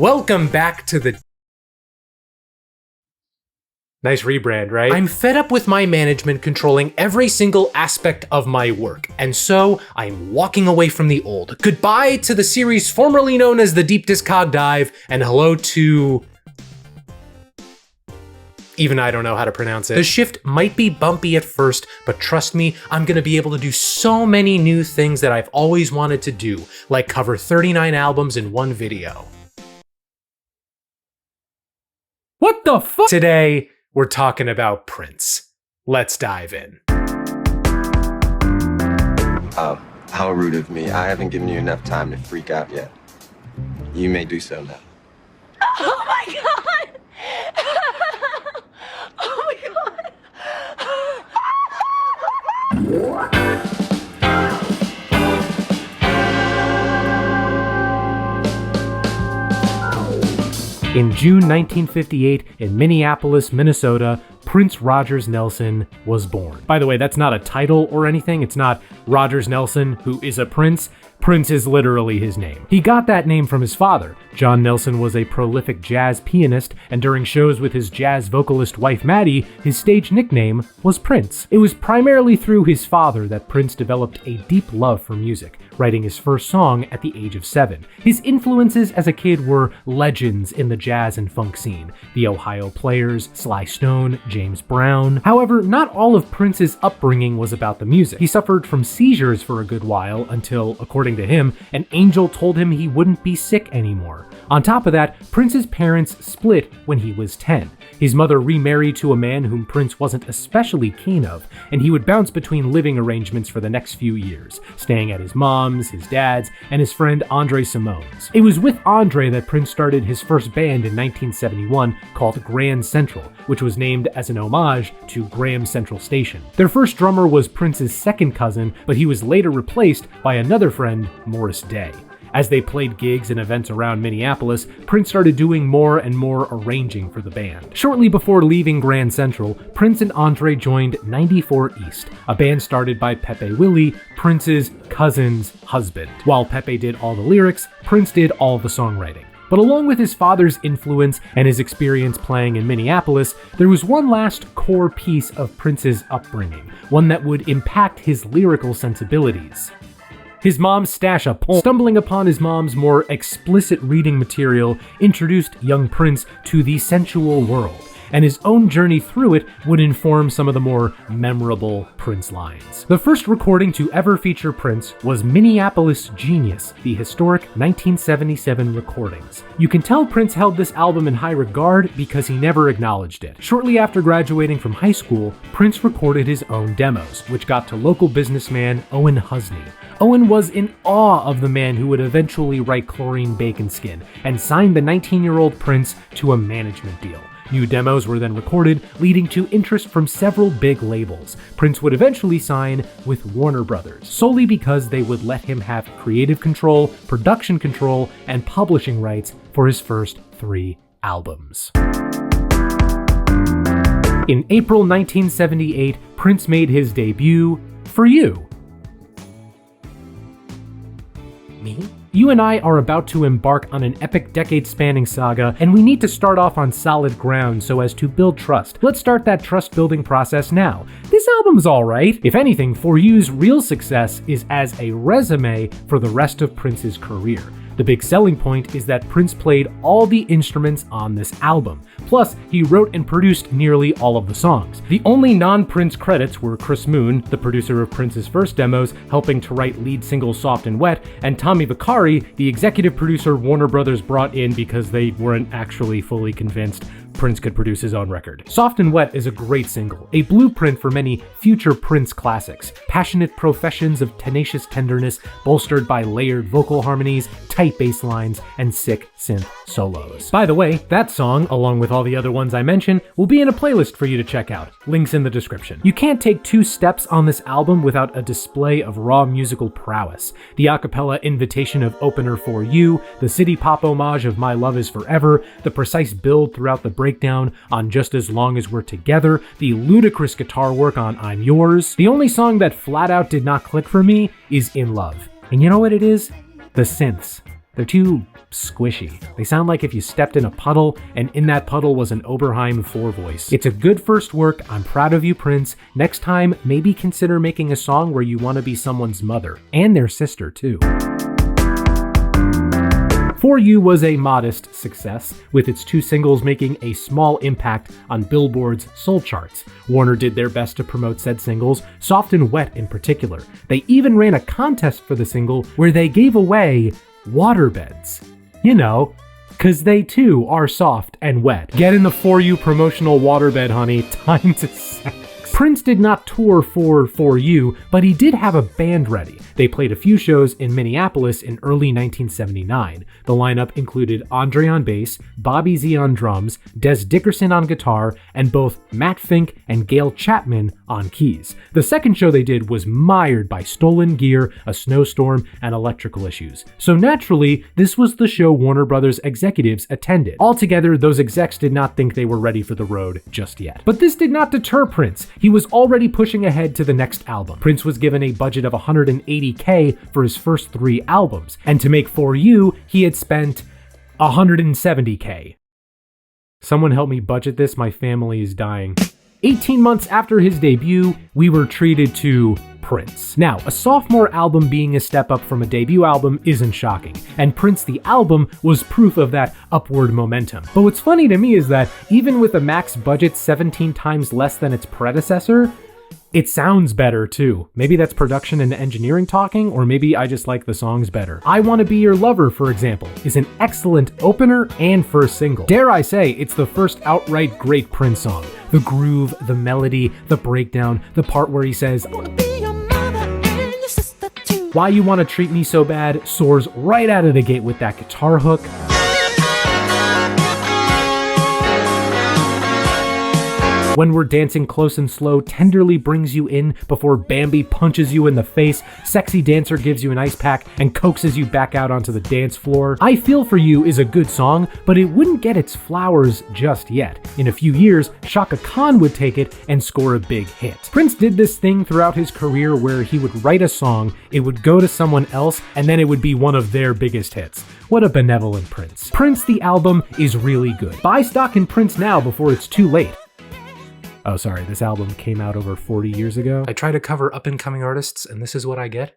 Welcome back to the... Nice rebrand, right? I'm fed up with my management controlling every single aspect of my work, and so I'm walking away from the old. Goodbye to the series formerly known as the Deep Discog Dive, and hello to... Even I don't know how to pronounce it. The shift might be bumpy at first, but trust me, I'm gonna be able to do so many new things that I've always wanted to do, like cover 39 albums in one video. What the fuck? Today, we're talking about Prince. Let's dive in. How rude of me. I haven't given you enough time to freak out yet. You may do so now. Oh my god! Oh my god! In June 1958, in Minneapolis, Minnesota, Prince Rogers Nelson was born. By the way, that's not a title or anything. It's not Rogers Nelson, who is a prince. Prince is literally his name. He got that name from his father. John Nelson was a prolific jazz pianist, and during shows with his jazz vocalist wife Maddie, his stage nickname was Prince. It was primarily through his father that Prince developed a deep love for music, writing his first song at the age of 7. His influences as a kid were legends in the jazz and funk scene: the Ohio Players, Sly Stone, James Brown. However, not all of Prince's upbringing was about the music. He suffered from seizures for a good while until, according to him, an angel told him he wouldn't be sick anymore. On top of that, Prince's parents split when he was 10. His mother remarried to a man whom Prince wasn't especially keen of, and he would bounce between living arrangements for the next few years, staying at his mom's, his dad's, and his friend Andre Simone's. It was with Andre that Prince started his first band in 1971 called Grand Central, which was named as an homage to Graham Central Station. Their first drummer was Prince's second cousin, but he was later replaced by another friend, Morris Day. As they played gigs and events around Minneapolis, Prince started doing more and more arranging for the band. Shortly before leaving Grand Central, Prince and Andre joined 94 East, a band started by Pepe Willie, Prince's cousin's husband. While Pepe did all the lyrics, Prince did all the songwriting. But along with his father's influence and his experience playing in Minneapolis, there was one last core piece of Prince's upbringing, one that would impact his lyrical sensibilities. His mom's stash of poems. Stumbling upon his mom's more explicit reading material introduced young Prince to the sensual world, and his own journey through it would inform some of the more memorable Prince lines. The first recording to ever feature Prince was Minneapolis Genius, the historic 1977 recordings. You can tell Prince held this album in high regard because he never acknowledged it. Shortly after graduating from high school, Prince recorded his own demos, which got to local businessman Owen Husney. Owen was in awe of the man who would eventually write Chlorine Bacon Skin, and signed the 19-year-old Prince to a management deal. New demos were then recorded, leading to interest from several big labels. Prince would eventually sign with Warner Brothers, solely because they would let him have creative control, production control, and publishing rights for his first 3 albums. In April 1978, Prince made his debut, For You. Me? You and I are about to embark on an epic decade-spanning saga, and we need to start off on solid ground so as to build trust. Let's start that trust-building process now. This album's alright. If anything, For You's real success is as a resume for the rest of Prince's career. The big selling point is that Prince played all the instruments on this album. Plus, he wrote and produced nearly all of the songs. The only non-Prince credits were Chris Moon, the producer of Prince's first demos, helping to write lead single Soft and Wet, and Tommy Vicari, the executive producer Warner Brothers brought in because they weren't actually fully convinced Prince could produce his own record. Soft and Wet is a great single, a blueprint for many future Prince classics. Passionate professions of tenacious tenderness, bolstered by layered vocal harmonies, tight bass lines, and sick synth solos. By the way, that song, along with all the other ones I mentioned, will be in a playlist for you to check out. Links in the description. You can't take 2 steps on this album without a display of raw musical prowess. The a cappella invitation of Opener For You, the city pop homage of My Love Is Forever, the precise build throughout the breakdown on Just As Long As We're Together, the ludicrous guitar work on I'm Yours. The only song that flat out did not click for me is In Love. And you know what it is? The synths. They're too squishy. They sound like if you stepped in a puddle and in that puddle was an Oberheim 4 voice. It's a good first work. I'm proud of you, Prince. Next time, maybe consider making a song where you want to be someone's mother and their sister too. For You was a modest success, with its 2 singles making a small impact on Billboard's soul charts. Warner did their best to promote said singles, Soft and Wet in particular. They even ran a contest for the single where they gave away waterbeds. You know, 'cause they too are soft and wet. Get in the For You promotional waterbed, honey. Time to sex. Prince did not tour for You, but he did have a band ready. They played a few shows in Minneapolis in early 1979. The lineup included Andre on bass, Bobby Z on drums, Des Dickerson on guitar, and both Matt Fink and Gail Chapman on keys. The second show they did was mired by stolen gear, a snowstorm, and electrical issues. So naturally, this was the show Warner Brothers executives attended. Altogether, those execs did not think they were ready for the road just yet. But this did not deter Prince. He was already pushing ahead to the next album. Prince was given a budget of $180K for his first 3 albums, and to make For You, he had spent $170K. Someone help me budget this, my family is dying. 18 months after his debut, we were treated to Prince. Now, a sophomore album being a step up from a debut album isn't shocking, and Prince the album was proof of that upward momentum. But what's funny to me is that even with a max budget 17 times less than its predecessor, it sounds better too. Maybe that's production and engineering talking, or maybe I just like the songs better. I Wanna Be Your Lover, for example, is an excellent opener and first single. Dare I say, it's the first outright great Prince song. The groove, the melody, the breakdown, the part where he says, "Why You Wanna Treat Me So Bad" soars right out of the gate with that guitar hook. When We're Dancing Close and Slow tenderly brings you in before Bambi punches you in the face, Sexy Dancer gives you an ice pack and coaxes you back out onto the dance floor. I Feel For You is a good song, but it wouldn't get its flowers just yet. In a few years, Chaka Khan would take it and score a big hit. Prince did this thing throughout his career where he would write a song, it would go to someone else, and then it would be one of their biggest hits. What a benevolent Prince. Prince the album is really good. Buy stock in Prince now before it's too late. Oh, sorry, this album came out over 40 years ago. I try to cover up-and-coming artists, and this is what I get.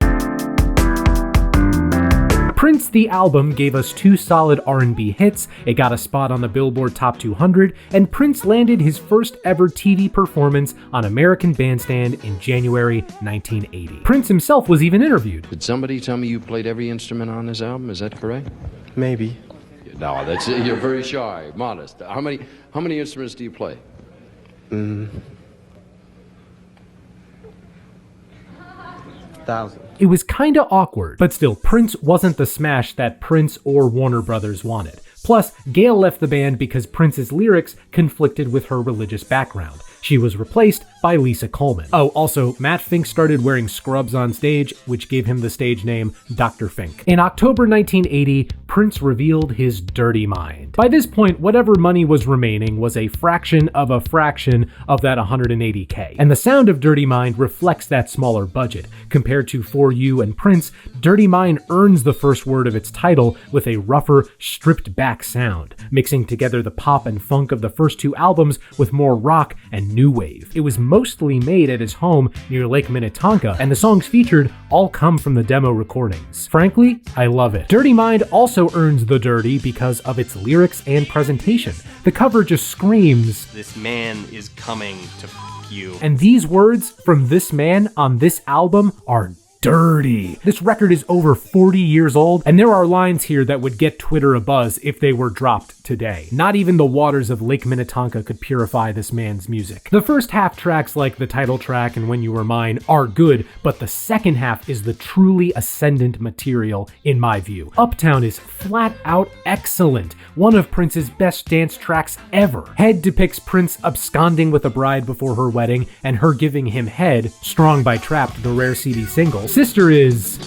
Prince the album gave us 2 solid R&B hits, it got a spot on the Billboard Top 200, and Prince landed his first ever TV performance on American Bandstand in January 1980. Prince himself was even interviewed. Did somebody tell me you played every instrument on this album? Is that correct? Maybe. No, that's you're very shy, modest. How many instruments do you play? 1,000. It was kinda awkward, but still, Prince wasn't the smash that Prince or Warner Brothers wanted. Plus, Gail left the band because Prince's lyrics conflicted with her religious background. She was replaced by Lisa Coleman. Oh, also, Matt Fink started wearing scrubs on stage, which gave him the stage name Dr. Fink. In October 1980, Prince revealed his Dirty Mind. By this point, whatever money was remaining was a fraction of that $180K. And the sound of Dirty Mind reflects that smaller budget. Compared to For You and Prince, Dirty Mind earns the first word of its title with a rougher, stripped-back sound, mixing together the pop and funk of the first 2 albums with more rock and new wave. It was mostly made at his home near Lake Minnetonka, and the songs featured all come from the demo recordings. Frankly, I love it. Dirty Mind also earns the dirty because of its lyrics and presentation. The cover just screams, "This man is coming to f*** you." And these words from this man on this album are dirty. This record is over 40 years old, and there are lines here that would get Twitter abuzz if they were dropped today. Not even the waters of Lake Minnetonka could purify this man's music. The first half tracks, like the title track and When You Were Mine, are good, but the second half is the truly ascendant material, in my view. Uptown is flat out excellent, one of Prince's best dance tracks ever. Head depicts Prince absconding with a bride before her wedding, and her giving him head, Strong by Trapped, the rare CD single. Sister is,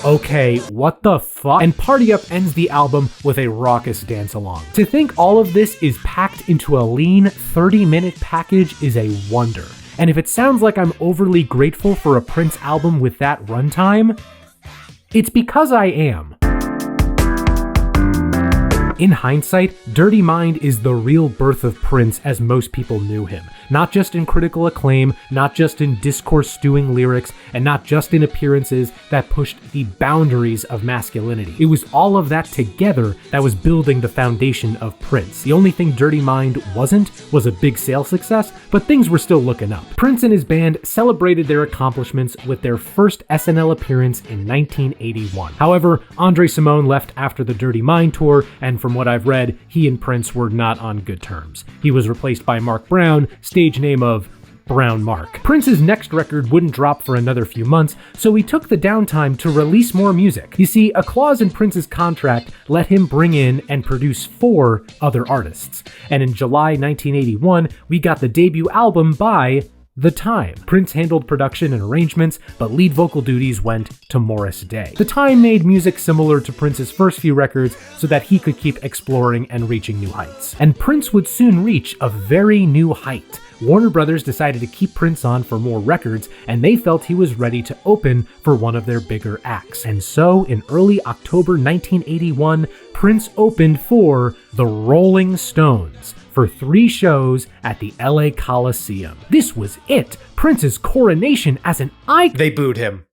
okay, what the fuck? And Party Up ends the album with a raucous dance-along. To think all of this is packed into a lean 30-minute package is a wonder. And if it sounds like I'm overly grateful for a Prince album with that runtime, it's because I am. In hindsight, Dirty Mind is the real birth of Prince as most people knew him. Not just in critical acclaim, not just in discourse-stewing lyrics, and not just in appearances that pushed the boundaries of masculinity. It was all of that together that was building the foundation of Prince. The only thing Dirty Mind wasn't was a big sales success, but things were still looking up. Prince and his band celebrated their accomplishments with their first SNL appearance in 1981. However, Andre Simone left after the Dirty Mind tour, and from what I've read, he and Prince were not on good terms. He was replaced by Mark Brown, stage name of Brown Mark. Prince's next record wouldn't drop for another few months, so he took the downtime to release more music. You see, a clause in Prince's contract let him bring in and produce 4 other artists. And in July 1981, we got the debut album by The Time. Prince handled production and arrangements, but lead vocal duties went to Morris Day. The Time made music similar to Prince's first few records so that he could keep exploring and reaching new heights. And Prince would soon reach a very new height. Warner Brothers decided to keep Prince on for more records, and they felt he was ready to open for one of their bigger acts. And so, in early October 1981, Prince opened for the Rolling Stones for 3 shows at the LA Coliseum. This was it, Prince's coronation as an icon. They booed him.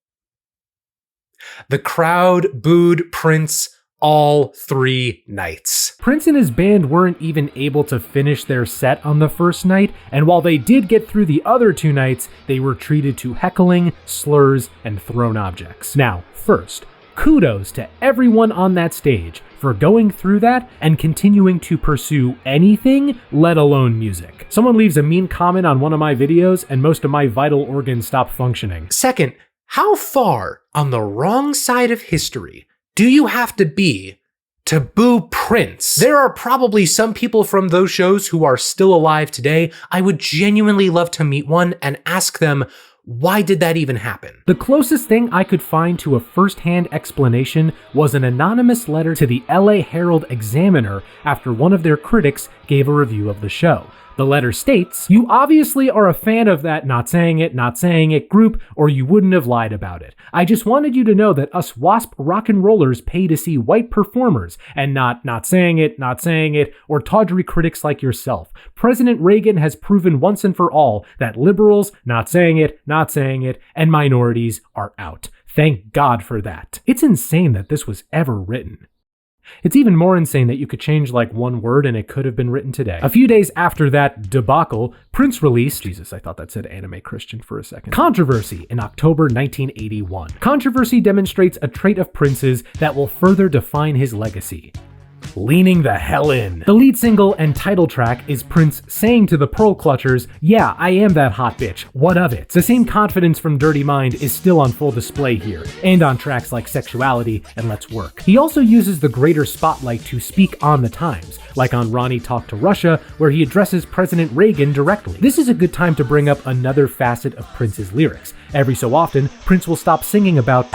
The crowd booed Prince all 3 nights. Prince and his band weren't even able to finish their set on the first night, and while they did get through the other 2 nights, they were treated to heckling, slurs, and thrown objects. Now, first, kudos to everyone on that stage for going through that and continuing to pursue anything, let alone music. Someone leaves a mean comment on one of my videos and most of my vital organs stop functioning. Second, how far on the wrong side of history do you have to be to boo Prince? There are probably some people from those shows who are still alive today. I would genuinely love to meet one and ask them, why did that even happen? The closest thing I could find to a first-hand explanation was an anonymous letter to the LA Herald-Examiner after one of their critics gave a review of the show. The letter states, "You obviously are a fan of that not saying it group, or you wouldn't have lied about it. I just wanted you to know that us WASP rock and rollers pay to see white performers, and not saying it, or tawdry critics like yourself. President Reagan has proven once and for all that liberals, not saying it, and minorities are out. Thank God for that." It's insane that this was ever written. It's even more insane that you could change like one word and it could have been written today. A few days after that debacle, Prince released, Jesus, I thought that said anime Christian for a second, Controversy in October 1981. Controversy demonstrates a trait of Prince's that will further define his legacy: leaning the hell in. The lead single and title track is Prince saying to the Pearl Clutchers, "Yeah, I am that hot bitch. What of it?" The same confidence from Dirty Mind is still on full display here, and on tracks like Sexuality and Let's Work. He also uses the greater spotlight to speak on the times, like on Ronnie Talk to Russia, where he addresses President Reagan directly. This is a good time to bring up another facet of Prince's lyrics. Every so often, Prince will stop singing about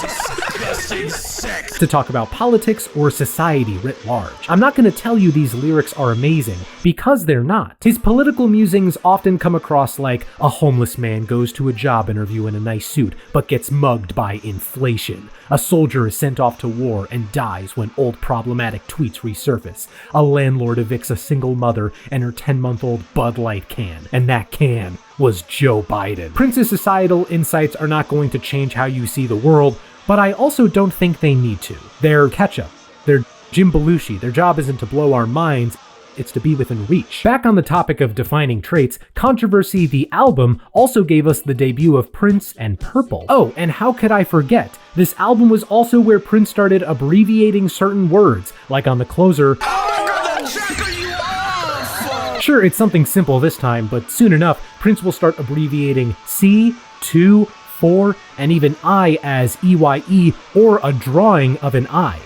to talk about politics or society writ large. I'm not going to tell you these lyrics are amazing, because they're not. His political musings often come across like a homeless man goes to a job interview in a nice suit, but gets mugged by inflation. A soldier is sent off to war and dies when old problematic tweets resurface. A landlord evicts a single mother and her 10-month-old Bud Light can, and that can was Joe Biden. Prince's societal insights are not going to change how you see the world, but I also don't think they need to. They're ketchup. They're Jim Belushi. Their job isn't to blow our minds, it's to be within reach. Back on the topic of defining traits, Controversy the album also gave us the debut of Prince and Purple. Oh, and how could I forget? This album was also where Prince started abbreviating certain words, like on the closer, sure, it's something simple this time, but soon enough, Prince will start abbreviating C, 2, 4, and even I as EYE, or a drawing of an eye.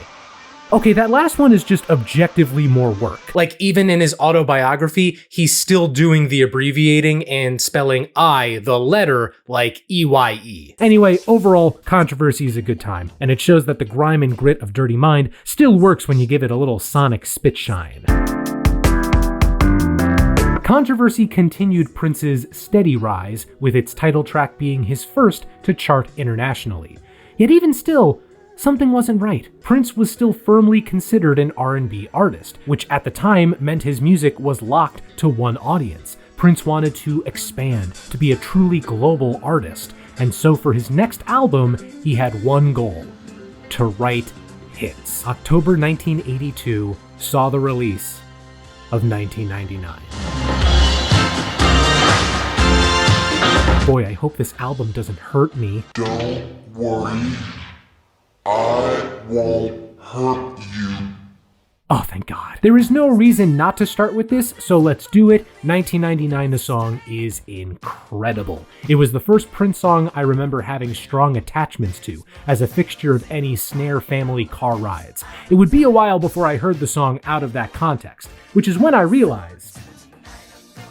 Okay, that last one is just objectively more work. Like, even in his autobiography, he's still doing the abbreviating and spelling I, the letter, like EYE. Anyway, overall, Controversy is a good time, and it shows that the grime and grit of Dirty Mind still works when you give it a little sonic spit shine. Controversy continued Prince's steady rise, with its title track being his first to chart internationally. Yet even still, something wasn't right. Prince was still firmly considered an R&B artist, which at the time meant his music was locked to one audience. Prince wanted to expand, to be a truly global artist, and so for his next album, he had one goal: to write hits. October 1982 saw the release of 1999. Boy, I hope this album doesn't hurt me. Don't worry, I won't hurt you. Oh, thank God. There is no reason not to start with this, so let's do it. 1999, the song is incredible. It was the first Prince song I remember having strong attachments to, as a fixture of any Snare family car rides. It would be a while before I heard the song out of that context, which is when I realized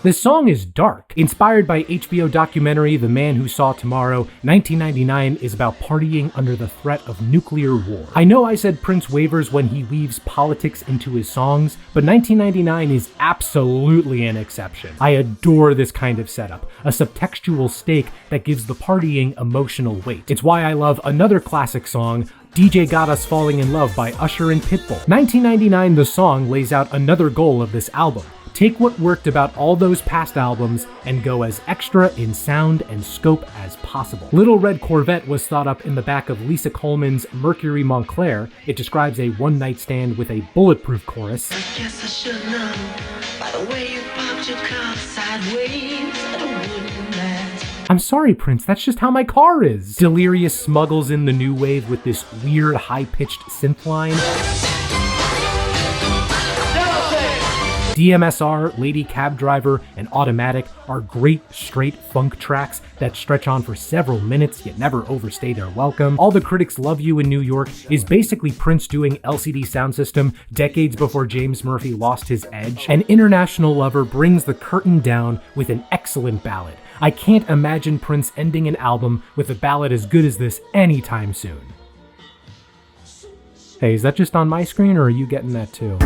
this song is dark. Inspired by HBO documentary The Man Who Saw Tomorrow, 1999 is about partying under the threat of nuclear war. I know I said Prince wavers when he weaves politics into his songs, but 1999 is absolutely an exception. I adore this kind of setup, a subtextual stake that gives the partying emotional weight. It's why I love another classic song, DJ Got Us Falling in Love by Usher and Pitbull. 1999, the song lays out another goal of this album. Take what worked about all those past albums and go as extra in sound and scope as possible. Little Red Corvette was thought up in the back of Lisa Coleman's Mercury Montclair. It describes a one-night stand with a bulletproof chorus. I guess I should know by the way you parked your car sideways at a wooden mat. I'm sorry, Prince, that's just how my car is. Delirious smuggles in the new wave with this weird high-pitched synth line. DMSR, Lady Cab Driver, and Automatic are great straight funk tracks that stretch on for several minutes yet never overstay their welcome. All the Critics Love You in New York is basically Prince doing LCD Soundsystem decades before James Murphy lost his edge. And International Lover brings the curtain down with an excellent ballad. I can't imagine Prince ending an album with a ballad as good as this anytime soon. Hey, is that just on my screen or are you getting that too?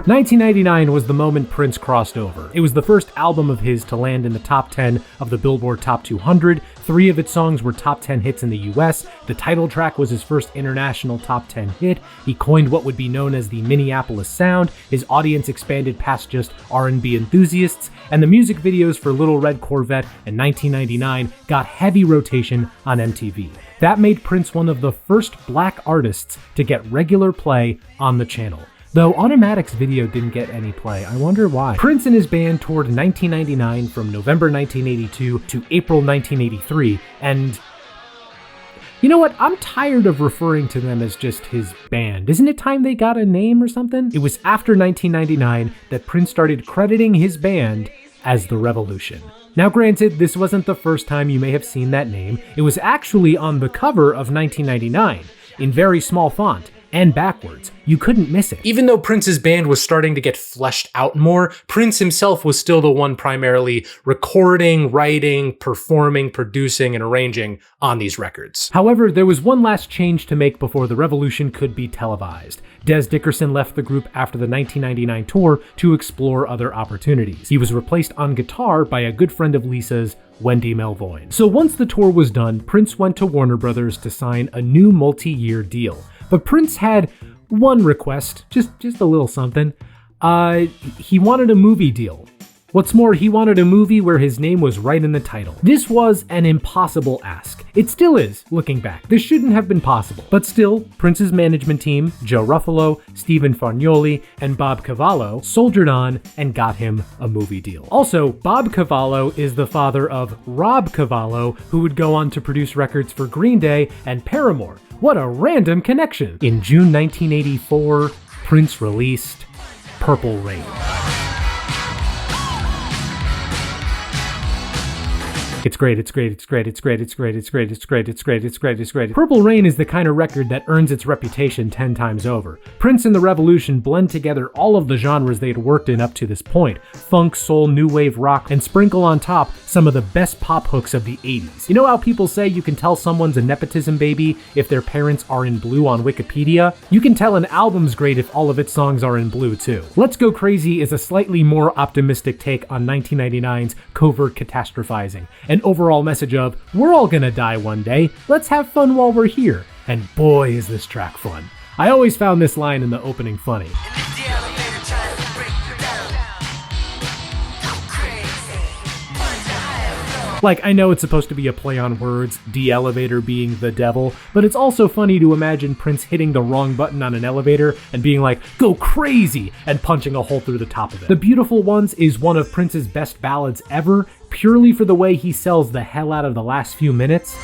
1999 was the moment Prince crossed over. It was the first album of his to land in the top 10 of the Billboard Top 200. 3 of its songs were top 10 hits in the US. The title track was his first international top 10 hit. He coined what would be known as the Minneapolis sound. His audience expanded past just R&B enthusiasts, and the music videos for Little Red Corvette and 1999 got heavy rotation on MTV. That made Prince one of the first black artists to get regular play on the channel. Though Automatic's video didn't get any play, I wonder why. Prince and his band toured 1999 from November 1982 to April 1983, and you know what? I'm tired of referring to them as just his band. Isn't it time they got a name or something? It was after 1999 that Prince started crediting his band as The Revolution. Now granted, this wasn't the first time you may have seen that name. It was actually on the cover of 1999, in very small font, and backwards. You couldn't miss it. Even though Prince's band was starting to get fleshed out more, Prince himself was still the one primarily recording, writing, performing, producing, and arranging on these records. However, there was one last change to make before The Revolution could be televised. Des Dickerson left the group after the 1999 tour to explore other opportunities. He was replaced on guitar by a good friend of Lisa's, Wendy Melvoin. So once the tour was done, Prince went to Warner Brothers to sign a new multi-year deal. But Prince had one request, just a little something. He wanted a movie deal. What's more, he wanted a movie where his name was right in the title. This was an impossible ask. It still is, looking back. This shouldn't have been possible. But still, Prince's management team, Joe Ruffalo, Stephen Fargnoli, and Bob Cavallo soldiered on and got him a movie deal. Also, Bob Cavallo is the father of Rob Cavallo, who would go on to produce records for Green Day and Paramore. What a random connection! In June 1984, Prince released Purple Rain. It's great, it's great, it's great, it's great, it's great, it's great, it's great, it's great, it's great, it's great. Purple Rain is the kind of record that earns its reputation 10 times over. Prince and the Revolution blend together all of the genres they had worked in up to this point. Funk, soul, new wave, rock, and sprinkle on top some of the best pop hooks of the 80s. You know how people say you can tell someone's a nepotism baby if their parents are in blue on Wikipedia? You can tell an album's great if all of its songs are in blue too. Let's Go Crazy is a slightly more optimistic take on 1999's covert catastrophizing. An overall message of, we're all gonna die one day, let's have fun while we're here. And boy is this track fun. I always found this line in the opening funny. Like, I know it's supposed to be a play on words, de-elevator being the devil, but it's also funny to imagine Prince hitting the wrong button on an elevator and being like, go crazy, and punching a hole through the top of it. The Beautiful Ones is one of Prince's best ballads ever, purely for the way he sells the hell out of the last few minutes.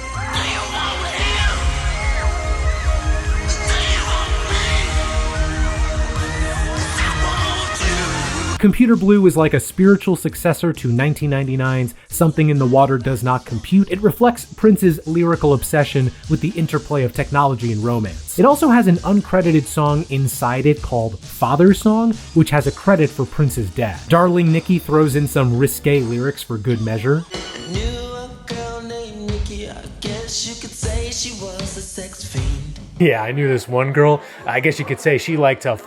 Computer Blue is like a spiritual successor to 1999's Something in the Water Does Not Compute. It reflects Prince's lyrical obsession with the interplay of technology and romance. It also has an uncredited song inside it called Father's Song, which has a credit for Prince's dad. Darling Nikki throws in some risque lyrics for good measure. Knew a girl named Nikki, I guess you could say she was a sex fiend. Yeah, I knew this one girl. I guess you could say she liked to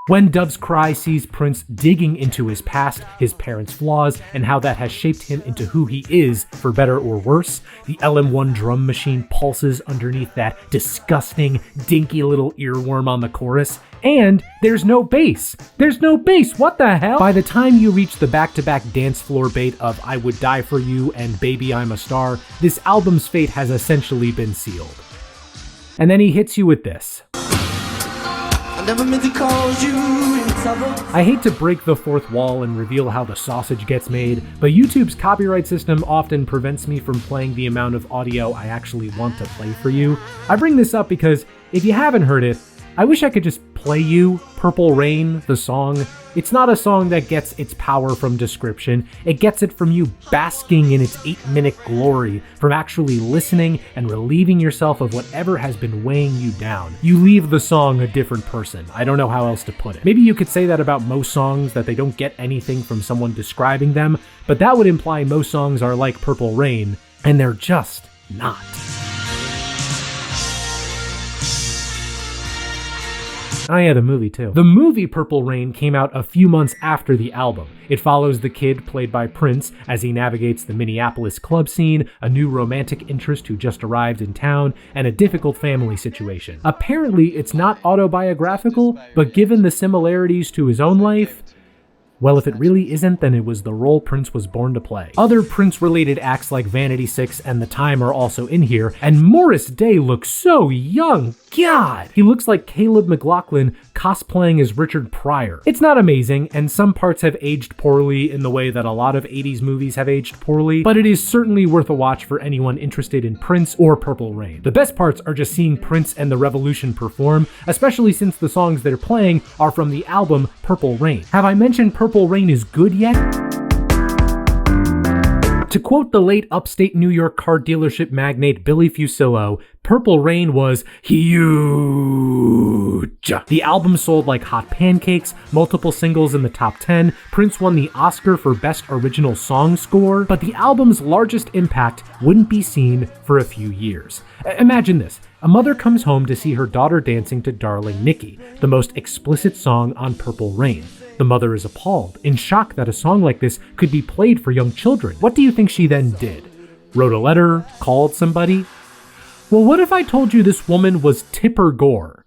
When Doves Cry sees Prince digging into his past, his parents' flaws, and how that has shaped him into who he is, for better or worse. The LM1 drum machine pulses underneath that disgusting, dinky little earworm on the chorus. And there's no bass. There's no bass, what the hell? By the time you reach the back-to-back dance floor bait of I Would Die For You and Baby I'm a Star, this album's fate has essentially been sealed. And then he hits you with this. I hate to break the fourth wall and reveal how the sausage gets made, but YouTube's copyright system often prevents me from playing the amount of audio I actually want to play for you. I bring this up because if you haven't heard it, I wish I could just play you Purple Rain, the song. It's not a song that gets its power from description. It gets it from you basking in its 8-minute glory, from actually listening and relieving yourself of whatever has been weighing you down. You leave the song a different person. I don't know how else to put it. Maybe you could say that about most songs, that they don't get anything from someone describing them, but that would imply most songs are like Purple Rain, and they're just not. Oh yeah, the movie too. The movie Purple Rain came out a few months after the album. It follows the kid, played by Prince, as he navigates the Minneapolis club scene, a new romantic interest who just arrived in town, and a difficult family situation. Apparently, it's not autobiographical, but given the similarities to his own life, well, if it really isn't, then it was the role Prince was born to play. Other Prince-related acts like Vanity 6 and The Time are also in here, and Morris Day looks so young. God! He looks like Caleb McLaughlin cosplaying as Richard Pryor. It's not amazing, and some parts have aged poorly in the way that a lot of 80s movies have aged poorly, but it is certainly worth a watch for anyone interested in Prince or Purple Rain. The best parts are just seeing Prince and the Revolution perform, especially since the songs they're playing are from the album Purple Rain. Have I mentioned Purple Rain is good yet? To quote the late upstate New York car dealership magnate Billy Fusillo, Purple Rain was huge. The album sold like hot pancakes, multiple singles in the top 10, Prince won the Oscar for Best Original Song Score, but the album's largest impact wouldn't be seen for a few years. Imagine this. A mother comes home to see her daughter dancing to Darling Nikki, the most explicit song on Purple Rain. The mother is appalled, in shock that a song like this could be played for young children. What do you think she then did? Wrote a letter? Called somebody? Well, what if I told you this woman was Tipper Gore,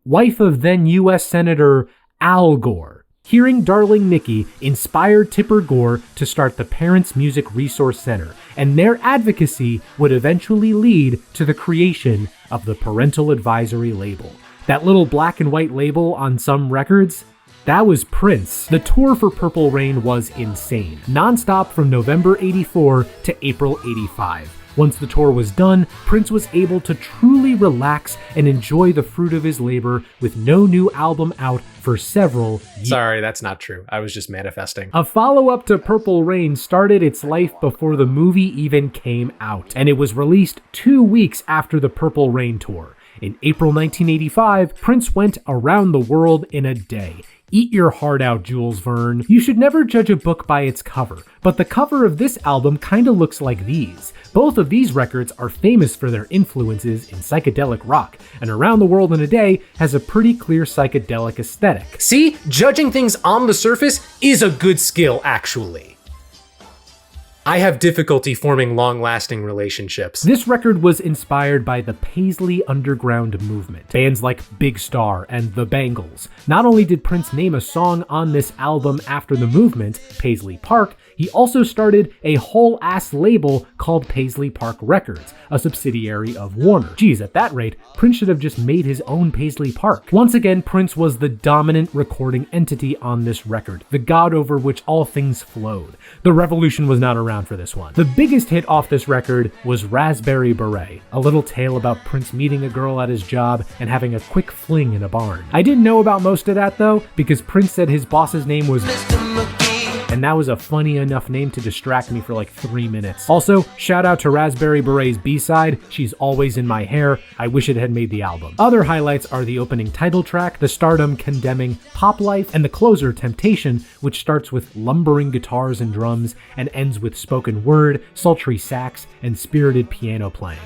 wife of then U.S. Senator Al Gore? Hearing Darling Nikki inspired Tipper Gore to start the Parents Music Resource Center, and their advocacy would eventually lead to the creation of the Parental Advisory label. That little black and white label on some records? That was Prince. The tour for Purple Rain was insane. Non-stop from November '84 to April '85. Once the tour was done, Prince was able to truly relax and enjoy the fruit of his labor with no new album out for several years. Sorry, that's not true. I was just manifesting. A follow-up to Purple Rain started its life before the movie even came out, and it was released 2 weeks after the Purple Rain tour. In April 1985, Prince went around the world in a day. Eat your heart out, Jules Verne. You should never judge a book by its cover, but the cover of this album kinda looks like these. Both of these records are famous for their influences in psychedelic rock, and Around the World in a Day has a pretty clear psychedelic aesthetic. See, judging things on the surface is a good skill, actually. I have difficulty forming long-lasting relationships. This record was inspired by the Paisley Underground movement, bands like Big Star and The Bangles. Not only did Prince name a song on this album after the movement, Paisley Park, he also started a whole-ass label called Paisley Park Records, a subsidiary of Warner. Geez, at that rate, Prince should have just made his own Paisley Park. Once again, Prince was the dominant recording entity on this record, the god over which all things flowed. The revolution was not around for this one. The biggest hit off this record was Raspberry Beret, a little tale about Prince meeting a girl at his job and having a quick fling in a barn. I didn't know about most of that though, because Prince said his boss's name was and that was a funny enough name to distract me for like 3 minutes. Also, shout out to Raspberry Beret's B-side, She's Always in My Hair. I wish it had made the album. Other highlights are the opening title track, the stardom condemning Pop Life, and the closer Temptation, which starts with lumbering guitars and drums and ends with spoken word, sultry sax, and spirited piano playing.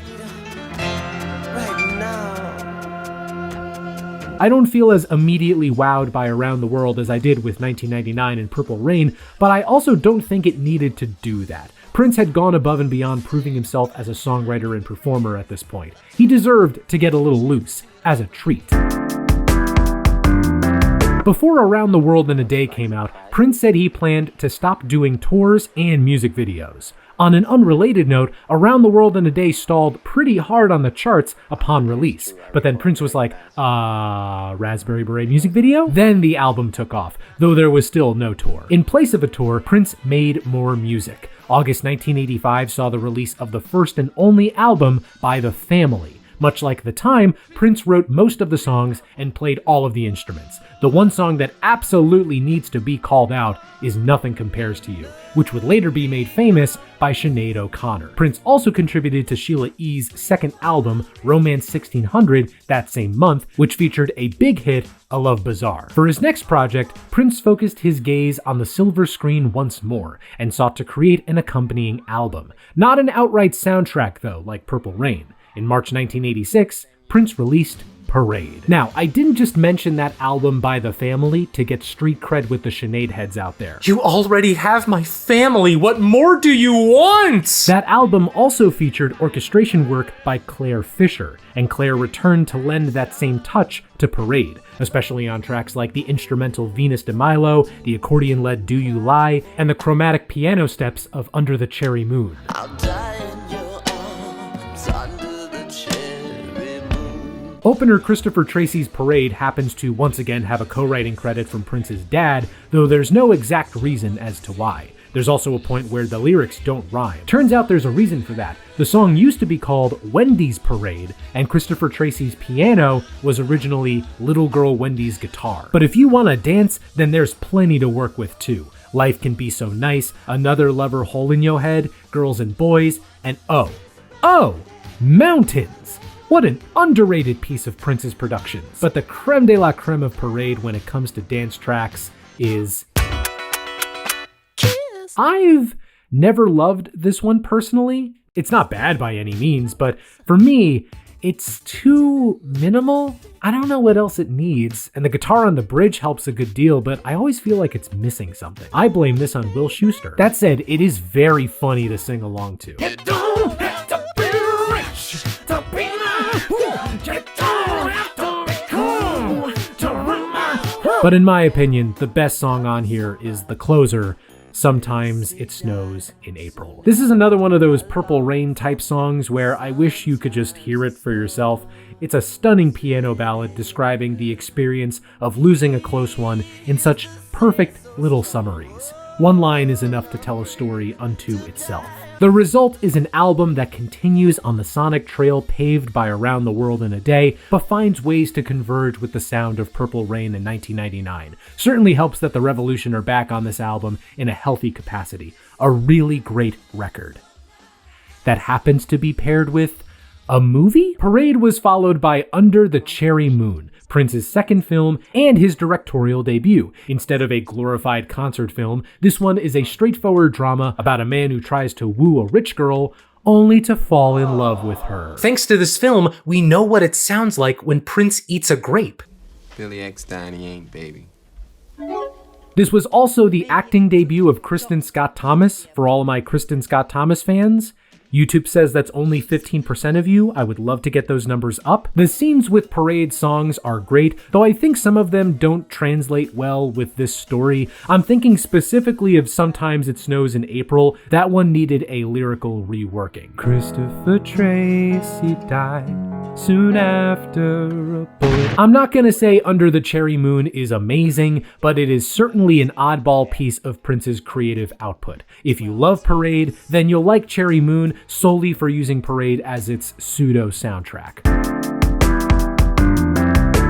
I don't feel as immediately wowed by Around the World as I did with 1999 and Purple Rain, but I also don't think it needed to do that. Prince had gone above and beyond proving himself as a songwriter and performer at this point. He deserved to get a little loose, as a treat. Before Around the World in a Day came out, Prince said he planned to stop doing tours and music videos. On an unrelated note, Around the World in a Day stalled pretty hard on the charts upon release. But then Prince was like, Raspberry Beret music video? Then the album took off, though there was still no tour. In place of a tour, Prince made more music. August 1985 saw the release of the first and only album by The Family. Much like The Time, Prince wrote most of the songs and played all of the instruments. The one song that absolutely needs to be called out is Nothing Compares to You, which would later be made famous by Sinead O'Connor. Prince also contributed to Sheila E.'s second album, Romance 1600, that same month, which featured a big hit, A Love Bizarre. For his next project, Prince focused his gaze on the silver screen once more and sought to create an accompanying album. Not an outright soundtrack, though, like Purple Rain. In March 1986, Prince released Parade. Now, I didn't just mention that album by The Family to get street cred with the Sinead heads out there. You already have my family. What more do you want? That album also featured orchestration work by Claire Fisher, and Claire returned to lend that same touch to Parade, especially on tracks like the instrumental Venus de Milo, the accordion-led Do You Lie, and the chromatic piano steps of Under the Cherry Moon. I'll die in your arms under the cherry moon. Opener Christopher Tracy's Parade happens to once again have a co-writing credit from Prince's dad, though there's no exact reason as to why. There's also a point where the lyrics don't rhyme. Turns out there's a reason for that. The song used to be called Wendy's Parade, and Christopher Tracy's piano was originally Little Girl Wendy's guitar. But if you want to dance, then there's plenty to work with too. Life Can Be So Nice, Another Lover Hole in Your Head, Girls and Boys, and Mountains! What an underrated piece of Prince's productions. But the creme de la creme of Parade when it comes to dance tracks is... I've never loved this one personally. It's not bad by any means, but for me, it's too minimal. I don't know what else it needs, and the guitar on the bridge helps a good deal, but I always feel like it's missing something. I blame this on Will Schuester. That said, it is very funny to sing along to. You don't have to be rich to be my fool. You don't have to be cool to run my world. But in my opinion, the best song on here is the closer, Sometimes It Snows in April. This is another one of those Purple Rain type songs where I wish you could just hear it for yourself. It's a stunning piano ballad describing the experience of losing a close one in such perfect little summaries. One line is enough to tell a story unto itself. The result is an album that continues on the sonic trail paved by Around the World in a Day, but finds ways to converge with the sound of Purple Rain in 1999. Certainly helps that the Revolution are back on this album in a healthy capacity. A really great record. That happens to be paired with a movie? Parade was followed by Under the Cherry Moon, Prince's second film and his directorial debut. Instead of a glorified concert film, this one is a straightforward drama about a man who tries to woo a rich girl only to fall in love with her. Thanks to this film, we know what it sounds like when Prince eats a grape. Billy Eckstein, he ain't, baby. This was also the acting debut of Kristen Scott Thomas. For all of my Kristen Scott Thomas fans, YouTube says that's only 15% of you. I would love to get those numbers up. The scenes with Parade songs are great, though I think some of them don't translate well with this story. I'm thinking specifically of Sometimes It Snows in April. That one needed a lyrical reworking. Christopher Tracy died soon after a bullet. I'm not gonna say Under the Cherry Moon is amazing, but it is certainly an oddball piece of Prince's creative output. If you love Parade, then you'll like Cherry Moon solely for using Parade as its pseudo soundtrack.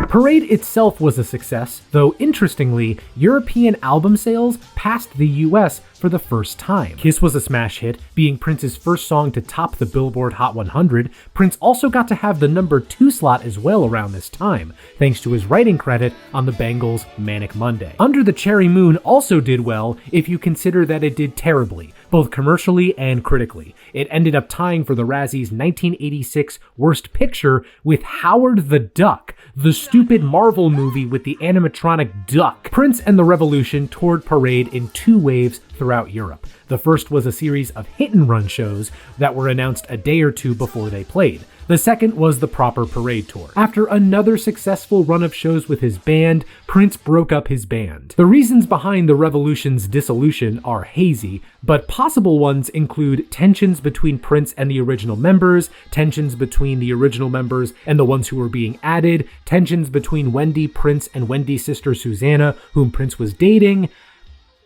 Parade itself was a success, though interestingly, European album sales passed the US for the first time. Kiss was a smash hit, being Prince's first song to top the Billboard Hot 100. Prince also got to have the number 2 slot as well around this time, thanks to his writing credit on the Bangles' Manic Monday. Under the Cherry Moon also did well if you consider that it did terribly, both commercially and critically. It ended up tying for the Razzies 1986 Worst Picture with Howard the Duck, the stupid Marvel movie with the animatronic duck. Prince and the Revolution toured Parade in 2 waves throughout Europe. The first was a series of hit-and-run shows that were announced a day or 2 before they played. The second was the proper Parade tour. After another successful run of shows with his band, Prince broke up his band. The reasons behind the Revolution's dissolution are hazy, but possible ones include tensions between Prince and the original members, tensions between the original members and the ones who were being added, tensions between Wendy, Prince, and Wendy's sister Susanna, whom Prince was dating.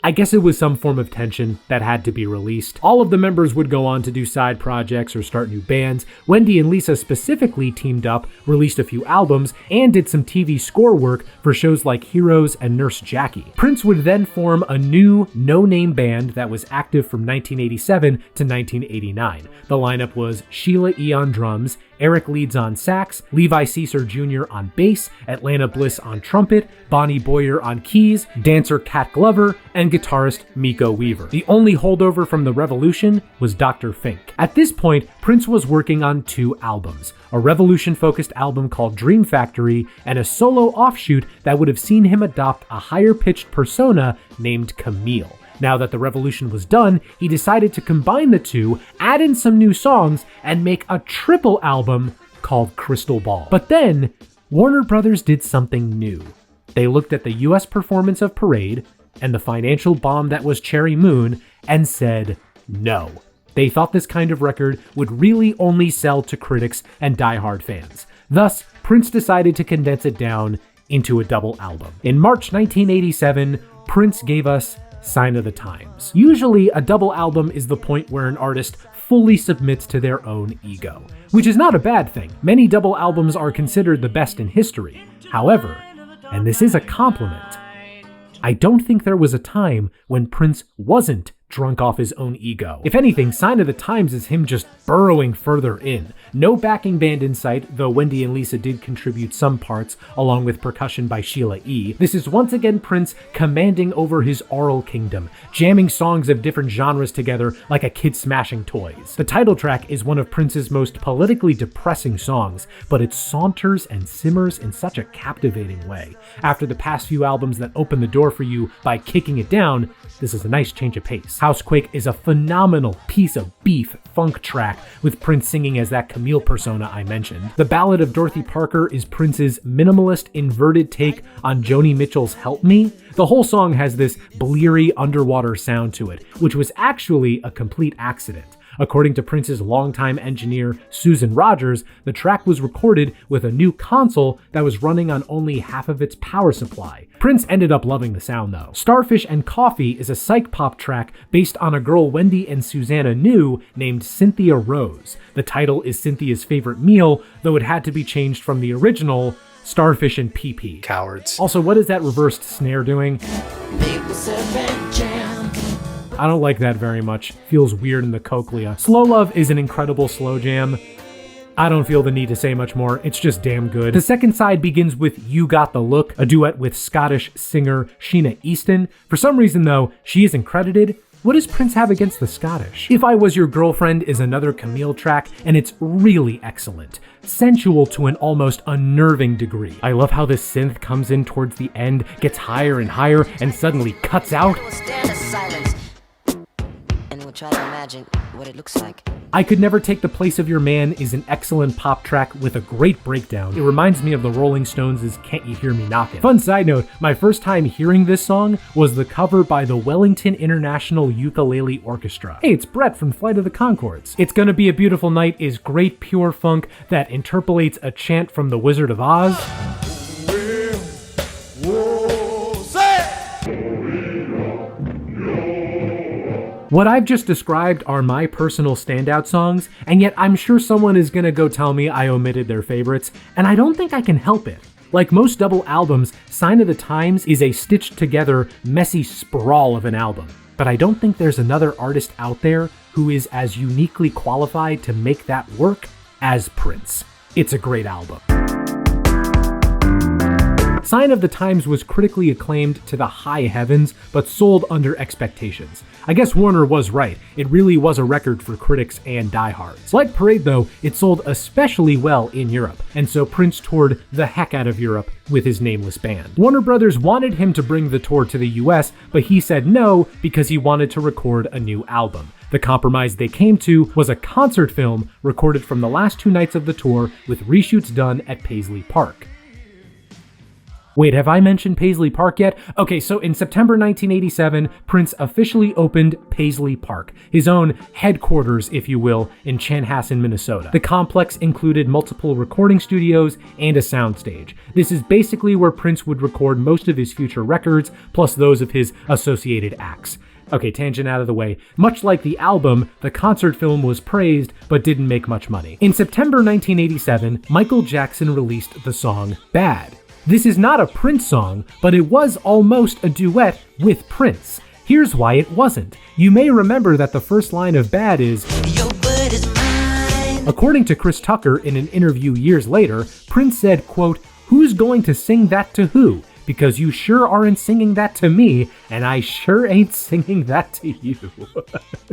I guess it was some form of tension that had to be released. All of the members would go on to do side projects or start new bands. Wendy and Lisa specifically teamed up, released a few albums, and did some TV score work for shows like Heroes and Nurse Jackie. Prince would then form a new, no-name band that was active from 1987 to 1989. The lineup was Sheila E. on drums, Eric Leeds on sax, Levi Caesar Jr. on bass, Atlanta Bliss on trumpet, Bonnie Boyer on keys, dancer Cat Glover, and guitarist Miko Weaver. The only holdover from the Revolution was Dr. Fink. At this point, Prince was working on 2 albums, a Revolution-focused album called Dream Factory, and a solo offshoot that would have seen him adopt a higher-pitched persona named Camille. Now that the Revolution was done, he decided to combine the 2, add in some new songs, and make a triple album called Crystal Ball. But then, Warner Brothers did something new. They looked at the US performance of Parade and the financial bomb that was Cherry Moon and said no. They thought this kind of record would really only sell to critics and diehard fans. Thus, Prince decided to condense it down into a double album. In March 1987, Prince gave us Sign of the Times. Usually, a double album is the point where an artist fully submits to their own ego, which is not a bad thing. Many double albums are considered the best in history. However, and this is a compliment, I don't think there was a time when Prince wasn't drunk off his own ego. If anything, Sign of the Times is him just burrowing further in. No backing band in sight, though Wendy and Lisa did contribute some parts, along with percussion by Sheila E. This is once again Prince commanding over his aural kingdom, jamming songs of different genres together like a kid smashing toys. The title track is one of Prince's most politically depressing songs, but it saunters and simmers in such a captivating way. After the past few albums that opened the door for you by kicking it down, this is a nice change of pace. Housequake is a phenomenal piece of beef funk track, with Prince singing as that Camille persona I mentioned. The Ballad of Dorothy Parker is Prince's minimalist inverted take on Joni Mitchell's Help Me. The whole song has this bleary underwater sound to it, which was actually a complete accident. According to Prince's longtime engineer, Susan Rogers, the track was recorded with a new console that was running on only half of its power supply. Prince ended up loving the sound though. Starfish and Coffee is a psych pop track based on a girl Wendy and Susanna knew named Cynthia Rose. The title is Cynthia's favorite meal, though it had to be changed from the original Starfish and PP. Cowards. Also, what is that reversed snare doing? I don't like that very much. Feels weird in the cochlea. Slow Love is an incredible slow jam. I don't feel the need to say much more, it's just damn good. The second side begins with You Got the Look, a duet with Scottish singer Sheena Easton. For some reason though, she isn't credited. What does Prince have against the Scottish? If I Was Your Girlfriend is another Camille track, and it's really excellent. Sensual to an almost unnerving degree. I love how this synth comes in towards the end, gets higher and higher, and suddenly cuts out. Try to imagine what it looks like. I Could Never Take the Place of Your Man is an excellent pop track with a great breakdown. It reminds me of the Rolling Stones' Can't You Hear Me Knockin'. Fun side note, my first time hearing this song was the cover by the Wellington International Ukulele Orchestra. Hey, it's Brett from Flight of the Conchords. It's Gonna Be a Beautiful Night is great pure funk that interpolates a chant from The Wizard of Oz. What I've just described are my personal standout songs, and yet I'm sure someone is gonna go tell me I omitted their favorites, and I don't think I can help it. Like most double albums, Sign of the Times is a stitched together, messy sprawl of an album. But I don't think there's another artist out there who is as uniquely qualified to make that work as Prince. It's a great album. Sign of the Times was critically acclaimed to the high heavens, but sold under expectations. I guess Warner was right. It really was a record for critics and diehards. Like Parade though, it sold especially well in Europe, and so Prince toured the heck out of Europe with his nameless band. Warner Brothers wanted him to bring the tour to the US, but he said no because he wanted to record a new album. The compromise they came to was a concert film recorded from the last 2 nights of the tour with reshoots done at Paisley Park. Wait, have I mentioned Paisley Park yet? Okay, so in September 1987, Prince officially opened Paisley Park, his own headquarters, if you will, in Chanhassen, Minnesota. The complex included multiple recording studios and a soundstage. This is basically where Prince would record most of his future records, plus those of his associated acts. Okay, tangent out of the way. Much like the album, the concert film was praised, but didn't make much money. In September 1987, Michael Jackson released the song Bad. This is not a Prince song, but it was almost a duet with Prince. Here's why it wasn't. You may remember that the first line of Bad is, "Your word is mine." According to Chris Tucker in an interview years later, Prince said, quote, "Who's going to sing that to who? Because you sure aren't singing that to me, and I sure ain't singing that to you."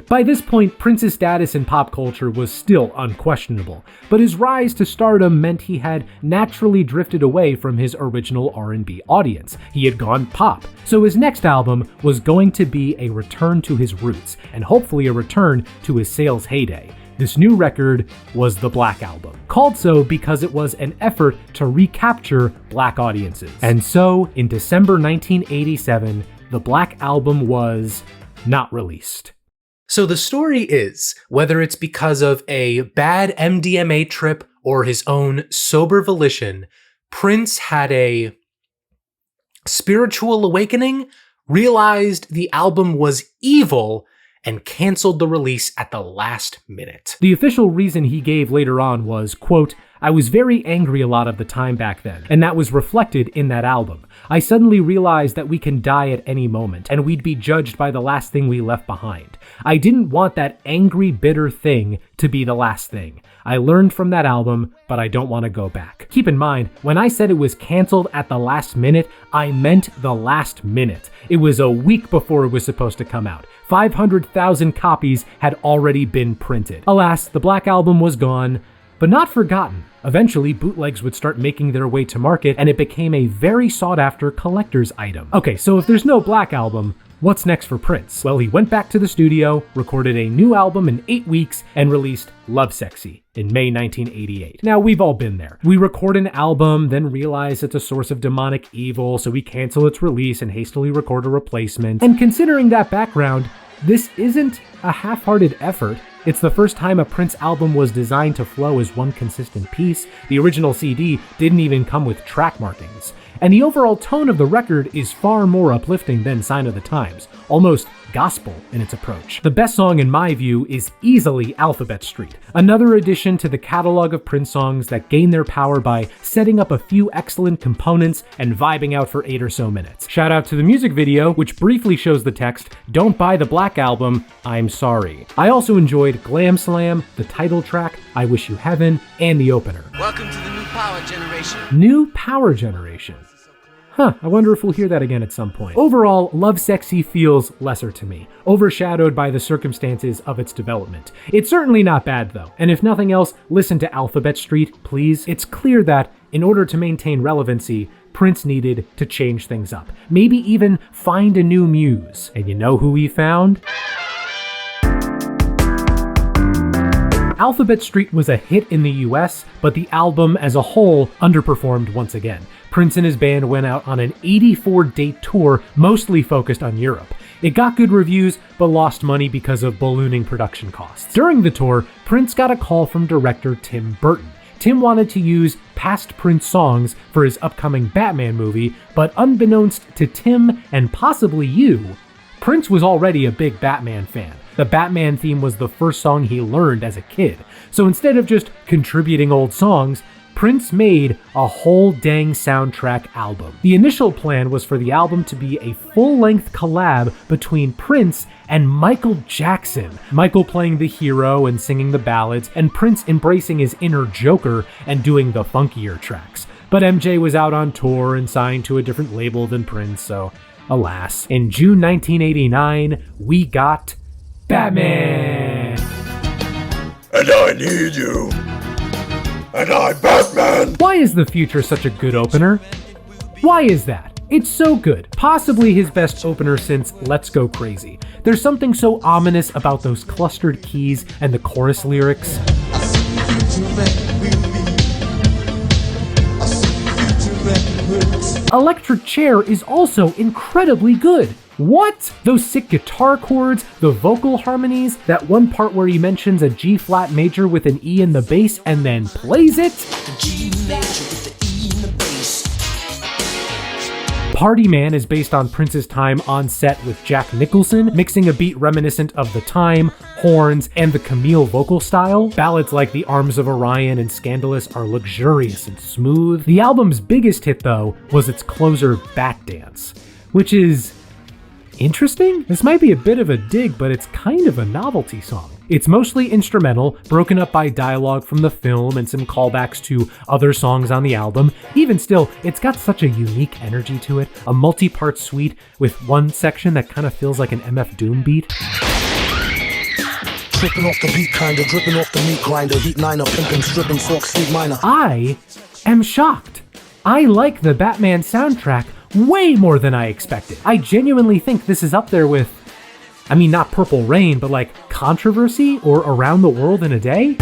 By this point, Prince's status in pop culture was still unquestionable, but his rise to stardom meant he had naturally drifted away from his original R&B audience. He had gone pop, so his next album was going to be a return to his roots, and hopefully a return to his sales heyday. This new record was the Black Album, called so because it was an effort to recapture Black audiences. And so, in December 1987, the Black Album was not released. So the story is, whether it's because of a bad MDMA trip or his own sober volition, Prince had a spiritual awakening, realized the album was evil, and canceled the release at the last minute. The official reason he gave later on was, quote, "I was very angry a lot of the time back then, and that was reflected in that album. I suddenly realized that we can die at any moment, and we'd be judged by the last thing we left behind. I didn't want that angry, bitter thing to be the last thing. I learned from that album, but I don't want to go back." Keep in mind, when I said it was canceled at the last minute, I meant the last minute. It was a week before it was supposed to come out. 500,000 copies had already been printed. Alas, the Black Album was gone, but not forgotten. Eventually, bootlegs would start making their way to market, and it became a very sought-after collector's item. Okay, so if there's no Black Album, what's next for Prince? Well, he went back to the studio, recorded a new album in 8 weeks, and released Lovesexy in May 1988. Now, we've all been there. We record an album, then realize it's a source of demonic evil, so we cancel its release and hastily record a replacement. And considering that background, this isn't a half-hearted effort. It's the first time a Prince album was designed to flow as one consistent piece. The original CD didn't even come with track markings. And the overall tone of the record is far more uplifting than Sign of the Times, almost gospel in its approach. The best song in my view is easily Alphabet Street, another addition to the catalog of Prince songs that gain their power by setting up a few excellent components and vibing out for 8 or so minutes. Shout out to the music video, which briefly shows the text, "Don't buy the Black Album, I'm sorry." I also enjoyed Glam Slam, the title track, I Wish You Heaven, and the opener. Welcome to the new power generation. New Power Generation. Huh, I wonder if we'll hear that again at some point. Overall, Lovesexy feels lesser to me, overshadowed by the circumstances of its development. It's certainly not bad though, and if nothing else, listen to Alphabet Street, please. It's clear that, in order to maintain relevancy, Prince needed to change things up. Maybe even find a new muse. And you know who he found? Alphabet Street was a hit in the US, but the album as a whole underperformed once again. Prince and his band went out on an 84-date tour, mostly focused on Europe. It got good reviews, but lost money because of ballooning production costs. During the tour, Prince got a call from director Tim Burton. Tim wanted to use past Prince songs for his upcoming Batman movie, but unbeknownst to Tim and possibly you, Prince was already a big Batman fan. The Batman theme was the first song he learned as a kid. So instead of just contributing old songs, Prince made a whole dang soundtrack album. The initial plan was for the album to be a full-length collab between Prince and Michael Jackson. Michael playing the hero and singing the ballads, and Prince embracing his inner Joker and doing the funkier tracks. But MJ was out on tour and signed to a different label than Prince, so alas. In June 1989, we got Batman! And I need you. And I'm Batman! Why is The Future such a good opener? Why is that? It's so good. Possibly his best opener since Let's Go Crazy. There's something so ominous about those clustered keys and the chorus lyrics. Electric Chair is also incredibly good. What? Those sick guitar chords, the vocal harmonies, that one part where he mentions a G flat major with an E in the bass and then plays it? Party Man is based on Prince's time on set with Jack Nicholson, mixing a beat reminiscent of The Time, horns, and the Camille vocal style. Ballads like The Arms of Orion and Scandalous are luxurious and smooth. The album's biggest hit, though, was its closer, Bat Dance, which is interesting? This might be a bit of a dig, but it's kind of a novelty song. It's mostly instrumental, broken up by dialogue from the film and some callbacks to other songs on the album. Even still, it's got such a unique energy to it, a multi-part suite with one section that kind of feels like an MF Doom beat. Tripping off the beat kinda, dripping off the meat grinder, heat niner, pimping, stripping, fork, sleep minor. I am shocked. I like the Batman soundtrack way more than I expected. I genuinely think this is up there with, I mean, not Purple Rain, but like Controversy or Around the World in a Day?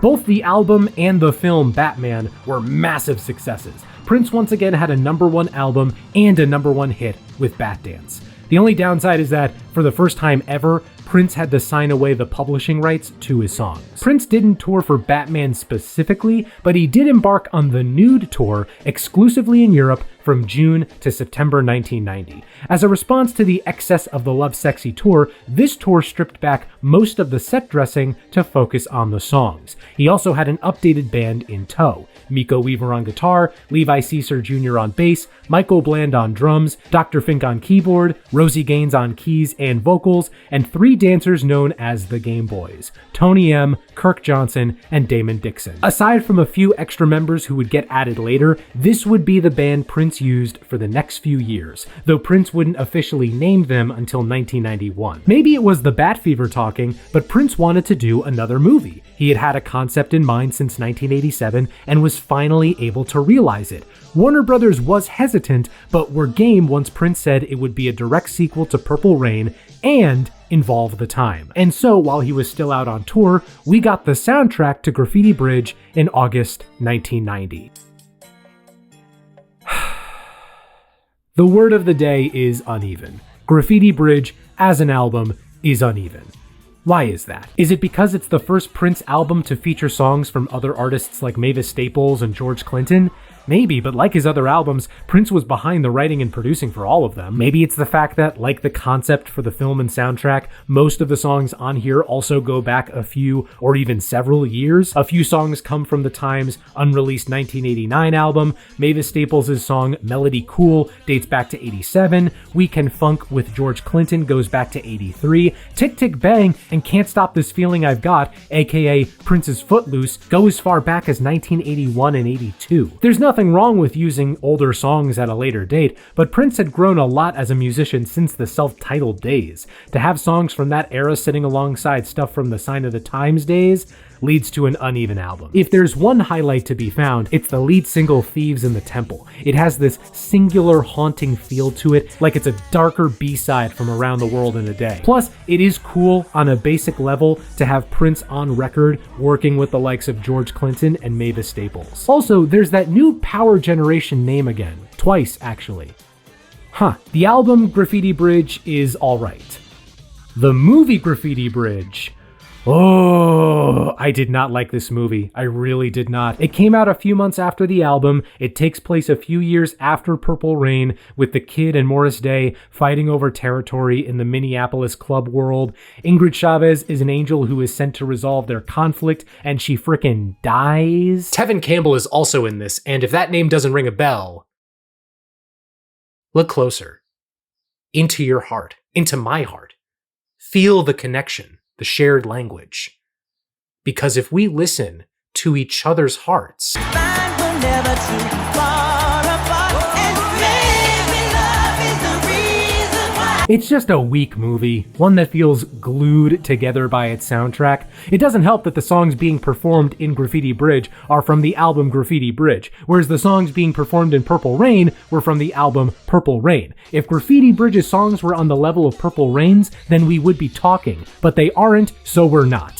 Both the album and the film Batman were massive successes. Prince once again had a #1 album and a #1 hit with Bat Dance. The only downside is that, for the first time ever, Prince had to sign away the publishing rights to his songs. Prince didn't tour for Batman specifically, but he did embark on the Nude Tour exclusively in Europe from June to September 1990. As a response to the excess of the Lovesexy tour, this tour stripped back most of the set dressing to focus on the songs. He also had an updated band in tow. Miko Weaver on guitar, Levi Caesar Jr. on bass, Michael Bland on drums, Dr. Fink on keyboard, Rosie Gaines on keys and vocals, and 3 dancers known as the Game Boys, Tony M, Kirk Johnson, and Damon Dixon. Aside from a few extra members who would get added later, this would be the band Prince used for the next few years, though Prince wouldn't officially name them until 1991. Maybe it was the Bat Fever talking, but Prince wanted to do another movie. He had had a concept in mind since 1987 and was finally able to realize it. Warner Brothers was hesitant, but were game once Prince said it would be a direct sequel to Purple Rain and involve The Time. And so, while he was still out on tour, we got the soundtrack to Graffiti Bridge in August 1990. The word of the day is uneven. Graffiti Bridge, as an album, is uneven. Why is that? Is it because it's the first Prince album to feature songs from other artists like Mavis Staples and George Clinton? Maybe, but like his other albums, Prince was behind the writing and producing for all of them. Maybe it's the fact that, like the concept for the film and soundtrack, most of the songs on here also go back a few or even several years. A few songs come from the Times' unreleased 1989 album. Mavis Staples' song Melody Cool dates back to 87. Weekend Funk with George Clinton goes back to 83. Tick Tick Bang and Can't Stop This Feeling I've Got, aka Prince's Footloose, go as far back as 1981 and 82. There's nothing wrong with using older songs at a later date, but Prince had grown a lot as a musician since the self-titled days. To have songs from that era sitting alongside stuff from the Sign of the Times days leads to an uneven album. If there's one highlight to be found, it's the lead single Thieves in the Temple. It has this singular haunting feel to it, like it's a darker B-side from Around the World in a Day. Plus, it is cool on a basic level to have Prince on record working with the likes of George Clinton and Mavis Staples. Also, there's that new Power Generation name again. Twice, actually. The album Graffiti Bridge is alright. The movie Graffiti Bridge, oh, I did not like this movie. I really did not. It came out a few months after the album. It takes place a few years after Purple Rain, with the Kid and Morris Day fighting over territory in the Minneapolis club world. Ingrid Chavez is an angel who is sent to resolve their conflict, and she frickin' dies. Tevin Campbell is also in this, and if that name doesn't ring a bell, look closer. Into your heart. Into my heart. Feel the connection. The shared language. Because if we listen to each other's hearts, it's just a weak movie, one that feels glued together by its soundtrack. It doesn't help that the songs being performed in Graffiti Bridge are from the album Graffiti Bridge, whereas the songs being performed in Purple Rain were from the album Purple Rain. If Graffiti Bridge's songs were on the level of Purple Rain's, then we would be talking, but they aren't, so we're not.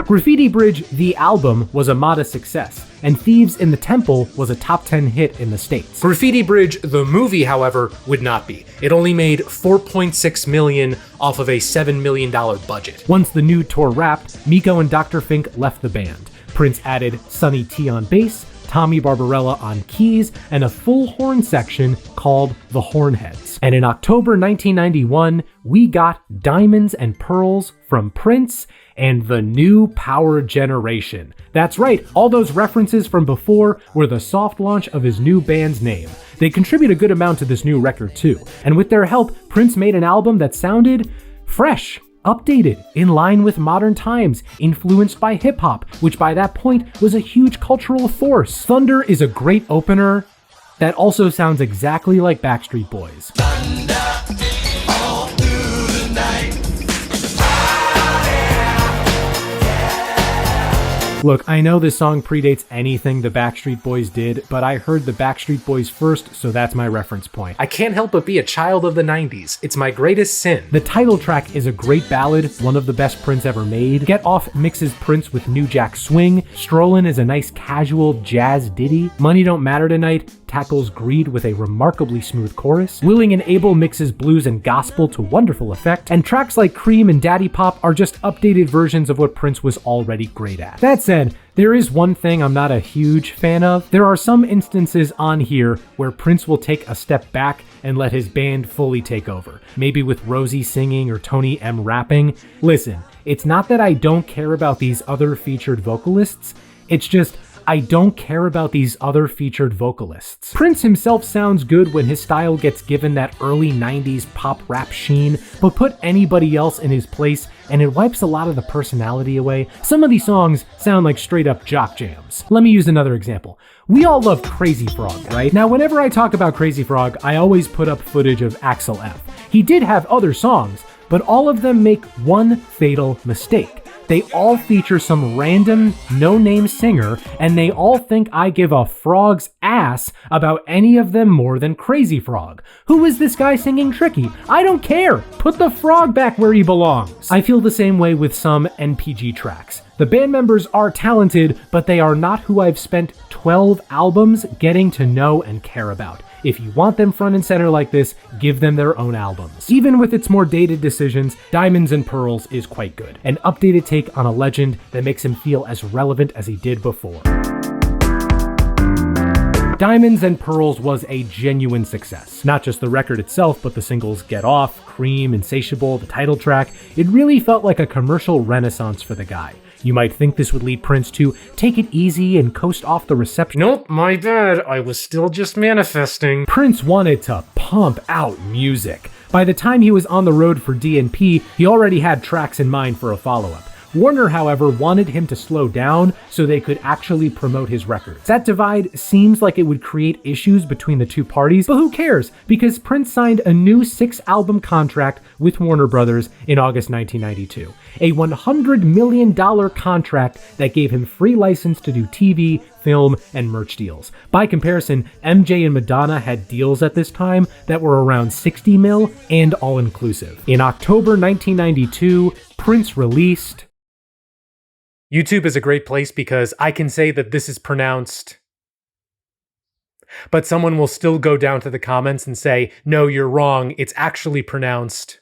Graffiti Bridge, the album, was a modest success, and Thieves in the Temple was a top 10 hit in the States. Graffiti Bridge, the movie, however, would not be. It only made $4.6 million off of a $7 million budget. Once the new tour wrapped, Miko and Dr. Fink left the band. Prince added Sonny T on bass, Tommy Barbarella on keys, and a full horn section called the Hornheads. And in October 1991, we got Diamonds and Pearls from Prince and the new Power Generation. That's right, all those references from before were the soft launch of his new band's name. They contribute a good amount to this new record too, and with their help, Prince made an album that sounded fresh, updated, in line with modern times, influenced by hip-hop, which by that point was a huge cultural force. Thunder is a great opener that also sounds exactly like Backstreet Boys. Look, I know this song predates anything the Backstreet Boys did, but I heard the Backstreet Boys first, so that's my reference point. I can't help but be a child of the 90s. It's my greatest sin. The title track is a great ballad, one of the best Prince ever made. Get Off mixes Prince with New Jack Swing. Strollin' is a nice casual jazz ditty. Money Don't Matter Tonight tackles greed with a remarkably smooth chorus. Willing and Able mixes blues and gospel to wonderful effect. And tracks like Cream and Daddy Pop are just updated versions of what Prince was already great at. That said, there is one thing I'm not a huge fan of. There are some instances on here where Prince will take a step back and let his band fully take over. Maybe with Rosie singing or Tony M rapping. Listen, it's not that I don't care about these other featured vocalists, it's just I don't care about these other featured vocalists. Prince himself sounds good when his style gets given that early 90s pop rap sheen, but put anybody else in his place and it wipes a lot of the personality away. Some of these songs sound like straight up jock jams. Let me use another example. We all love Crazy Frog, right? Now, whenever I talk about Crazy Frog, I always put up footage of Axel F. He did have other songs, but all of them make one fatal mistake. They all feature some random, no-name singer, and they all think I give a frog's ass about any of them more than Crazy Frog. Who is this guy singing Tricky? I don't care! Put the frog back where he belongs! I feel the same way with some NPG tracks. The band members are talented, but they are not who I've spent 12 albums getting to know and care about. If you want them front and center like this, give them their own albums. Even with its more dated decisions, Diamonds and Pearls is quite good. An updated take on a legend that makes him feel as relevant as he did before. Diamonds and Pearls was a genuine success. Not just the record itself, but the singles Get Off, Cream, Insatiable, the title track. It really felt like a commercial renaissance for the guy. You might think this would lead Prince to take it easy and coast off the reception. Nope, my bad, I was still just manifesting. Prince wanted to pump out music. By the time he was on the road for D&P, he already had tracks in mind for a follow-up. Warner, however, wanted him to slow down so they could actually promote his records. That divide seems like it would create issues between the two parties, but who cares? Because Prince signed a new 6-album contract with Warner Brothers in August 1992. A $100 million contract that gave him free license to do TV, film, and merch deals. By comparison, MJ and Madonna had deals at this time that were around 60 mil and all-inclusive. In October 1992, Prince released... YouTube is a great place because I can say that this is pronounced, but someone will still go down to the comments and say, no, you're wrong, it's actually pronounced.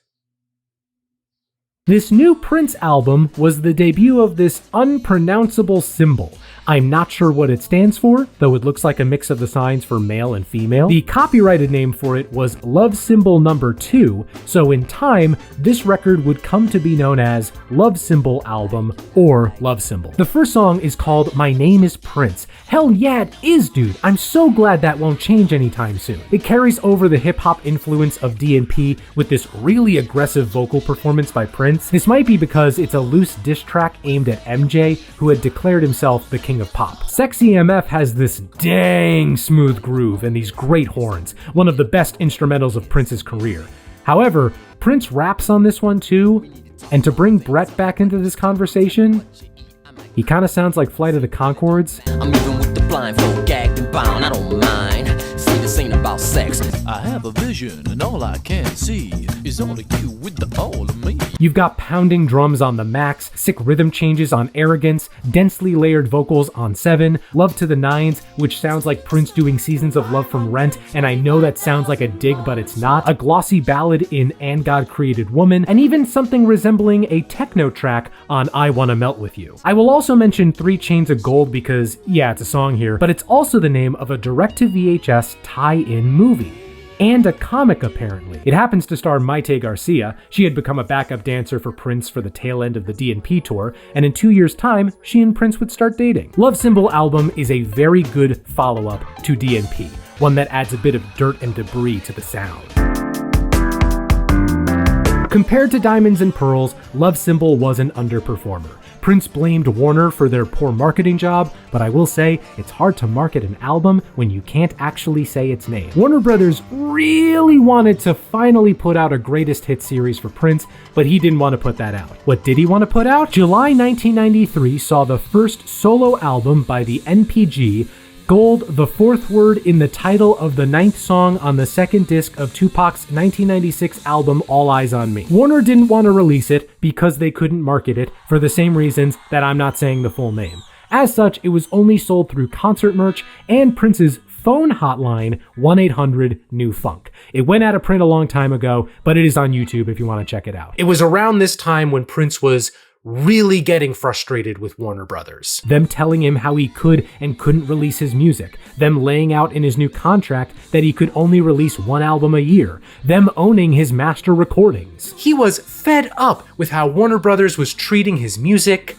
This new Prince album was the debut of this unpronounceable symbol. I'm not sure what it stands for, though it looks like a mix of the signs for male and female. The copyrighted name for it was Love Symbol Number 2, so in time, this record would come to be known as Love Symbol Album or Love Symbol. The first song is called My Name is Prince. Hell yeah, it is, dude. I'm so glad that won't change anytime soon. It carries over the hip-hop influence of D&P with this really aggressive vocal performance by Prince. This might be because it's a loose diss track aimed at MJ, who had declared himself the king of pop. Sexy MF has this dang smooth groove and these great horns, one of the best instrumentals of Prince's career. However, Prince raps on this one too, and to bring Brett back into this conversation, he kind of sounds like Flight of the Conchords. I'm even with the blindfold, gagged and bound, I don't mind. See, this ain't about sex. I have a vision, and all I can see is only you with the all of me. You've got pounding drums on the Max, sick rhythm changes on Arrogance, densely layered vocals on 7, Love to the Nines, which sounds like Prince doing Seasons of Love from Rent, and I know that sounds like a dig, but it's not, a glossy ballad in And God Created Woman, and even something resembling a techno track on I Wanna Melt With You. I will also mention 3 Chains of Gold because, yeah, it's a song here, but it's also the name of a direct-to-VHS tie-in movie. And a comic, apparently. It happens to star Maite Garcia. She had become a backup dancer for Prince for the tail end of the D&P tour, and in 2 years' time, she and Prince would start dating. Love Symbol Album is a very good follow-up to D&P, one that adds a bit of dirt and debris to the sound. Compared to Diamonds and Pearls, Love Symbol was an underperformer. Prince blamed Warner for their poor marketing job, but I will say it's hard to market an album when you can't actually say its name. Warner Brothers really wanted to finally put out a greatest hits series for Prince, but he didn't want to put that out. What did he want to put out? July 1993 saw the first solo album by the NPG, Gold, the 4th word in the title of the 9th song on the 2nd disc of Tupac's 1996 album All Eyes on Me. Warner didn't want to release it because they couldn't market it for the same reasons that I'm not saying the full name. As such, it was only sold through concert merch and Prince's phone hotline 1-800-NEW-FUNK. It went out of print a long time ago, but it is on YouTube if you want to check it out. It was around this time when Prince was really getting frustrated with Warner Brothers. Them telling him how he could and couldn't release his music. Them laying out in his new contract that he could only release 1 album a year. Them owning his master recordings. He was fed up with how Warner Brothers was treating his music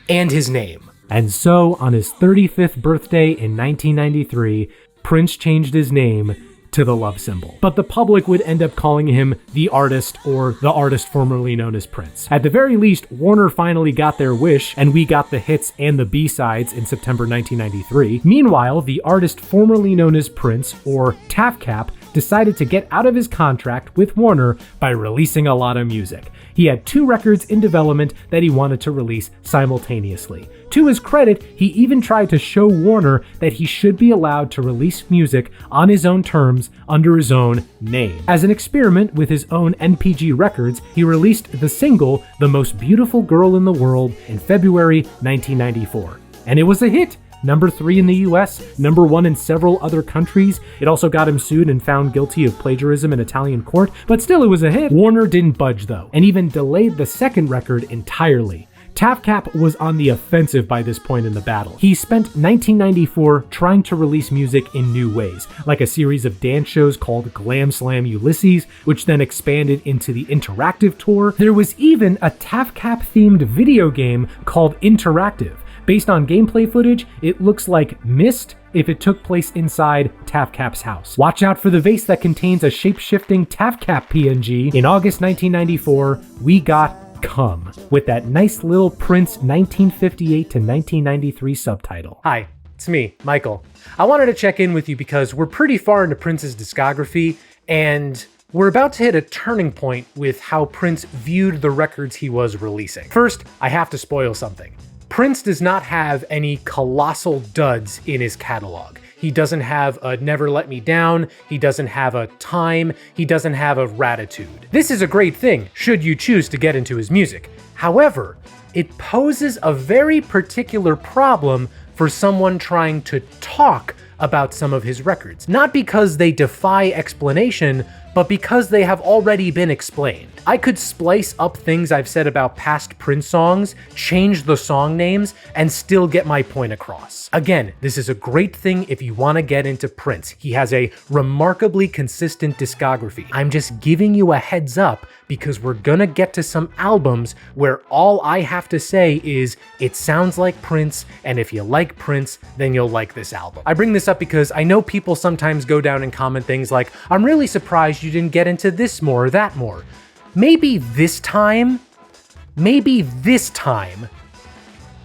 and his name. And so, on his 35th birthday in 1993, Prince changed his name to the Love Symbol. But the public would end up calling him the artist, or the artist formerly known as Prince. At the very least, Warner finally got their wish, and we got the hits and the B-sides in September 1993. Meanwhile, the artist formerly known as Prince, or TAFCAP, decided to get out of his contract with Warner by releasing a lot of music. He had 2 records in development that he wanted to release simultaneously. To his credit, he even tried to show Warner that he should be allowed to release music on his own terms under his own name. As an experiment with his own NPG records, he released the single The Most Beautiful Girl in the World in February 1994. And it was a hit. number 3 in the US, number 1 in several other countries. It also got him sued and found guilty of plagiarism in Italian court, but still it was a hit. Warner didn't budge though, and even delayed the second record entirely. TAFKAP was on the offensive by this point in the battle. He spent 1994 trying to release music in new ways, like a series of dance shows called Glam Slam Ulysses, which then expanded into the Interactive Tour. There was even a TAFKAP-themed video game called Interactive. Based on gameplay footage, it looks like Myst if it took place inside TAFKAP's house. Watch out for the vase that contains a shape-shifting TAFKAP PNG. In August 1994, we got Come, with that nice little Prince 1958 to 1993 subtitle. Hi, it's me, Michael. I wanted to check in with you because we're pretty far into Prince's discography, and we're about to hit a turning point with how Prince viewed the records he was releasing. First, I have to spoil something. Prince does not have any colossal duds in his catalog. He doesn't have a Never Let Me Down, he doesn't have a Time, he doesn't have a Ratitude. This is a great thing, should you choose to get into his music. However, it poses a very particular problem for someone trying to talk about some of his records. Not because they defy explanation, but because they have already been explained. I could splice up things I've said about past Prince songs, change the song names, and still get my point across. Again, this is a great thing if you want to get into Prince. He has a remarkably consistent discography. I'm just giving you a heads up because we're gonna get to some albums where all I have to say is, it sounds like Prince, and if you like Prince, then you'll like this album. I bring this up because I know people sometimes go down and comment things like, I'm really surprised you didn't get into this more or that more. Maybe this time,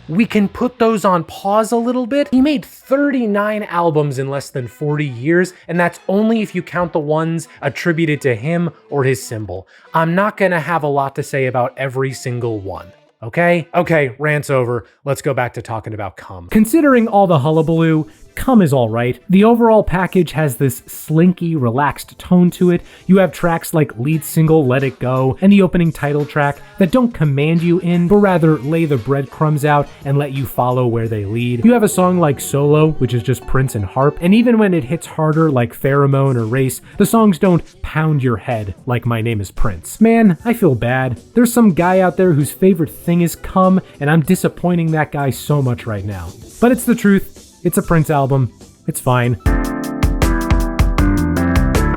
we can put those on pause a little bit. He made 39 albums in less than 40 years, and that's only if you count the ones attributed to him or his symbol. I'm not gonna have a lot to say about every single one. Okay? Okay, rant's over. Let's go back to talking about Come. Considering all the hullabaloo, Come is alright. The overall package has this slinky, relaxed tone to it. You have tracks like lead single Let It Go and the opening title track that don't command you in, but rather lay the breadcrumbs out and let you follow where they lead. You have a song like Solo, which is just Prince and harp, and even when it hits harder like Pheromone or Race, the songs don't pound your head like My Name is Prince. Man, I feel bad. There's some guy out there whose favorite thing is Come, and I'm disappointing that guy so much right now. But it's the truth. It's a Prince album. It's fine.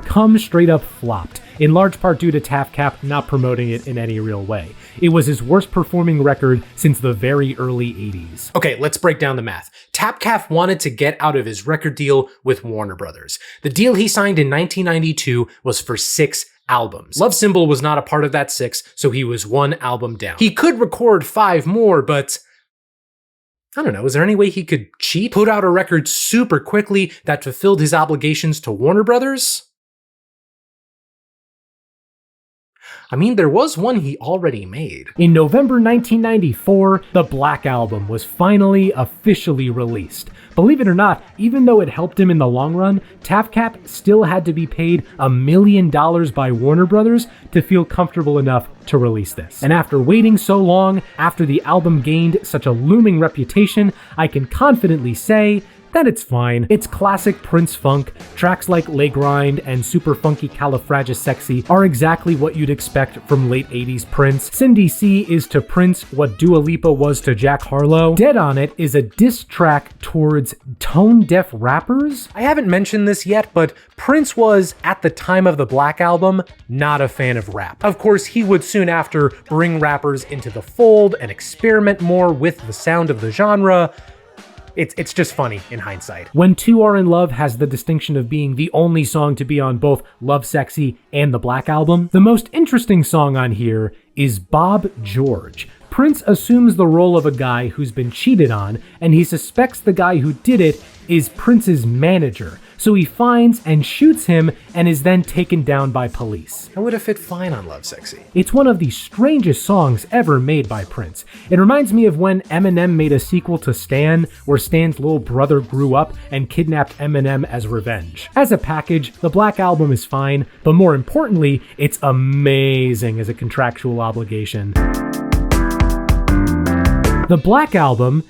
Come straight up flopped, in large part due to TAFKAP not promoting it in any real way. It was his worst performing record since the very early 80s. Okay, let's break down the math. TAFKAP wanted to get out of his record deal with Warner Brothers. The deal he signed in 1992 was for 6 albums. Love Symbol was not a part of that 6, so he was 1 album down. He could record 5 more, but I don't know, is there any way he could cheat? Put out a record super quickly that fulfilled his obligations to Warner Brothers? I mean, there was one he already made. In November 1994, the Black Album was finally officially released. Believe it or not, even though it helped him in the long run, TAFKAP still had to be paid $1 million by Warner Brothers to feel comfortable enough to release this. And after waiting so long, after the album gained such a looming reputation, I can confidently say that it's fine. It's classic Prince funk. Tracks like Lay Grind and Super Funky Califragisexy are exactly what you'd expect from late 80s Prince. Cindy C is to Prince what Dua Lipa was to Jack Harlow. Dead on It is a diss track towards tone-deaf rappers. I haven't mentioned this yet, but Prince was, at the time of the Black Album, not a fan of rap. Of course, he would soon after bring rappers into the fold and experiment more with the sound of the genre. It's just funny in hindsight. When Two Are in Love has the distinction of being the only song to be on both Lovesexy and the Black Album, the most interesting song on here is Bob George. Prince assumes the role of a guy who's been cheated on, and he suspects the guy who did it is Prince's manager. So he finds and shoots him and is then taken down by police. That would have fit fine on Lovesexy. It's one of the strangest songs ever made by Prince. It reminds me of when Eminem made a sequel to Stan, where Stan's little brother grew up and kidnapped Eminem as revenge. As a package, the Black Album is fine, but more importantly, it's amazing as a contractual obligation. The Black Album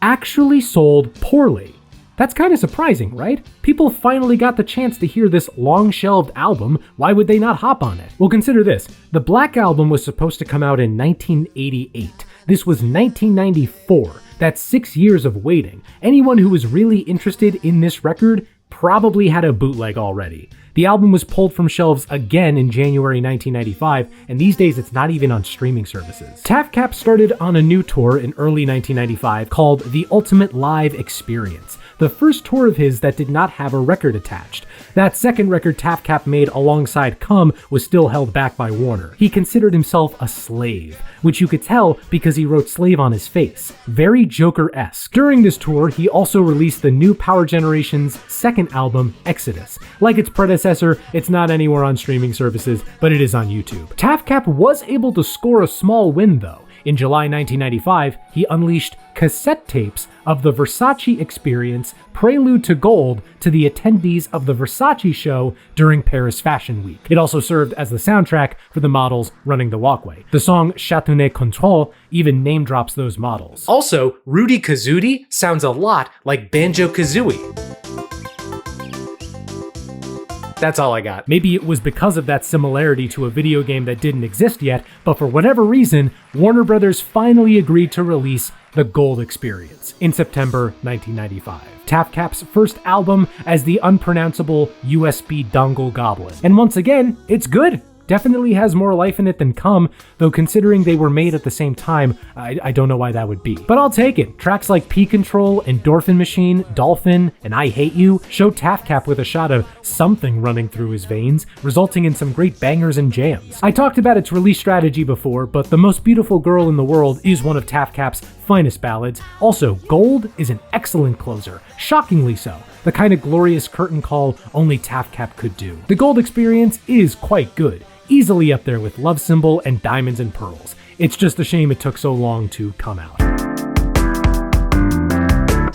actually sold poorly. That's kind of surprising, right? People finally got the chance to hear this long-shelved album. Why would they not hop on it? Well, consider this. The Black Album was supposed to come out in 1988. This was 1994. That's 6 years of waiting. Anyone who was really interested in this record probably had a bootleg already. The album was pulled from shelves again in January 1995, and these days it's not even on streaming services. TAFKAP started on a new tour in early 1995 called The Ultimate Live Experience, the first tour of his that did not have a record attached. That second record TAFKAP made alongside Come was still held back by Warner. He considered himself a slave, which you could tell because he wrote slave on his face. Very Joker-esque. During this tour, he also released the new Power Generation's second album, Exodus. Like its predecessor, it's not anywhere on streaming services, but it is on YouTube. TAFKAP was able to score a small win though. In July 1995, he unleashed cassette tapes of the Versace Experience Prelude to Gold to the attendees of the Versace show during Paris Fashion Week. It also served as the soundtrack for the models running the walkway. The song Chatonnet Control even name drops those models. Also, Rudy Kazooie sounds a lot like Banjo-Kazooie. That's all I got. Maybe it was because of that similarity to a video game that didn't exist yet, but for whatever reason, Warner Brothers finally agreed to release The Gold Experience in September 1995. TAFKAP's first album as the unpronounceable USB Dongle Goblin. And once again, it's good. Definitely has more life in it than Come, though considering they were made at the same time, I don't know why that would be. But I'll take it. Tracks like P-Control, Endorphin Machine, Dolphin, and I Hate You show TAFKAP with a shot of something running through his veins, resulting in some great bangers and jams. I talked about its release strategy before, but The Most Beautiful Girl in the World is one of TAFKAP's finest ballads. Also, Gold is an excellent closer, shockingly so. The kind of glorious curtain call only TAFKAP could do. The Gold Experience is quite good. Easily up there with Love Symbol and Diamonds and Pearls. It's just a shame it took so long to come out.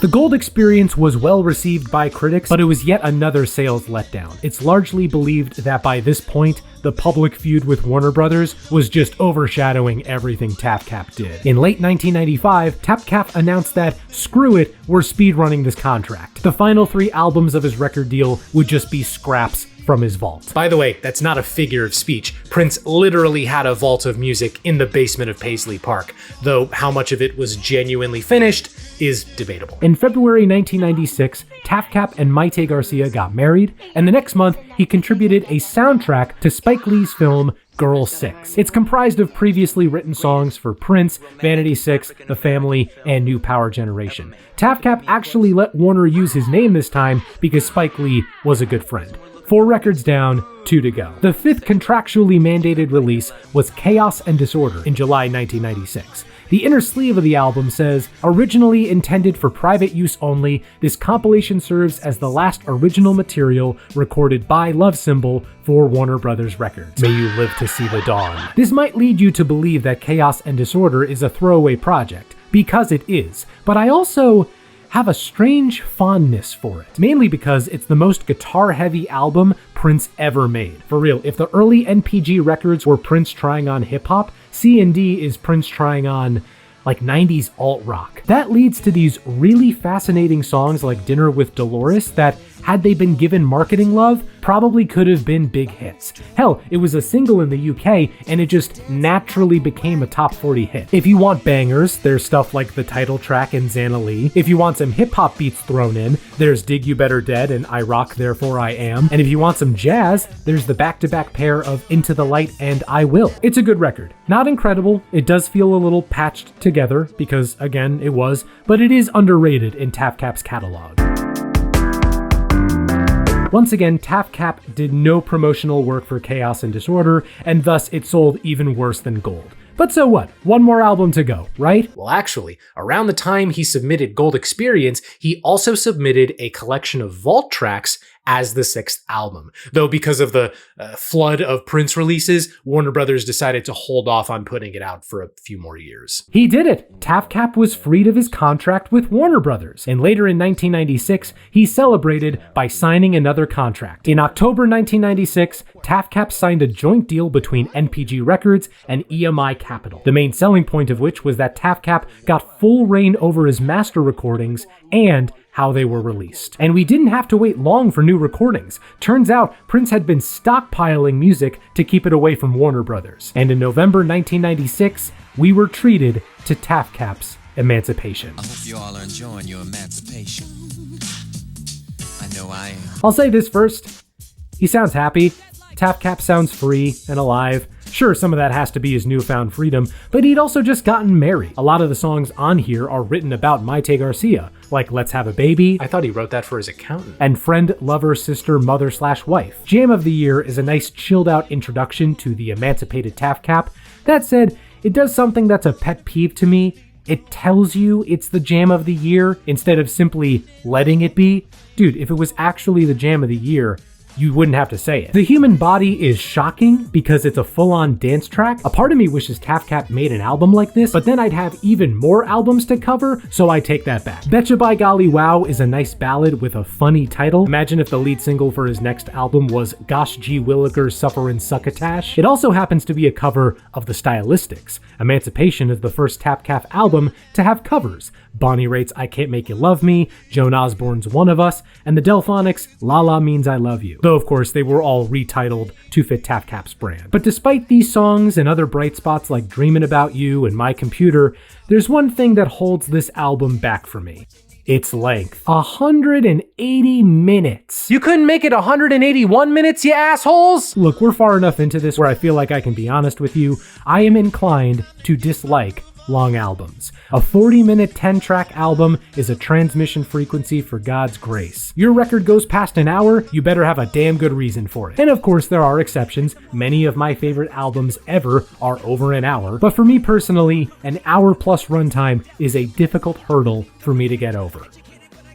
The Gold Experience was well received by critics, but it was yet another sales letdown. It's largely believed that by this point, the public feud with Warner Brothers was just overshadowing everything TAFKAP did. In late 1995, TAFKAP announced that, screw it, we're speedrunning this contract. The final 3 albums of his record deal would just be scraps from his vault. By the way, that's not a figure of speech. Prince literally had a vault of music in the basement of Paisley Park, though how much of it was genuinely finished is debatable. In February 1996, TAFKAP and Maite Garcia got married, and the next month he contributed a soundtrack to Spike Lee's film Girl 6. It's comprised of previously written songs for Prince, Vanity 6, The Family, and New Power Generation. TAFKAP actually let Warner use his name this time because Spike Lee was a good friend. 4 records down, 2 to go. The 5th contractually mandated release was Chaos and Disorder in July 1996. The inner sleeve of the album says, originally intended for private use only, this compilation serves as the last original material recorded by Love Symbol for Warner Brothers Records. May you live to see the dawn. This might lead you to believe that Chaos and Disorder is a throwaway project, because it is, but I also have a strange fondness for it, mainly because it's the most guitar-heavy album Prince ever made. For real, if the early NPG records were Prince trying on hip-hop, C&D is Prince trying on like 90s alt-rock. That leads to these really fascinating songs like Dinner with Dolores that, had they been given marketing love, probably could have been big hits. Hell, it was a single in the UK, and it just naturally became a top 40 hit. If you want bangers, there's stuff like the title track and Xana Lee. If you want some hip-hop beats thrown in, there's Dig You Better Dead and I Rock Therefore I Am. And if you want some jazz, there's the back-to-back pair of Into the Light and I Will. It's a good record. Not incredible, it does feel a little patched together, because again, it was, but it is underrated in TAFKAP's catalog. Once again, TAFKAP did no promotional work for Chaos and Disorder, and thus it sold even worse than Gold. But so what? One more album to go, right? Well, actually, around the time he submitted Gold Experience, he also submitted a collection of vault tracks as the 6th album. Though because of the flood of Prince releases, Warner Brothers decided to hold off on putting it out for a few more years. He did it! TAFKAP was freed of his contract with Warner Brothers, and later in 1996, he celebrated by signing another contract. In October 1996, TAFKAP signed a joint deal between NPG Records and EMI capital. The main selling point of which was that TAFKAP got full reign over his master recordings and how they were released. And we didn't have to wait long for new recordings. Turns out Prince had been stockpiling music to keep it away from Warner Brothers. And in November 1996, we were treated to TAFKAP's Emancipation. I hope you all are enjoying your emancipation. I know I am. I'll say this first. He sounds happy. TAFKAP sounds free and alive. Sure, some of that has to be his newfound freedom, but he'd also just gotten married. A lot of the songs on here are written about Maite Garcia, like Let's Have a Baby. I thought he wrote that for his accountant. And Friend, Lover, Sister, Mother/Wife. Jam of the Year is a nice chilled out introduction to the emancipated TAFKAP. That said, it does something that's a pet peeve to me. It tells you it's the Jam of the Year instead of simply letting it be. Dude, if it was actually the Jam of the Year, you wouldn't have to say it. The Human Body is shocking because it's a full-on dance track. A part of me wishes TAFKAP made an album like this, but then I'd have even more albums to cover, so I take that back. Betcha by Golly Wow is a nice ballad with a funny title. Imagine if the lead single for his next album was Gosh G. Willikers Sufferin' Succotash. It also happens to be a cover of the Stylistics. Emancipation is the first TAFKAP album to have covers. Bonnie Raitt's I Can't Make You Love Me, Joan Osborne's One of Us, and the Delphonics' La La Means I Love You. Though, of course, they were all retitled to fit TAFKAP's brand. But despite these songs and other bright spots like Dreamin' About You and My Computer, there's one thing that holds this album back for me. Its length. 180 minutes. You couldn't make it 181 minutes, you assholes? Look, we're far enough into this where I feel like I can be honest with you. I am inclined to dislike long albums. A 40-minute 10-track album is a transmission frequency for God's grace. Your record goes past an hour, you better have a damn good reason for it. And of course there are exceptions. Many of my favorite albums ever are over an hour, but for me personally, an hour-plus runtime is a difficult hurdle for me to get over.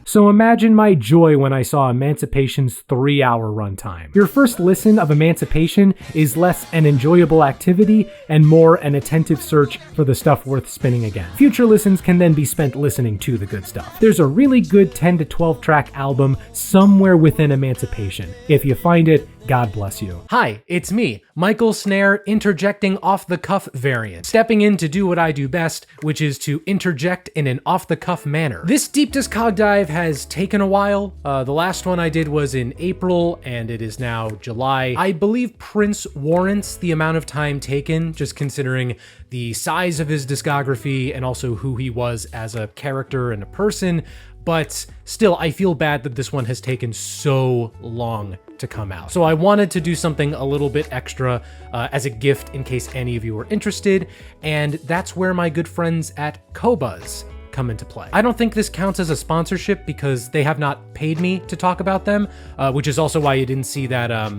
So imagine my joy when I saw Emancipation's 3-hour runtime. Your first listen of Emancipation is less an enjoyable activity and more an attentive search for the stuff worth spinning again. Future listens can then be spent listening to the good stuff. There's a really good 10 to 12 track album somewhere within Emancipation. If you find it, God bless you. Hi, it's me, Michael Snare, interjecting off-the-cuff variant, stepping in to do what I do best, which is to interject in an off-the-cuff manner. This deep discog dive has taken a while. The last one I did was in April, and it is now July. I believe Prince warrants the amount of time taken, just considering the size of his discography and also who he was as a character and a person, but still, I feel bad that this one has taken so long to come out. So I wanted to do something a little bit extra as a gift in case any of you are interested, and that's where my good friends at Qobuz come into play. I don't think this counts as a sponsorship because they have not paid me to talk about them, which is also why you didn't see that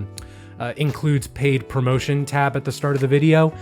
includes paid promotion tab at the start of the video.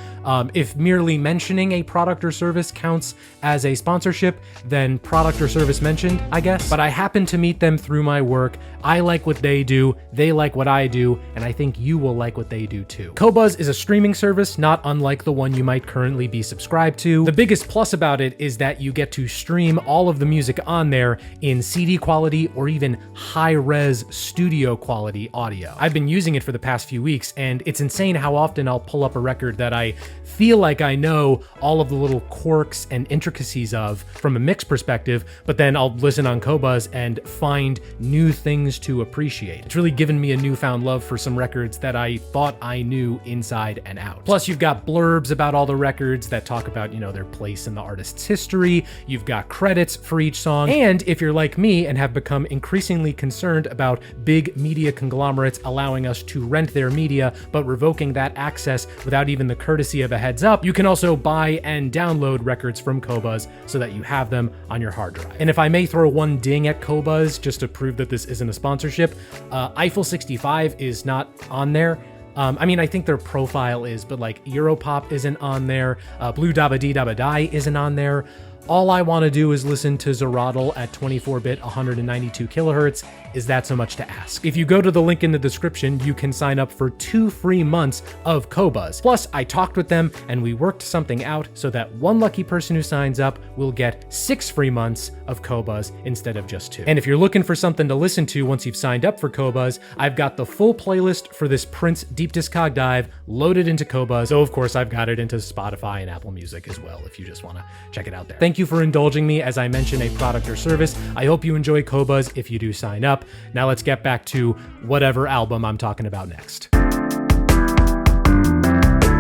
If merely mentioning a product or service counts as a sponsorship, then product or service mentioned, I guess. But I happen to meet them through my work. I like what they do, they like what I do, and I think you will like what they do too. Qobuz is a streaming service not unlike the one you might currently be subscribed to. The biggest plus about it is that you get to stream all of the music on there in CD quality or even high-res studio quality audio. I've been using it for the past few weeks, and it's insane how often I'll pull up a record that I feel like I know all of the little quirks and intricacies of from a mix perspective, but then I'll listen on Qobuz and find new things to appreciate. It's really given me a newfound love for some records that I thought I knew inside and out. Plus, you've got blurbs about all the records that talk about, their place in the artist's history. You've got credits for each song. And if you're like me and have become increasingly concerned about big media conglomerates allowing us to rent their media, but revoking that access without even the courtesy of a heads up, you can also buy and download records from Qobuz so that you have them on your hard drive. And if I may throw one ding at Qobuz just to prove that this isn't a sponsorship, Eiffel 65 is not on there. I think their profile is, but like Europop isn't on there. Blue Dabba Dee Dabba Die isn't on there. all I want to do is listen to Zerodl at 24-bit 192 kilohertz, is that so much to ask? If you go to the link in the description, you can sign up for 2 free months of Qobuz. Plus, I talked with them and we worked something out so that one lucky person who signs up will get 6 free months of Qobuz instead of just 2. And if you're looking for something to listen to once you've signed up for Qobuz, I've got the full playlist for this Prince Deep Discog Dive loaded into Qobuz. So of course, I've got it into Spotify and Apple Music as well, if you just want to check it out there. Thank you for indulging me as I mention a product or service. I hope you enjoy Qobuz if you do sign up. Now let's get back to whatever album I'm talking about next.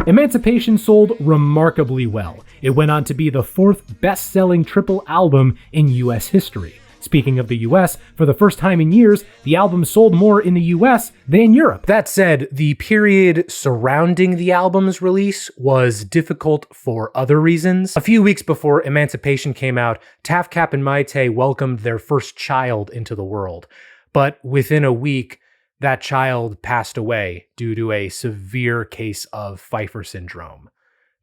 Emancipation sold remarkably well. It went on to be the 4th best-selling triple album in US history. Speaking of the US, for the first time in years, the album sold more in the US than Europe. That said, the period surrounding the album's release was difficult for other reasons. A few weeks before Emancipation came out, TAFKAP and Mayte welcomed their first child into the world. But within a week, that child passed away due to a severe case of Pfeiffer syndrome.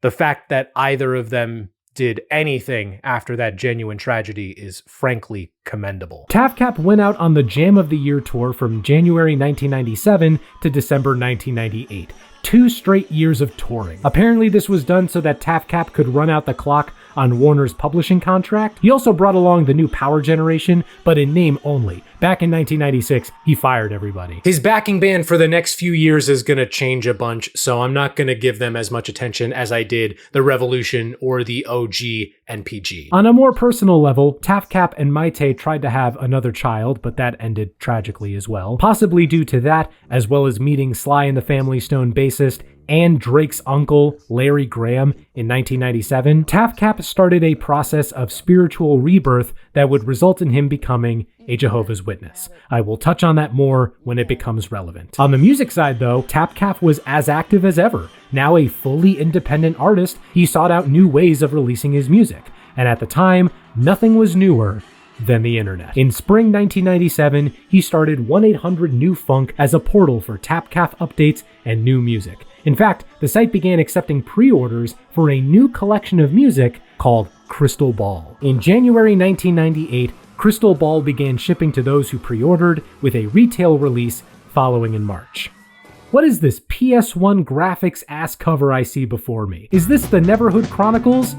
The fact that either of them did anything after that genuine tragedy is frankly commendable. TAFKAP went out on the Jam of the Year tour from January 1997 to December 1998. 2 straight years of touring. Apparently this was done so that TAFKAP could run out the clock on Warner's publishing contract. He also brought along the new Power Generation, but in name only. Back in 1996, he fired everybody. His backing band for the next few years is gonna change a bunch, so I'm not gonna give them as much attention as I did the Revolution or the OG NPG. On a more personal level, TAFKAP and Mayte tried to have another child, but that ended tragically as well. Possibly due to that, as well as meeting Sly and the Family Stone bassist and Drake's uncle, Larry Graham, in 1997, TAFKAP started a process of spiritual rebirth that would result in him becoming a Jehovah's Witness. I will touch on that more when it becomes relevant. On the music side though, TAFKAP was as active as ever. Now a fully independent artist, he sought out new ways of releasing his music. And at the time, nothing was newer than the internet. In spring 1997, he started 1-800-NEW-FUNK as a portal for TAFKAP updates and new music. In fact, the site began accepting pre-orders for a new collection of music called Crystal Ball. In January 1998, Crystal Ball began shipping to those who pre-ordered, with a retail release following in March. What is this PS1 graphics ass cover I see before me? Is this the Neverhood Chronicles?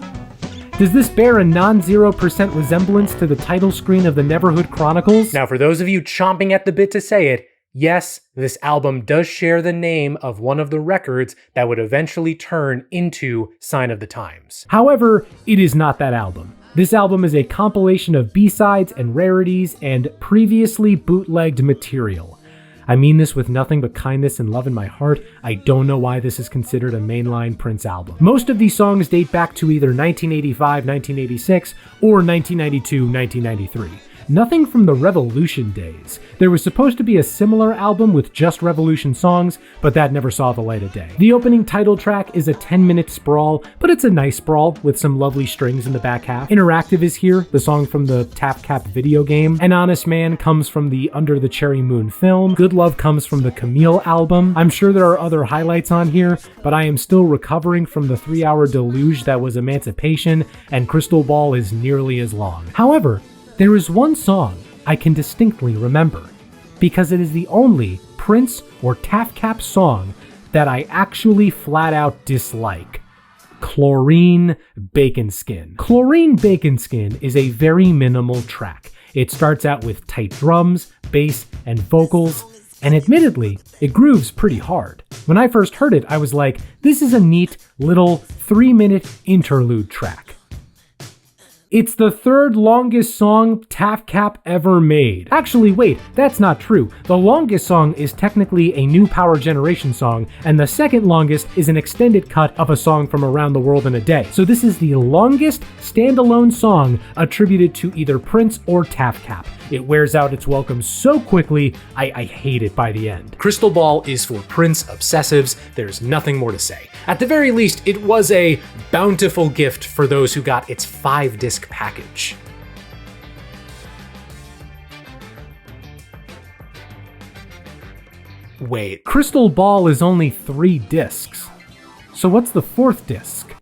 Does this bear a non-0% resemblance to the title screen of the Neverhood Chronicles? Now, for those of you chomping at the bit to say it, yes, this album does share the name of one of the records that would eventually turn into Sign of the Times. However, it is not that album. This album is a compilation of B-sides and rarities and previously bootlegged material. I mean this with nothing but kindness and love in my heart. I don't know why this is considered a mainline Prince album. Most of these songs date back to either 1985, 1986, or 1992, 1993. Nothing from the Revolution days. There was supposed to be a similar album with just Revolution songs, but that never saw the light of day. The opening title track is a 10-minute sprawl, but it's a nice sprawl with some lovely strings in the back half. Interactive is here, the song from the TAFKAP video game. An Honest Man comes from the Under the Cherry Moon film. Good Love comes from the Camille album. I'm sure there are other highlights on here, but I am still recovering from the 3-hour deluge that was Emancipation, and Crystal Ball is nearly as long. However, there is one song I can distinctly remember, because it is the only Prince or TAFKAP song that I actually flat out dislike. Chlorine Bacon Skin. Chlorine Bacon Skin is a very minimal track. It starts out with tight drums, bass, and vocals, and admittedly, it grooves pretty hard. When I first heard it, I was like, this is a neat little 3-minute interlude track. It's the 3rd longest song TAFKAP ever made. Actually, wait, that's not true. The longest song is technically a new Power Generation song, and the 2nd longest is an extended cut of a song from Around the World in a Day. So this is the longest standalone song attributed to either Prince or TAFKAP. It wears out its welcome so quickly, I hate it by the end. Crystal Ball is for Prince obsessives. There's nothing more to say. At the very least, it was a bountiful gift for those who got its 5-disc package. Wait, Crystal Ball is only 3 discs. So what's the 4th disc?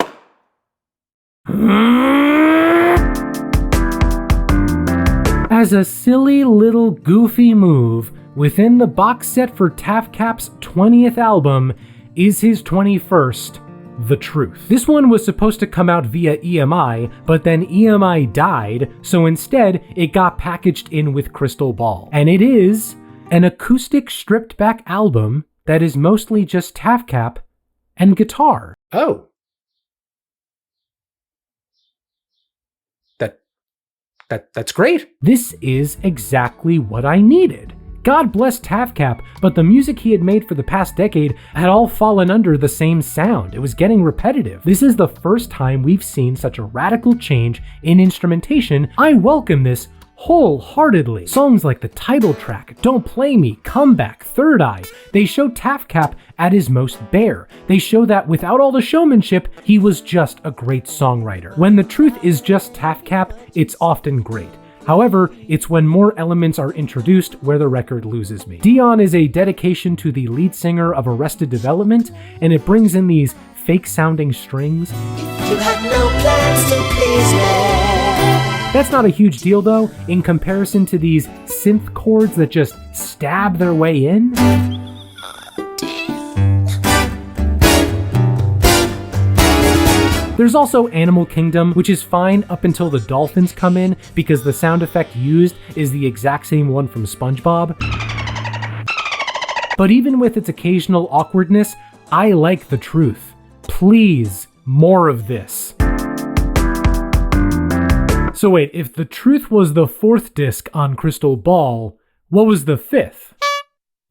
As a silly little goofy move, within the box set for TAFKAP's 20th album is his 21st, The Truth. This one was supposed to come out via EMI, but then EMI died, so instead it got packaged in with Crystal Ball. And it is an acoustic stripped back album that is mostly just TAFKAP and guitar. Oh. That's great. This is exactly what I needed. God bless TAFKAP, but the music he had made for the past decade had all fallen under the same sound. It was getting repetitive. This is the first time we've seen such a radical change in instrumentation. I welcome this wholeheartedly. Songs like the title track, Don't Play Me, Comeback, Third Eye, they show TAFKAP at his most bare. They show that without all the showmanship, he was just a great songwriter. When the truth is just TAFKAP, it's often great. However, it's when more elements are introduced where the record loses me. Dion is a dedication to the lead singer of Arrested Development, and it brings in these fake-sounding strings. If you had no plans to please me. That's not a huge deal though, in comparison to these synth chords that just stab their way in. There's also Animal Kingdom, which is fine up until the dolphins come in, because the sound effect used is the exact same one from SpongeBob. But even with its occasional awkwardness, I like The Truth. Please, more of this. So wait, if The Truth was the 4th disc on Crystal Ball, what was the 5th?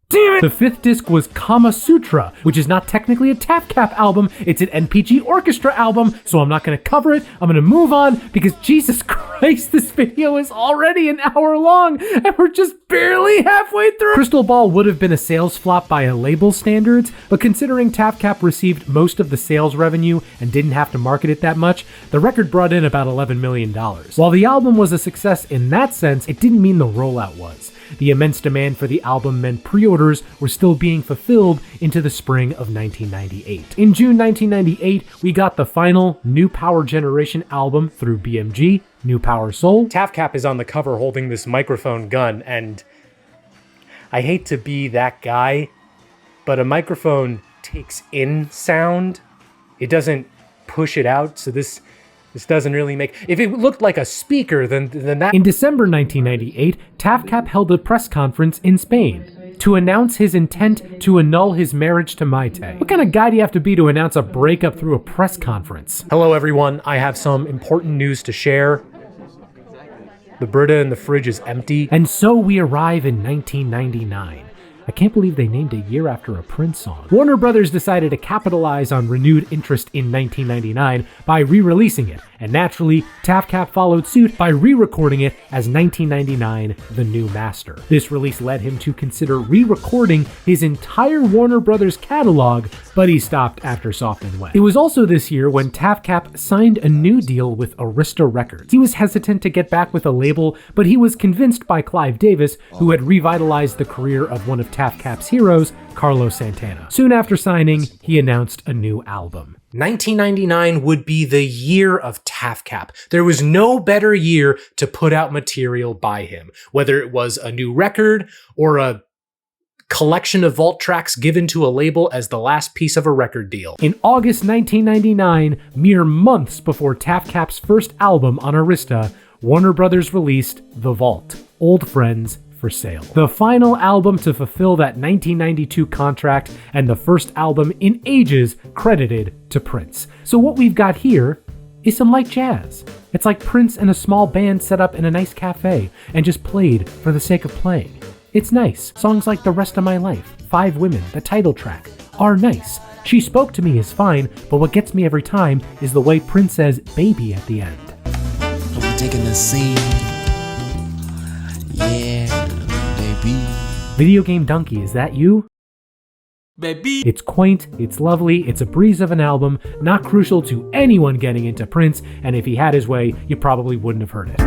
Damn it! The 5th disc was Kama Sutra, which is not technically a TAFKAP album, it's an NPG Orchestra album, so I'm not gonna cover it, I'm gonna move on, because Jesus Christ, this video is already an hour long, and we're just barely halfway through! Crystal Ball would have been a sales flop by a label standards, but considering TAFKAP received most of the sales revenue and didn't have to market it that much, the record brought in about $11 million. While the album was a success in that sense, it didn't mean the rollout was. The immense demand for the album meant pre-orders were still being fulfilled into the spring of 1998. In June 1998, we got the final New Power Generation album through BMG, New Power Soul. TAFKAP is on the cover holding this microphone gun, and I hate to be that guy, but a microphone takes in sound. It doesn't push it out, so this doesn't really make... If it looked like a speaker, then that... In December 1998, TAFKAP held a press conference in Spain to announce his intent to annul his marriage to Maite. What kind of guy do you have to be to announce a breakup through a press conference? Hello everyone, I have some important news to share. The Brita in the fridge is empty. And so we arrive in 1999. I can't believe they named a year after a Prince song. Warner Brothers decided to capitalize on renewed interest in 1999 by re-releasing it, and naturally, TAFKAP followed suit by re-recording it as 1999 The New Master. This release led him to consider re-recording his entire Warner Brothers catalog, but he stopped after Soft and Wet. It was also this year when TAFKAP signed a new deal with Arista Records. He was hesitant to get back with a label, but he was convinced by Clive Davis, who had revitalized the career of one of TAFKAP's heroes, Carlos Santana. Soon after signing, he announced a new album. 1999 would be the year of TAFKAP. There was no better year to put out material by him, whether it was a new record or a collection of vault tracks given to a label as the last piece of a record deal. In August 1999, mere months before TAFKAP's first album on Arista, Warner Brothers released The Vault, Old Friends for Sale. The final album to fulfill that 1992 contract and the first album in ages credited to Prince. So what we've got here is some light jazz. It's like Prince and a small band set up in a nice cafe and just played for the sake of playing. It's nice. Songs like The Rest of My Life, 5 Women, the title track, are nice. She Spoke to Me is fine, but what gets me every time is the way Prince says baby at the end. I'm taking the scene. Yeah, baby. Video Game Donkey, is that you? Baby. It's quaint, it's lovely, it's a breeze of an album, not crucial to anyone getting into Prince, and if he had his way, you probably wouldn't have heard it.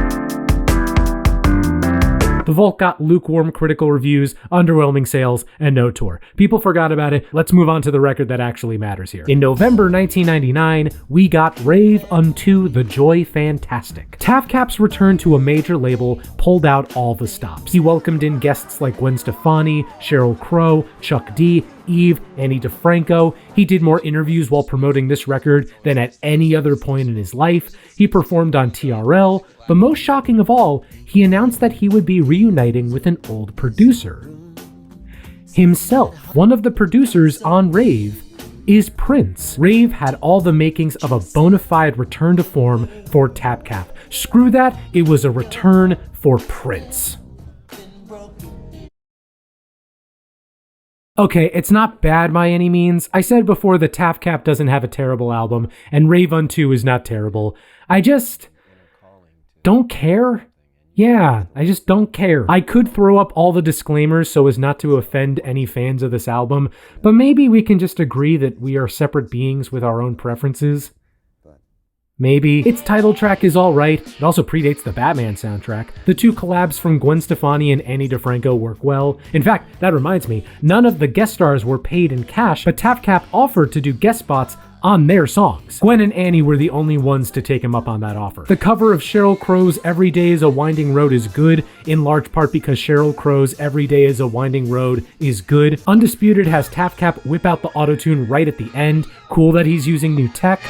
The Vault got lukewarm critical reviews, underwhelming sales, and no tour. People forgot about it. Let's move on to the record that actually matters here. In November 1999, we got Rave Unto the Joy Fantastic. TAFKAP's return to a major label pulled out all the stops. He welcomed in guests like Gwen Stefani, Sheryl Crow, Chuck D, Eve, Annie DeFranco. He did more interviews while promoting this record than at any other point in his life. He performed on TRL, but most shocking of all, he announced that he would be reuniting with an old producer. Himself. One of the producers on Rave is Prince. Rave had all the makings of a bona fide return to form for TAFKAP. Screw that, it was a return for Prince. Okay, it's not bad by any means. I said before that TAFKAP doesn't have a terrible album, and Rave Unto is not terrible. I just don't care. Yeah, I just don't care. I could throw up all the disclaimers so as not to offend any fans of this album, but maybe we can just agree that we are separate beings with our own preferences. Maybe. Its title track is alright. It also predates the Batman soundtrack. The two collabs from Gwen Stefani and Annie DeFranco work well. In fact, that reminds me, none of the guest stars were paid in cash, but TAFKAP offered to do guest spots on their songs. Gwen and Annie were the only ones to take him up on that offer. The cover of Sheryl Crow's Every Day is a Winding Road is good, in large part because Sheryl Crow's Every Day is a Winding Road is good. Undisputed has TAFKAP whip out the autotune right at the end. Cool that he's using new tech.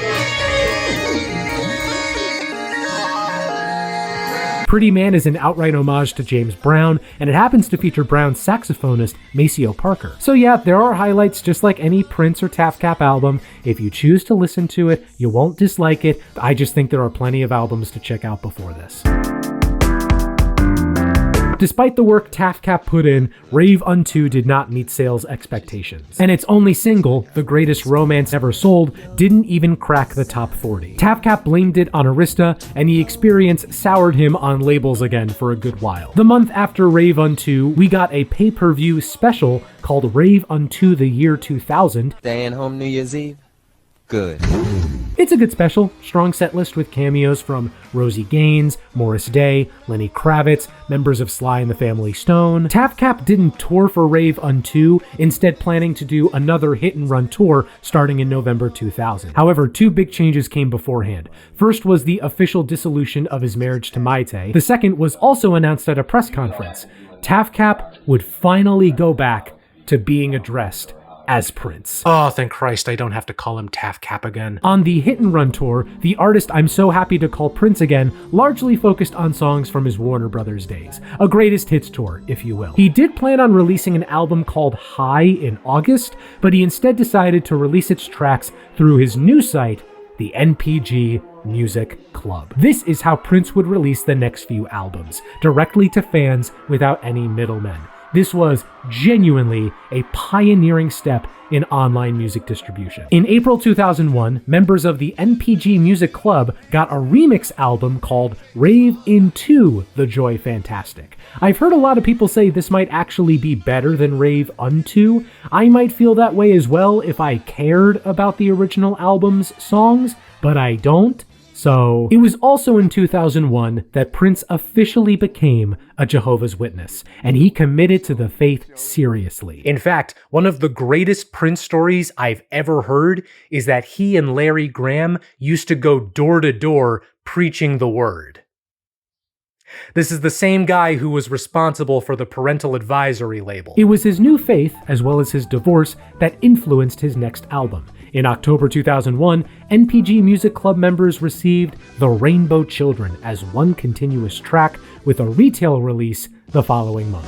Pretty Man is an outright homage to James Brown, and it happens to feature Brown's saxophonist, Maceo Parker. So yeah, there are highlights just like any Prince or TAFKAP album. If you choose to listen to it, you won't dislike it. I just think there are plenty of albums to check out before this. Despite the work TAFKAP put in, Rave Unto did not meet sales expectations. And its only single, The Greatest Romance Ever Sold, didn't even crack the top 40. TAFKAP blamed it on Arista, and the experience soured him on labels again for a good while. The month after Rave Unto, we got a pay-per-view special called Rave Unto the Year 2000. Staying home New Year's Eve? Good. It's a good special, strong set list with cameos from Rosie Gaines, Morris Day, Lenny Kravitz, members of Sly and the Family Stone. TAFKAP didn't tour for Rave Unto, instead planning to do another hit-and-run tour starting in November 2000. However, two big changes came beforehand. First was the official dissolution of his marriage to Maite. The second was also announced at a press conference. TAFKAP would finally go back to being addressed as Prince. Oh, thank Christ, I don't have to call him TAFKAP again. On the Hit and Run tour, the artist I'm so happy to call Prince again largely focused on songs from his Warner Brothers days. A greatest hits tour, if you will. He did plan on releasing an album called High in August, but he instead decided to release its tracks through his new site, the NPG Music Club. This is how Prince would release the next few albums, directly to fans without any middlemen. This was genuinely a pioneering step in online music distribution. In April 2001, members of the NPG Music Club got a remix album called Rave Into the Joy Fantastic. I've heard a lot of people say this might actually be better than Rave Unto. I might feel that way as well if I cared about the original album's songs, but I don't. So, it was also in 2001 that Prince officially became a Jehovah's Witness, and he committed to the faith seriously. In fact, one of the greatest Prince stories I've ever heard is that he and Larry Graham used to go door to door preaching the word. This is the same guy who was responsible for the parental advisory label. It was his new faith, as well as his divorce, that influenced his next album. In October 2001, NPG Music Club members received The Rainbow Children as one continuous track, with a retail release the following month.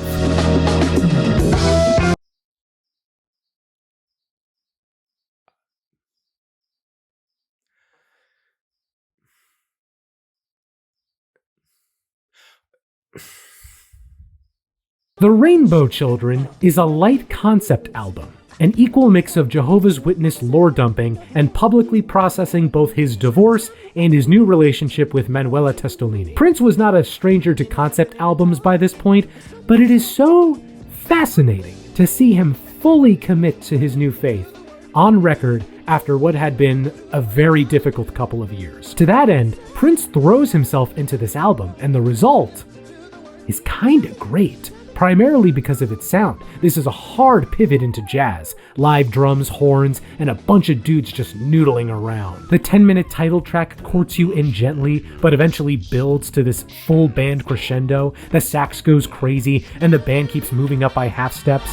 The Rainbow Children is a light concept album, an equal mix of Jehovah's Witness lore dumping and publicly processing both his divorce and his new relationship with Manuela Testolini. Prince was not a stranger to concept albums by this point, but it is so fascinating to see him fully commit to his new faith on record after what had been a very difficult couple of years. To that end, Prince throws himself into this album, and the result is kinda great, primarily because of its sound. This is a hard pivot into jazz, live drums, horns, and a bunch of dudes just noodling around. The 10-minute title track courts you in gently, but eventually builds to this full band crescendo. The sax goes crazy, and the band keeps moving up by half steps.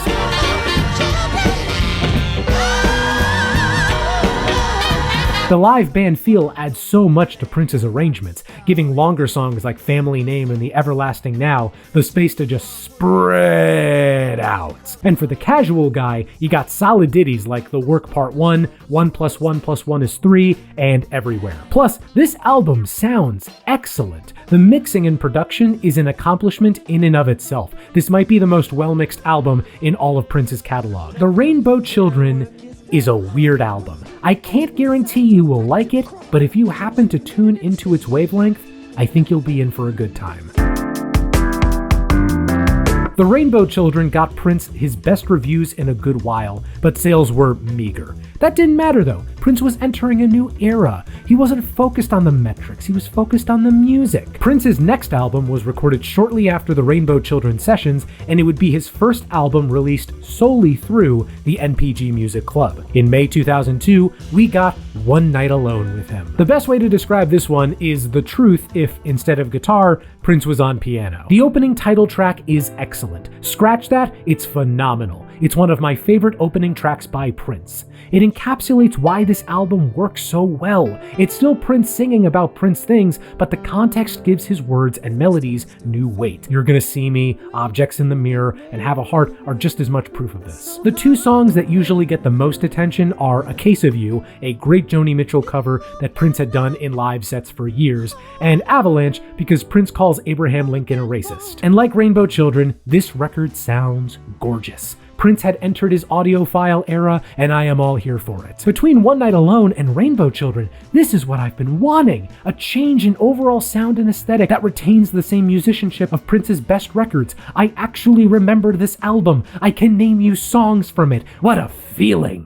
The live band feel adds so much to Prince's arrangements, giving longer songs like Family Name and The Everlasting Now the space to just spread out. And for the casual guy, you got solid ditties like The Work Part 1, 1 + 1 + 1 is 3, and Everywhere. Plus, this album sounds excellent. The mixing and production is an accomplishment in and of itself. This might be the most well-mixed album in all of Prince's catalog. The Rainbow Children is a weird album. I can't guarantee you will like it, but if you happen to tune into its wavelength, I think you'll be in for a good time. The Rainbow Children got Prince his best reviews in a good while, but sales were meager. That didn't matter though. Prince was entering a new era. He wasn't focused on the metrics, he was focused on the music. Prince's next album was recorded shortly after the Rainbow Children sessions, and it would be his first album released solely through the NPG Music Club. In May 2002, we got One Night Alone with him. The best way to describe this one is the truth if, instead of guitar, Prince was on piano. The opening title track is excellent. Scratch that, it's phenomenal. It's one of my favorite opening tracks by Prince. It encapsulates why this album works so well. It's still Prince singing about Prince things, but the context gives his words and melodies new weight. You're Gonna See Me, Objects in the Mirror, and Have a Heart are just as much proof of this. The two songs that usually get the most attention are A Case of You, a great Joni Mitchell cover that Prince had done in live sets for years, and Avalanche because Prince calls Abraham Lincoln a racist. And like Rainbow Children, this record sounds gorgeous. Prince had entered his audiophile era, and I am all here for it. Between One Night Alone and Rainbow Children, this is what I've been wanting. A change in overall sound and aesthetic that retains the same musicianship of Prince's best records. I actually remember this album. I can name you songs from it. What a feeling.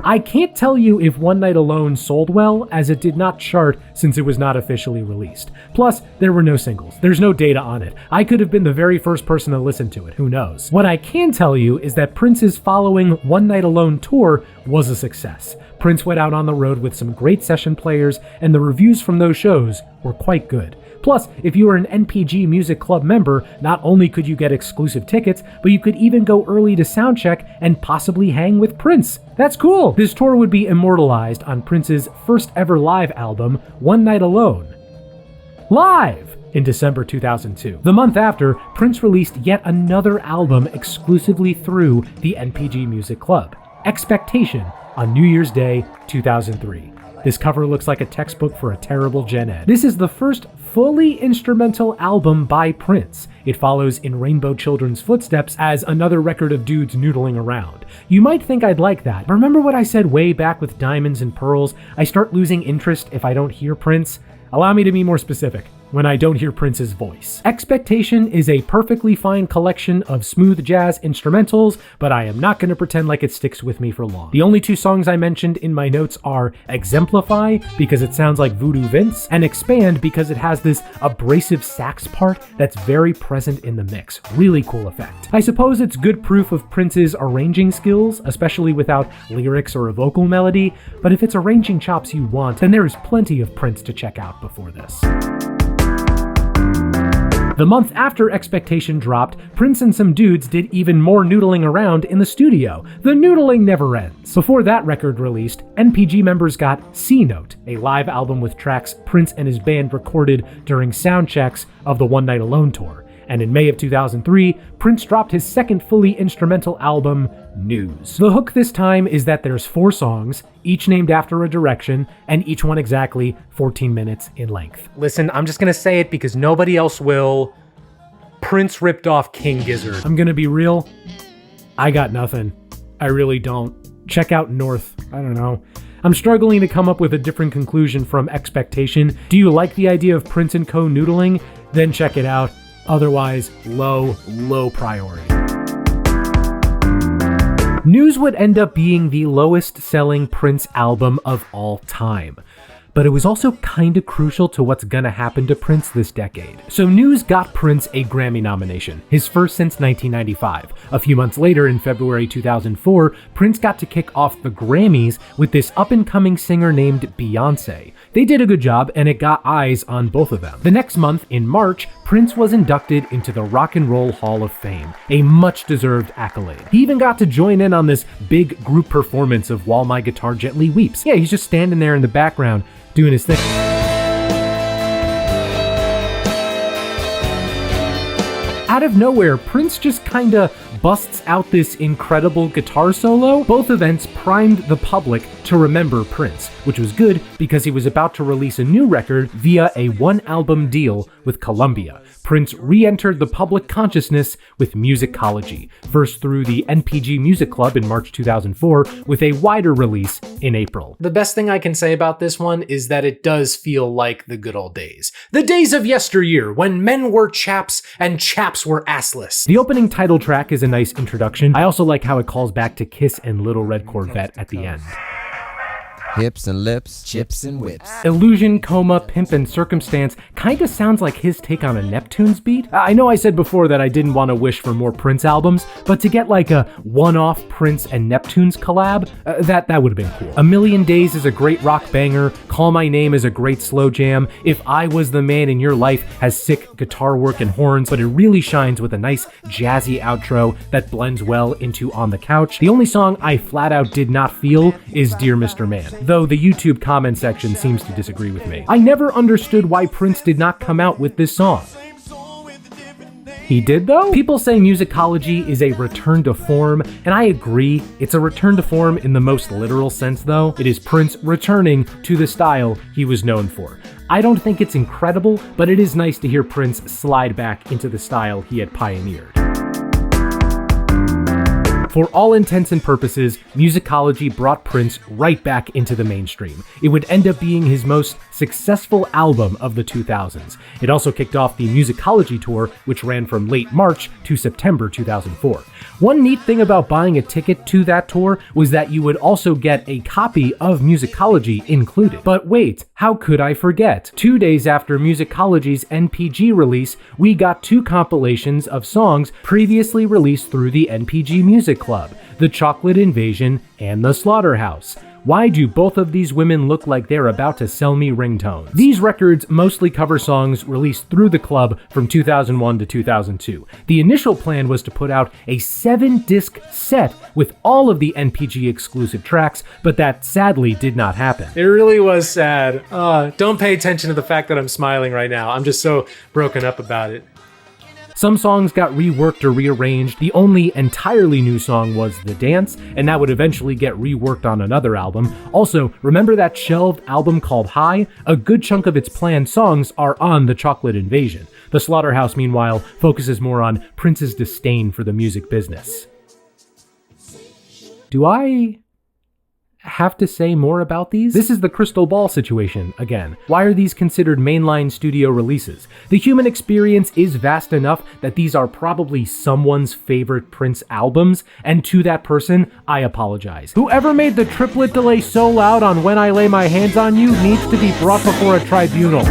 I can't tell you if One Night Alone sold well, as it did not chart since it was not officially released. Plus, there were no singles. There's no data on it. I could have been the very first person to listen to it, who knows? What I can tell you is that Prince's following One Night Alone tour was a success. Prince went out on the road with some great session players, and the reviews from those shows were quite good. Plus, if you were an NPG Music Club member, not only could you get exclusive tickets, but you could even go early to soundcheck and possibly hang with Prince. That's cool! This tour would be immortalized on Prince's first ever live album, One Night Alone. Live! In December 2002. The month after, Prince released yet another album exclusively through the NPG Music Club, Expectation, on New Year's Day 2003. This cover looks like a textbook for a terrible gen ed. This is the first fully instrumental album by Prince. It follows in Rainbow Children's footsteps as another record of dudes noodling around. You might think I'd like that. Remember what I said way back with Diamonds and Pearls? I start losing interest if I don't hear Prince. Allow me to be more specific. When I don't hear Prince's voice. Expectation is a perfectly fine collection of smooth jazz instrumentals, but I am not going to pretend like it sticks with me for long. The only two songs I mentioned in my notes are Exemplify, because it sounds like Voodoo Vince, and Expand because it has this abrasive sax part that's very present in the mix. Really cool effect. I suppose it's good proof of Prince's arranging skills, especially without lyrics or a vocal melody, but if it's arranging chops you want, then there is plenty of Prince to check out before this. The month after Expectation dropped, Prince and some dudes did even more noodling around in the studio. The noodling never ends. Before that record released, NPG members got C-Note, a live album with tracks Prince and his band recorded during sound checks of the One Night Alone tour. And in May of 2003, Prince dropped his second fully instrumental album, News. The hook this time is that there's 4 songs, each named after a direction, and each one exactly 14 minutes in length. Listen, I'm just gonna say it because nobody else will. Prince ripped off King Gizzard. I'm gonna be real, I got nothing. I really don't. Check out North. I don't know. I'm struggling to come up with a different conclusion from Expectation. Do you like the idea of Prince and co noodling? Then check it out. Otherwise, low priority. News would end up being the lowest selling Prince album of all time. but it was also kinda crucial to what's gonna happen to Prince this decade. So news got Prince a Grammy nomination, his first since 1995. A few months later, in February 2004, Prince got to kick off the Grammys with this up-and-coming singer named Beyoncé. They did a good job, and it got eyes on both of them. The next month, in March, Prince was inducted into the Rock and Roll Hall of Fame, a much-deserved accolade. He even got to join in on this big group performance of While My Guitar Gently Weeps. Yeah, he's just standing there in the background doing his thing. Out of nowhere, Prince just kinda busts out this incredible guitar solo. Both events primed the public to remember Prince, which was good because he was about to release a new record via a one-album deal with Columbia. Prince re-entered the public consciousness with Musicology, first through the NPG Music Club in March 2004, with a wider release in April. The best thing I can say about this one is that it does feel like the good old days. The days of yesteryear, when men were chaps and chaps were assless. The opening title track is a nice introduction. I also like how it calls back to Kiss and Little Red Corvette at the end. Hips and lips, chips and whips. Illusion, Coma, Pimp, and Circumstance kinda sounds like his take on a Neptunes beat. I know I said before that I didn't want to wish for more Prince albums, but to get like a one-off Prince and Neptunes collab, that would have been cool. A Million Days is a great rock banger. Call My Name is a great slow jam. If I Was the Man in Your Life has sick guitar work and horns, but it really shines with a nice jazzy outro that blends well into On the Couch. The only song I flat out did not feel is Dear Mr. Man, though the YouTube comment section seems to disagree with me. I never understood why Prince did not come out with this song. He did though? People say Musicology is a return to form, and I agree. It's a return to form in the most literal sense though. It is Prince returning to the style he was known for. I don't think it's incredible, but it is nice to hear Prince slide back into the style he had pioneered. For all intents and purposes, Musicology brought Prince right back into the mainstream. It would end up being his most successful album of the 2000s. It also kicked off the Musicology tour, which ran from late March to September 2004. One neat thing about buying a ticket to that tour was that you would also get a copy of Musicology included. But wait, how could I forget? 2 days after Musicology's NPG release, we got two compilations of songs previously released through the NPG Music Club, The Chocolate Invasion and The Slaughterhouse. Why do both of these women look like they're about to sell me ringtones? These records mostly cover songs released through the club from 2001 to 2002. The initial plan was to put out a 7-disc set with all of the NPG exclusive tracks, but that sadly did not happen. It really was sad. Don't pay attention to the fact that I'm smiling right now. I'm just so broken up about it. Some songs got reworked or rearranged. The only entirely new song was The Dance, and that would eventually get reworked on another album. Also, remember that shelved album called High? A good chunk of its planned songs are on The Chocolate Invasion. The Slaughterhouse, meanwhile, focuses more on Prince's disdain for the music business. Do I have to say more about these? This is the crystal ball situation again. Why are these considered mainline studio releases? The human experience is vast enough that these are probably someone's favorite Prince albums, and to that person, I apologize. Whoever made the triplet delay so loud on When I Lay My Hands on You needs to be brought before a tribunal.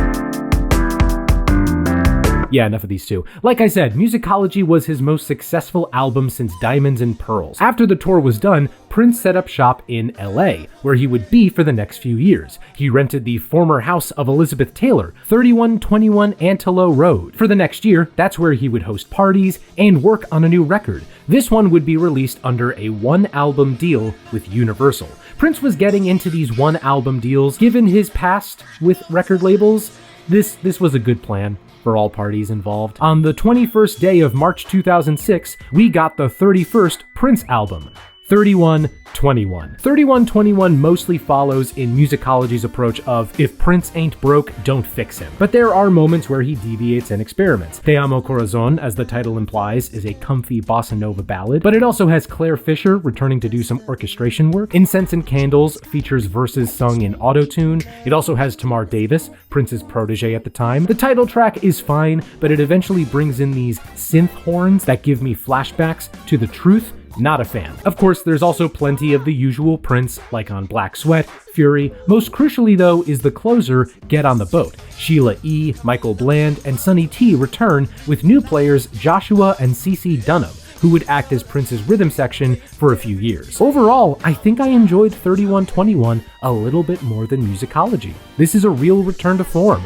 Yeah, enough of these two. Like I said, Musicology was his most successful album since Diamonds and Pearls. After the tour was done, Prince set up shop in LA, where he would be for the next few years. He rented the former house of Elizabeth Taylor, 3121 Antelope Road. For the next year, that's where he would host parties and work on a new record. This one would be released under a one-album deal with Universal. Prince was getting into these one-album deals. Given his past with record labels, this was a good plan for all parties involved. On the 21st day of March 2006, we got the 31st Prince album, 3121. 3121 mostly follows in Musicology's approach of, if Prince ain't broke, don't fix him. But there are moments where he deviates and experiments. Te Amo Corazon, as the title implies, is a comfy bossa nova ballad, but it also has Claire Fisher returning to do some orchestration work. Incense and Candles features verses sung in autotune. It also has Tamar Davis, Prince's protege at the time. The title track is fine, but it eventually brings in these synth horns that give me flashbacks to The Truth Not a fan. Of course, there's also plenty of the usual Prince, like on Black Sweat, Fury. Most crucially though is the closer, Get on the Boat. Sheila E., Michael Bland, and Sonny T return with new players Joshua and CeCe Dunham, who would act as Prince's rhythm section for a few years. Overall, I think I enjoyed 3121 a little bit more than Musicology. This is a real return to form.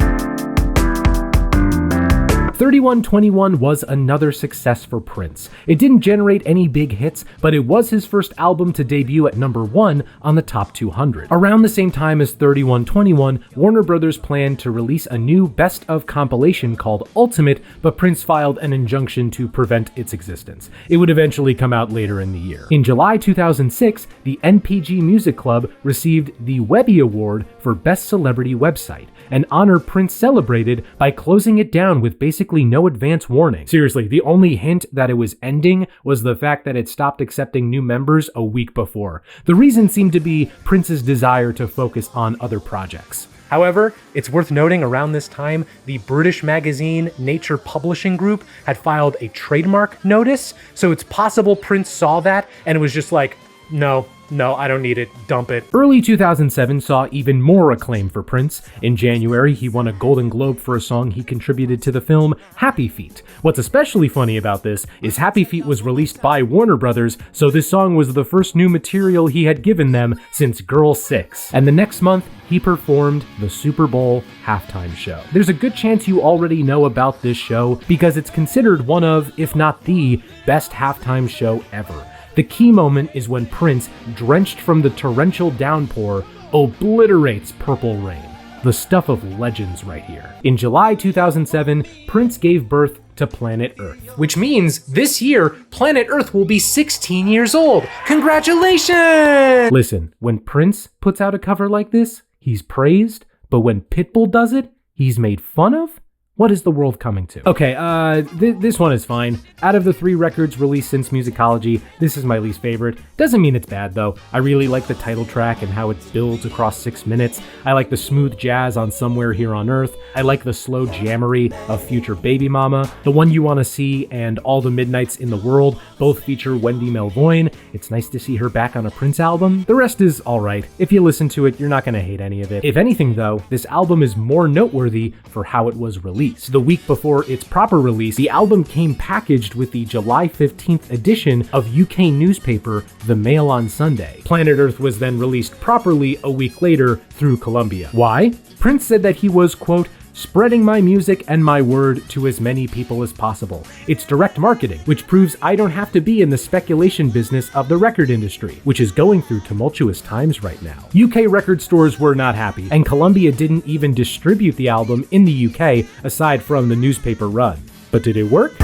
3121 was another success for Prince. It didn't generate any big hits, but it was his first album to debut at number 1 on the top 200. Around the same time as 3121, Warner Brothers planned to release a new best of compilation called Ultimate, but Prince filed an injunction to prevent its existence. It would eventually come out later in the year. In July 2006, the NPG Music Club received the Webby Award for Best Celebrity Website, an honor Prince celebrated by closing it down with basically no advance warning. Seriously, the only hint that it was ending was the fact that it stopped accepting new members a week before. The reason seemed to be Prince's desire to focus on other projects. However, it's worth noting around this time, the British magazine Nature Publishing Group had filed a trademark notice, so it's possible Prince saw that and was just like, no, I don't need it, dump it. Early 2007 saw even more acclaim for Prince. In January, he won a Golden Globe for a song he contributed to the film Happy Feet. What's especially funny about this is Happy Feet was released by Warner Brothers, so this song was the first new material he had given them since Girl 6. And the next month, he performed the Super Bowl halftime show. There's a good chance you already know about this show because it's considered one of, if not the, best halftime show ever. The key moment is when Prince, drenched from the torrential downpour, obliterates Purple Rain. The stuff of legends right here. In July 2007, Prince gave birth to Planet Earth. Which means this year, Planet Earth will be 16 years old. Congratulations! Listen, when Prince puts out a cover like this, he's praised, but when Pitbull does it, he's made fun of? What is the world coming to? Okay, this one is fine. Out of the 3 records released since Musicology, this is my least favorite. Doesn't mean it's bad though. I really like the title track and how it builds across 6 minutes. I like the smooth jazz on Somewhere Here on Earth. I like the slow jammery of Future Baby Mama. The One You Wanna See and All the Midnights in the World both feature Wendy Melvoin. It's nice to see her back on a Prince album. The rest is alright. If you listen to it, you're not gonna hate any of it. If anything though, this album is more noteworthy for how it was released. The week before its proper release, the album came packaged with the July 15th edition of UK newspaper The Mail on Sunday. Planet Earth was then released properly a week later through Columbia. Why? Prince said that he was, quote, spreading my music and my word to as many people as possible. It's direct marketing, which proves I don't have to be in the speculation business of the record industry, which is going through tumultuous times right now. UK record stores were not happy, and Columbia didn't even distribute the album in the UK aside from the newspaper run. But did it work?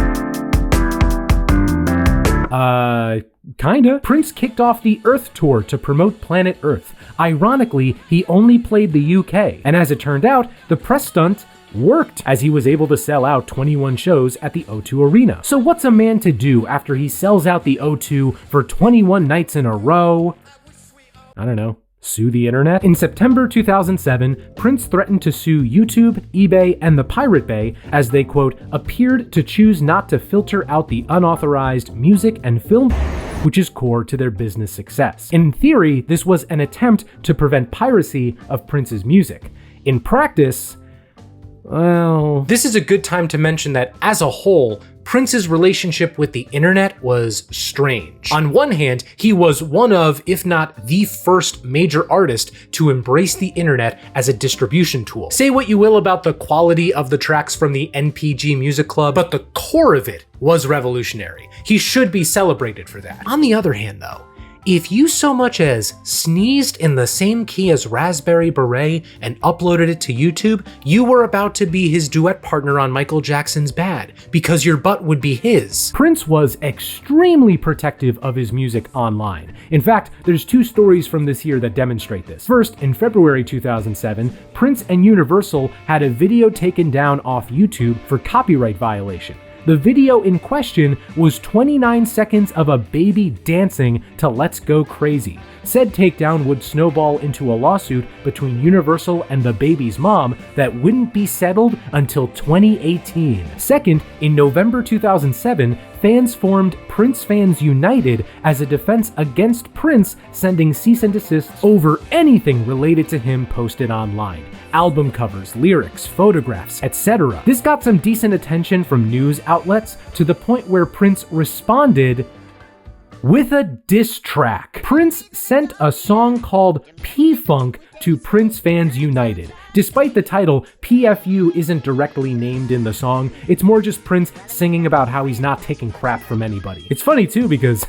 Kinda. Prince kicked off the Earth Tour to promote Planet Earth. Ironically, he only played the UK, and as it turned out, the press stunt worked, as he was able to sell out 21 shows at the O2 Arena. So what's a man to do after he sells out the O2 for 21 nights in a row? I don't know. Sue the internet? In September 2007, Prince threatened to sue YouTube, eBay, and the Pirate Bay as they, quote, appeared to choose not to filter out the unauthorized music and film, which is core to their business success. In theory, this was an attempt to prevent piracy of Prince's music. In practice, well... This is a good time to mention that, as a whole, Prince's relationship with the internet was strange. On one hand, he was one of, if not the first major artist to embrace the internet as a distribution tool. Say what you will about the quality of the tracks from the NPG Music Club, but the core of it was revolutionary. He should be celebrated for that. On the other hand though, if you so much as sneezed in the same key as Raspberry Beret and uploaded it to YouTube, you were about to be his duet partner on Michael Jackson's Bad, because your butt would be his. Prince was extremely protective of his music online. In fact, there's 2 stories from this year that demonstrate this. First, in February 2007, Prince and Universal had a video taken down off YouTube for copyright violation. The video in question was 29 seconds of a baby dancing to Let's Go Crazy. Said takedown would snowball into a lawsuit between Universal and the baby's mom that wouldn't be settled until 2018. Second, in November 2007, fans formed Prince Fans United as a defense against Prince sending cease and desists over anything related to him posted online. Album covers, lyrics, photographs, etc. This got some decent attention from news outlets to the point where Prince responded with a diss track. Prince sent a song called P-Funk to Prince Fans United. Despite the title, PFU isn't directly named in the song, it's more just Prince singing about how he's not taking crap from anybody. It's funny too because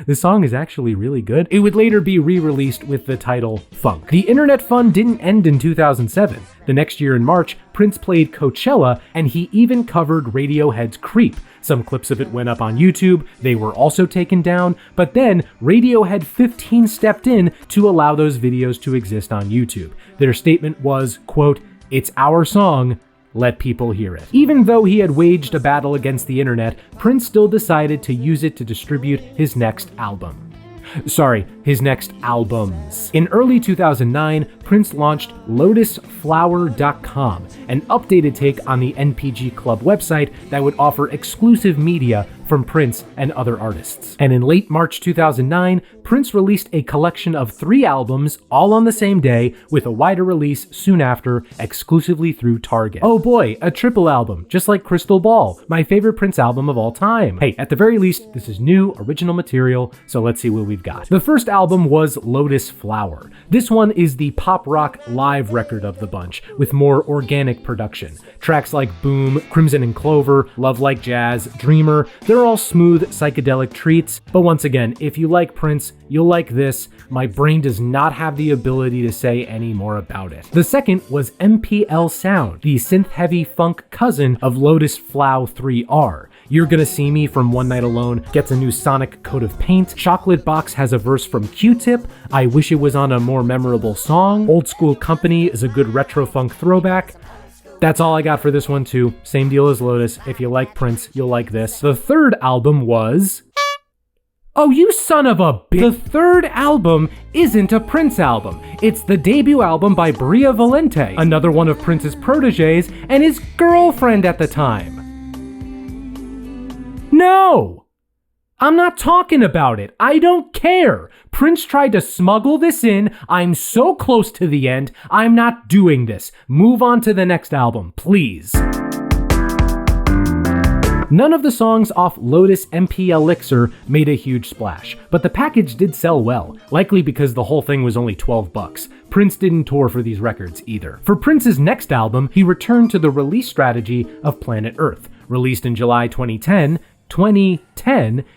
this song is actually really good. It would later be re-released with the title Funk. The internet fun didn't end in 2007. The next year in March, Prince played Coachella and he even covered Radiohead's Creep. Some clips of it went up on YouTube, they were also taken down, but then Radiohead 15 stepped in to allow those videos to exist on YouTube. Their statement was, quote, "It's our song, let people hear it." Even though he had waged a battle against the internet, Prince still decided to use it to distribute his next album. His next albums. In early 2009, Prince launched LotusFlower.com, an updated take on the NPG Club website that would offer exclusive media from Prince and other artists. And in late March 2009, Prince released a collection of 3 albums, all on the same day, with a wider release soon after, exclusively through Target. Oh boy, a triple album, just like Crystal Ball, my favorite Prince album of all time. Hey, at the very least, this is new, original material, so let's see what we've got. The first album was Lotus Flower. This one is the pop rock live record of the bunch, with more organic production. Tracks like Boom, Crimson and Clover, Love Like Jazz, Dreamer, they're all smooth, psychedelic treats. But once again, if you like Prince, you'll like this. My brain does not have the ability to say any more about it. The second was MPL Sound, the synth-heavy funk cousin of Lotus Flow 3R. You're Gonna See Me from One Night Alone gets a new sonic coat of paint. Chocolate Box has a verse from Q-Tip. I Wish It Was on a More Memorable Song. Old School Company is a good retro funk throwback. That's all I got for this one too. Same deal as Lotus. If you like Prince, you'll like this. The third album was... Oh, you son of a bitch! The third album isn't a Prince album. It's the debut album by Bria Valente, another one of Prince's proteges and his girlfriend at the time. No! I'm not talking about it. I don't care. Prince tried to smuggle this in. I'm so close to the end. I'm not doing this. Move on to the next album, please. None of the songs off Lotus MP Elixir made a huge splash, but the package did sell well, likely because the whole thing was only $12. Prince didn't tour for these records either. For Prince's next album, he returned to the release strategy of Planet Earth. Released in July 2010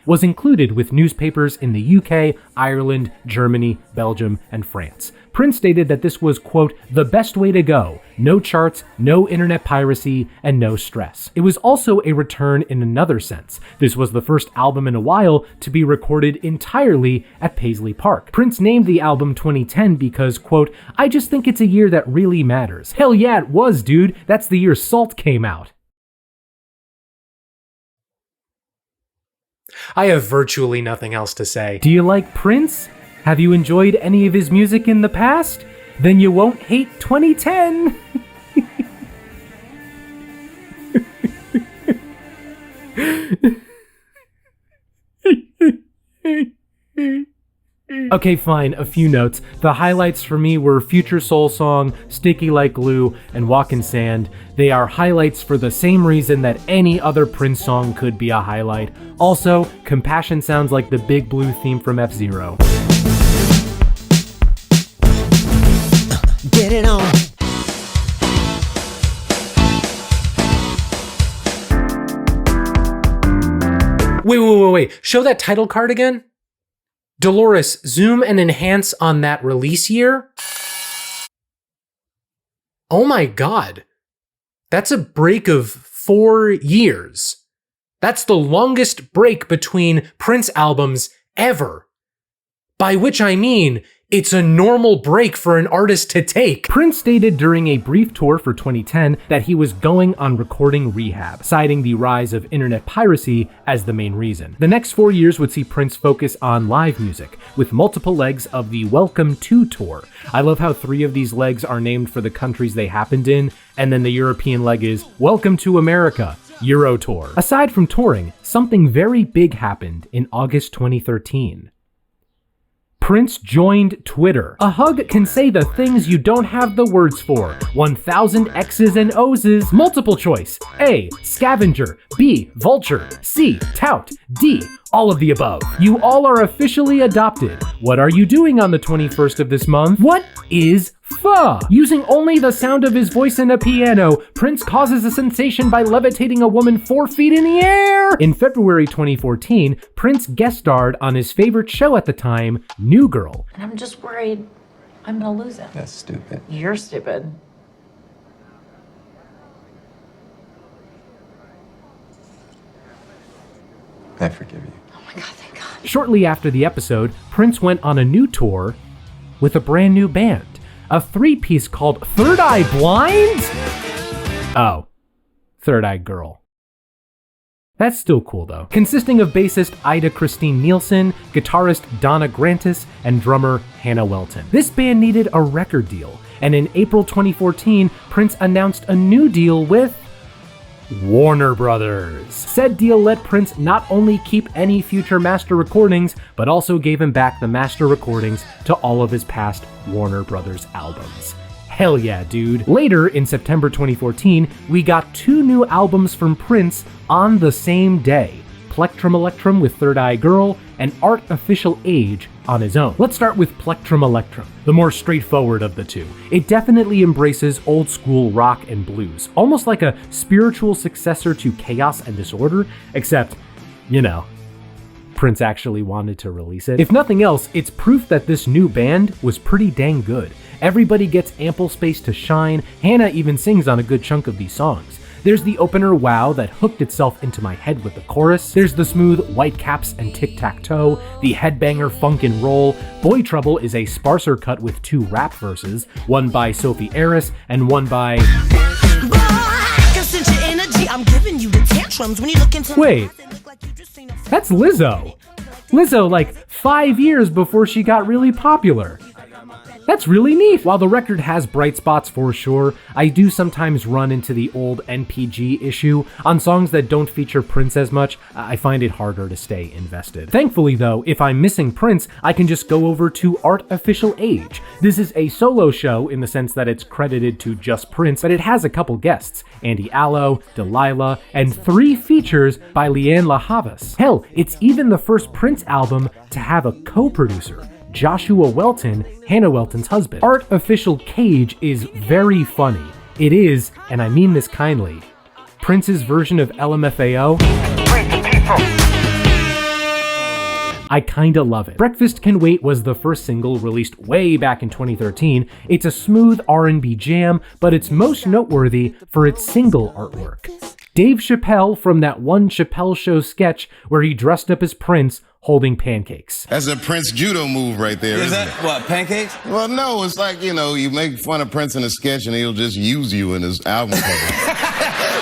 was included with newspapers in the UK, Ireland, Germany, Belgium, and France. Prince stated that this was, quote, the best way to go. No charts, no internet piracy, and no stress. It was also a return in another sense. This was the first album in a while to be recorded entirely at Paisley Park. Prince named the album 2010 because, quote, I just think it's a year that really matters. Hell yeah, it was, dude. That's the year Salt came out. I have virtually nothing else to say. Do you like Prince? Have you enjoyed any of his music in the past? Then you won't hate 2010! Okay, fine, a few notes. The highlights for me were Future Soul Song, Sticky Like Glue, and Walk in Sand. They are highlights for the same reason that any other Prince song could be a highlight. Also, Compassion sounds like the Big Blue theme from F-Zero. Get it on. Wait. Show that title card again? Dolores, zoom and enhance on that release year. Oh my god. That's a break of 4 years. That's the longest break between Prince albums ever. By which I mean, It's a normal break for an artist to take. Prince stated during a brief tour for 2010 that he was going on recording rehab, citing the rise of internet piracy as the main reason. The next 4 years would see Prince focus on live music, with multiple legs of the Welcome to Tour. I love how 3 of these legs are named for the countries they happened in, and then the European leg is Welcome to America, Euro Tour. Aside from touring, something very big happened in August 2013. Prince joined Twitter. A hug can say the things you don't have the words for. 1,000 X's and O's. Multiple choice. A. Scavenger. B. Vulture. C. Tout. D. All of the above. You all are officially adopted. What are you doing on the 21st of this month? What is pho? Using only the sound of his voice and a piano, Prince causes a sensation by levitating a woman 4 feet in the air. In February 2014, Prince guest starred on his favorite show at the time, New Girl. And I'm just worried I'm gonna lose him. That's stupid. You're stupid. I forgive you. Oh my God, thank God. Shortly after the episode, Prince went on a new tour with a brand new band. A 3-piece called Third Eye Blind? Oh, Third Eye Girl. That's still cool though. Consisting of bassist Ida Christine Nielsen, guitarist Donna Grantis, and drummer Hannah Welton. This band needed a record deal, and in April 2014, Prince announced a new deal with Warner Brothers. Said deal let Prince not only keep any future master recordings, but also gave him back the master recordings to all of his past Warner Brothers albums. Hell yeah, dude. Later, in September 2014, we got 2 new albums from Prince on the same day. Plectrum Electrum with Third Eye Girl, and Artificial Age on his own. Let's start with Plectrum Electrum, the more straightforward of the two. It definitely embraces old school rock and blues, almost like a spiritual successor to Chaos and Disorder, except, you know, Prince actually wanted to release it. If nothing else, it's proof that this new band was pretty dang good. Everybody gets ample space to shine. Hannah even sings on a good chunk of these songs. There's the opener Wow that hooked itself into my head with the chorus. There's the smooth White Caps and Tic-Tac-Toe, the headbanger Funk and Roll. Boy Trouble is a sparser cut with 2 rap verses, one by Sophie Aris and one by... Wait, that's Lizzo. Lizzo like 5 years before she got really popular. That's really neat. While the record has bright spots for sure, I do sometimes run into the old NPG issue. On songs that don't feature Prince as much, I find it harder to stay invested. Thankfully though, if I'm missing Prince, I can just go over to Artificial Age. This is a solo show in the sense that it's credited to just Prince, but it has a couple guests, Andy Allo, Delilah, and 3 features by Leanne LaHavas. Hell, it's even the first Prince album to have a co-producer, Joshua Welton, Hannah Welton's husband. Artificial Cage is very funny. It is, and I mean this kindly, Prince's version of LMFAO. I kinda love it. Breakfast Can Wait was the first single released way back in 2013. It's a smooth R&B jam, but it's most noteworthy for its single artwork. Dave Chappelle from that one Chappelle Show sketch where he dressed up as Prince holding pancakes. That's a Prince judo move right there. Is that what, pancakes? Well, no, it's like, you know, you make fun of Prince in a sketch and he'll just use you in his album cover.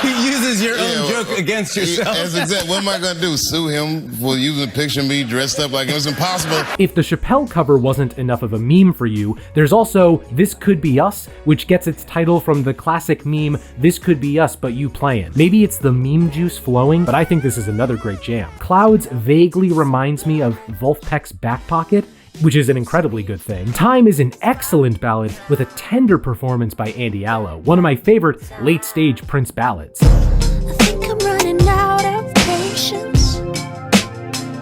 He uses your own joke against yourself. That's exactly. What am I going to do? Sue him for using a picture of me dressed up like it was impossible? If the Chappelle cover wasn't enough of a meme for you, there's also This Could Be Us, which gets its title from the classic meme, This Could Be Us, but you playin'. Maybe it's the meme juice flowing, but I think this is another great jam. Clouds vaguely reminds me of Wolfpack's Back Pocket, which is an incredibly good thing. Time is an excellent ballad with a tender performance by Andy Allo, one of my favorite late-stage Prince ballads. I think I'm running out of patience.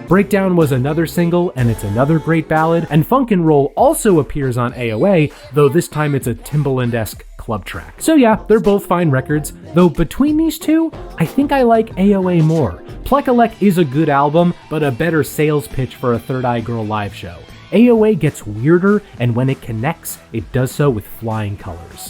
Breakdown was another single, and it's another great ballad, and Funk and Roll also appears on AOA, though this time it's a Timbaland-esque club track. So yeah, they're both fine records, though between these two, I think I like AOA more. Plekalek is a good album, but a better sales pitch for a Third Eye Girl live show. AOA gets weirder, and when it connects, it does so with flying colors.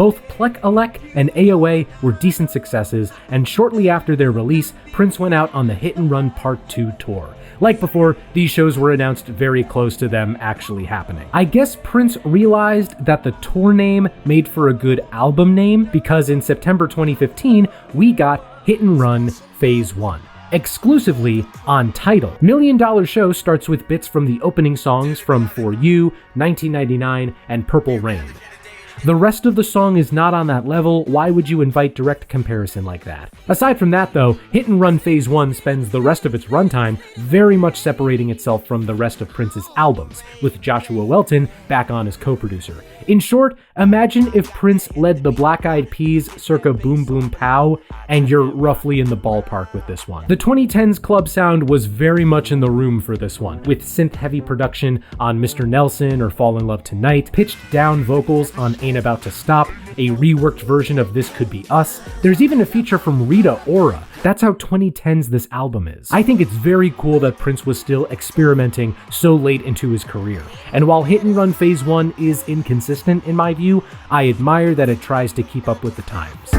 Both Plek Alek and AOA were decent successes, and shortly after their release, Prince went out on the Hit and Run Part 2 tour. Like before, these shows were announced very close to them actually happening. I guess Prince realized that the tour name made for a good album name, because in September 2015, we got Hit and Run Phase 1. Exclusively on Tidal. $1 Million Show starts with bits from the opening songs from For You, 1999, and Purple Rain. The rest of the song is not on that level. Why would you invite direct comparison like that? Aside from that though, Hit and Run Phase 1 spends the rest of its runtime very much separating itself from the rest of Prince's albums, with Joshua Welton back on as co-producer. In short, imagine if Prince led the Black Eyed Peas circa Boom Boom Pow, and you're roughly in the ballpark with this one. The 2010s club sound was very much in the room for this one, with synth-heavy production on Mr. Nelson or Fall in Love Tonight, pitched down vocals on Ain't About to Stop, a reworked version of This Could Be Us. There's even a feature from Rita Ora. That's how 2010s this album is. I think it's very cool that Prince was still experimenting so late into his career. And while Hit and Run Phase 1 is inconsistent in my view, I admire that it tries to keep up with the times.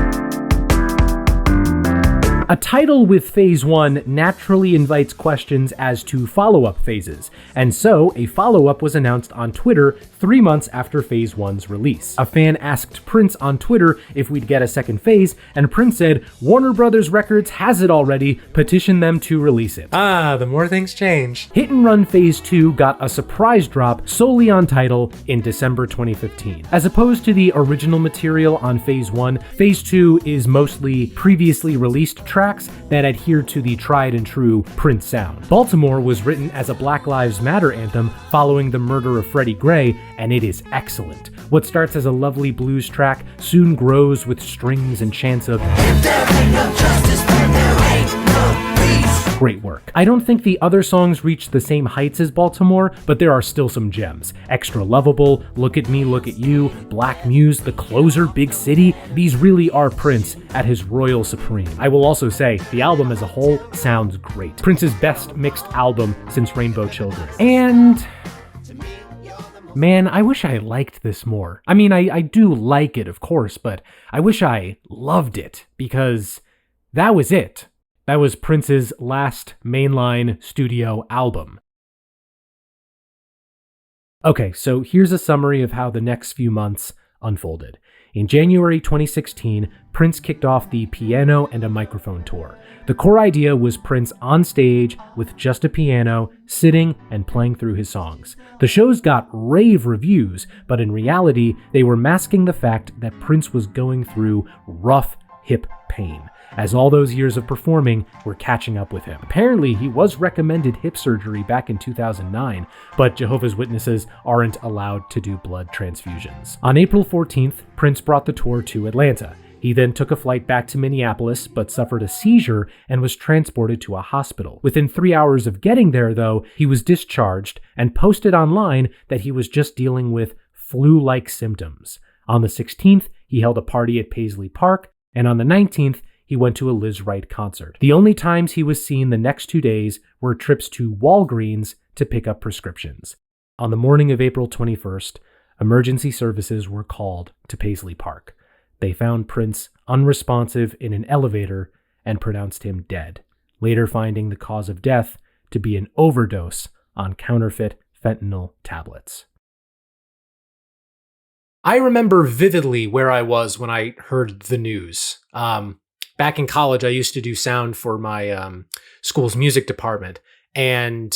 A title with Phase 1 naturally invites questions as to follow-up phases, and so a follow-up was announced on Twitter 3 months after Phase 1's release. A fan asked Prince on Twitter if we'd get a second phase, and Prince said, "Warner Brothers Records has it already, petition them to release it." Ah, the more things change. Hit and Run Phase 2 got a surprise drop solely on Tidal in December 2015. As opposed to the original material on Phase 1, Phase 2 is mostly previously released tracks that adhere to the tried and true Prince sound. Baltimore was written as a Black Lives Matter anthem following the murder of Freddie Gray, and it is excellent. What starts as a lovely blues track soon grows with strings and chants of "If there ain't no justice, then there ain't no peace." Great work. I don't think the other songs reach the same heights as Baltimore, but there are still some gems. Extra Lovable, Look at Me, Look at You, Black Muse, The Closer, Big City. These really are Prince at his royal supreme. I will also say, the album as a whole sounds great. Prince's best mixed album since Rainbow Children. And man, I wish I liked this more. I mean, I do like it, of course, but I wish I loved it, because that was it. That was Prince's last mainline studio album. Okay, so here's a summary of how the next few months unfolded. In January 2016, Prince kicked off the Piano and a Microphone tour. The core idea was Prince on stage with just a piano, sitting and playing through his songs. The shows got rave reviews, but in reality, they were masking the fact that Prince was going through rough hip pain, as all those years of performing were catching up with him. Apparently, he was recommended hip surgery back in 2009, but Jehovah's Witnesses aren't allowed to do blood transfusions. On April 14th, Prince brought the tour to Atlanta. He then took a flight back to Minneapolis, but suffered a seizure and was transported to a hospital. Within 3 hours of getting there, though, he was discharged and posted online that he was just dealing with flu-like symptoms. On the 16th, he held a party at Paisley Park, and on the 19th, he went to a Liz Wright concert. The only times he was seen the next 2 days were trips to Walgreens to pick up prescriptions. On the morning of April 21st, emergency services were called to Paisley Park. They found Prince unresponsive in an elevator and pronounced him dead, later finding the cause of death to be an overdose on counterfeit fentanyl tablets. I remember vividly where I was when I heard the news. Back in college, I used to do sound for my school's music department, and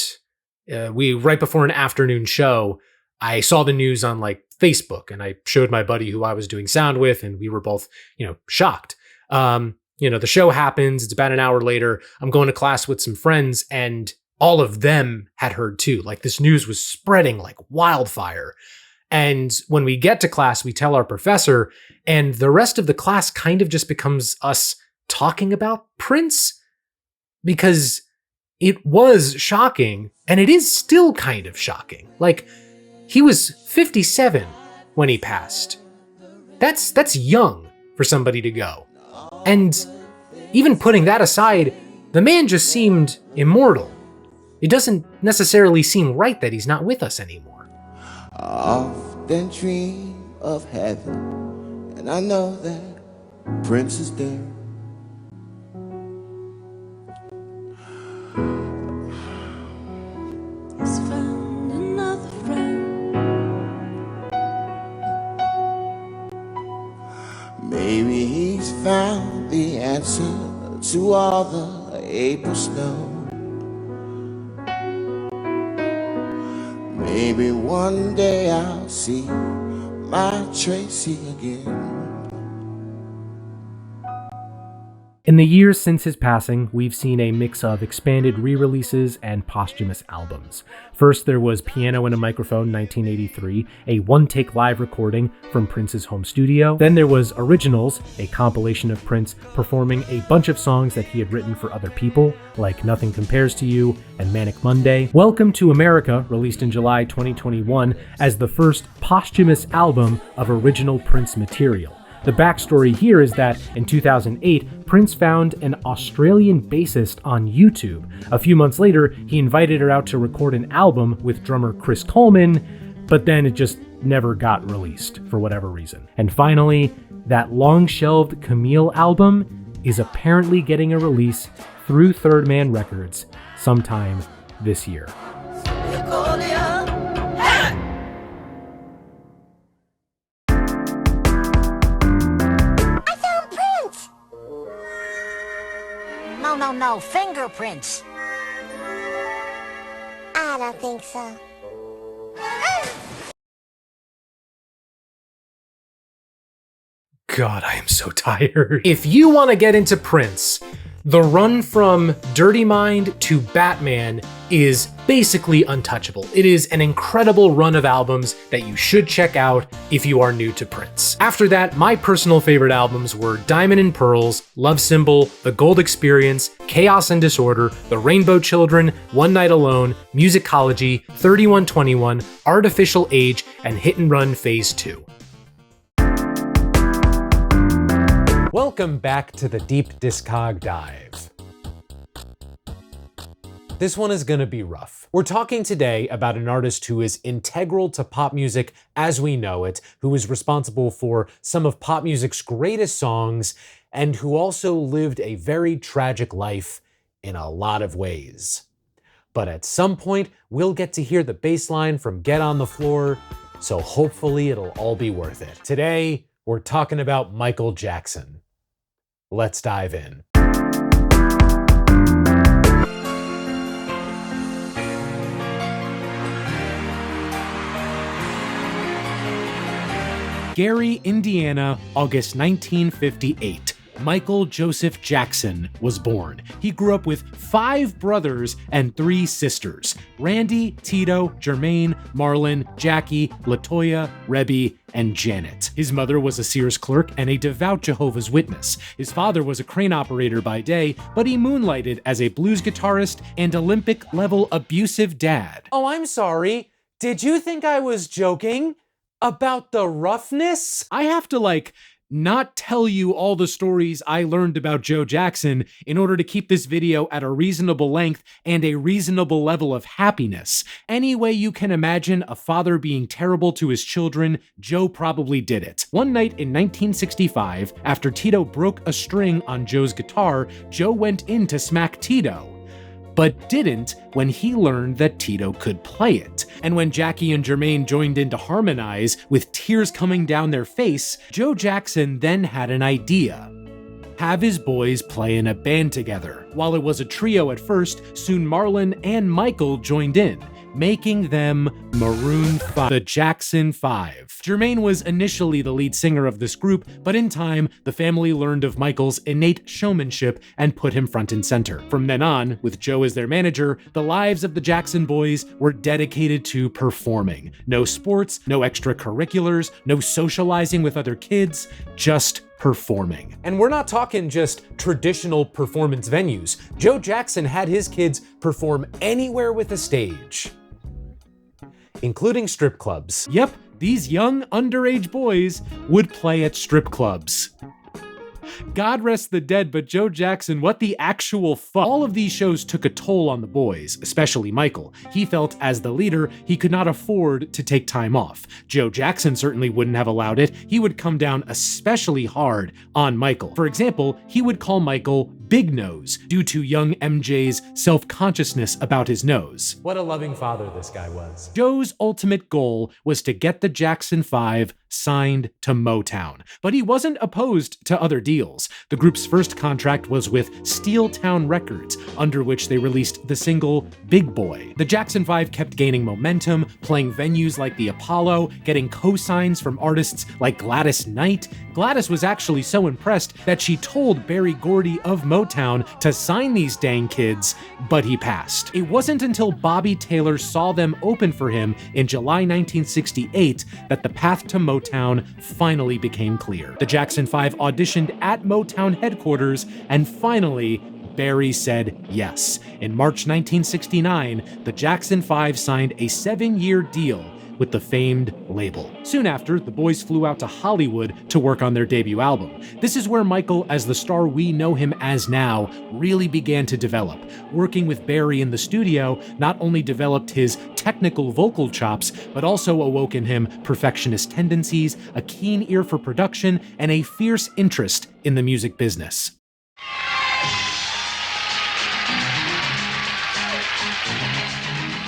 right before an afternoon show, I saw the news on Facebook, and I showed my buddy who I was doing sound with, and we were both, shocked. The show happens. It's about an hour later. I'm going to class with some friends, and all of them had heard too. This news was spreading like wildfire. And when we get to class, we tell our professor, and the rest of the class kind of just becomes us talking about Prince, because it was shocking, and it is still kind of shocking. He was 57 when he passed. That's young for somebody to go. And even putting that aside, the man just seemed immortal. It doesn't necessarily seem right that he's not with us anymore. I often dream of heaven and I know that Prince is there. He's found another friend. Maybe he's found the answer to all the April snow. Maybe one day I'll see my Tracy again. In the years since his passing, we've seen a mix of expanded re-releases and posthumous albums. First, there was Piano and a Microphone 1983, a one-take live recording from Prince's home studio. Then there was Originals, a compilation of Prince performing a bunch of songs that he had written for other people, like Nothing Compares to You and Manic Monday. Welcome to America, released in July 2021, as the first posthumous album of original Prince material. The backstory here is that in 2008, Prince found an Australian bassist on YouTube. A few months later, he invited her out to record an album with drummer Chris Coleman, but then it just never got released for whatever reason. And finally, that long-shelved Camille album is apparently getting a release through Third Man Records sometime this year. No, fingerprints. I don't think so. God, I am so tired. If you want to get into Prince, the run from Dirty Mind to Batman is basically untouchable. It is an incredible run of albums that you should check out if you are new to Prince. After that, my personal favorite albums were Diamond and Pearls, Love Symbol, The Gold Experience, Chaos and Disorder, The Rainbow Children, One Night Alone, Musicology, 3121, Artificial Age, and Hit and Run Phase 2. Welcome back to the Deep Discog Dive. This one is gonna be rough. We're talking today about an artist who is integral to pop music as we know it, who is responsible for some of pop music's greatest songs, and who also lived a very tragic life in a lot of ways. But at some point, we'll get to hear the bass line from Get on the Floor, so hopefully it'll all be worth it. Today, we're talking about Michael Jackson. Let's dive in. Gary, Indiana, August 1958. Michael Joseph Jackson was born. He grew up with 5 brothers and 3 sisters: Randy, Tito, Jermaine, Marlon, Jackie, Latoya, Rebby, and Janet. His mother was a Sears clerk and a devout Jehovah's Witness. His father was a crane operator by day, but he moonlighted as a blues guitarist and Olympic-level abusive dad. Oh, I'm sorry. Did you think I was joking about the roughness? I have to, not tell you all the stories I learned about Joe Jackson in order to keep this video at a reasonable length and a reasonable level of happiness. Any way you can imagine a father being terrible to his children, Joe probably did it. One night in 1965, after Tito broke a string on Joe's guitar, Joe went in to smack Tito, but didn't when he learned that Tito could play it. And when Jackie and Jermaine joined in to harmonize with tears coming down their face, Joe Jackson then had an idea: have his boys play in a band together. While it was a trio at first, soon Marlon and Michael joined in, making them Maroon 5, the Jackson 5. Jermaine was initially the lead singer of this group, but in time, the family learned of Michael's innate showmanship and put him front and center. From then on, with Joe as their manager, the lives of the Jackson boys were dedicated to performing. No sports, no extracurriculars, no socializing with other kids, just performing. And we're not talking just traditional performance venues. Joe Jackson had his kids perform anywhere with a stage, including strip clubs. Yep, these young underage boys would play at strip clubs. God rest the dead, but Joe Jackson, what the actual fuck? All of these shows took a toll on the boys, especially Michael. He felt, as the leader, he could not afford to take time off. Joe Jackson certainly wouldn't have allowed it. He would come down especially hard on Michael. For example, he would call Michael Big Nose due to young MJ's self-consciousness about his nose. What a loving father this guy was. Joe's ultimate goal was to get the Jackson 5 signed to Motown, but he wasn't opposed to other deals. The group's first contract was with Steeltown Records, under which they released the single Big Boy. The Jackson 5 kept gaining momentum, playing venues like the Apollo, getting co-signs from artists like Gladys Knight. Gladys was actually so impressed that she told Berry Gordy of Motown to sign these dang kids, but he passed. It wasn't until Bobby Taylor saw them open for him in July 1968 that the path to Motown finally became clear. The Jackson 5 auditioned at Motown headquarters, and finally, Berry said yes. In March 1969, the Jackson 5 signed a 7-year deal with the famed label. Soon after, the boys flew out to Hollywood to work on their debut album. This is where Michael, as the star we know him as now, really began to develop. Working with Berry in the studio not only developed his technical vocal chops, but also awoke in him perfectionist tendencies, a keen ear for production, and a fierce interest in the music business.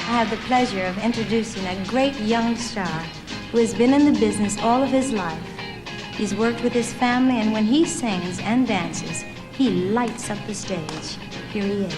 I have the pleasure of introducing a great young star who has been in the business all of his life. He's worked with his family, and when he sings and dances, he lights up the stage. Here he is.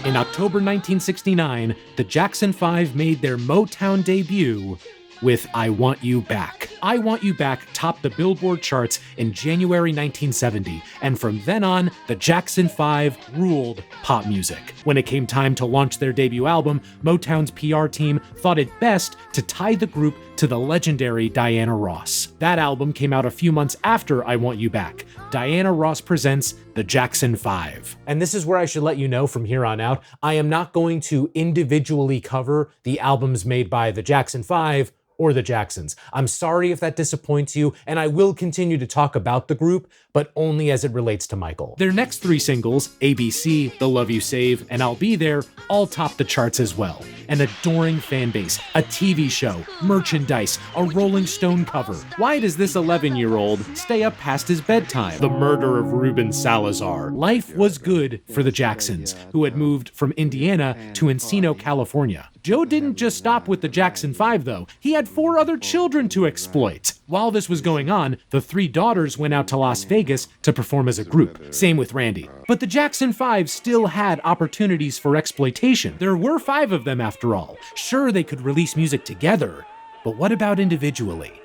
In October 1969, the Jackson 5 made their Motown debut with I Want You Back. I Want You Back topped the Billboard charts in January 1970, and from then on, the Jackson 5 ruled pop music. When it came time to launch their debut album, Motown's PR team thought it best to tie the group to the legendary Diana Ross. That album came out a few months after I Want You Back. Diana Ross presents the Jackson 5. And this is where I should let you know from here on out, I am not going to individually cover the albums made by the Jackson 5 or the Jacksons. I'm sorry if that disappoints you, and I will continue to talk about the group, but only as it relates to Michael. Their next 3 singles, ABC, The Love You Save, and I'll Be There, all topped the charts as well. An adoring fan base, a TV show, merchandise, a Rolling Stone cover. Why does this 11-year-old stay up past his bedtime? The murder of Ruben Salazar. Life was good for the Jacksons, who had moved from Indiana to Encino, California. Joe didn't just stop with the Jackson 5, though. He had 4 other children to exploit. While this was going on, the 3 daughters went out to Las Vegas to perform as a group. Same with Randy. But the Jackson 5 still had opportunities for exploitation. There were 5 of them after all. Sure, they could release music together, but what about individually?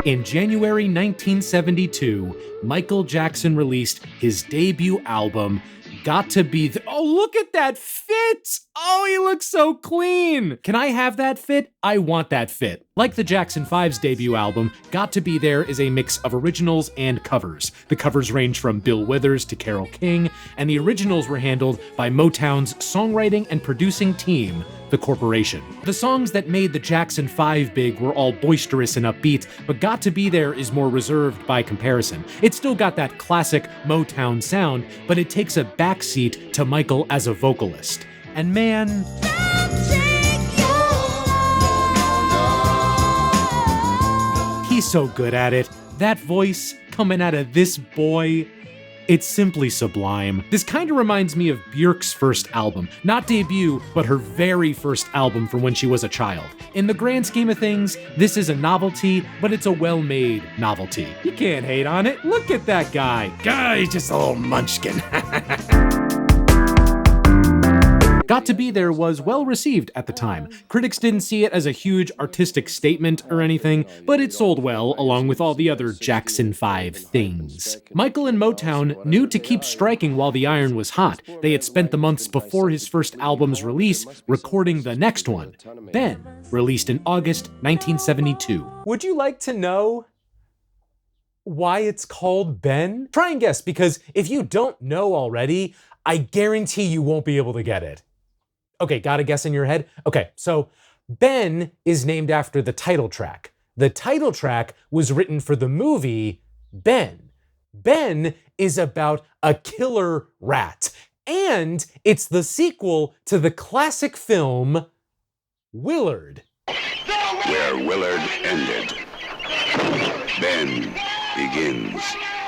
In January 1972, Michael Jackson released his debut album, Got to Be Oh, look at that fit! Oh, he looks so clean! Can I have that fit? I want that fit. Like the Jackson 5's debut album, Got to Be There is a mix of originals and covers. The covers range from Bill Withers to Carole King, and the originals were handled by Motown's songwriting and producing team, The Corporation. The songs that made the Jackson 5 big were all boisterous and upbeat, but Got to Be There is more reserved by comparison. It's still got that classic Motown sound, but it takes a backseat to Michael as a vocalist. And man, he's so good at it. That voice coming out of this boy, it's simply sublime. This kind of reminds me of Björk's first album. Not debut, but her very first album from when she was a child. In the grand scheme of things, this is a novelty, but it's a well-made novelty. You can't hate on it. Look at that guy. Guy's just a little munchkin. Got to Be There was well received at the time. Critics didn't see it as a huge artistic statement or anything, but it sold well along with all the other Jackson 5 things. Michael and Motown knew to keep striking while the iron was hot. They had spent the months before his first album's release recording the next one, Ben, released in August 1972. Would you like to know why it's called Ben? Try and guess, because if you don't know already, I guarantee you won't be able to get it. Okay, got a guess in your head? Okay, so Ben is named after the title track. The title track was written for the movie Ben. Ben is about a killer rat, and it's the sequel to the classic film Willard. Where Willard ended, Ben begins.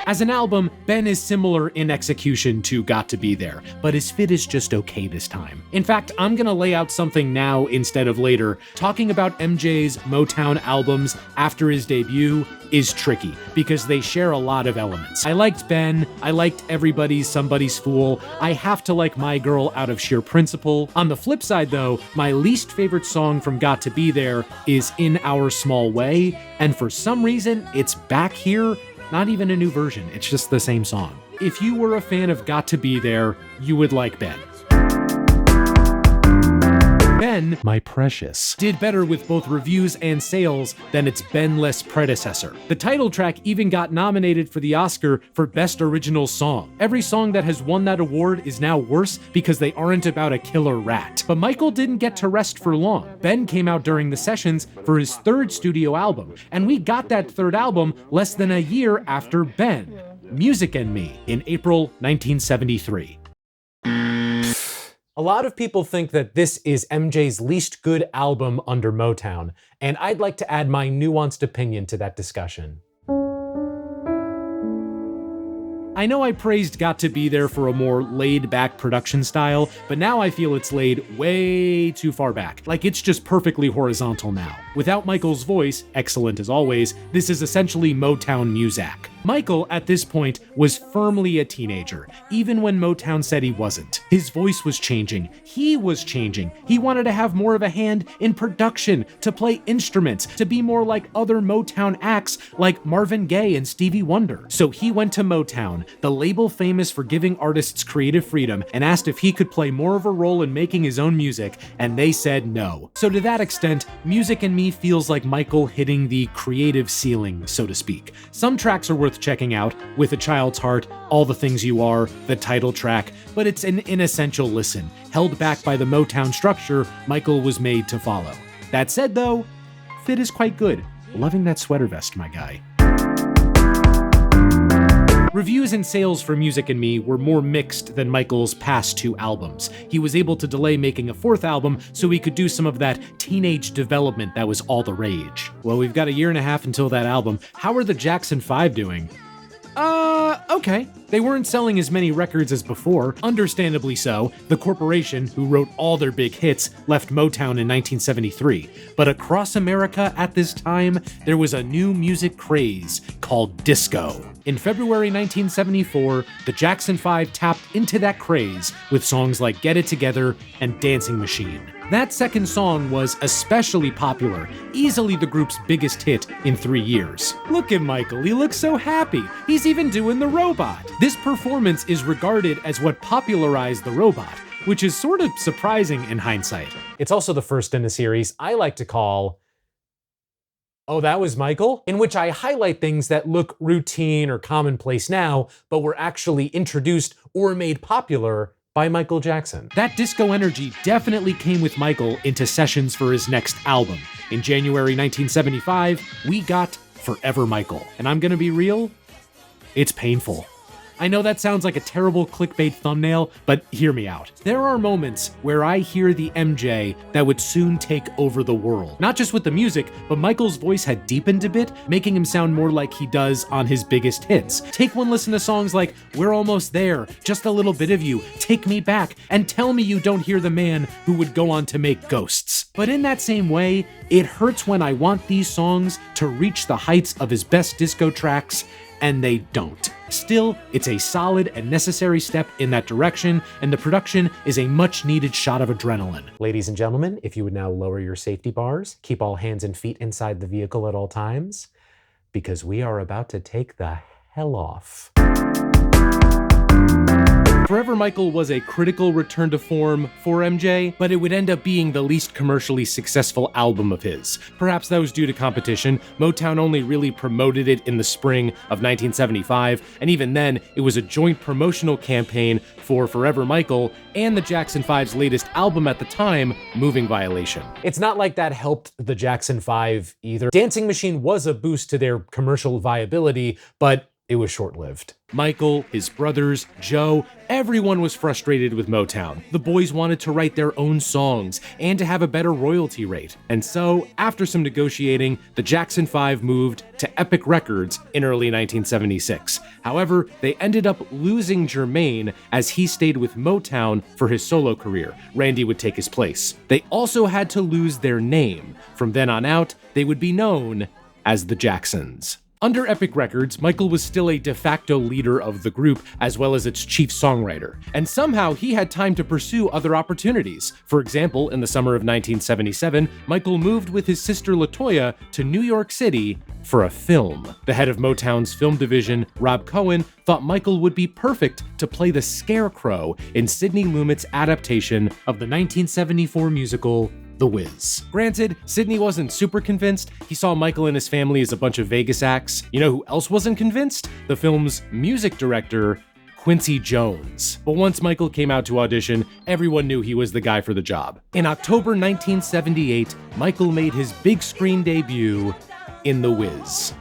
As an album, Ben is similar in execution to Got to Be There, but his fit is just okay this time. In fact, I'm gonna lay out something now instead of later. Talking about MJ's Motown albums after his debut is tricky because they share a lot of elements. I liked Ben, I liked Everybody's Somebody's Fool, I have to like My Girl out of sheer principle. On the flip side though, my least favorite song from Got to Be There is In Our Small Way, and for some reason, it's back here. Not even a new version, it's just the same song. If you were a fan of Got to Be There, you would like Ben. Ben, my precious, did better with both reviews and sales than its Ben-less predecessor. The title track even got nominated for the Oscar for Best Original Song. Every song that has won that award is now worse because they aren't about a killer rat. But Michael didn't get to rest for long. Ben came out during the sessions for his third studio album, and we got that third album less than a year after Ben, Music and Me, in April 1973. A lot of people think that this is MJ's least good album under Motown, and I'd like to add my nuanced opinion to that discussion. I know I praised Got to Be There for a more laid-back production style, but now I feel it's laid way too far back. Like it's just perfectly horizontal now. Without Michael's voice, excellent as always, this is essentially Motown Muzak. Michael, at this point, was firmly a teenager, even when Motown said he wasn't. His voice was changing. He was changing. He wanted to have more of a hand in production, to play instruments, to be more like other Motown acts like Marvin Gaye and Stevie Wonder. So he went to Motown, the label famous for giving artists creative freedom, and asked if he could play more of a role in making his own music, and they said no. So to that extent, Music and Me feels like Michael hitting the creative ceiling, so to speak. Some tracks are worth checking out, With a Child's Heart, All the Things You Are, the title track, but it's an inessential listen, held back by the Motown structure Michael was made to follow. That said though, fit is quite good. Loving that sweater vest, my guy. Reviews and sales for Music and Me were more mixed than Michael's past two albums. He was able to delay making a fourth album so he could do some of that teenage development that was all the rage. Well, we've got a year and a half until that album. How are the Jackson 5 doing? Okay. They weren't selling as many records as before, understandably so. The corporation, who wrote all their big hits, left Motown in 1973. But across America at this time, there was a new music craze called disco. In February 1974, the Jackson 5 tapped into that craze with songs like Get It Together and Dancing Machine. That second song was especially popular, easily the group's biggest hit in 3 years. Look at Michael, he looks so happy. He's even doing the robot. This performance is regarded as what popularized the robot, which is sort of surprising in hindsight. It's also the first in a series I like to call Oh, That Was Michael, in which I highlight things that look routine or commonplace now, but were actually introduced or made popular by Michael Jackson. That disco energy definitely came with Michael into sessions for his next album. In January 1975, we got Forever Michael. And I'm gonna be real, it's painful. I know that sounds like a terrible clickbait thumbnail, but hear me out. There are moments where I hear the MJ that would soon take over the world. Not just with the music, but Michael's voice had deepened a bit, making him sound more like he does on his biggest hits. Take one listen to songs like We're Almost There, Just a Little Bit of You, Take Me Back, and tell me you don't hear the man who would go on to make Ghosts. But in that same way, it hurts when I want these songs to reach the heights of his best disco tracks, and they don't. Still, it's a solid and necessary step in that direction, and the production is a much-needed shot of adrenaline. Ladies and gentlemen, if you would now lower your safety bars, keep all hands and feet inside the vehicle at all times, because we are about to take the hell off. Forever Michael was a critical return to form for MJ, but it would end up being the least commercially successful album of his. Perhaps that was due to competition. Motown only really promoted it in the spring of 1975, and even then, it was a joint promotional campaign for Forever Michael and the Jackson 5's latest album at the time, Moving Violation. It's not like that helped the Jackson 5 either. Dancing Machine was a boost to their commercial viability, but it was short-lived. Michael, his brothers, Joe, everyone was frustrated with Motown. The boys wanted to write their own songs and to have a better royalty rate. And so, after some negotiating, the Jackson 5 moved to Epic Records in early 1976. However, they ended up losing Jermaine as he stayed with Motown for his solo career. Randy would take his place. They also had to lose their name. From then on out, they would be known as the Jacksons. Under Epic Records, Michael was still a de facto leader of the group, as well as its chief songwriter, and somehow he had time to pursue other opportunities. For example, in the summer of 1977, Michael moved with his sister LaToya to New York City for a film. The head of Motown's film division, Rob Cohen, thought Michael would be perfect to play the Scarecrow in Sidney Lumet's adaptation of the 1974 musical The Wiz. Granted, Sidney wasn't super convinced. He saw Michael and his family as a bunch of Vegas acts. You know who else wasn't convinced? The film's music director, Quincy Jones. But once Michael came out to audition, everyone knew he was the guy for the job. In October 1978, Michael made his big screen debut in The Wiz.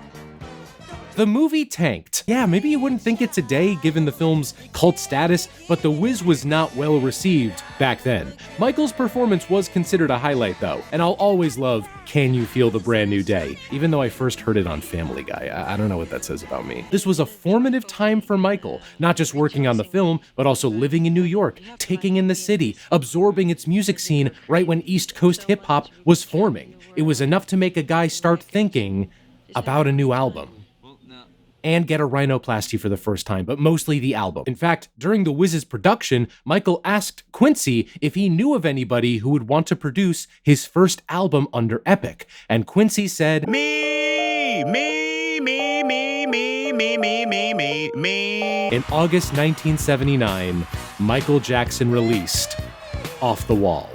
The movie tanked. Yeah, maybe you wouldn't think it today given the film's cult status, but The Wiz was not well received back then. Michael's performance was considered a highlight though, and I'll always love Can You Feel the Brand New Day, even though I first heard it on Family Guy. I don't know what that says about me. This was a formative time for Michael, not just working on the film, but also living in New York, taking in the city, absorbing its music scene right when East Coast hip-hop was forming. It was enough to make a guy start thinking about a new album. And get a rhinoplasty for the first time, but mostly the album. In fact, during The Wiz's production, Michael asked Quincy if he knew of anybody who would want to produce his first album under Epic, and Quincy said, Me. In August 1979, Michael Jackson released Off the Wall.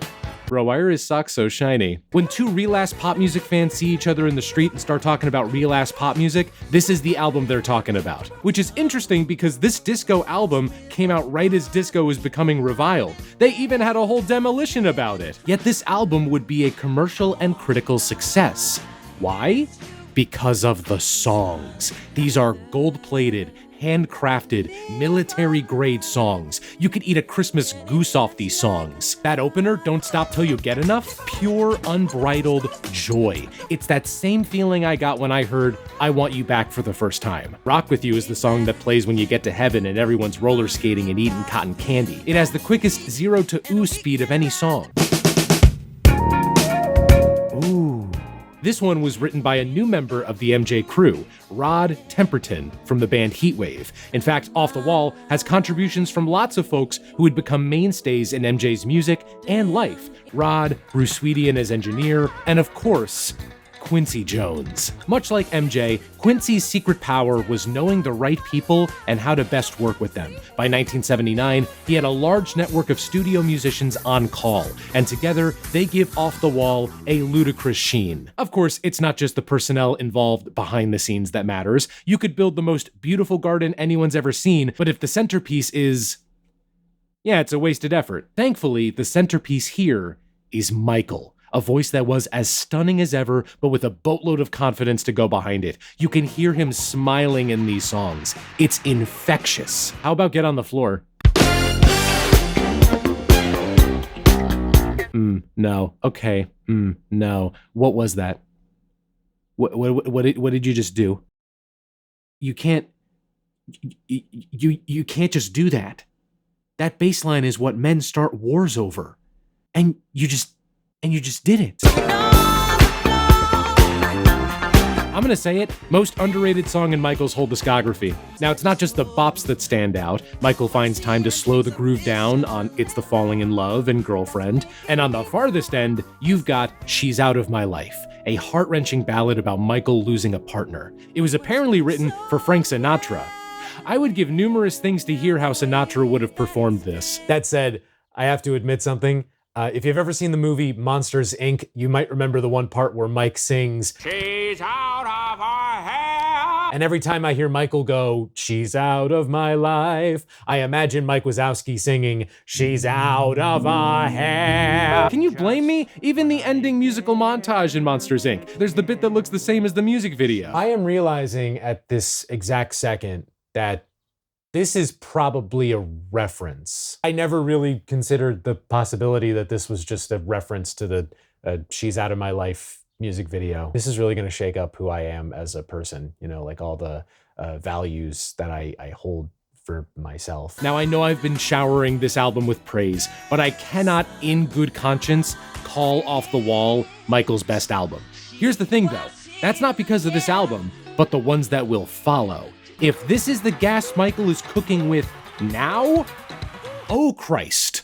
Bro, why are his socks so shiny? When two real-ass pop music fans see each other in the street and start talking about real-ass pop music, this is the album they're talking about. Which is interesting because this disco album came out right as disco was becoming reviled. They even had a whole demolition about it. Yet this album would be a commercial and critical success. Why? Because of the songs. These are gold-plated, handcrafted, military-grade songs. You could eat a Christmas goose off these songs. That opener, Don't Stop Till You Get Enough, pure, unbridled joy. It's that same feeling I got when I heard I Want You Back for the first time. Rock With You is the song that plays when you get to heaven and everyone's roller skating and eating cotton candy. It has the quickest 0 to ooh speed of any song. Ooh. This one was written by a new member of the MJ crew, Rod Temperton, from the band Heatwave. In fact, Off the Wall has contributions from lots of folks who would become mainstays in MJ's music and life. Rod, Bruce Sweetian as engineer, and of course, Quincy Jones. Much like MJ, Quincy's secret power was knowing the right people and how to best work with them. By 1979, he had a large network of studio musicians on call, and together they give Off the Wall a ludicrous sheen. Of course, it's not just the personnel involved behind the scenes that matters. You could build the most beautiful garden anyone's ever seen, but if the centerpiece is... yeah, it's a wasted effort. Thankfully, the centerpiece here is Michael. A voice that was as stunning as ever, but with a boatload of confidence to go behind it. You can hear him smiling in these songs. It's infectious. How about Get on the Floor? No. Okay. No. What was that? What did you just do? You can't... You can't just do that. That bass line is what men start wars over. And you just did it. I'm gonna say it, most underrated song in Michael's whole discography. Now, it's not just the bops that stand out. Michael finds time to slow the groove down on It's the Falling in Love and Girlfriend. And on the farthest end, you've got She's Out of My Life, a heart-wrenching ballad about Michael losing a partner. It was apparently written for Frank Sinatra. I would give numerous things to hear how Sinatra would have performed this. That said, I have to admit something. If you've ever seen the movie Monsters, Inc., you might remember the one part where Mike sings, "She's out of our hair." And every time I hear Michael go, "She's out of my life," I imagine Mike Wazowski singing, "She's out of our hair." Can you blame me? Even the ending musical montage in Monsters, Inc., there's the bit that looks the same as the music video. I am realizing at this exact second that this is probably a reference. I never really considered the possibility that this was just a reference to the She's Out of My Life music video. This is really gonna shake up who I am as a person, you know, like all the values that I hold for myself. Now, I know I've been showering this album with praise, but I cannot in good conscience call Off the Wall Michael's best album. Here's the thing though, that's not because of this album, but the ones that will follow. If this is the gas Michael is cooking with now, oh Christ.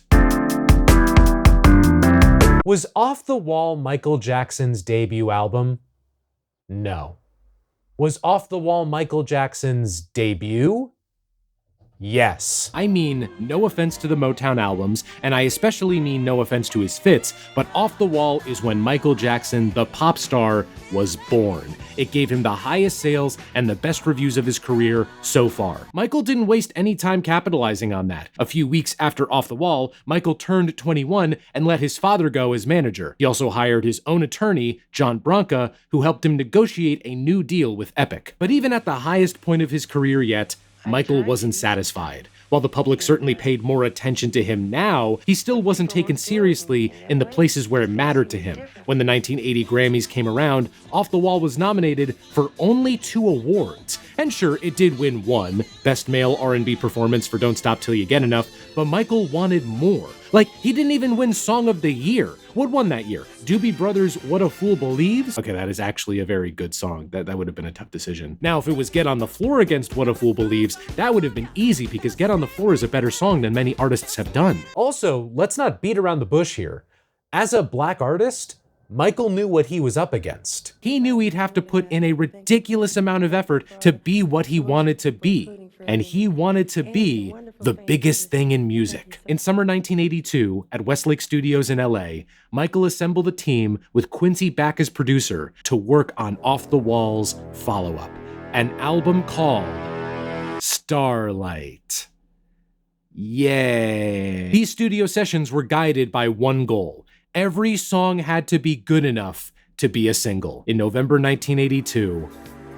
Was Off the Wall Michael Jackson's debut album? No. Was Off the Wall Michael Jackson's debut? Yes. I mean, no offense to the Motown albums, and I especially mean no offense to his fits, but Off the Wall is when Michael Jackson, the pop star, was born. It gave him the highest sales and the best reviews of his career so far. Michael didn't waste any time capitalizing on that. A few weeks after Off the Wall, Michael turned 21 and let his father go as manager. He also hired his own attorney, John Branca, who helped him negotiate a new deal with Epic. But even at the highest point of his career yet, Michael wasn't satisfied. While the public certainly paid more attention to him now, he still wasn't taken seriously in the places where it mattered to him. When the 1980 Grammys came around, Off the Wall was nominated for only 2 awards. And sure, it did win one, Best Male R&B Performance for Don't Stop Till You Get Enough, but Michael wanted more. Like, he didn't even win Song of the Year. What won that year? Doobie Brothers' What a Fool Believes? Okay, that is actually a very good song. That would have been a tough decision. Now, if it was Get on the Floor against What a Fool Believes, that would have been easy because Get on the Floor is a better song than many artists have done. Also, let's not beat around the bush here. As a black artist, Michael knew what he was up against. He knew he'd have to put in a ridiculous amount of effort to be what he wanted to be. And he wanted to be the biggest thing in music. In summer 1982, at Westlake Studios in LA, Michael assembled a team with Quincy Back as producer to work on Off the Wall's follow-up, an album called Starlight. Yay. These studio sessions were guided by one goal. Every song had to be good enough to be a single. In November 1982,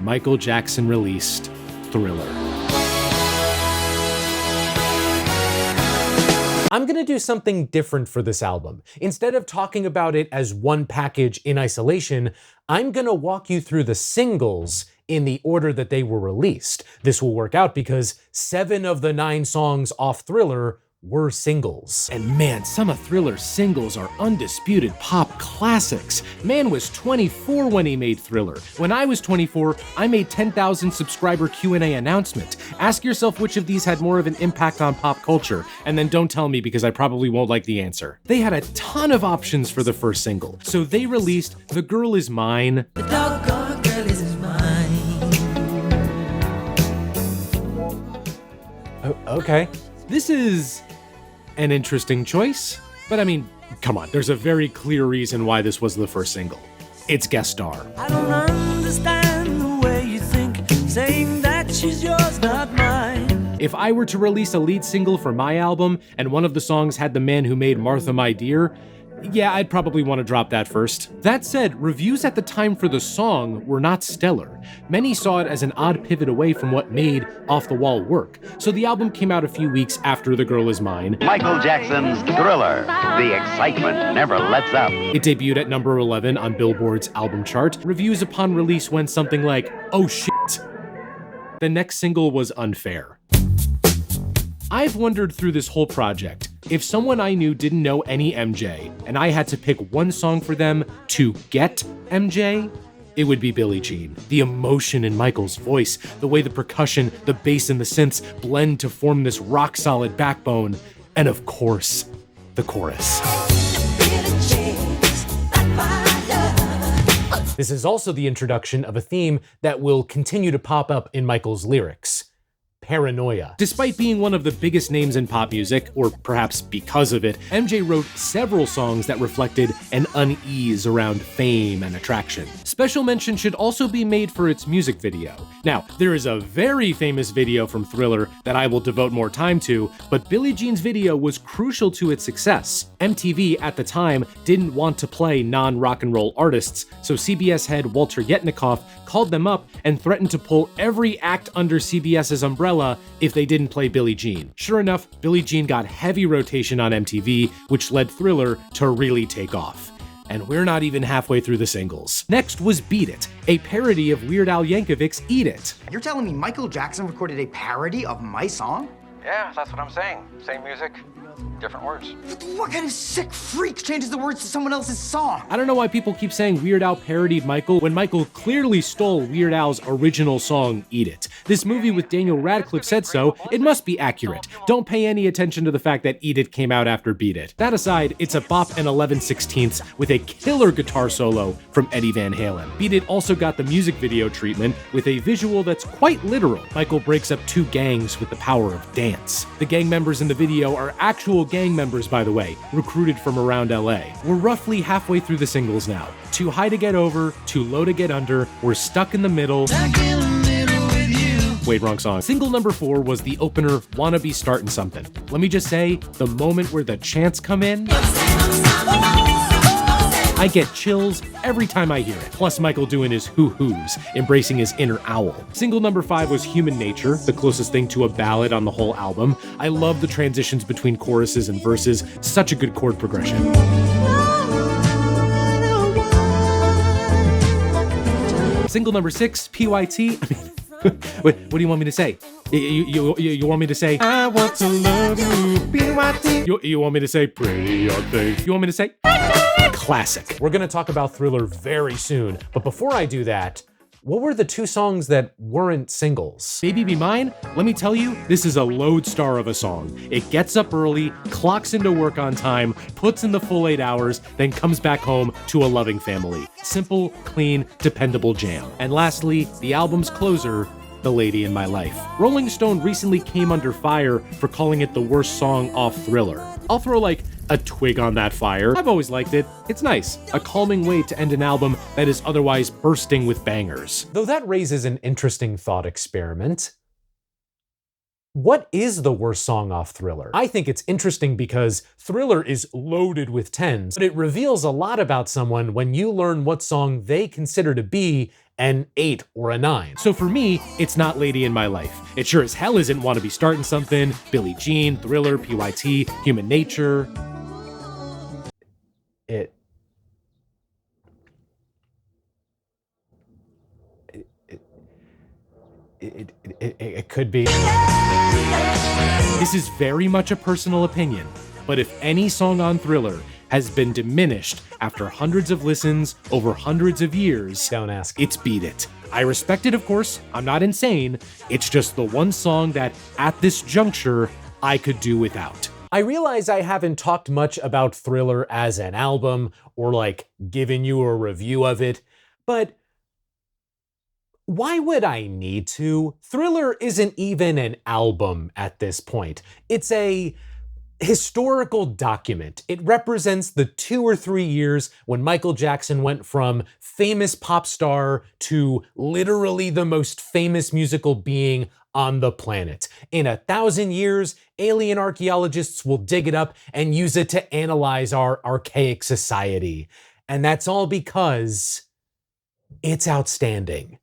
Michael Jackson released Thriller. I'm gonna do something different for this album. Instead of talking about it as one package in isolation, I'm gonna walk you through the singles in the order that they were released. This will work out because 7 of the 9 songs off Thriller were singles. And man, some of Thriller's singles are undisputed pop classics. Man was 24 when he made Thriller. When I was 24, I made 10,000 subscriber Q&A announcement. Ask yourself which of these had more of an impact on pop culture, and then don't tell me because I probably won't like the answer. They had a ton of options for the first single, so they released The Girl Is Mine. The doggone girl is mine. Oh, okay. This is an interesting choice, but I mean, come on, there's a very clear reason why this was the first single. It's guest star. I don't understand the way you think, saying that she's yours, not mine. If I were to release a lead single for my album and one of the songs had the man who made Martha My Dear, yeah, I'd probably want to drop that first. That said, reviews at the time for the song were not stellar. Many saw it as an odd pivot away from what made Off the Wall work, so the album came out a few weeks after The Girl Is Mine. Michael Jackson's Thriller. The excitement never lets up. It debuted at number 11 on Billboard's album chart. Reviews upon release went something like, "Oh shit." The next single was Unfair. I've wondered through this whole project, if someone I knew didn't know any MJ, and I had to pick one song for them to get MJ, it would be Billie Jean. The emotion in Michael's voice, the way the percussion, the bass, and the synths blend to form this rock-solid backbone, and of course, the chorus. This is also the introduction of a theme that will continue to pop up in Michael's lyrics. Paranoia. Despite being one of the biggest names in pop music, or perhaps because of it, MJ wrote several songs that reflected an unease around fame and attraction. Special mention should also be made for its music video. Now, there is a very famous video from Thriller that I will devote more time to, but Billie Jean's video was crucial to its success. MTV at the time didn't want to play non-rock and roll artists, so CBS head Walter Yetnikoff called them up and threatened to pull every act under CBS's umbrella if they didn't play Billie Jean. Sure enough, Billie Jean got heavy rotation on MTV, which led Thriller to really take off. And we're not even halfway through the singles. Next was Beat It, a parody of Weird Al Yankovic's Eat It. You're telling me Michael Jackson recorded a parody of my song? Yeah, that's what I'm saying. Same music, different words. What kind of sick freak changes the words to someone else's song? I don't know why people keep saying Weird Al parodied Michael when Michael clearly stole Weird Al's original song, Eat It. This movie with Daniel Radcliffe said so, it must be accurate. Don't pay any attention to the fact that Eat It came out after Beat It. That aside, it's a bop and 11/16 with a killer guitar solo from Eddie Van Halen. Beat It also got the music video treatment with a visual that's quite literal. Michael breaks up two gangs with the power of dance. The gang members in the video are actual gang members, by the way, recruited from around LA. We're roughly halfway through the singles now. Too high to get over, too low to get under, we're stuck in the middle. Wait, wrong song. Single number 4 was the opener, Wanna Be Startin' Something. Let me just say, the moment where the chants come in, I get chills every time I hear it. Plus Michael doing his hoo-hoos, embracing his inner owl. Single number 5 was Human Nature, the closest thing to a ballad on the whole album. I love the transitions between choruses and verses, such a good chord progression. Single number 6, PYT. What do you want me to say? You want me to say, I want to love you, PYT? You want me to say, pretty young thing? You want me to say, classic. We're gonna talk about Thriller very soon, but before I do that, what were the 2 songs that weren't singles? Baby Be Mine? Let me tell you, this is a lodestar of a song. It gets up early, clocks into work on time, puts in the full 8 hours, then comes back home to a loving family. Simple, clean, dependable jam. And lastly, the album's closer, The Lady in My Life. Rolling Stone recently came under fire for calling it the worst song off Thriller. I'll throw like a twig on that fire. I've always liked it. It's nice. A calming way to end an album that is otherwise bursting with bangers. Though that raises an interesting thought experiment. What is the worst song off Thriller? I think it's interesting because Thriller is loaded with 10s, but it reveals a lot about someone when you learn what song they consider to be an 8 or a 9. So for me, it's not Lady in My Life. It sure as hell isn't Wanna Be Startin' Something, Billie Jean, Thriller, PYT, Human Nature. It could be. This is very much a personal opinion, but if any song on Thriller has been diminished after hundreds of listens over hundreds of years, don't ask, it's Beat It. I respect it, of course. I'm not insane. It's just the one song that, at this juncture, I could do without. I realize I haven't talked much about Thriller as an album or like given you a review of it, but why would I need to? Thriller isn't even an album at this point. It's a historical document. It represents the 2 or 3 years when Michael Jackson went from famous pop star to literally the most famous musical being on the planet. In 1,000 years, alien archaeologists will dig it up and use it to analyze our archaic society. And that's all because it's outstanding.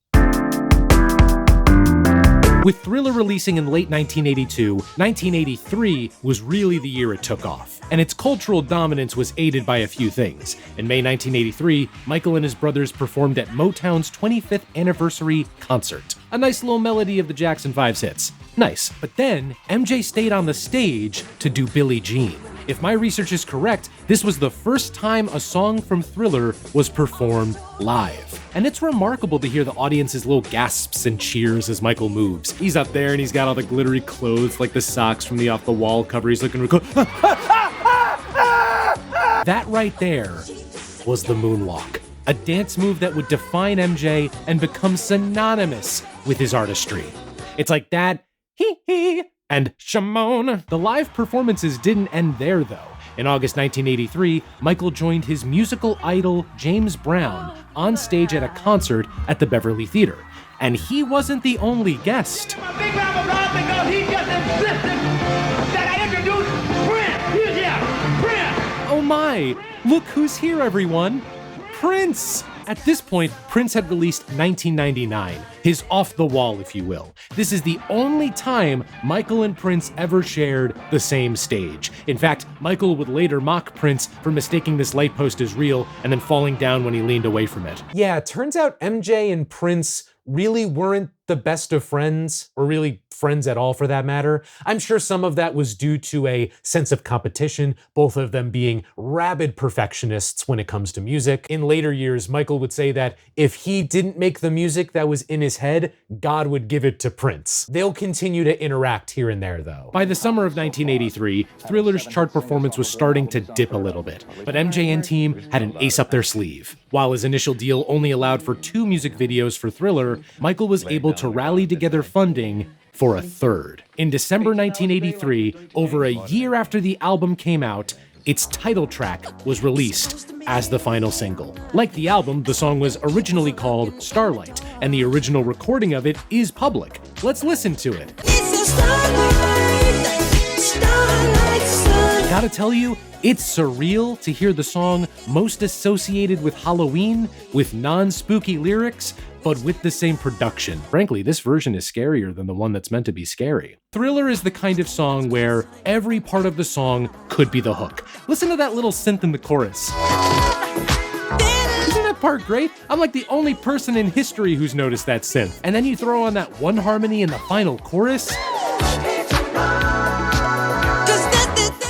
With Thriller releasing in late 1982, 1983 was really the year it took off. And its cultural dominance was aided by a few things. In May 1983, Michael and his brothers performed at Motown's 25th anniversary concert. A nice little melody of the Jackson 5's hits. Nice. But then, MJ stayed on the stage to do Billie Jean. If my research is correct, this was the first time a song from Thriller was performed live. And it's remarkable to hear the audience's little gasps and cheers as Michael moves. He's up there and he's got all the glittery clothes like the socks from the Off the Wall cover. He's looking real cool. That right there was the moonwalk. A dance move that would define MJ and become synonymous with his artistry. It's like that hee hee, and Shimon. The live performances didn't end there though. In August 1983, Michael joined his musical idol James Brown on stage at a concert at the Beverly Theater. And he wasn't the only guest. A big round of applause because he just insisted that I introduce Prince. He's here. Prince. Oh my, look who's here, everyone. Prince! At this point, Prince had released 1999, his off the wall, if you will. This is the only time Michael and Prince ever shared the same stage. In fact, Michael would later mock Prince for mistaking this light post as real and then falling down when he leaned away from it. Yeah, it turns out MJ and Prince really weren't the best of friends, or really friends at all for that matter. I'm sure some of that was due to a sense of competition, both of them being rabid perfectionists when it comes to music. In later years, Michael would say that if he didn't make the music that was in his head, God would give it to Prince. They'll continue to interact here and there though. By the summer of 1983, Thriller's chart performance was starting to dip a little bit, but MJ and team had an ace up their sleeve. While his initial deal only allowed for 2 music videos for Thriller, Michael was able to rally together funding for a third. In December 1983, over a year after the album came out, its title track was released as the final single. Like the album, the song was originally called Starlight, and the original recording of it is public. Let's listen to it. I gotta tell you, it's surreal to hear the song most associated with Halloween, with non-spooky lyrics, but with the same production. Frankly, this version is scarier than the one that's meant to be scary. Thriller is the kind of song where every part of the song could be the hook. Listen to that little synth in the chorus. Isn't that part great? I'm like the only person in history who's noticed that synth. And then you throw on that one harmony in the final chorus.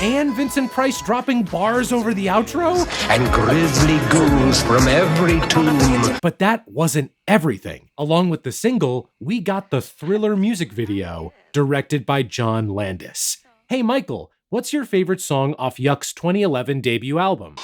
And Vincent Price dropping bars over the outro? And grisly ghouls from every tomb. But that wasn't everything. Along with the single, we got the Thriller music video, directed by John Landis. Hey Michael, what's your favorite song off Yuck's 2011 debut album?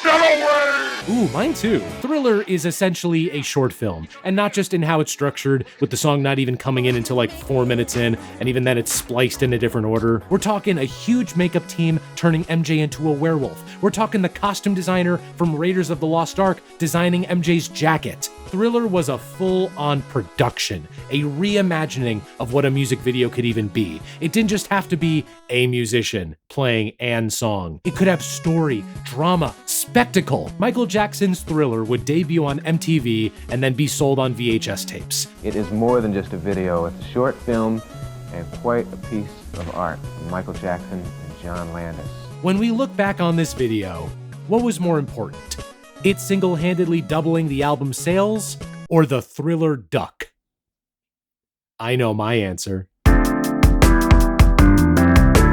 Ooh, mine too. Thriller is essentially a short film, and not just in how it's structured, with the song not even coming in until like 4 minutes in, and even then it's spliced in a different order. We're talking a huge makeup team turning MJ into a werewolf. We're talking the costume designer from Raiders of the Lost Ark designing MJ's jacket. Thriller was a full-on production, a reimagining of what a music video could even be. It didn't just have to be a musician playing an song. It could have story, drama, spectacle. Michael Jackson's Thriller would debut on MTV and then be sold on VHS tapes. It is more than just a video. It's a short film and quite a piece of art from Michael Jackson and John Landis. When we look back on this video, what was more important? It single-handedly doubling the album's sales, or the Thriller duck? I know my answer.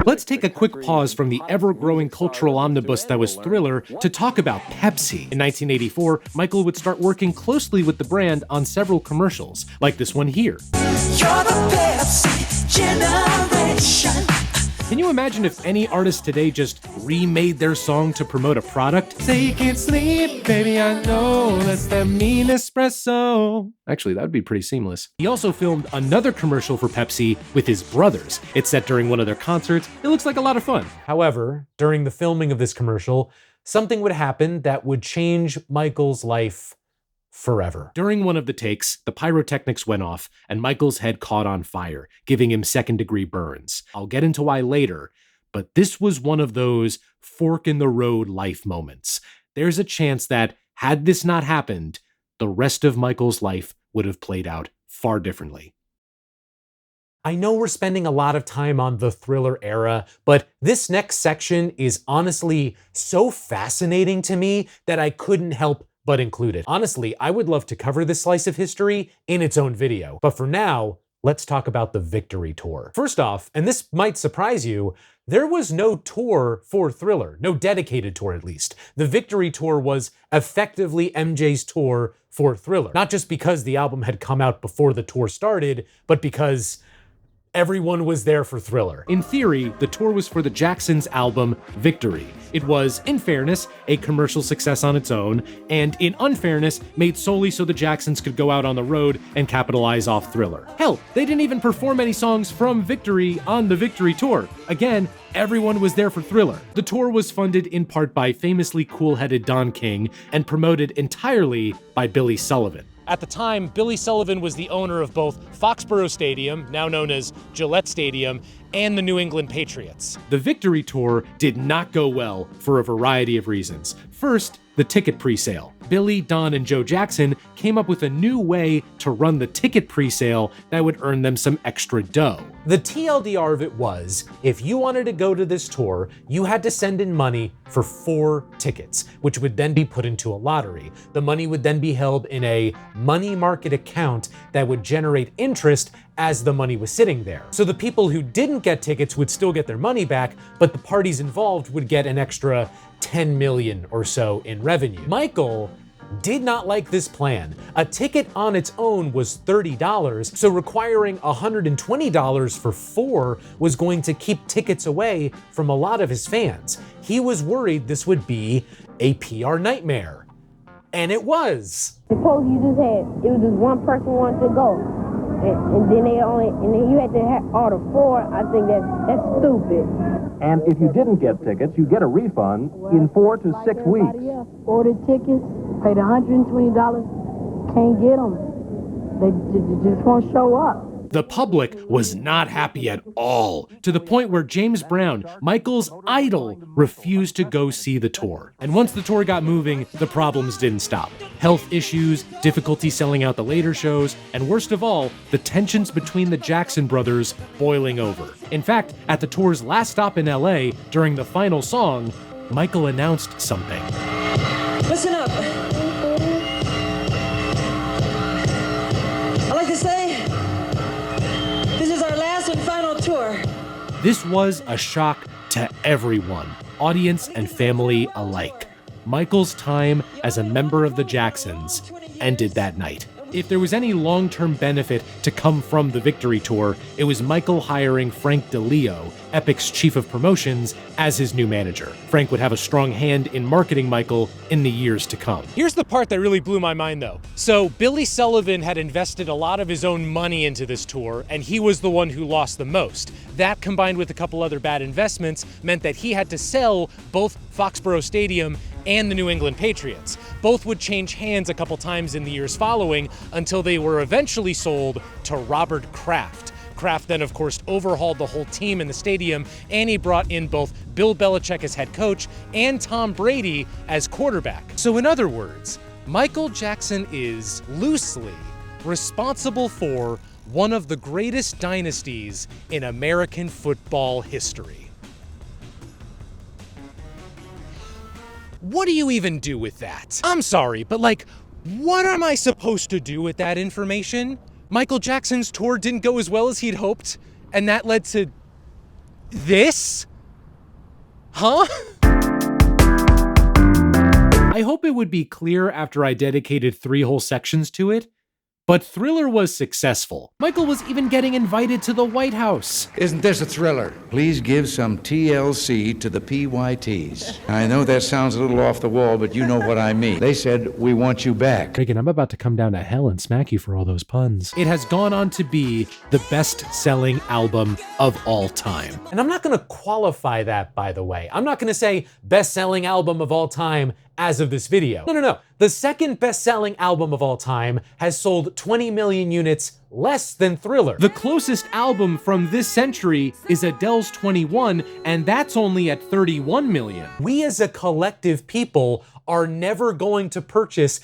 Let's take a quick pause from the ever-growing cultural omnibus that was Thriller to talk about Pepsi. In 1984, Michael would start working closely with the brand on several commercials, like this one here. You're the Pepsi generation. Can you imagine if any artist today just remade their song to promote a product? Say you can't sleep, baby, I know that's the mean espresso. Actually, that would be pretty seamless. He also filmed another commercial for Pepsi with his brothers. It's set during one of their concerts. It looks like a lot of fun. However, during the filming of this commercial, something would happen that would change Michael's life forever. During one of the takes, the pyrotechnics went off and Michael's head caught on fire, giving him second-degree burns. I'll get into why later, but this was one of those fork-in-the-road life moments. There's a chance that, had this not happened, the rest of Michael's life would have played out far differently. I know we're spending a lot of time on the Thriller era, but this next section is honestly so fascinating to me that I couldn't help but include it. Honestly, I would love to cover this slice of history in its own video. But for now, let's talk about the Victory Tour. First off, and this might surprise you, there was no tour for Thriller, no dedicated tour at least. The Victory Tour was effectively MJ's tour for Thriller. Not just because the album had come out before the tour started, but because everyone was there for Thriller. In theory, the tour was for the Jacksons' album Victory. It was, in fairness, a commercial success on its own, and in unfairness, made solely so the Jacksons could go out on the road and capitalize off Thriller. Hell, they didn't even perform any songs from Victory on the Victory tour. Again, everyone was there for Thriller. The tour was funded in part by famously cool-headed Don King and promoted entirely by Billy Sullivan. At the time, Billy Sullivan was the owner of both Foxborough Stadium, now known as Gillette Stadium, and the New England Patriots. The Victory Tour did not go well for a variety of reasons. First, the ticket presale. Billy, Don, and Joe Jackson came up with a new way to run the ticket presale that would earn them some extra dough. The TLDR of it was, if you wanted to go to this tour, you had to send in money for 4 tickets, which would then be put into a lottery. The money would then be held in a money market account that would generate interest as the money was sitting there. So the people who didn't get tickets would still get their money back, but the parties involved would get an extra 10 million or so in revenue. Michael did not like this plan. A ticket on its own was $30, so requiring $120 for 4 was going to keep tickets away from a lot of his fans. He was worried this would be a PR nightmare. And it was. Suppose you just it was just one person wanted to go. And then you had to have all the 4. I think that's stupid. And if you didn't get tickets, you get a refund in 4 to 6 weeks. Ordered tickets, paid $120, can't get them. They just won't show up. The public was not happy at all, to the point where James Brown, Michael's idol, refused to go see the tour. And once the tour got moving, the problems didn't stop. Health issues, difficulty selling out the later shows, and worst of all, the tensions between the Jackson brothers boiling over. In fact, at the tour's last stop in LA, during the final song, Michael announced something. Listen up. I'd like to say, this is our last and final tour. This was a shock to everyone, audience and family alike. Michael's time as a member of the Jacksons ended that night. If there was any long-term benefit to come from the Victory Tour, it was Michael hiring Frank DeLeo, Epic's chief of promotions, as his new manager. Frank would have a strong hand in marketing Michael in the years to come. Here's the part that really blew my mind, though. So Billy Sullivan had invested a lot of his own money into this tour, and he was the one who lost the most. That, combined with a couple other bad investments, meant that he had to sell both Foxborough Stadium and the New England Patriots. Both would change hands a couple times in the years following until they were eventually sold to Robert Kraft. Kraft then, of course, overhauled the whole team in the stadium, and he brought in both Bill Belichick as head coach and Tom Brady as quarterback. So in other words, Michael Jackson is loosely responsible for one of the greatest dynasties in American football history. What do you even do with that? I'm sorry, but what am I supposed to do with that information? Michael Jackson's tour didn't go as well as he'd hoped, and that led to this? Huh? I hope it would be clear after I dedicated 3 whole sections to it, but Thriller was successful. Michael was even getting invited to the White House. Isn't this a thriller? Please give some TLC to the PYTs. I know that sounds a little off the wall, but you know what I mean. They said, we want you back. Reagan, I'm about to come down to hell and smack you for all those puns. It has gone on to be the best-selling album of all time. And I'm not gonna qualify that, by the way. I'm not gonna say best-selling album of all time as of this video. No. The second best-selling album of all time has sold 20 million units less than Thriller. The closest album from this century is Adele's 21, and that's only at 31 million. We as a collective people are never going to purchase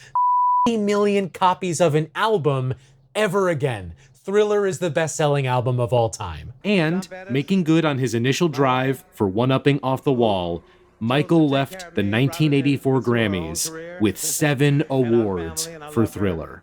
50 million copies of an album ever again. Thriller is the best-selling album of all time. And, making good on his initial drive for one-upping Off the Wall, Michael left the 1984 Grammys with 7 awards for Thriller,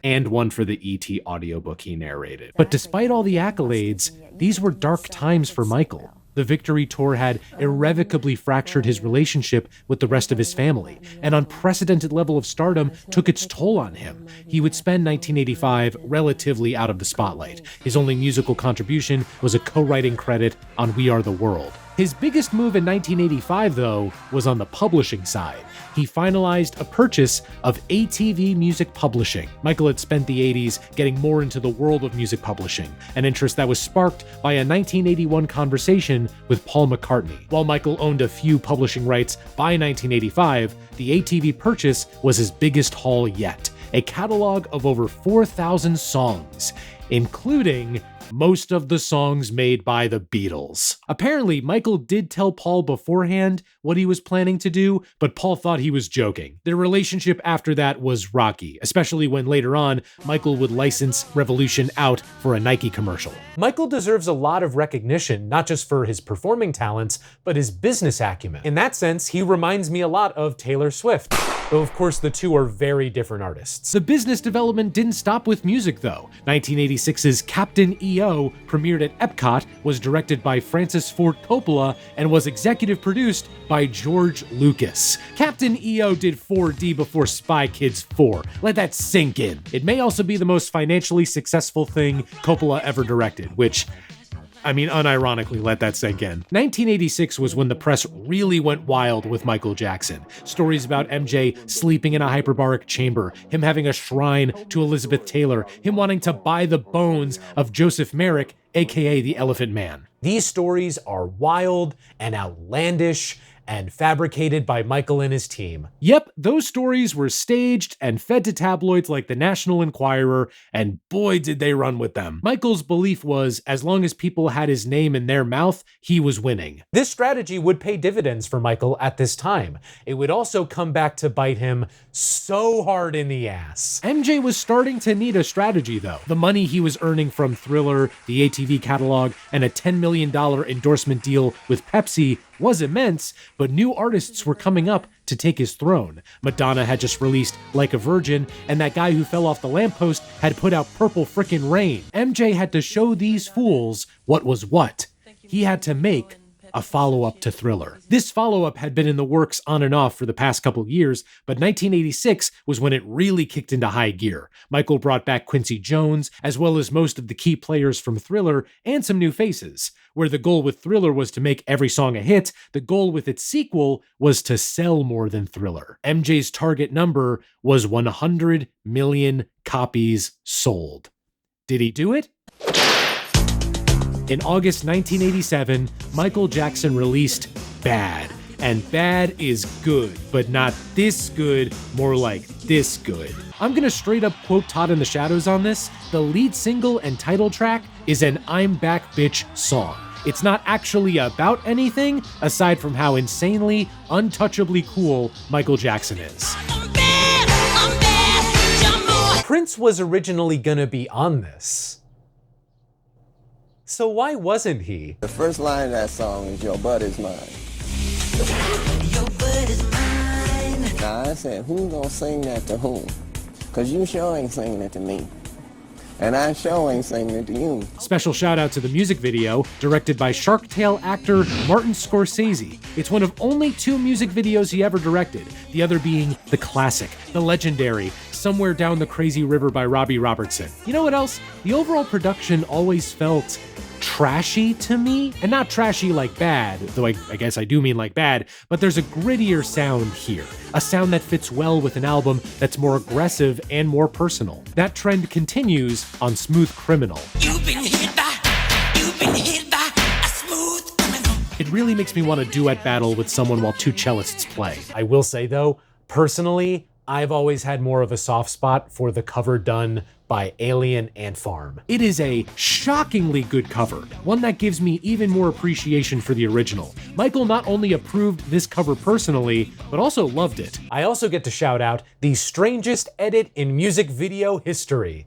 and one for the E.T. audiobook he narrated. But despite all the accolades, these were dark times for Michael. The Victory Tour had irrevocably fractured his relationship with the rest of his family. An unprecedented level of stardom took its toll on him. He would spend 1985 relatively out of the spotlight. His only musical contribution was a co-writing credit on We Are the World. His biggest move in 1985, though, was on the publishing side. He finalized a purchase of ATV Music Publishing. Michael had spent the 80s getting more into the world of music publishing, an interest that was sparked by a 1981 conversation with Paul McCartney. While Michael owned a few publishing rights by 1985, the ATV purchase was his biggest haul yet, a catalog of over 4,000 songs, including most of the songs made by the Beatles. Apparently, Michael did tell Paul beforehand what he was planning to do, but Paul thought he was joking. Their relationship after that was rocky, especially when later on, Michael would license Revolution out for a Nike commercial. Michael deserves a lot of recognition, not just for his performing talents, but his business acumen. In that sense, he reminds me a lot of Taylor Swift. Though of course the two are very different artists. The business development didn't stop with music though. 1986's Captain EO premiered at Epcot, was directed by Francis Ford Coppola, and was executive produced by George Lucas. Captain EO did 4D before Spy Kids 4. Let that sink in. It may also be the most financially successful thing Coppola ever directed, which, unironically, let that sink in. 1986 was when the press really went wild with Michael Jackson. Stories about MJ sleeping in a hyperbaric chamber, him having a shrine to Elizabeth Taylor, him wanting to buy the bones of Joseph Merrick, aka the Elephant Man. These stories are wild and outlandish and fabricated by Michael and his team. Yep, those stories were staged and fed to tabloids like the National Enquirer, and boy did they run with them. Michael's belief was, as long as people had his name in their mouth, he was winning. This strategy would pay dividends for Michael at this time. It would also come back to bite him so hard in the ass. MJ was starting to need a strategy though. The money he was earning from Thriller, the ATV catalog, and a $10 million endorsement deal with Pepsi was immense, but new artists were coming up to take his throne. Madonna had just released Like a Virgin, and that guy who fell off the lamppost had put out Purple Frickin' Rain. MJ had to show these fools what was what. He had to make a follow-up to Thriller. This follow-up had been in the works on and off for the past couple years, but 1986 was when it really kicked into high gear. Michael brought back Quincy Jones, as well as most of the key players from Thriller, and some new faces. Where the goal with Thriller was to make every song a hit, the goal with its sequel was to sell more than Thriller. MJ's target number was 100 million copies sold. Did he do it? In August 1987, Michael Jackson released Bad. And Bad is good, but not this good, more like this good. I'm gonna straight up quote Todd in the Shadows on this. The lead single and title track is an I'm Back Bitch song. It's not actually about anything, aside from how insanely, untouchably cool Michael Jackson is. Prince was originally gonna be on this. So why wasn't he? The first line of that song is "Your butt is mine." Your butt is mine. Now I said, who gonna sing that to whom? Cause you sure ain't singing it to me. And I sure ain't singing it to you. Special shout out to the music video, directed by Shark Tale actor Martin Scorsese. It's one of only 2 music videos he ever directed, the other being the classic, the legendary Somewhere Down the Crazy River by Robbie Robertson. You know what else? The overall production always felt trashy to me, and not trashy like bad, though I guess I do mean like bad, but there's a grittier sound here, a sound that fits well with an album that's more aggressive and more personal. That trend continues on Smooth Criminal. You've been hit by a smooth criminal. It really makes me want a duet battle with someone while 2 cellists play. I will say though, personally, I've always had more of a soft spot for the cover done by Alien Ant Farm. It is a shockingly good cover, one that gives me even more appreciation for the original. Michael not only approved this cover personally, but also loved it. I also get to shout out the strangest edit in music video history.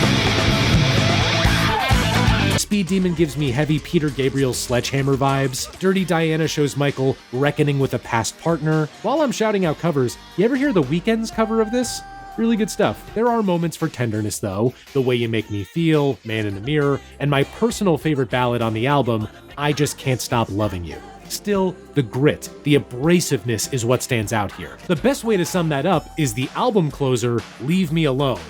Speed Demon gives me heavy Peter Gabriel Sledgehammer vibes. Dirty Diana shows Michael reckoning with a past partner. While I'm shouting out covers, you ever hear The Weeknd's cover of this? Really good stuff. There are moments for tenderness though, The Way You Make Me Feel, Man in the Mirror, and my personal favorite ballad on the album, I Just Can't Stop Loving You. Still, the grit, the abrasiveness is what stands out here. The best way to sum that up is the album closer, Leave Me Alone.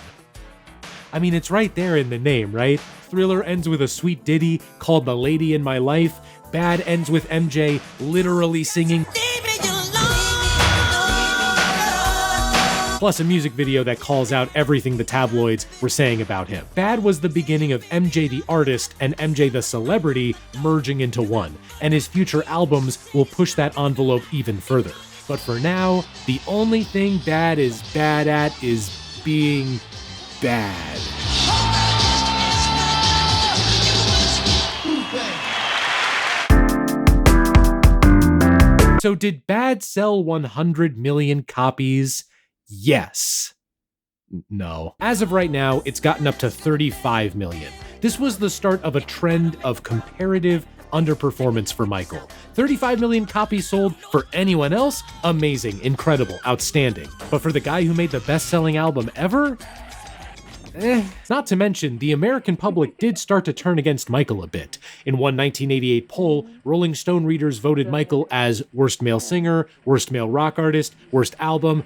I mean, it's right there in the name, right? Thriller ends with a sweet ditty called The Lady in My Life. Bad ends with MJ literally singing, plus a music video that calls out everything the tabloids were saying about him. Bad was the beginning of MJ the artist and MJ the celebrity merging into one, and his future albums will push that envelope even further. But for now, the only thing Bad is bad at is being bad. So did Bad sell 100 million copies? Yes. No. As of right now, it's gotten up to 35 million. This was the start of a trend of comparative underperformance for Michael. 35 million copies sold for anyone else? Amazing, incredible, outstanding. But for the guy who made the best-selling album ever? Not to mention, the American public did start to turn against Michael a bit. In one 1988 poll, Rolling Stone readers voted Michael as Worst Male Singer, Worst Male Rock Artist, Worst Album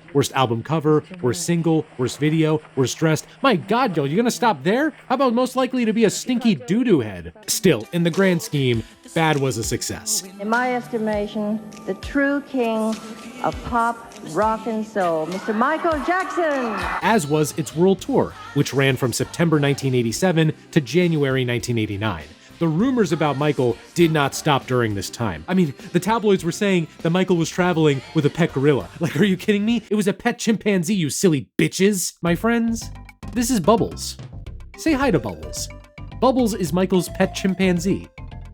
Cover, Worst Single, Worst Video, Worst Dressed. My God, yo, you gonna stop there? How about Most Likely to Be a Stinky Doo-Doo Head? Still, in the grand scheme, Bad was a success. In my estimation, the true king of pop, rock, and soul, Mr. Michael Jackson. As was its world tour, which ran from September 1987 to January 1989. The rumors about Michael did not stop during this time. I mean, the tabloids were saying that Michael was traveling with a pet gorilla. Like, are you kidding me? It was a pet chimpanzee, you silly bitches. My friends, this is Bubbles. Say hi to Bubbles. Bubbles is Michael's pet chimpanzee.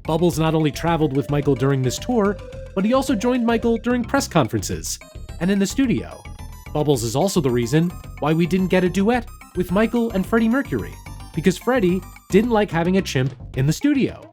Bubbles not only traveled with Michael during this tour, but he also joined Michael during press conferences and in the studio. Bubbles is also the reason why we didn't get a duet with Michael and Freddie Mercury, because Freddie didn't like having a chimp in the studio.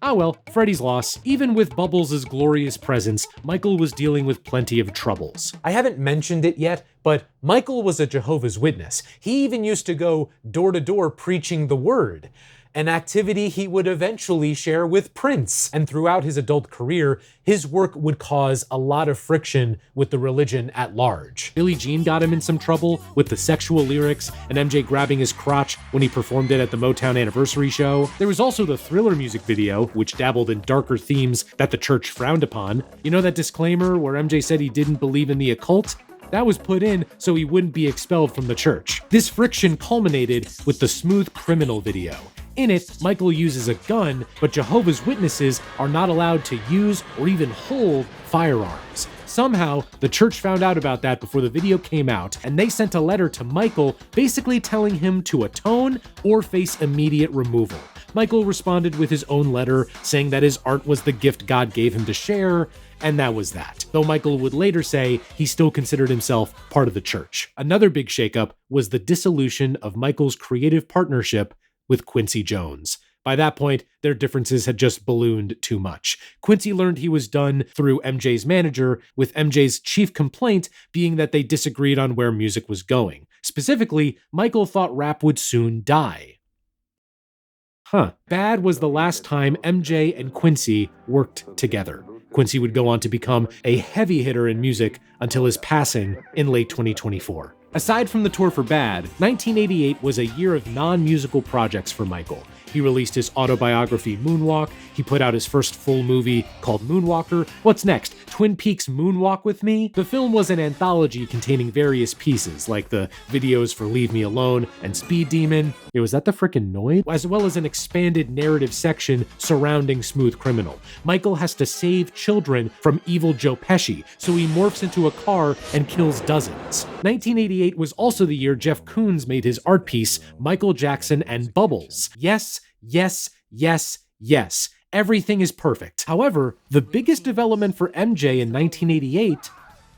Ah well, Freddie's loss. Even with Bubbles' glorious presence, Michael was dealing with plenty of troubles. I haven't mentioned it yet, but Michael was a Jehovah's Witness. He even used to go door to door preaching the word, an activity he would eventually share with Prince. And throughout his adult career, his work would cause a lot of friction with the religion at large. Billie Jean got him in some trouble with the sexual lyrics and MJ grabbing his crotch when he performed it at the Motown anniversary show. There was also the Thriller music video, which dabbled in darker themes that the church frowned upon. You know that disclaimer where MJ said he didn't believe in the occult? That was put in so he wouldn't be expelled from the church. This friction culminated with the Smooth Criminal video. In it, Michael uses a gun, but Jehovah's Witnesses are not allowed to use or even hold firearms. Somehow, the church found out about that before the video came out, and they sent a letter to Michael basically telling him to atone or face immediate removal. Michael responded with his own letter, saying that his art was the gift God gave him to share, and that was that. Though Michael would later say he still considered himself part of the church. Another big shakeup was the dissolution of Michael's creative partnership with Quincy Jones. By that point, their differences had just ballooned too much. Quincy learned he was done through MJ's manager, with MJ's chief complaint being that they disagreed on where music was going. Specifically, Michael thought rap would soon die. Bad was the last time MJ and Quincy worked together. Quincy would go on to become a heavy hitter in music until his passing in late 2024. Aside from the tour for Bad, 1988 was a year of non-musical projects for Michael. He released his autobiography, Moonwalk. He put out his first full movie called Moonwalker. What's next? Twin Peaks Moonwalk with Me? The film was an anthology containing various pieces, like the videos for Leave Me Alone and Speed Demon. Was that the frickin' Noid? As well as an expanded narrative section surrounding Smooth Criminal. Michael has to save children from evil Joe Pesci, so he morphs into a car and kills dozens. 1988 was also the year Jeff Koons made his art piece, Michael Jackson and Bubbles. Yes, yes, yes, yes. Everything is perfect. However, the biggest development for MJ in 1988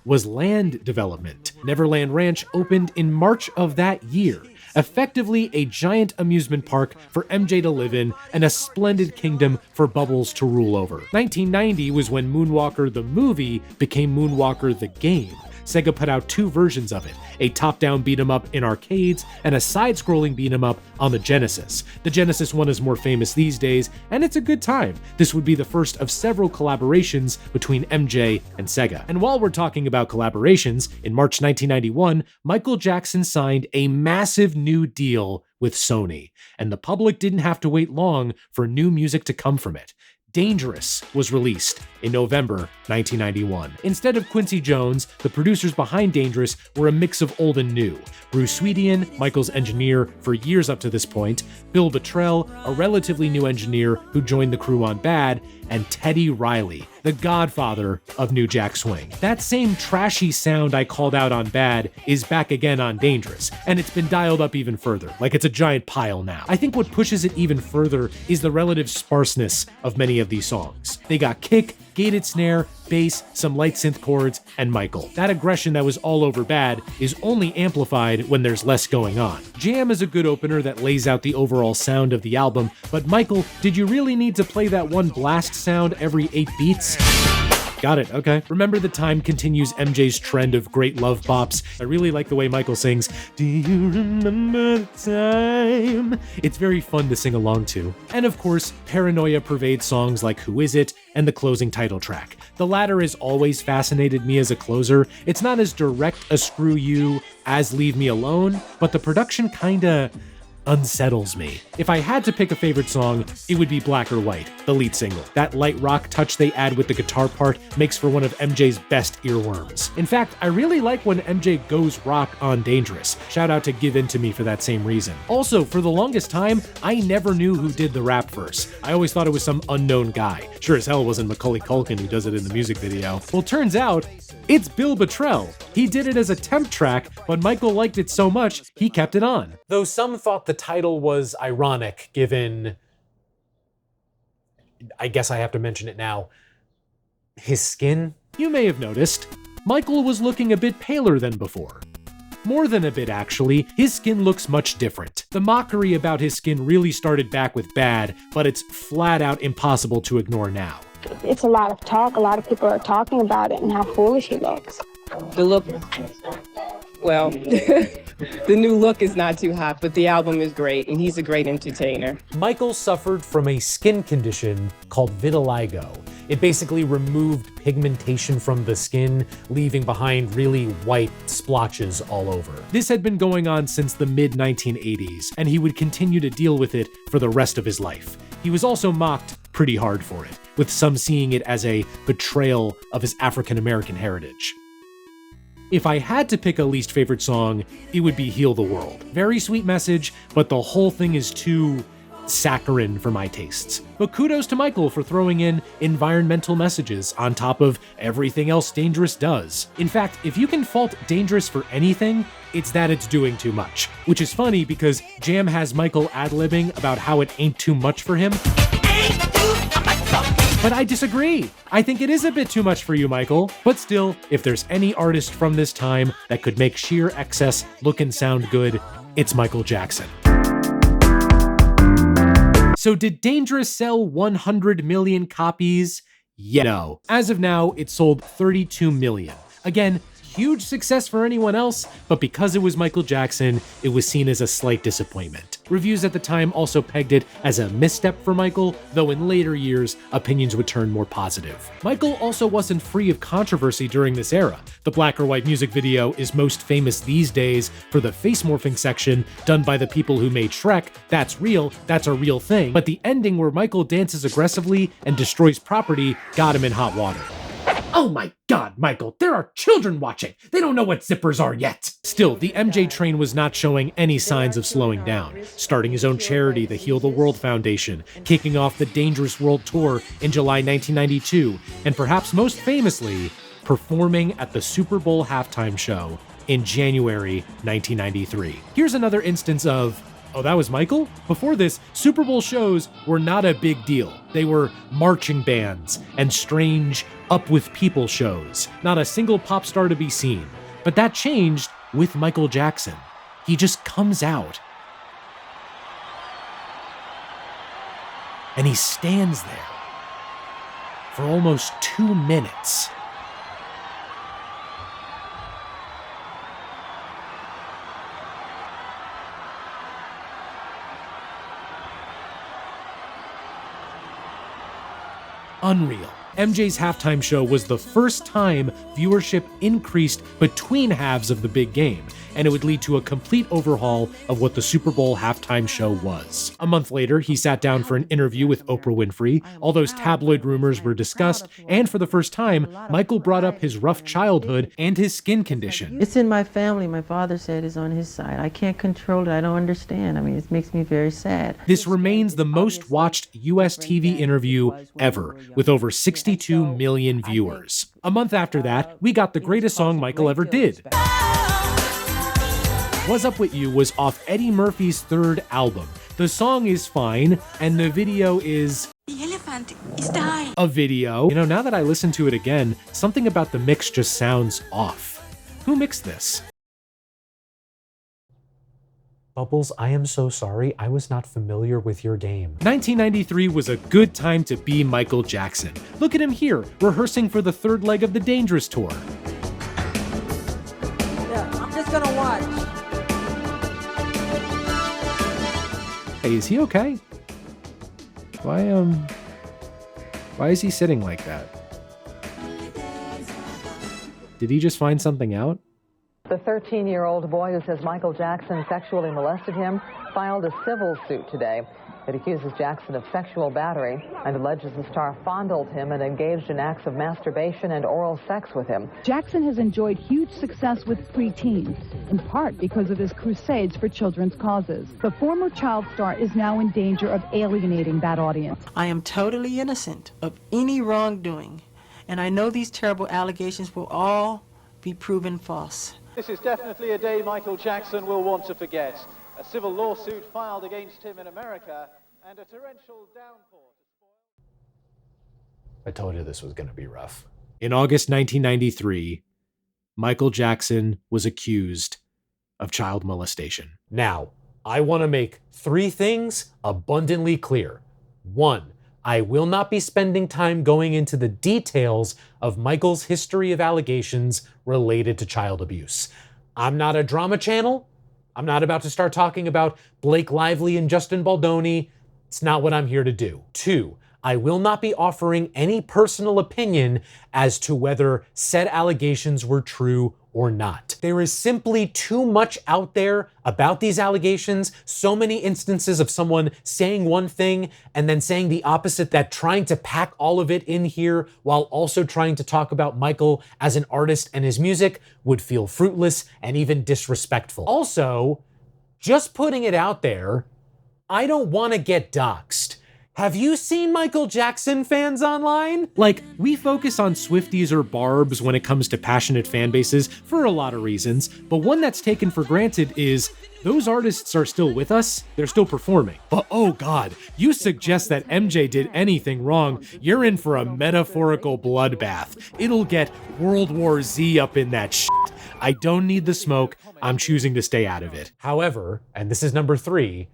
was land development. Neverland Ranch opened in March of that year, effectively a giant amusement park for MJ to live in and a splendid kingdom for Bubbles to rule over. 1990 was when Moonwalker the movie became Moonwalker the game. Sega put out two versions of it, a top-down beat-em-up in arcades and a side-scrolling beat-em-up on the Genesis. The Genesis one is more famous these days, and it's a good time. This would be the first of several collaborations between MJ and Sega. And while we're talking about collaborations, in March 1991, Michael Jackson signed a massive new deal with Sony, and the public didn't have to wait long for new music to come from it. Dangerous was released in November 1991. Instead of Quincy Jones, the producers behind Dangerous were a mix of old and new. Bruce Swedian, Michael's engineer for years up to this point, Bill Bottrell, a relatively new engineer who joined the crew on Bad, and Teddy Riley, the godfather of New Jack Swing. That same trashy sound I called out on Bad is back again on Dangerous, and it's been dialed up even further, like it's a giant pile now. I think what pushes it even further is the relative sparseness of many of these songs. They got kick, gated snare, bass, some light synth chords, and Michael. That aggression that was all over Bad is only amplified when there's less going on. Jam is a good opener that lays out the overall sound of the album, but Michael, did you really need to play that one blast sound every 8 beats? Got it, okay. Remember the Time continues MJ's trend of great love bops. I really like the way Michael sings, "Do you remember the time?" It's very fun to sing along to. And of course, Paranoia pervades songs like Who Is It and the closing title track. The latter has always fascinated me as a closer. It's not as direct a screw you as Leave Me Alone, but the production kinda unsettles me. If I had to pick a favorite song, it would be Black or White, the lead single. That light rock touch they add with the guitar part makes for one of MJ's best earworms. In fact, I really like when MJ goes rock on Dangerous. Shout out to Give In To Me for that same reason. Also, for the longest time, I never knew who did the rap verse. I always thought it was some unknown guy. Sure as hell wasn't Macaulay Culkin who does it in the music video. Well, turns out, it's Bill Bottrell. He did it as a temp track, but Michael liked it so much, he kept it on. Though some thought the title was ironic, given, I guess I have to mention it now, his skin. You may have noticed, Michael was looking a bit paler than before. More than a bit, actually. His skin looks much different. The mockery about his skin really started back with Bad, but it's flat out impossible to ignore now. It's a lot of talk. A lot of people are talking about it and how foolish he looks. The look, well, the new look is not too hot, but the album is great, and he's a great entertainer. Michael suffered from a skin condition called vitiligo. It basically removed pigmentation from the skin, leaving behind really white splotches all over. This had been going on since the mid-1980s, and he would continue to deal with it for the rest of his life. He was also mocked pretty hard for it, with some seeing it as a betrayal of his African-American heritage. If I had to pick a least favorite song, it would be Heal the World. Very sweet message, but the whole thing is too saccharine for my tastes. But kudos to Michael for throwing in environmental messages on top of everything else Dangerous does. In fact, if you can fault Dangerous for anything, it's that it's doing too much. Which is funny because Jam has Michael ad-libbing about how it ain't too much for him. But I disagree. I think it is a bit too much for you, Michael. But still, if there's any artist from this time that could make sheer excess look and sound good, it's Michael Jackson. So did Dangerous sell 100 million copies? Yeah, no. As of now, it sold 32 million. Again, huge success for anyone else, but because it was Michael Jackson, it was seen as a slight disappointment. Reviews at the time also pegged it as a misstep for Michael, though in later years, opinions would turn more positive. Michael also wasn't free of controversy during this era. The Black or White music video is most famous these days for the face morphing section done by the people who made Shrek. That's real, that's a real thing. But the ending where Michael dances aggressively and destroys property got him in hot water. Oh my God, Michael, there are children watching. They don't know what zippers are yet. Still, the MJ train was not showing any signs of slowing down, starting his own charity, the Heal the World Foundation, kicking off the Dangerous World Tour in July 1992, and perhaps most famously, performing at the Super Bowl halftime show in January 1993. Here's another instance of, oh, that was Michael? Before this, Super Bowl shows were not a big deal. They were marching bands and strange up with people shows. Not a single pop star to be seen. But that changed with Michael Jackson. He just comes out and he stands there for almost 2 minutes. unreal. MJ's halftime show was the first time viewership increased between halves of the big game, and it would lead to a complete overhaul of what the Super Bowl halftime show was. A month later, he sat down for an interview with Oprah Winfrey. All those tabloid rumors were discussed, and for the first time, Michael brought up his rough childhood and his skin condition. It's in my family. My father said it's on his side. I can't control it. I don't understand. I mean, it makes me very sad. This remains the most watched U.S. TV interview ever, with over 62 million viewers. A month after that, we got the greatest song Michael ever did. What's Up With You was off Eddie Murphy's third album. The song is fine, and the video is... The elephant is dying. A video. You know, now that I listen to it again, something about the mix just sounds off. Who mixed this? Bubbles, I am so sorry. I was not familiar with your game. 1993 was a good time to be Michael Jackson. Look at him here, rehearsing for the third leg of the Dangerous Tour. Yeah, I'm just gonna watch. Hey, is he okay? Why is he sitting like that? Did he just find something out? The 13-year-old boy who says Michael Jackson sexually molested him filed a civil suit today. It accuses Jackson of sexual battery and alleges the star fondled him and engaged in acts of masturbation and oral sex with him. Jackson has enjoyed huge success with preteens, in part because of his crusades for children's causes. The former child star is now in danger of alienating that audience. I am totally innocent of any wrongdoing, and I know these terrible allegations will all be proven false. This is definitely a day Michael Jackson will want to forget. A civil lawsuit filed against him in America and a torrential downpour. I told you this was going to be rough. In August 1993, Michael Jackson was accused of child molestation. Now, I want to make 3 things abundantly clear. 1, I will not be spending time going into the details of Michael's history of allegations related to child abuse. I'm not a drama channel. I'm not about to start talking about Blake Lively and Justin Baldoni. It's not what I'm here to do. 2, I will not be offering any personal opinion as to whether said allegations were true or not. There is simply too much out there about these allegations, so many instances of someone saying one thing and then saying the opposite, that trying to pack all of it in here while also trying to talk about Michael as an artist and his music would feel fruitless and even disrespectful. Also, just putting it out there, I don't want to get doxxed. Have you seen Michael Jackson fans online? Like, we focus on Swifties or Barbs when it comes to passionate fan bases for a lot of reasons, but one that's taken for granted is those artists are still with us, they're still performing. But oh god, you suggest that MJ did anything wrong, you're in for a metaphorical bloodbath. It'll get World War Z up in that shit. I don't need the smoke, I'm choosing to stay out of it. However, and this is number 3,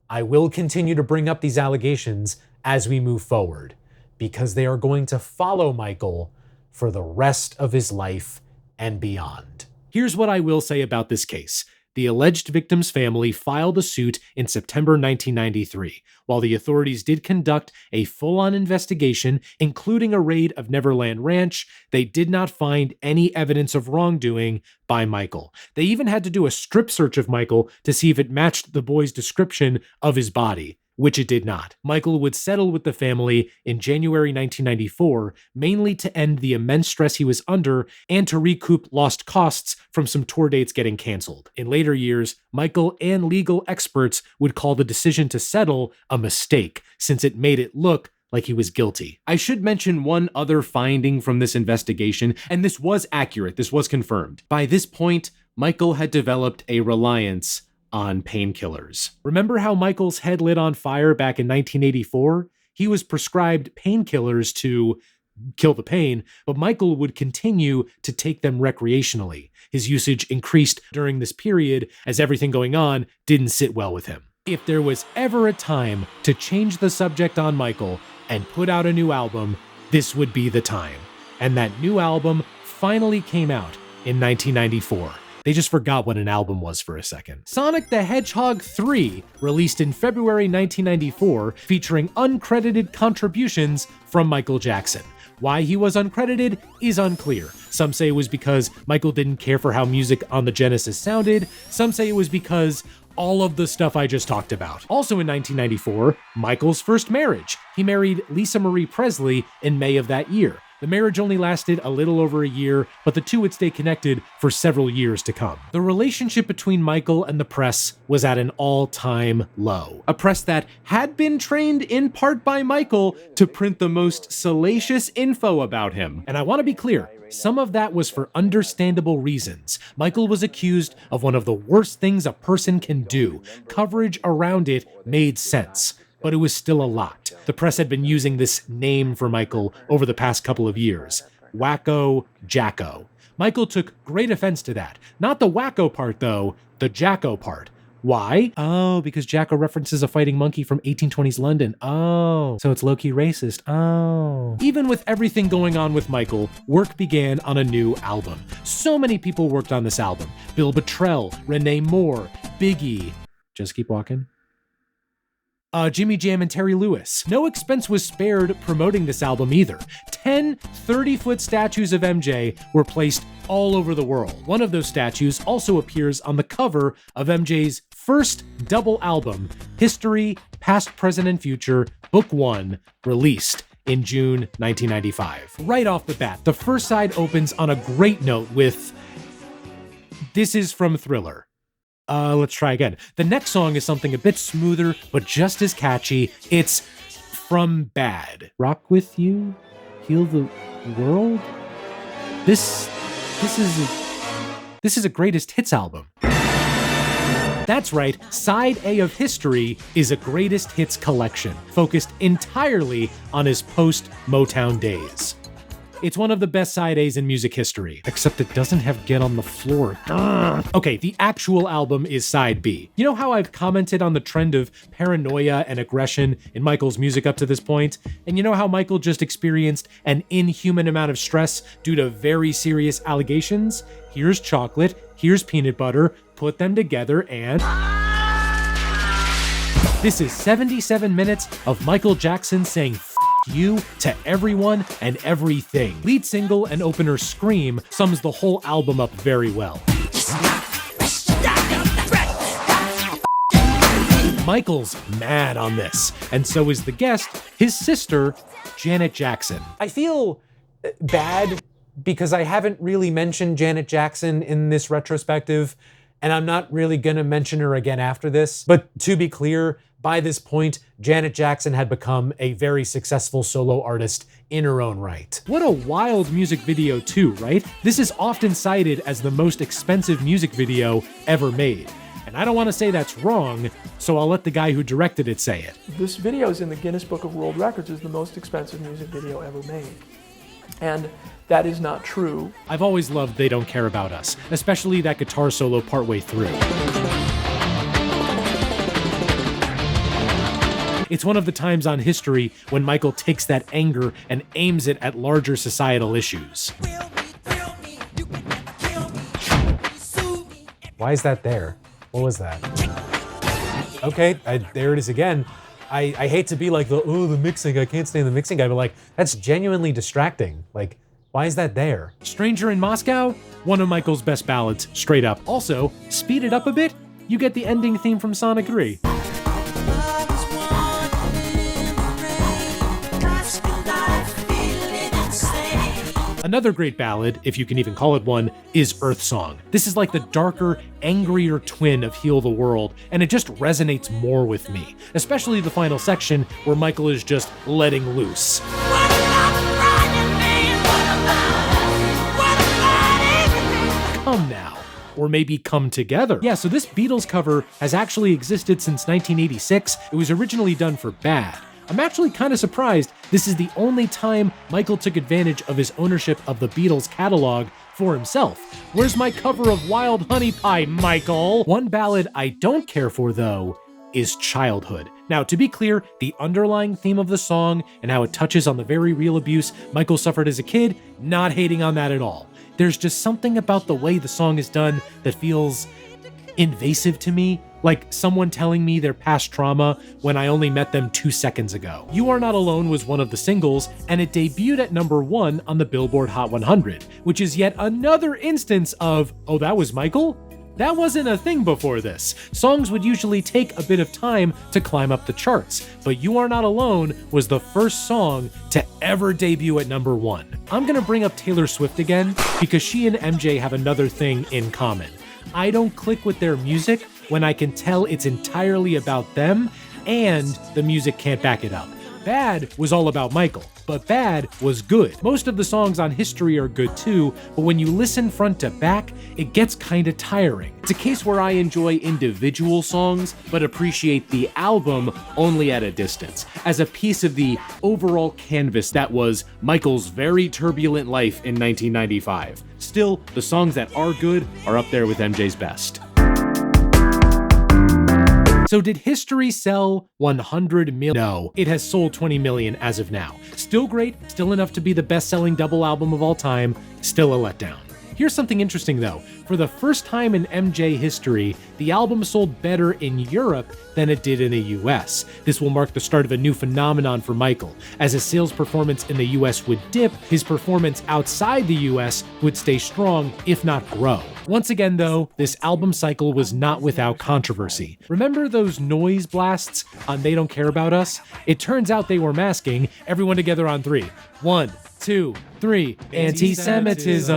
I will continue to bring up these allegations as we move forward, because they are going to follow Michael for the rest of his life and beyond. Here's what I will say about this case. The alleged victim's family filed a suit in September 1993. While the authorities did conduct a full-on investigation, including a raid of Neverland Ranch, they did not find any evidence of wrongdoing by Michael. They even had to do a strip search of Michael to see if it matched the boy's description of his body, which it did not. Michael would settle with the family in January 1994, mainly to end the immense stress he was under and to recoup lost costs from some tour dates getting canceled. In later years, Michael and legal experts would call the decision to settle a mistake, since it made it look like he was guilty. I should mention one other finding from this investigation, and this was accurate, this was confirmed. By this point, Michael had developed a reliance on painkillers. Remember how Michael's head lit on fire back in 1984? He was prescribed painkillers to kill the pain, but Michael would continue to take them recreationally. His usage increased during this period as everything going on didn't sit well with him. If there was ever a time to change the subject on Michael and put out a new album, this would be the time. And that new album finally came out in 1994. They just forgot what an album was for a second. Sonic the Hedgehog 3, released in February 1994, featuring uncredited contributions from Michael Jackson. Why he was uncredited is unclear. Some say it was because Michael didn't care for how music on the Genesis sounded. Some say it was because all of the stuff I just talked about. Also in 1994, Michael's first marriage. He married Lisa Marie Presley in May of that year. The marriage only lasted a little over a year, but the two would stay connected for several years to come. The relationship between Michael and the press was at an all-time low. A press that had been trained in part by Michael to print the most salacious info about him. And I want to be clear, some of that was for understandable reasons. Michael was accused of one of the worst things a person can do. Coverage around it made sense, but it was still a lot. The press had been using this name for Michael over the past couple of years. Wacko Jacko. Michael took great offense to that. Not the wacko part though, the Jacko part. Why? Oh, because Jacko references a fighting monkey from 1820s London. Oh, so it's low-key racist. Oh. Even with everything going on with Michael, work began on a new album. So many people worked on this album. Bill Bottrell, Renee Moore, Biggie. Just keep walking. Jimmy Jam and Terry Lewis. No expense was spared promoting this album either. 10 30-foot statues of MJ were placed all over the world. One of those statues also appears on the cover of MJ's first double album, History, Past, Present, and Future, Book 1, released in June 1995. Right off the bat, the first side opens on a great note with, "This is from Thriller." Let's try again. The next song is something a bit smoother, but just as catchy. It's From Bad. Rock With You? Heal the World? This is a greatest hits album. That's right, Side A of History is a greatest hits collection, focused entirely on his post-Motown days. It's one of the best side A's in music history, except it doesn't have Get on the Floor. Okay, the actual album is side B. You know how I've commented on the trend of paranoia and aggression in Michael's music up to this point? And you know how Michael just experienced an inhuman amount of stress due to very serious allegations? Here's chocolate, here's peanut butter, put them together and... This is 77 minutes of Michael Jackson saying you to everyone and everything. Lead single and opener Scream sums the whole album up very well. Michael's mad on this, and so is the guest, his sister, Janet Jackson. I feel bad because I haven't really mentioned Janet Jackson in this retrospective, and I'm not really gonna mention her again after this. But to be clear, by this point, Janet Jackson had become a very successful solo artist in her own right. What a wild music video too, right? This is often cited as the most expensive music video ever made. And I don't want to say that's wrong, so I'll let the guy who directed it say it. This video is in the Guinness Book of World Records as the most expensive music video ever made. And that is not true. I've always loved They Don't Care About Us, especially that guitar solo partway through. It's one of the times on History when Michael takes that anger and aims it at larger societal issues. Why is that there? What was that? Okay, there it is again. I hate to be like the mixing, I can't stand the mixing guy, but like, that's genuinely distracting. Like, why is that there? Stranger in Moscow? One of Michael's best ballads, straight up. Also, speed it up a bit, you get the ending theme from Sonic 3. Another great ballad, if you can even call it one, is Earth Song. This is like the darker, angrier twin of Heal the World, and it just resonates more with me, especially the final section where Michael is just letting loose. Come now. Or maybe Come Together. Yeah, so this Beatles cover has actually existed since 1986. It was originally done for Bad. I'm actually kind of surprised this is the only time Michael took advantage of his ownership of the Beatles catalog for himself. Where's my cover of Wild Honey Pie, Michael? One ballad I don't care for, though, is Childhood. Now, to be clear, the underlying theme of the song and how it touches on the very real abuse Michael suffered as a kid, not hating on that at all. there's just something about the way the song is done that feels invasive to me, like someone telling me their past trauma when I only met them 2 seconds ago. You Are Not Alone was one of the singles, and it debuted at #1 on the Billboard Hot 100, which is yet another instance of, oh, that was Michael? That wasn't a thing before this. Songs would usually take a bit of time to climb up the charts, but You Are Not Alone was the first song to ever debut at #1. I'm gonna bring up Taylor Swift again because she and MJ have another thing in common. I don't click with their music when I can tell it's entirely about them and the music can't back it up. Bad was all about Michael, but Bad was good. Most of the songs on History are good too, but when you listen front to back, it gets kinda tiring. It's a case where I enjoy individual songs, but appreciate the album only at a distance, as a piece of the overall canvas that was Michael's very turbulent life in 1995. Still, the songs that are good are up there with MJ's best. So did History sell 100 million? No, it has sold 20 million as of now. Still great, still enough to be the best-selling double album of all time, still a letdown. Here's something interesting though. For the first time in MJ history, the album sold better in Europe than it did in the US. This will mark the start of a new phenomenon for Michael. As his sales performance in the US would dip, his performance outside the US would stay strong, if not grow. Once again though, this album cycle was not without controversy. Remember those noise blasts on They Don't Care About Us? It turns out they were masking. Everyone together on 3. 1, 2, 3. Anti-Semitism.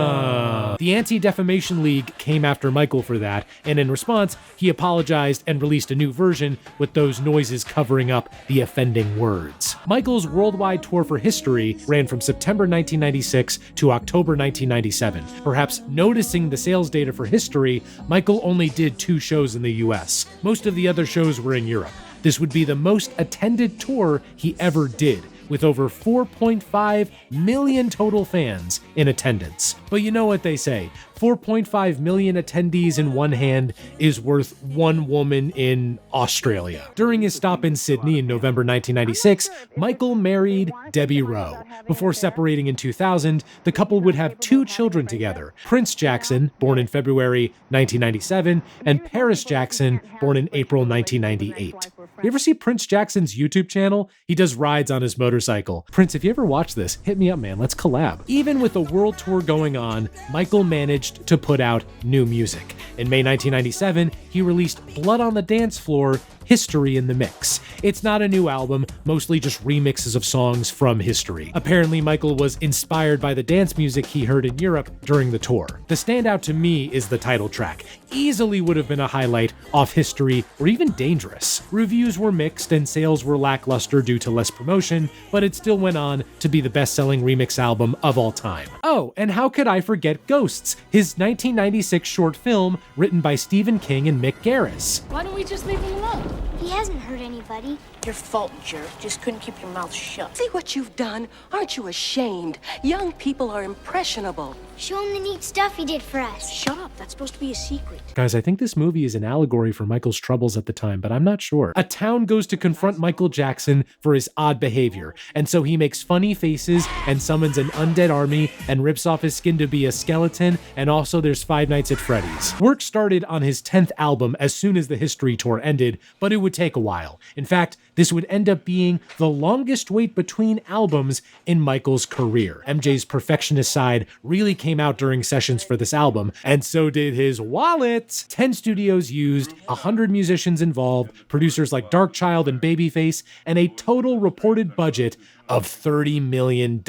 The Anti-Defamation League came after Michael for that, and in response, he apologized and released a new version with those noises covering up the offending words. Michael's worldwide tour for History ran from September 1996 to October 1997. Perhaps noticing the sales data for History, Michael only did 2 shows in the US. Most of the other shows were in Europe. This would be the most attended tour he ever did, with over 4.5 million total fans in attendance. But you know what they say, 4.5 million attendees in one hand is worth one woman in Australia. During his stop in Sydney in November 1996, Michael married Debbie Rowe. Before separating in 2000, the couple would have 2 children together, Prince Jackson, born in February 1997, and Paris Jackson, born in April 1998. You ever see Prince Jackson's YouTube channel? He does rides on his motorcycle. Prince, if you ever watch this, hit me up, man. Let's collab. Even with a world tour going on, Michael managed to put out new music. In May 1997, he released Blood on the Dance Floor, History in the Mix. It's not a new album, mostly just remixes of songs from History. Apparently, Michael was inspired by the dance music he heard in Europe during the tour. The standout to me is the title track. Easily would have been a highlight off History or even Dangerous. Reviews were mixed and sales were lackluster due to less promotion, but it still went on to be the best-selling remix album of all time. Oh, and how could I forget Ghosts, his 1996 short film written by Stephen King and Mick Garris. Why don't we just leave him alone? He hasn't hurt anybody. Your fault, jerk. Just couldn't keep your mouth shut. See what you've done? Aren't you ashamed? Young people are impressionable. Show him the neat stuff he did for us. Shut up. That's supposed to be a secret. Guys, I think this movie is an allegory for Michael's troubles at the time, but I'm not sure. A town goes to confront Michael Jackson for his odd behavior, and so he makes funny faces and summons an undead army and rips off his skin to be a skeleton, and also there's Five Nights at Freddy's. Work started on his 10th album as soon as the History tour ended, but it would take a while. In fact, this would end up being the longest wait between albums in Michael's career. MJ's perfectionist side really came out during sessions for this album, and so did his wallet. 10 studios used, 100 musicians involved, producers like Darkchild and Babyface, and a total reported budget of $30 million.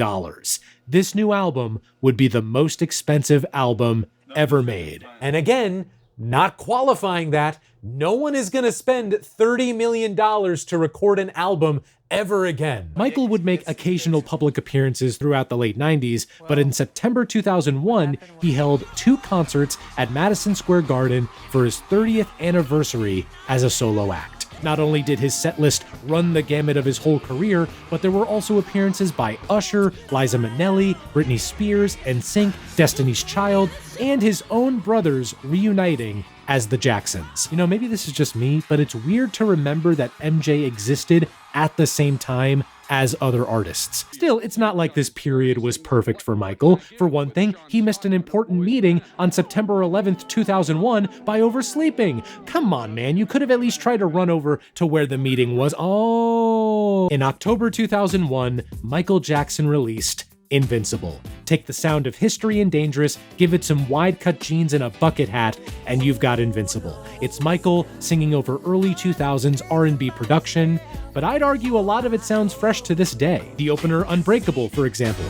This new album would be the most expensive album ever made. And again, not qualifying that, no one is going to spend $30 million to record an album ever again. Michael would make occasional public appearances throughout the late 90s, but in September 2001, he held 2 concerts at Madison Square Garden for his 30th anniversary as a solo act. Not only did his setlist run the gamut of his whole career, but there were also appearances by Usher, Liza Minnelli, Britney Spears, NSYNC, Destiny's Child, and his own brothers reuniting as the Jacksons. You know, maybe this is just me, but it's weird to remember that MJ existed at the same time as other artists. Still, it's not like this period was perfect for Michael. For one thing, he missed an important meeting on September 11th, 2001 by oversleeping. Come on, man, you could have at least tried to run over to where the meeting was. Oh! In October 2001, Michael Jackson released Invincible. Take the sound of History and Dangerous, give it some wide-cut jeans and a bucket hat, and you've got Invincible. It's Michael singing over early 2000s R&B production, but I'd argue a lot of it sounds fresh to this day. The opener Unbreakable, for example.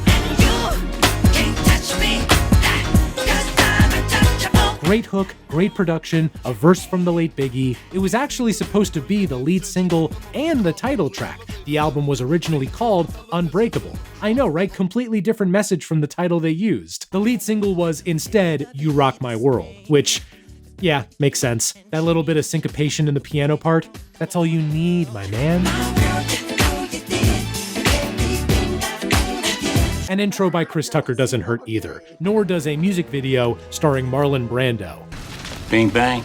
Great hook, great production, a verse from the late Biggie. It was actually supposed to be the lead single and the title track. The album was originally called Unbreakable. I know, right? Completely different message from the title they used. The lead single was instead You Rock My World, which, yeah, makes sense. That little bit of syncopation in the piano part, that's all you need, my man. An intro by Chris Tucker doesn't hurt either, nor does a music video starring Marlon Brando. Bing bang.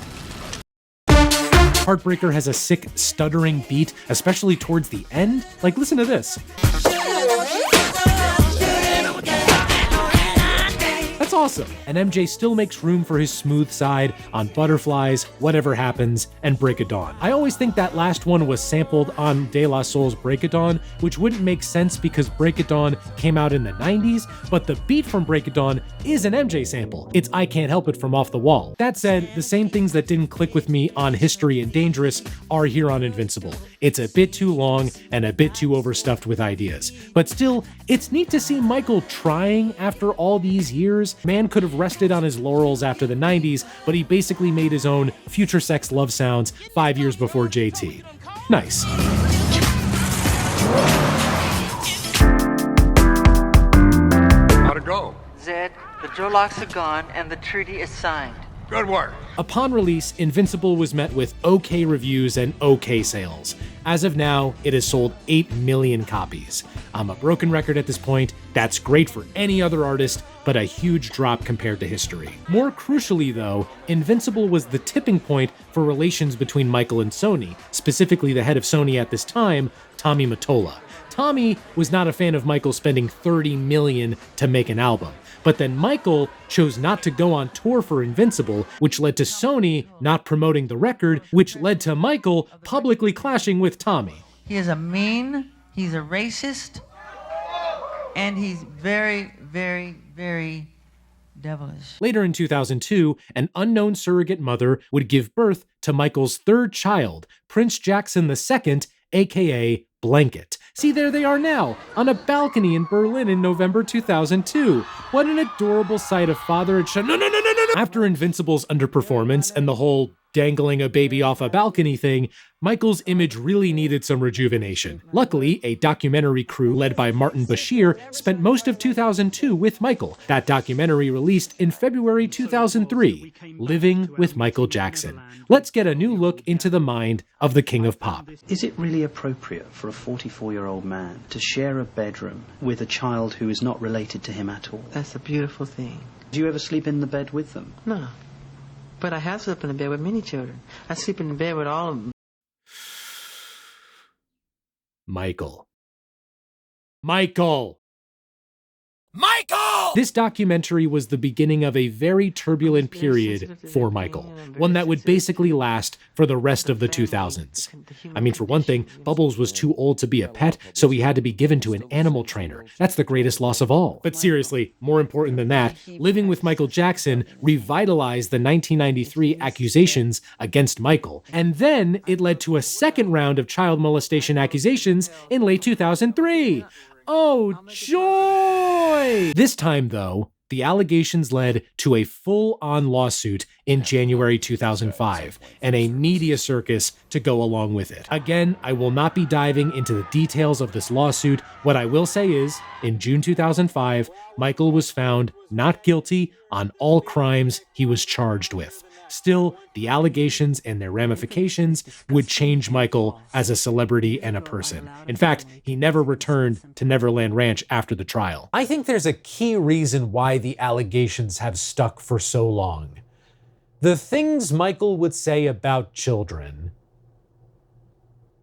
Heartbreaker has a sick, stuttering beat, especially towards the end. Like, listen to this. That's awesome. And MJ still makes room for his smooth side on Butterflies, Whatever Happens, and Break of Dawn. I always think that last one was sampled on De La Soul's Break of Dawn, which wouldn't make sense because Break of Dawn came out in the 90s, but the beat from Break of Dawn is an MJ sample. It's I Can't Help It from Off the Wall. That said, the same things that didn't click with me on History and Dangerous are here on Invincible. It's a bit too long and a bit too overstuffed with ideas. But still, it's neat to see Michael trying after all these years. Man could have rested on his laurels after the 90s, but he basically made his own future sex love sounds 5 years before JT. Nice. How'd it go? Zed, the Jolocks are gone and the treaty is signed. Good work. Upon release, Invincible was met with okay reviews and okay sales. As of now, it has sold 8 million copies. I'm a broken record at this point. That's great for any other artist, but a huge drop compared to History. More crucially though, Invincible was the tipping point for relations between Michael and Sony, specifically the head of Sony at this time, Tommy Mottola. Tommy was not a fan of Michael spending $30 million to make an album. But then Michael chose not to go on tour for Invincible, which led to Sony not promoting the record, which led to Michael publicly clashing with Tommy. He is he's a racist, and he's very, very, very devilish. Later in 2002, an unknown surrogate mother would give birth to Michael's third child, Prince Jackson II, aka Blanket. See, there they are now, on a balcony in Berlin in November 2002. What an adorable sight of father and son. No. After Invincible's underperformance and the whole dangling a baby off a balcony thing, Michael's image really needed some rejuvenation. Luckily, a documentary crew led by Martin Bashir spent most of 2002 with Michael. That documentary released in February 2003, Living with Michael Jackson. Let's get a new look into the mind of the King of Pop. Is it really appropriate for a 44-year-old man to share a bedroom with a child who is not related to him at all? That's a beautiful thing. Do you ever sleep in the bed with them? No. But I have slept in the bed with many children. I sleep in the bed with all of them. Michael. This documentary was the beginning of a very turbulent period for Michael, one that would basically last for the rest of the 2000s. I mean, for one thing, Bubbles was too old to be a pet, so he had to be given to an animal trainer. That's the greatest loss of all. But seriously, more important than that, Living with Michael Jackson revitalized the 1993 accusations against Michael, and then it led to a second round of child molestation accusations in late 2003. Oh, joy! This time, though, the allegations led to a full-on lawsuit in January 2005, and a media circus to go along with it. Again, I will not be diving into the details of this lawsuit. What I will say is, in June 2005, Michael was found not guilty on all crimes he was charged with. Still, the allegations and their ramifications would change Michael as a celebrity and a person. In fact, he never returned to Neverland Ranch after the trial. I think there's a key reason why the allegations have stuck for so long. The things Michael would say about children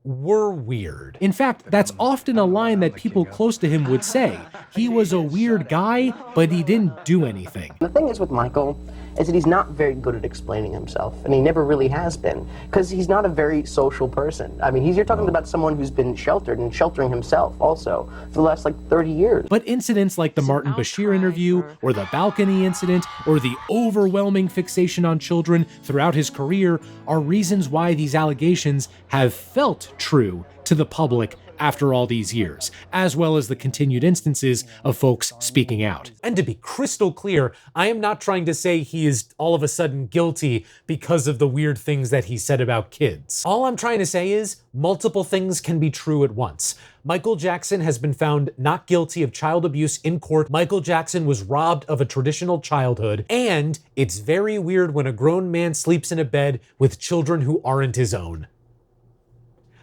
were weird. In fact, that's often a line that people close to him would say. He was a weird guy, but he didn't do anything. The thing is with Michael is that he's not very good at explaining himself, and he never really has been, because he's not a very social person. I mean, you're talking about someone who's been sheltered and sheltering himself also for the last 30 years. But incidents like the Martin Bashir interview, or the balcony incident, or the overwhelming fixation on children throughout his career are reasons why these allegations have felt true to the public after all these years, as well as the continued instances of folks speaking out. And to be crystal clear, I am not trying to say he is all of a sudden guilty because of the weird things that he said about kids. All I'm trying to say is multiple things can be true at once. Michael Jackson has been found not guilty of child abuse in court. Michael Jackson was robbed of a traditional childhood, and it's very weird when a grown man sleeps in a bed with children who aren't his own.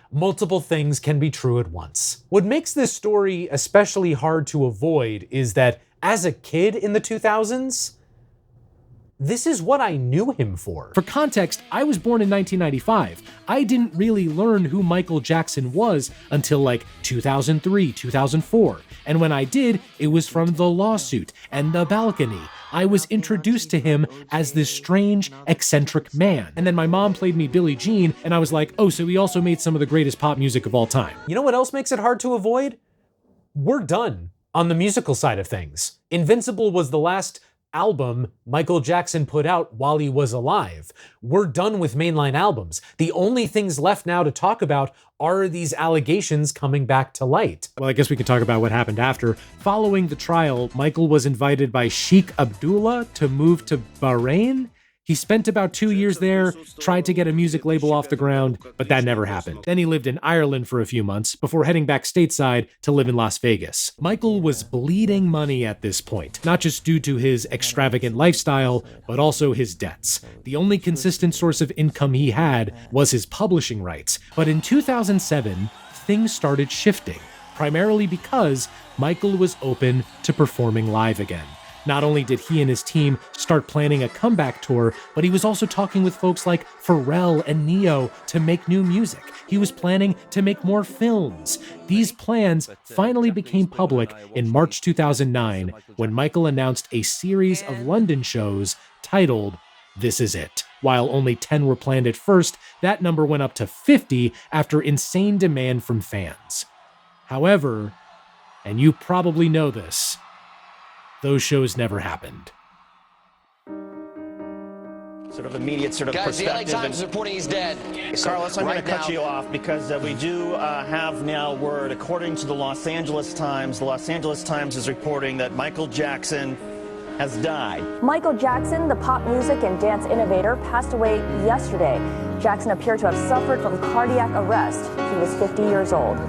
Multiple things can be true at once. What makes this story especially hard to avoid is that as a kid in the 2000s, this is what I knew him for. For context, I was born in 1995. I didn't really learn who Michael Jackson was until 2003, 2004. And when I did, it was from The Lawsuit and The Balcony. I was introduced to him as this strange, eccentric man. And then my mom played me Billie Jean, and I was like, oh, so he also made some of the greatest pop music of all time. You know what else makes it hard to avoid? We're done on the musical side of things. Invincible was the last album Michael Jackson put out while he was alive. We're done with mainline albums. The only things left now to talk about are these allegations coming back to light. Well, I guess we could talk about what happened after. Following the trial, Michael was invited by Sheikh Abdullah to move to Bahrain. He spent about 2 years there, tried to get a music label off the ground, but that never happened. Then he lived in Ireland for a few months before heading back stateside to live in Las Vegas. Michael was bleeding money at this point, not just due to his extravagant lifestyle, but also his debts. The only consistent source of income he had was his publishing rights. But in 2007, things started shifting, primarily because Michael was open to performing live again. Not only did he and his team start planning a comeback tour, but he was also talking with folks like Pharrell and Neo to make new music. He was planning to make more films. These plans finally became public in March 2009 when Michael announced a series of London shows titled This Is It. While only 10 were planned at first, that number went up to 50 after insane demand from fans. However, and you probably know this, those shows never happened. Sort of immediate Guys, perspective. the LA Times is reporting he's dead. Carlos, I'm going to cut you off because we do have now word, according to the Los Angeles Times is reporting that Michael Jackson has died. Michael Jackson, the pop music and dance innovator, passed away yesterday. Jackson appeared to have suffered from cardiac arrest. He was 50 years old.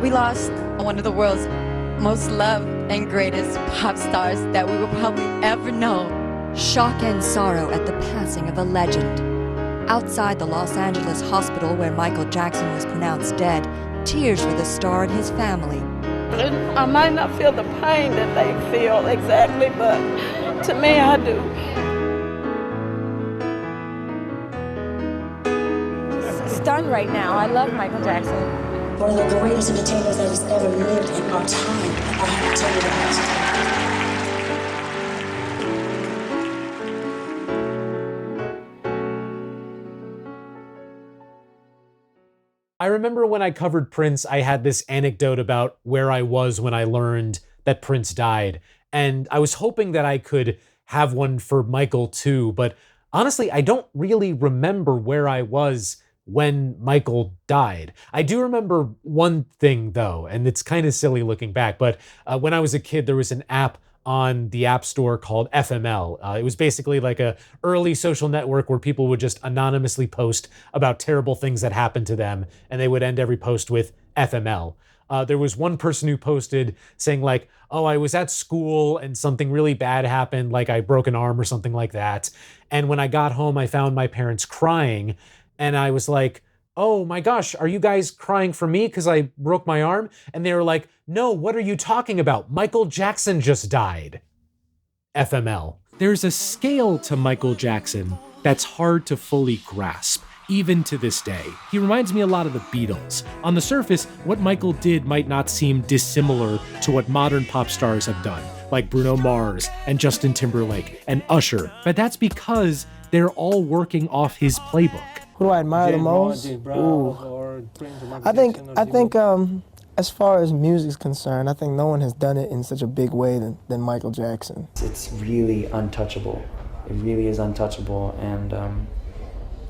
We lost one of the world's most loved and greatest pop stars that we will probably ever know. Shock and sorrow at the passing of a legend. Outside the Los Angeles hospital where Michael Jackson was pronounced dead, tears for the star and his family. I might not feel the pain that they feel exactly, but to me I do. Stunned right now. I love Michael Jackson. One of the greatest entertainers that has ever lived in our time. I have to tell you that. I remember when I covered Prince, I had this anecdote about where I was when I learned that Prince died. And I was hoping that I could have one for Michael too, but honestly, I don't really remember where I was when Michael died. I do remember one thing though, and it's kind of silly looking back, but when I was a kid, there was an app on the App Store called FML. It was basically like a early social network where people would just anonymously post about terrible things that happened to them, and they would end every post with FML. There was one person who posted saying like, oh, I was at school and something really bad happened, like I broke an arm or something like that. And when I got home, I found my parents crying. And I was like, oh my gosh, are you guys crying for me because I broke my arm? And they were like, no, what are you talking about? Michael Jackson just died. FML. There's a scale to Michael Jackson that's hard to fully grasp. even to this day. He reminds me a lot of the Beatles. On the surface, what Michael did might not seem dissimilar to what modern pop stars have done, like Bruno Mars and Justin Timberlake and Usher, but that's because they're all working off his playbook. Who do I admire the most? I think as far as music's concerned, I think no one has done it in such a big way than Michael Jackson. It's really untouchable. It really is untouchable, and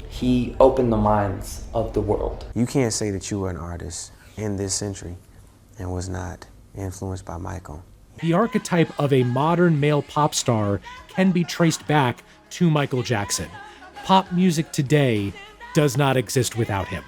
he opened the minds of the world. You can't say that you were an artist in this century and was not influenced by Michael. The archetype of a modern male pop star can be traced back to Michael Jackson. Pop music today does not exist without him.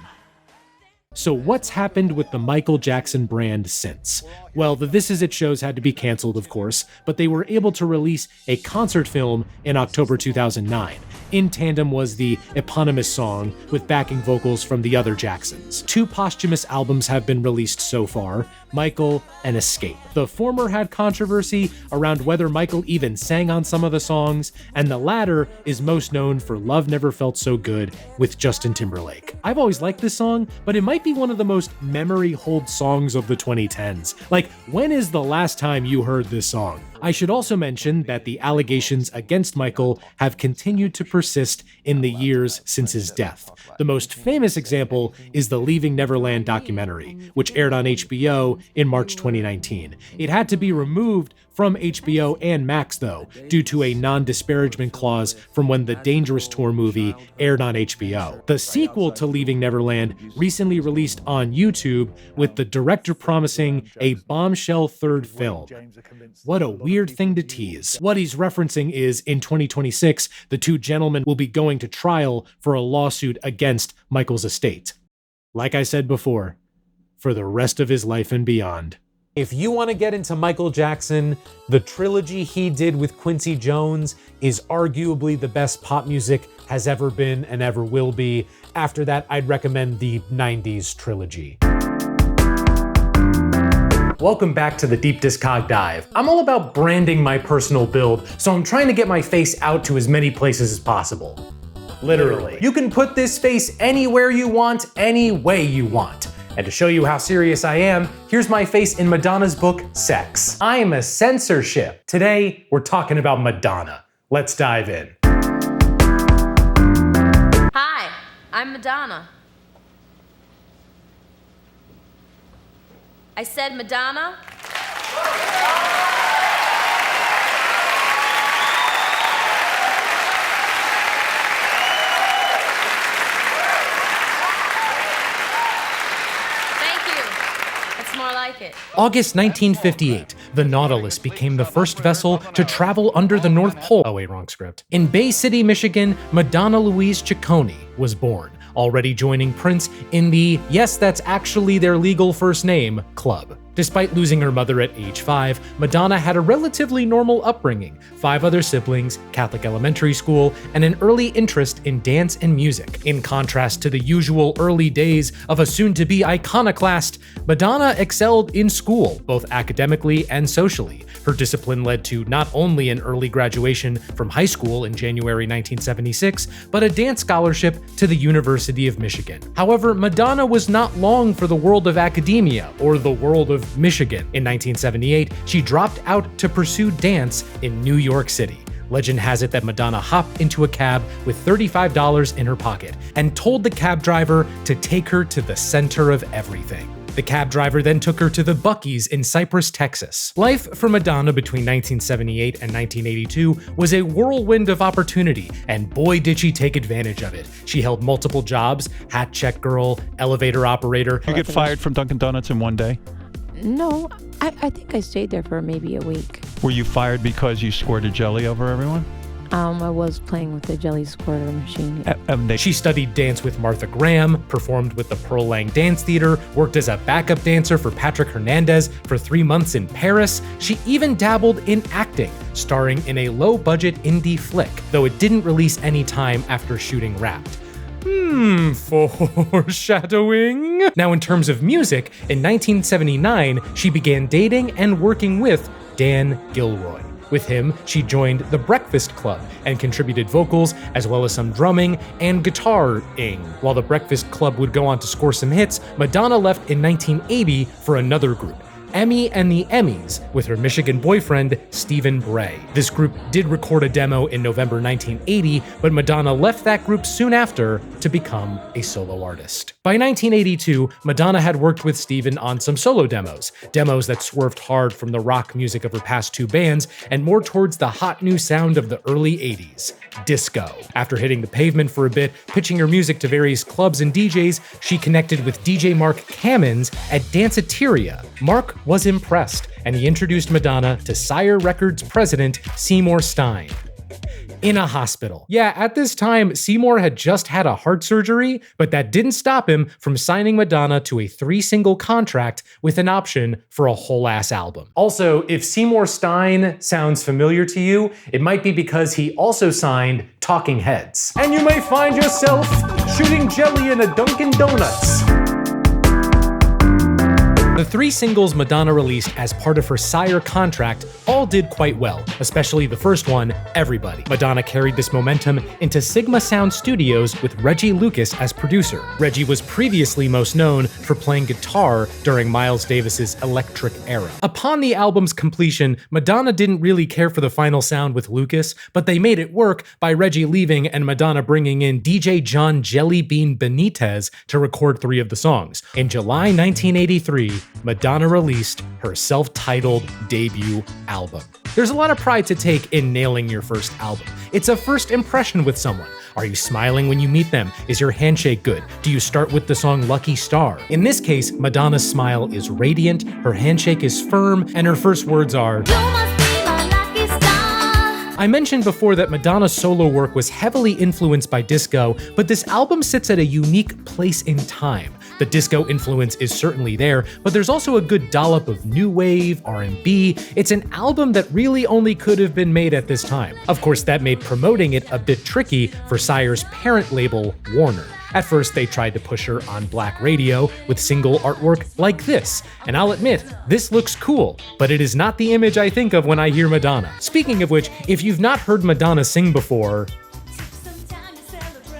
So what's happened with the Michael Jackson brand since? Well, the This Is It shows had to be canceled, of course, but they were able to release a concert film in October 2009. In tandem was the eponymous song with backing vocals from the other Jacksons. 2 posthumous albums have been released so far, Michael and Escape. The former had controversy around whether Michael even sang on some of the songs, and the latter is most known for Love Never Felt So Good with Justin Timberlake. I've always liked this song, but it might be one of the most memory-hold songs of the 2010s. Like, when is the last time you heard this song? I should also mention that the allegations against Michael have continued to persist in the years since his death. The most famous example is the Leaving Neverland documentary, which aired on HBO in March 2019. It had to be removed from HBO and Max, though, due to a non-disparagement clause from when the Dangerous Tour movie aired on HBO. The sequel to Leaving Neverland recently released on YouTube, with the director promising a bombshell third film. What a weird thing to tease. What he's referencing is, in 2026, the 2 gentlemen will be going to trial for a lawsuit against Michael's estate. Like I said before, for the rest of his life and beyond. If you want to get into Michael Jackson, the trilogy he did with Quincy Jones is arguably the best pop music has ever been and ever will be. After that, I'd recommend the 90s trilogy. Welcome back to the Deep Discog Dive. I'm all about branding my personal build, so I'm trying to get my face out to as many places as possible. Literally. You can put this face anywhere you want, any way you want. And to show you how serious I am, here's my face in Madonna's book, Sex. I'm a censorship. Today, we're talking about Madonna. Let's dive in. Hi, I'm Madonna. I said Madonna. More like it. August 1958, the Nautilus became the first vessel to travel under the North Pole. Oh wait, wrong script. In Bay City, Michigan, Madonna Louise Ciccone was born, already joining Prince in the, yes, that's actually their legal first name, club. Despite losing her mother at age 5, Madonna had a relatively normal upbringing, 5 other siblings, Catholic elementary school, and an early interest in dance and music. In contrast to the usual early days of a soon-to-be iconoclast, Madonna excelled in school, both academically and socially. Her discipline led to not only an early graduation from high school in January 1976, but a dance scholarship to the University of Michigan. However, Madonna was not long for the world of academia or the world of Michigan. In 1978, she dropped out to pursue dance in New York City. Legend has it that Madonna hopped into a cab with $35 in her pocket and told the cab driver to take her to the center of everything. The cab driver then took her to the Buc-ee's in Cypress, Texas. Life for Madonna between 1978 and 1982 was a whirlwind of opportunity, and boy did she take advantage of it. She held multiple jobs: hat check girl, elevator operator. You get fired from Dunkin' Donuts in one day? No, I think I stayed there for maybe a week. Were you fired because you squirted jelly over everyone? I was playing with the jelly squirter machine. She studied dance with Martha Graham, performed with the Pearl Lang Dance Theater, worked as a backup dancer for Patrick Hernandez for 3 months in Paris. She even dabbled in acting, starring in a low-budget indie flick, though it didn't release any time after shooting Wrapped. Foreshadowing. Now, in terms of music, in 1979, she began dating and working with Dan Gilroy. With him, she joined The Breakfast Club and contributed vocals as well as some drumming and guitar-ing. While The Breakfast Club would go on to score some hits, Madonna left in 1980 for another group, Emmy and the Emmys, with her Michigan boyfriend, Stephen Bray. This group did record a demo in November 1980, but Madonna left that group soon after to become a solo artist. By 1982, Madonna had worked with Stephen on some solo demos that swerved hard from the rock music of her past two bands and more towards the hot new sound of the early 80s, disco. After hitting the pavement for a bit, pitching her music to various clubs and DJs, she connected with DJ Mark Kamins at Danceteria. Mark was impressed, and he introduced Madonna to Sire Records president Seymour Stein. In a hospital. Yeah, at this time, Seymour had just had a heart surgery, but that didn't stop him from signing Madonna to a 3-single contract with an option for a whole-ass album. Also, if Seymour Stein sounds familiar to you, it might be because he also signed Talking Heads. And you may find yourself shooting jelly in a Dunkin' Donuts. The 3 singles Madonna released as part of her Sire contract all did quite well, especially the first one, Everybody. Madonna carried this momentum into Sigma Sound Studios with Reggie Lucas as producer. Reggie was previously most known for playing guitar during Miles Davis's Electric era. Upon the album's completion, Madonna didn't really care for the final sound with Lucas, but they made it work by Reggie leaving and Madonna bringing in DJ John Jellybean Benitez to record 3 of the songs. In July 1983, Madonna released her self-titled debut album. There's a lot of pride to take in nailing your first album. It's a first impression with someone. Are you smiling when you meet them? Is your handshake good? Do you start with the song Lucky Star? In this case, Madonna's smile is radiant, her handshake is firm, and her first words are, I mentioned before that Madonna's solo work was heavily influenced by disco, but this album sits at a unique place in time. The disco influence is certainly there, but there's also a good dollop of new wave, R&B. It's an album that really only could have been made at this time. Of course, that made promoting it a bit tricky for Sire's parent label, Warner. At first, they tried to push her on black radio with single artwork like this, and I'll admit, this looks cool, but it is not the image I think of when I hear Madonna. Speaking of which, if you've not heard Madonna sing before,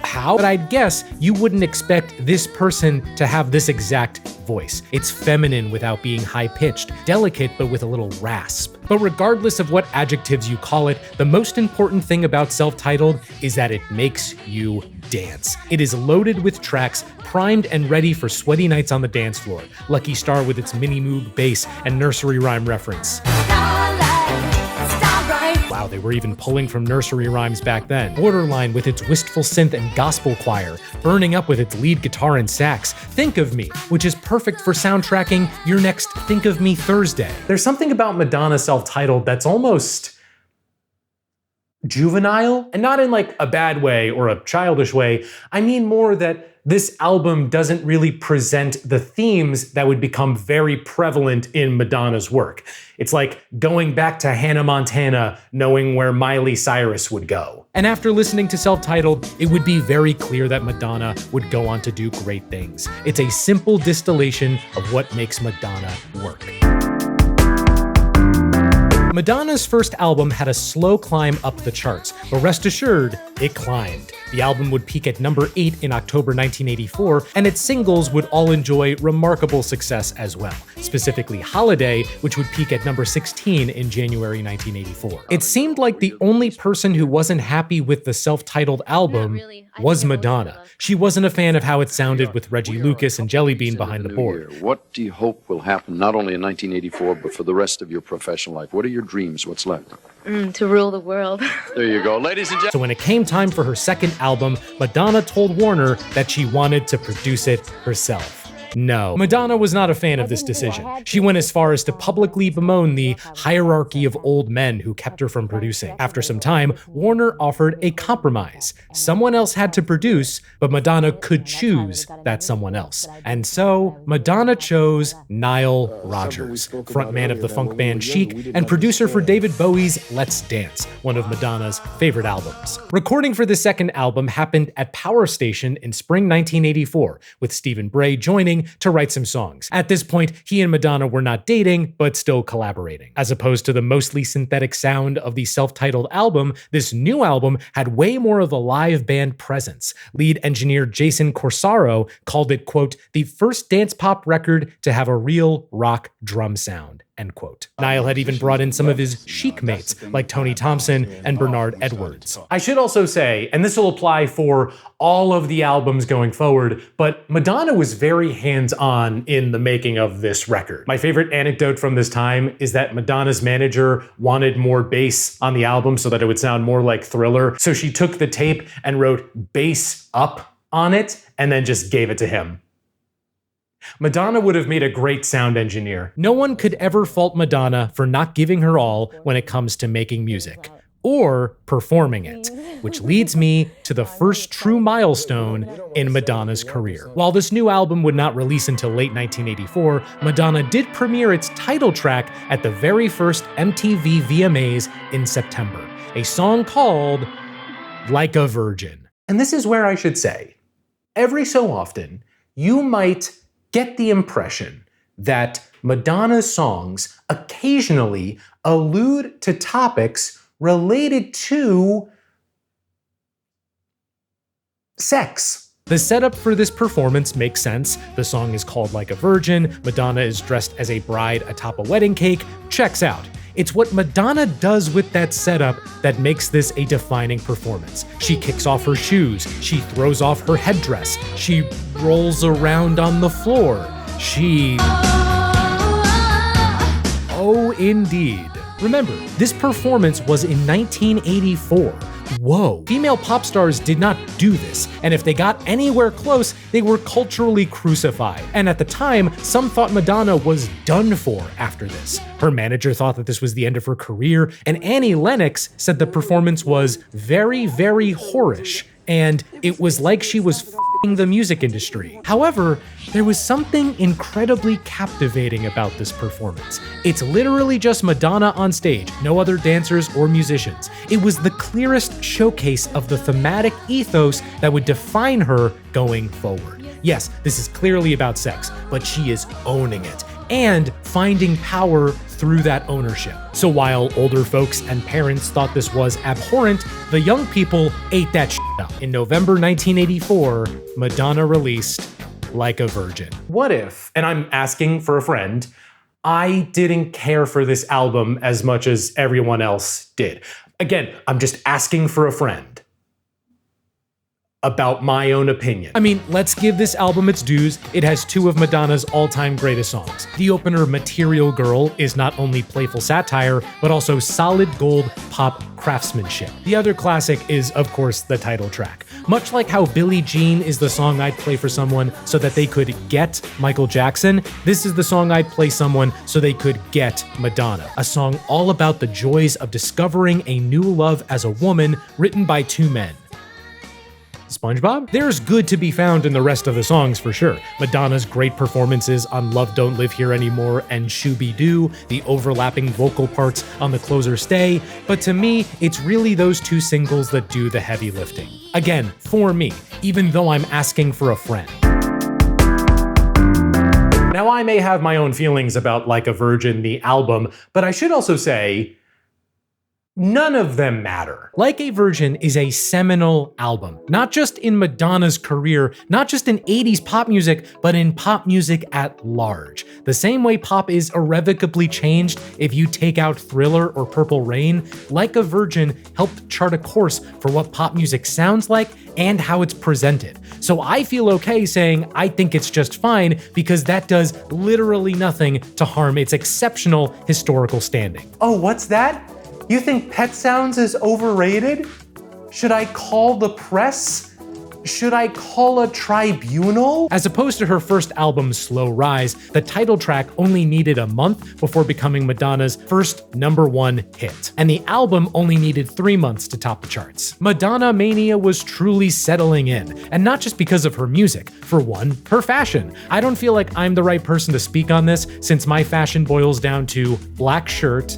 how? But I'd guess you wouldn't expect this person to have this exact voice. It's feminine without being high-pitched, delicate but with a little rasp. But regardless of what adjectives you call it, the most important thing about self-titled is that it makes you dance. It is loaded with tracks primed and ready for sweaty nights on the dance floor. Lucky Star with its mini moog bass and nursery rhyme reference. Wow, they were even pulling from nursery rhymes back then. Borderline with its wistful synth and gospel choir. Burning Up with its lead guitar and sax. Think of Me, which is perfect for soundtracking your next Think of Me Thursday. There's something about Madonna self-titled that's almost juvenile, and not in like a bad way or a childish way. I mean more that this album doesn't really present the themes that would become very prevalent in Madonna's work. It's like going back to Hannah Montana, knowing where Miley Cyrus would go. And after listening to Self-Titled, it would be very clear that Madonna would go on to do great things. It's a simple distillation of what makes Madonna work. Madonna's first album had a slow climb up the charts, but rest assured, it climbed. The album would peak at number 8 in October 1984, and its singles would all enjoy remarkable success as well, specifically Holiday, which would peak at number 16 in January 1984. It seemed like the only person who wasn't happy with the self-titled album was Madonna. She wasn't a fan of how it sounded with Reggie Lucas and Jellybean behind the board. What do you hope will happen not only in 1984, but for the rest of your professional life? What are your dreams? What's left? To rule the world. There you go, ladies and gentlemen. So when it came time for her second album, Madonna told Warner that she wanted to produce it herself. No, Madonna was not a fan of this decision. She went as far as to publicly bemoan the hierarchy of old men who kept her from producing. After some time, Warner offered a compromise. Someone else had to produce, but Madonna could choose that someone else. And so, Madonna chose Nile Rodgers, frontman of the funk band Chic and producer for David Bowie's Let's Dance, one of Madonna's favorite albums. Recording for the second album happened at Power Station in spring 1984, with Stephen Bray joining evening to write some songs. At this point, he and Madonna were not dating, but still collaborating. As opposed to the mostly synthetic sound of the self-titled album, this new album had way more of a live band presence. Lead engineer Jason Corsaro called it, quote, the first dance pop record to have a real rock drum sound, end quote. Niall had even brought in some of his chic mates, like Tony Thompson and Bernard Edwards. I should also say, and this will apply for all of the albums going forward, but Madonna was very hands-on in the making of this record. My favorite anecdote from this time is that Madonna's manager wanted more bass on the album so that it would sound more like Thriller, so she took the tape and wrote bass up on it and then just gave it to him. Madonna would have made a great sound engineer. No one could ever fault Madonna for not giving her all when it comes to making music, or performing it, which leads me to the first true milestone in Madonna's career. While this new album would not release until late 1984, Madonna did premiere its title track at the very first MTV VMAs in September, a song called Like a Virgin. And this is where I should say, every so often, you might get the impression that Madonna's songs occasionally allude to topics related to sex. The setup for this performance makes sense. The song is called Like a Virgin, Madonna is dressed as a bride atop a wedding cake, checks out. It's what Madonna does with that setup that makes this a defining performance. She kicks off her shoes, she throws off her headdress, she rolls around on the floor, she... Oh, indeed. Remember, this performance was in 1984. Whoa. Female pop stars did not do this, and if they got anywhere close, they were culturally crucified. And at the time, some thought Madonna was done for after this. Her manager thought that this was the end of her career, and Annie Lennox said the performance was very, very whorish, and it was like she was f***ing the music industry. However, there was something incredibly captivating about this performance. It's literally just Madonna on stage, no other dancers or musicians. It was the clearest showcase of the thematic ethos that would define her going forward. Yes, this is clearly about sex, but she is owning it and finding power through that ownership. So while older folks and parents thought this was abhorrent, the young people ate that shit up. In November 1984, Madonna released Like a Virgin. What if, and I'm asking for a friend, I didn't care for this album as much as everyone else did? Again, I'm just asking for a friend about my own opinion. I mean, let's give this album its dues. It has two of Madonna's all-time greatest songs. The opener, Material Girl, is not only playful satire, but also solid gold pop craftsmanship. The other classic is, of course, the title track. Much like how Billie Jean is the song I'd play for someone so that they could get Michael Jackson, this is the song I'd play someone so they could get Madonna. A song all about the joys of discovering a new love as a woman, written by two men. SpongeBob? There's good to be found in the rest of the songs for sure. Madonna's great performances on Love Don't Live Here Anymore and Shooby-Doo, the overlapping vocal parts on the closer Stay, but to me, it's really those two singles that do the heavy lifting. Again, for me, even though I'm asking for a friend. Now, I may have my own feelings about Like a Virgin, the album, but I should also say, none of them matter. Like a Virgin is a seminal album, not just in Madonna's career, not just in 80s pop music, but in pop music at large. The same way pop is irrevocably changed if you take out Thriller or Purple Rain, Like a Virgin helped chart a course for what pop music sounds like and how it's presented. So I feel okay saying I think it's just fine because that does literally nothing to harm its exceptional historical standing. Oh, what's that? You think Pet Sounds is overrated? Should I call the press? Should I call a tribunal? As opposed to her first album's slow rise, the title track only needed a month before becoming Madonna's first #1 hit. And the album only needed 3 months to top the charts. Madonna Mania was truly settling in, and not just because of her music. For one, her fashion. I don't feel like I'm the right person to speak on this since my fashion boils down to black shirt,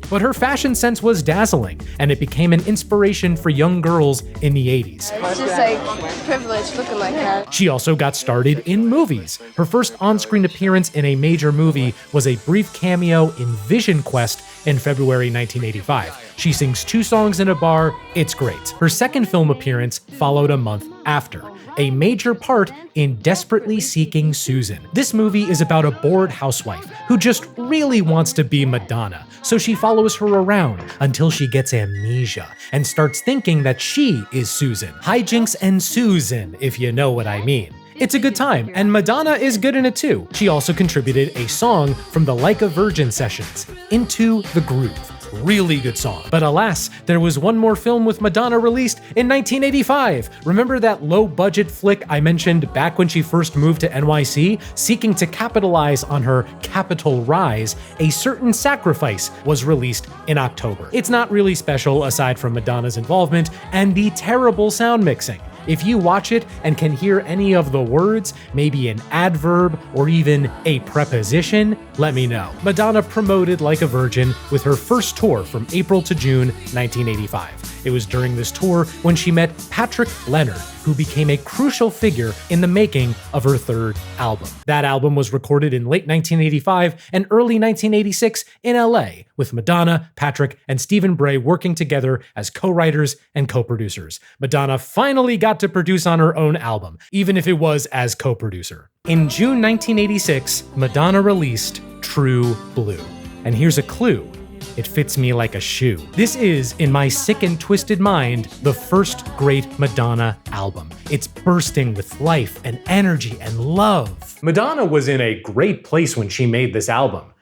But her fashion sense was dazzling, and it became an inspiration for young girls in the 80s. It's just like privilege looking like that. She also got started in movies. Her first on-screen appearance in a major movie was a brief cameo in Vision Quest in February 1985. She sings 2 songs in a bar, it's great. Her second film appearance followed a month after, a major part in Desperately Seeking Susan. This movie is about a bored housewife who just really wants to be Madonna, so she follows her around until she gets amnesia and starts thinking that she is Susan. Hijinks and Susan, if you know what I mean. It's a good time, and Madonna is good in it too. She also contributed a song from the Like a Virgin sessions, Into the Groove. Really good song. But alas, there was one more film with Madonna released in 1985. Remember that low-budget flick I mentioned back when she first moved to NYC? Seeking to capitalize on her capital rise, A Certain Sacrifice was released in October. It's not really special aside from Madonna's involvement and the terrible sound mixing. If you watch it and can hear any of the words, maybe an adverb or even a preposition, let me know. Madonna promoted Like a Virgin with her first tour from April to June 1985. It was during this tour when she met Patrick Leonard, who became a crucial figure in the making of her third album. That album was recorded in late 1985 and early 1986 in LA, with Madonna, Patrick, and Stephen Bray working together as co-writers and co-producers. Madonna finally got to produce on her own album, even if it was as co-producer. In June 1986, Madonna released True Blue. And here's a clue. It fits me like a shoe. This is, in my sick and twisted mind, the first great Madonna album. It's bursting with life and energy and love. Madonna was in a great place when she made this album.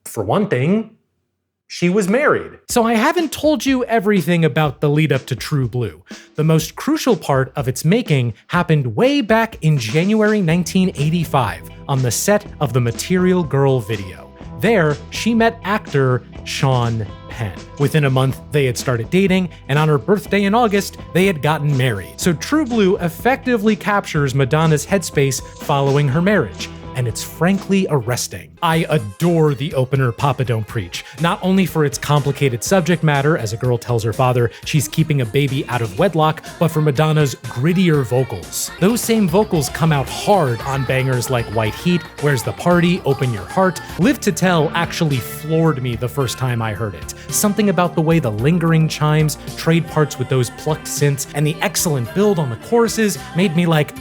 For one thing, she was married. So I haven't told you everything about the lead up to True Blue. The most crucial part of its making happened way back in January 1985 on the set of the Material Girl video. There, she met actor Sean Penn. Within a month, they had started dating, and on her birthday in August, they had gotten married. So True Blue effectively captures Madonna's headspace following her marriage. And it's frankly arresting. I adore the opener Papa Don't Preach, not only for its complicated subject matter as a girl tells her father she's keeping a baby out of wedlock, but for Madonna's grittier vocals. Those same vocals come out hard on bangers like White Heat, Where's the Party, Open Your Heart. Live to Tell actually floored me the first time I heard it. Something about the way the lingering chimes trade parts with those plucked synths and the excellent build on the choruses made me like,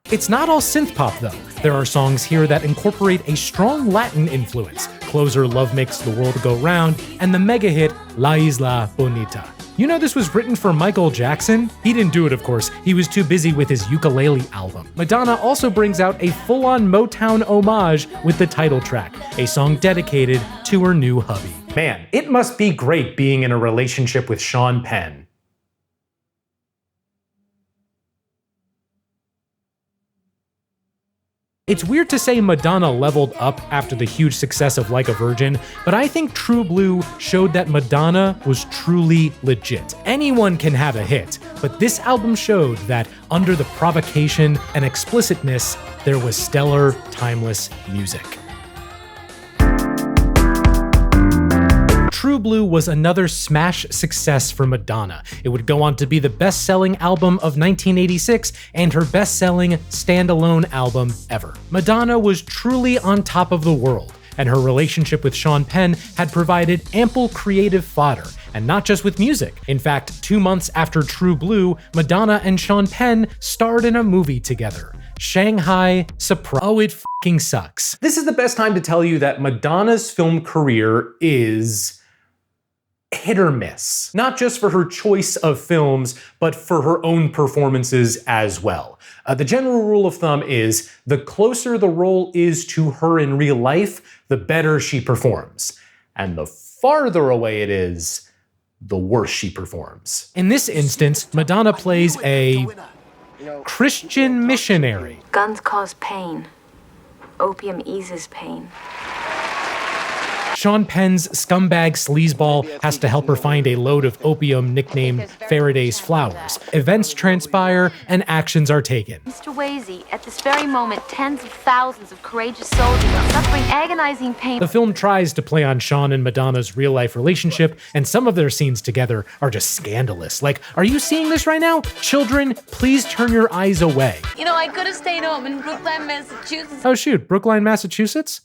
It's not all synth-pop though. There are songs here that incorporate a strong Latin influence. Closer, Love Makes the World Go Round, and the mega hit La Isla Bonita. You know this was written for Michael Jackson? He didn't do it, of course. He was too busy with his ukulele album. Madonna also brings out a full-on Motown homage with the title track, a song dedicated to her new hubby. Man, it must be great being in a relationship with Sean Penn. It's weird to say Madonna leveled up after the huge success of Like a Virgin, but I think True Blue showed that Madonna was truly legit. Anyone can have a hit, but this album showed that under the provocation and explicitness, there was stellar, timeless music. True Blue was another smash success for Madonna. It would go on to be the best-selling album of 1986 and her best-selling standalone album ever. Madonna was truly on top of the world, and her relationship with Sean Penn had provided ample creative fodder, and not just with music. In fact, 2 months after True Blue, Madonna and Sean Penn starred in a movie together. Shanghai Surprise. Oh, it f***ing sucks. This is the best time to tell you that Madonna's film career is hit or miss. Not just for her choice of films, but for her own performances as well. The general rule of thumb is the closer the role is to her in real life, the better she performs. And the farther away it is, the worse she performs. In this instance, Madonna plays a Christian missionary. Guns cause pain. Opium eases pain. Sean Penn's scumbag sleazeball has to help her find a load of opium nicknamed Faraday's Flowers. Events transpire and actions are taken. Mr. Wazy, at this very moment, tens of thousands of courageous soldiers are suffering agonizing pain. The film tries to play on Sean and Madonna's real-life relationship, and some of their scenes together are just scandalous. Like, are you seeing this right now? Children, please turn your eyes away. You know, I could have stayed home in Brookline, Massachusetts. Oh shoot, Brookline, Massachusetts?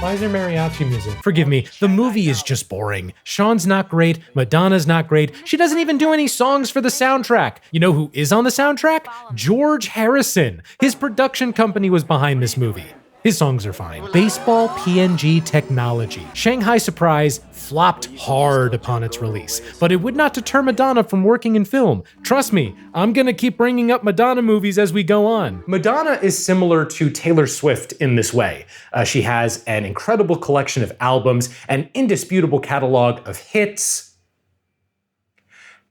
Why is there mariachi music? Forgive me, the movie is just boring. Sean's not great, Madonna's not great, she doesn't even do any songs for the soundtrack. You know who is on the soundtrack? George Harrison. His production company was behind this movie. His songs are fine. Baseball PNG technology. Shanghai Surprise flopped hard upon its release, but it would not deter Madonna from working in film. Trust me, I'm gonna keep bringing up Madonna movies as we go on. Madonna is similar to Taylor Swift in this way. She has an incredible collection of albums, an indisputable catalog of hits,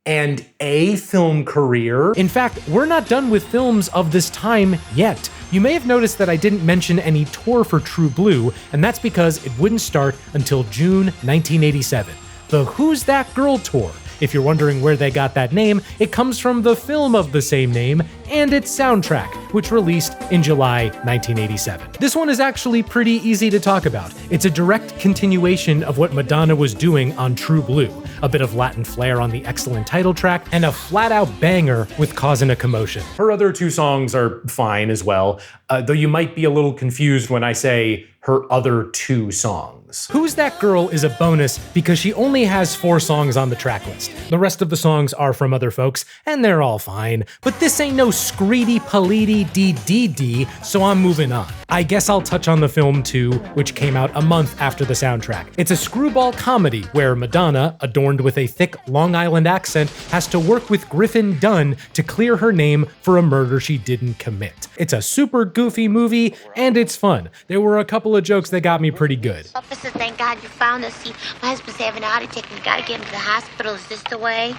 and a film career. In fact, we're not done with films of this time yet. You may have noticed that I didn't mention any tour for True Blue, and that's because it wouldn't start until June 1987. The Who's That Girl Tour. If you're wondering where they got that name, it comes from the film of the same name and its soundtrack, which released in July 1987. This one is actually pretty easy to talk about. It's a direct continuation of what Madonna was doing on True Blue, a bit of Latin flair on the excellent title track, and a flat-out banger with Causing a Commotion. Her other two songs are fine as well, though you might be a little confused when I say her other two songs. Who's That Girl is a bonus because she only has 4 songs on the track list. The rest of the songs are from other folks, and they're all fine. But this ain't no screedy palidi dee, so I'm moving on. I guess I'll touch on the film too, which came out a month after the soundtrack. It's a screwball comedy where Madonna, adorned with a thick Long Island accent, has to work with Griffin Dunne to clear her name for a murder she didn't commit. It's a super goofy movie, and it's fun. There were a couple of jokes that got me pretty good. Officer, thank God you found us. See, my husband's having a heart attack and we gotta get him to the hospital. Is this the way?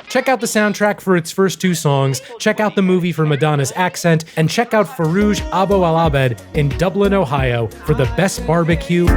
Check out the soundtrack for its first 2 songs, check out the movie for Madonna's accent, and check out Farouj Abu Al Abed in Dublin, Ohio for the best barbecue.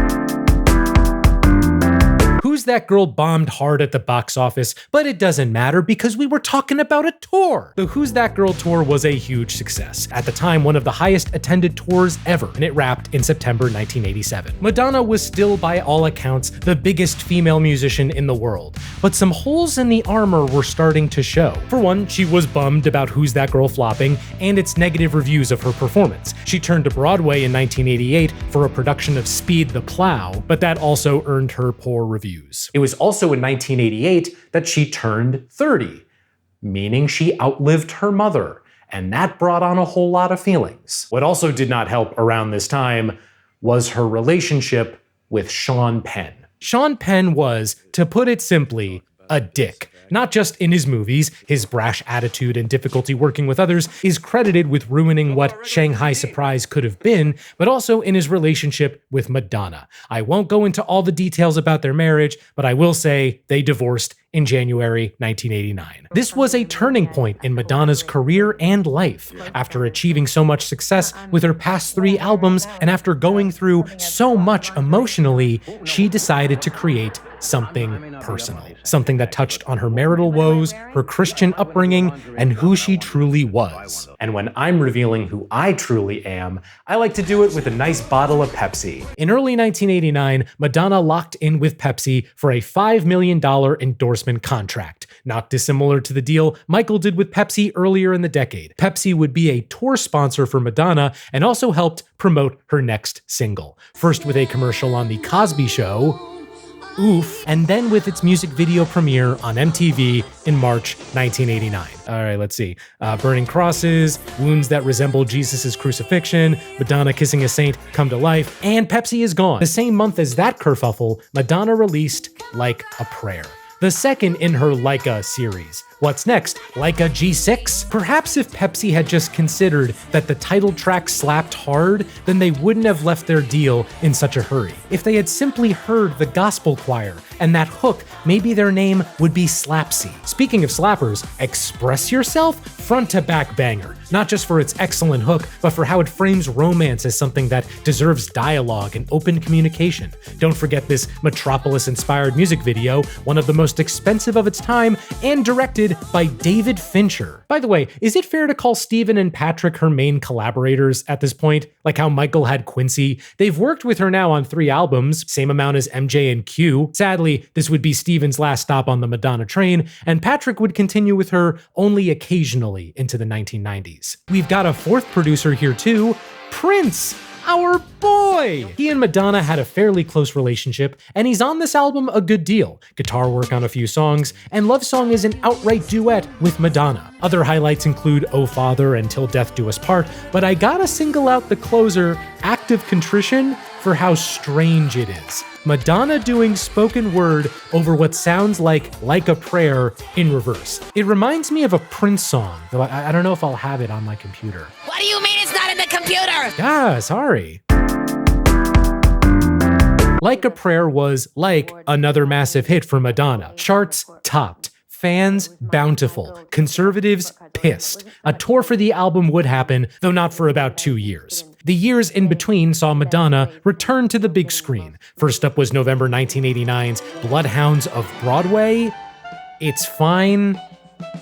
Who's That Girl bombed hard at the box office, but it doesn't matter because we were talking about a tour. The Who's That Girl tour was a huge success. At the time, one of the highest attended tours ever, and it wrapped in September 1987. Madonna was still, by all accounts, the biggest female musician in the world, but some holes in the armor were starting to show. For one, she was bummed about Who's That Girl flopping and its negative reviews of her performance. She turned to Broadway in 1988 for a production of Speed the Plow, but that also earned her poor reviews. It was also in 1988 that she turned 30, meaning she outlived her mother, and that brought on a whole lot of feelings. What also did not help around this time was her relationship with Sean Penn. Sean Penn was, to put it simply, a dick. Not just in his movies, his brash attitude and difficulty working with others is credited with ruining what Shanghai Surprise could have been, but also in his relationship with Madonna. I won't go into all the details about their marriage, but I will say they divorced in January 1989. This was a turning point in Madonna's career and life. After achieving so much success with her past 3 albums, and after going through so much emotionally, she decided to create something personal. Something that touched on her marital woes, her Christian upbringing, and who she truly was. And when I'm revealing who I truly am, I like to do it with a nice bottle of Pepsi. In early 1989, Madonna locked in with Pepsi for a $5 million endorsement contract, not dissimilar to the deal Michael did with Pepsi earlier in the decade. Pepsi would be a tour sponsor for Madonna and also helped promote her next single. First with a commercial on The Cosby Show, Oof, and then with its music video premiere on MTV in March 1989. All right, let's see. Burning Crosses, Wounds That Resemble Jesus' Crucifixion, Madonna Kissing a Saint Come to Life, and Pepsi Is Gone. The same month as that kerfuffle, Madonna released Like a Prayer, the second in her Like a series. What's next? Like a G6? Perhaps if Pepsi had just considered that the title track slapped hard, then they wouldn't have left their deal in such a hurry. If they had simply heard the gospel choir and that hook, maybe their name would be Slapsy. Speaking of slappers, Express Yourself? Front to back banger. Not just for its excellent hook, but for how it frames romance as something that deserves dialogue and open communication. Don't forget this Metropolis-inspired music video, one of the most expensive of its time, and directed by David Fincher. By the way, is it fair to call Steven and Patrick her main collaborators at this point? Like how Michael had Quincy? They've worked with her now on 3 albums, same amount as MJ and Q. Sadly, this would be Steven's last stop on the Madonna train, and Patrick would continue with her only occasionally into the 1990s. We've got a 4th producer here too, Prince, our boy! He and Madonna had a fairly close relationship, and he's on this album a good deal. Guitar work on a few songs, and Love Song is an outright duet with Madonna. Other highlights include Oh Father and Till Death Do Us Part, but I gotta single out the closer, Act of Contrition, for how strange it is. Madonna doing spoken word over what sounds like a prayer in reverse. It reminds me of a Prince song, though I don't know if I'll have it on my computer. What do you mean it's not in the computer? Ah, sorry. Like a Prayer was like another massive hit for Madonna. Charts topped. Fans bountiful. Conservatives pissed. A tour for the album would happen, though not for about 2 years. The years in between saw Madonna return to the big screen. First up was November 1989's Bloodhounds of Broadway. It's fine.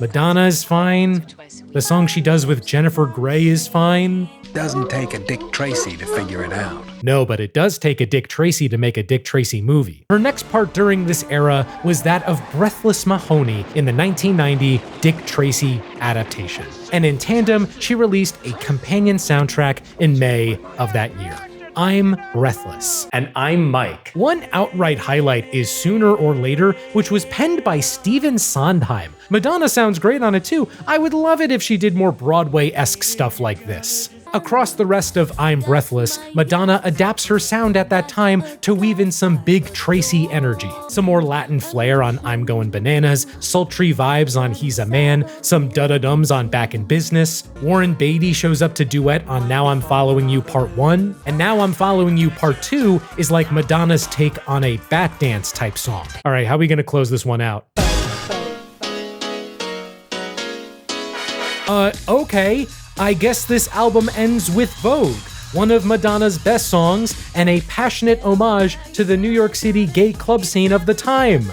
Madonna is fine. The song she does with Jennifer Grey is fine. Doesn't take a Dick Tracy to figure it out. No, but it does take a Dick Tracy to make a Dick Tracy movie. Her next part during this era was that of Breathless Mahoney in the 1990 Dick Tracy adaptation. And in tandem, she released a companion soundtrack in May of that year. I'm Breathless. And I'm Mike. One outright highlight is Sooner or Later, which was penned by Stephen Sondheim. Madonna sounds great on it too. I would love it if she did more Broadway-esque stuff like this. Across the rest of I'm Breathless, Madonna adapts her sound at that time to weave in some big Tracy energy. Some more Latin flair on I'm Going Bananas, sultry vibes on He's a Man, some dum-dums on Back in Business. Warren Beatty shows up to duet on Now I'm Following You Part 1, and Now I'm Following You Part 2 is like Madonna's take on a bat dance type song. All right, how are we gonna close this one out? Okay. I guess this album ends with Vogue, one of Madonna's best songs and a passionate homage to the New York City gay club scene of the time.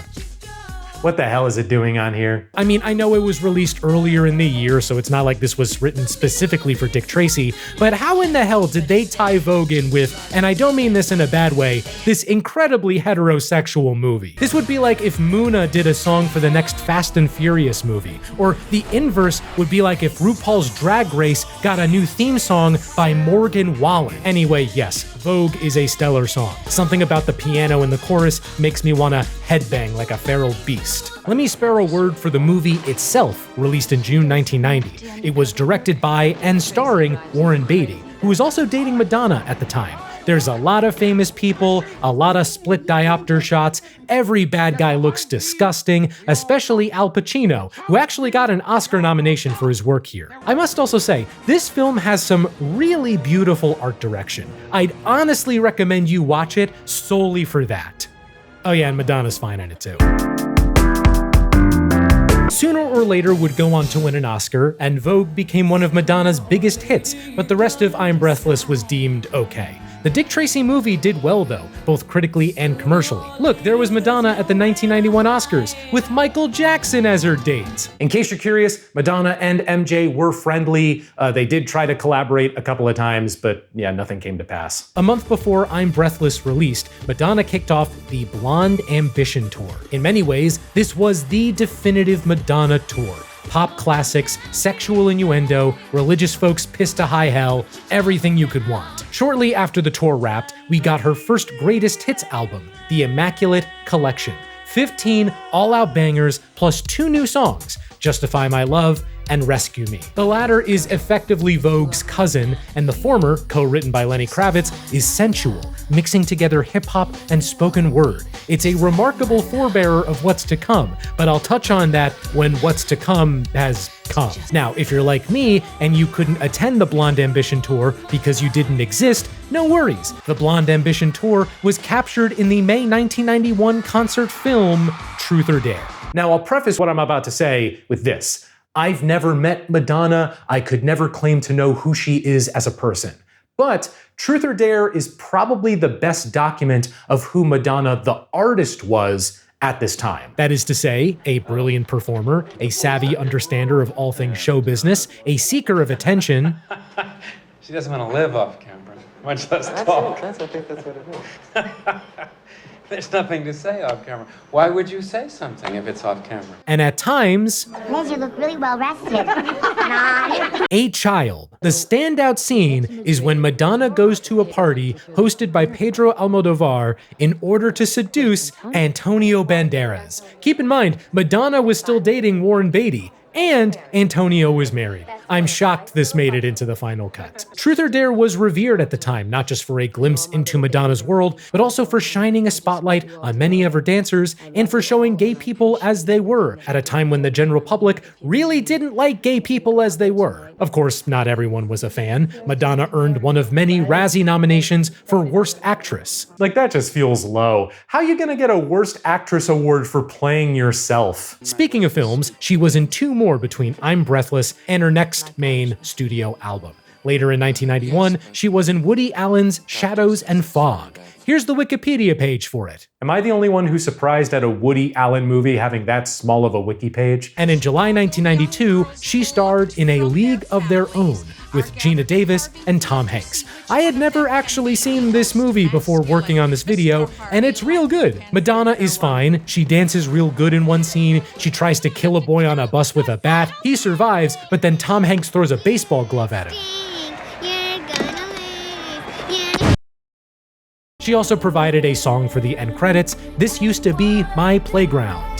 What the hell is it doing on here? I mean, I know it was released earlier in the year, so it's not like this was written specifically for Dick Tracy, but how in the hell did they tie Vogue in with, and I don't mean this in a bad way, this incredibly heterosexual movie? This would be like if Muna did a song for the next Fast and Furious movie, or the inverse would be like if RuPaul's Drag Race got a new theme song by Morgan Wallen. Anyway, yes, Vogue is a stellar song. Something about the piano in the chorus makes me want to headbang like a feral beast. Let me spare a word for the movie itself, released in June 1990. It was directed by and starring Warren Beatty, who was also dating Madonna at the time. There's a lot of famous people, a lot of split diopter shots, every bad guy looks disgusting, especially Al Pacino, who actually got an Oscar nomination for his work here. I must also say, this film has some really beautiful art direction. I'd honestly recommend you watch it solely for that. Oh yeah, and Madonna's fine in it too. Sooner or Later would go on to win an Oscar, and Vogue became one of Madonna's biggest hits, but the rest of I'm Breathless was deemed okay. The Dick Tracy movie did well though, both critically and commercially. Look, there was Madonna at the 1991 Oscars, with Michael Jackson as her date. In case you're curious, Madonna and MJ were friendly. They did try to collaborate a couple of times, but yeah, nothing came to pass. A month before I'm Breathless released, Madonna kicked off the Blonde Ambition Tour. In many ways, this was the definitive Madonna tour. Pop classics, sexual innuendo, religious folks pissed to high hell, everything you could want. Shortly after the tour wrapped, we got her first greatest hits album, The Immaculate Collection. 15 all-out bangers plus 2 new songs. Justify My Love, and Rescue Me. The latter is effectively Vogue's cousin, and the former, co-written by Lenny Kravitz, is sensual, mixing together hip-hop and spoken word. It's a remarkable forebearer of what's to come, but I'll touch on that when what's to come has come. Now, if you're like me and you couldn't attend the Blonde Ambition tour because you didn't exist, no worries. The Blonde Ambition tour was captured in the May 1991 concert film Truth or Dare. Now, I'll preface what I'm about to say with this. I've never met Madonna. I could never claim to know who she is as a person. But Truth or Dare is probably the best document of who Madonna the artist was at this time. That is to say, a brilliant performer, a savvy understander of all things show business, a seeker of attention. She doesn't want to live off camera, much less talk. I think that's what it is. There's nothing to say off camera. Why would you say something if it's off camera? And at times, Liz, you look really well rested. a child. The standout scene is when Madonna goes to a party hosted by Pedro Almodovar in order to seduce Antonio Banderas. Keep in mind, Madonna was still dating Warren Beatty, and Antonio was married. I'm shocked this made it into the final cut. Truth or Dare was revered at the time, not just for a glimpse into Madonna's world, but also for shining a spotlight on many of her dancers and for showing gay people as they were, at a time when the general public really didn't like gay people as they were. Of course, not everyone was a fan. Madonna earned one of many Razzie nominations for Worst Actress. Like, that just feels low. How are you gonna get a Worst Actress award for playing yourself? Speaking of films, she was in 2 more between I'm Breathless and her next main studio album. Later in 1991, she was in Woody Allen's Shadows and Fog. Here's the Wikipedia page for it. Am I the only one who's surprised at a Woody Allen movie having that small of a wiki page? And in July 1992, she starred in A League of Their Own with Gina Davis and Tom Hanks. I had never actually seen this movie before working on this video, and it's real good. Madonna is fine. She dances real good in one scene. She tries to kill a boy on a bus with a bat. He survives, but then Tom Hanks throws a baseball glove at him. She also provided a song for the end credits, This Used to Be My Playground.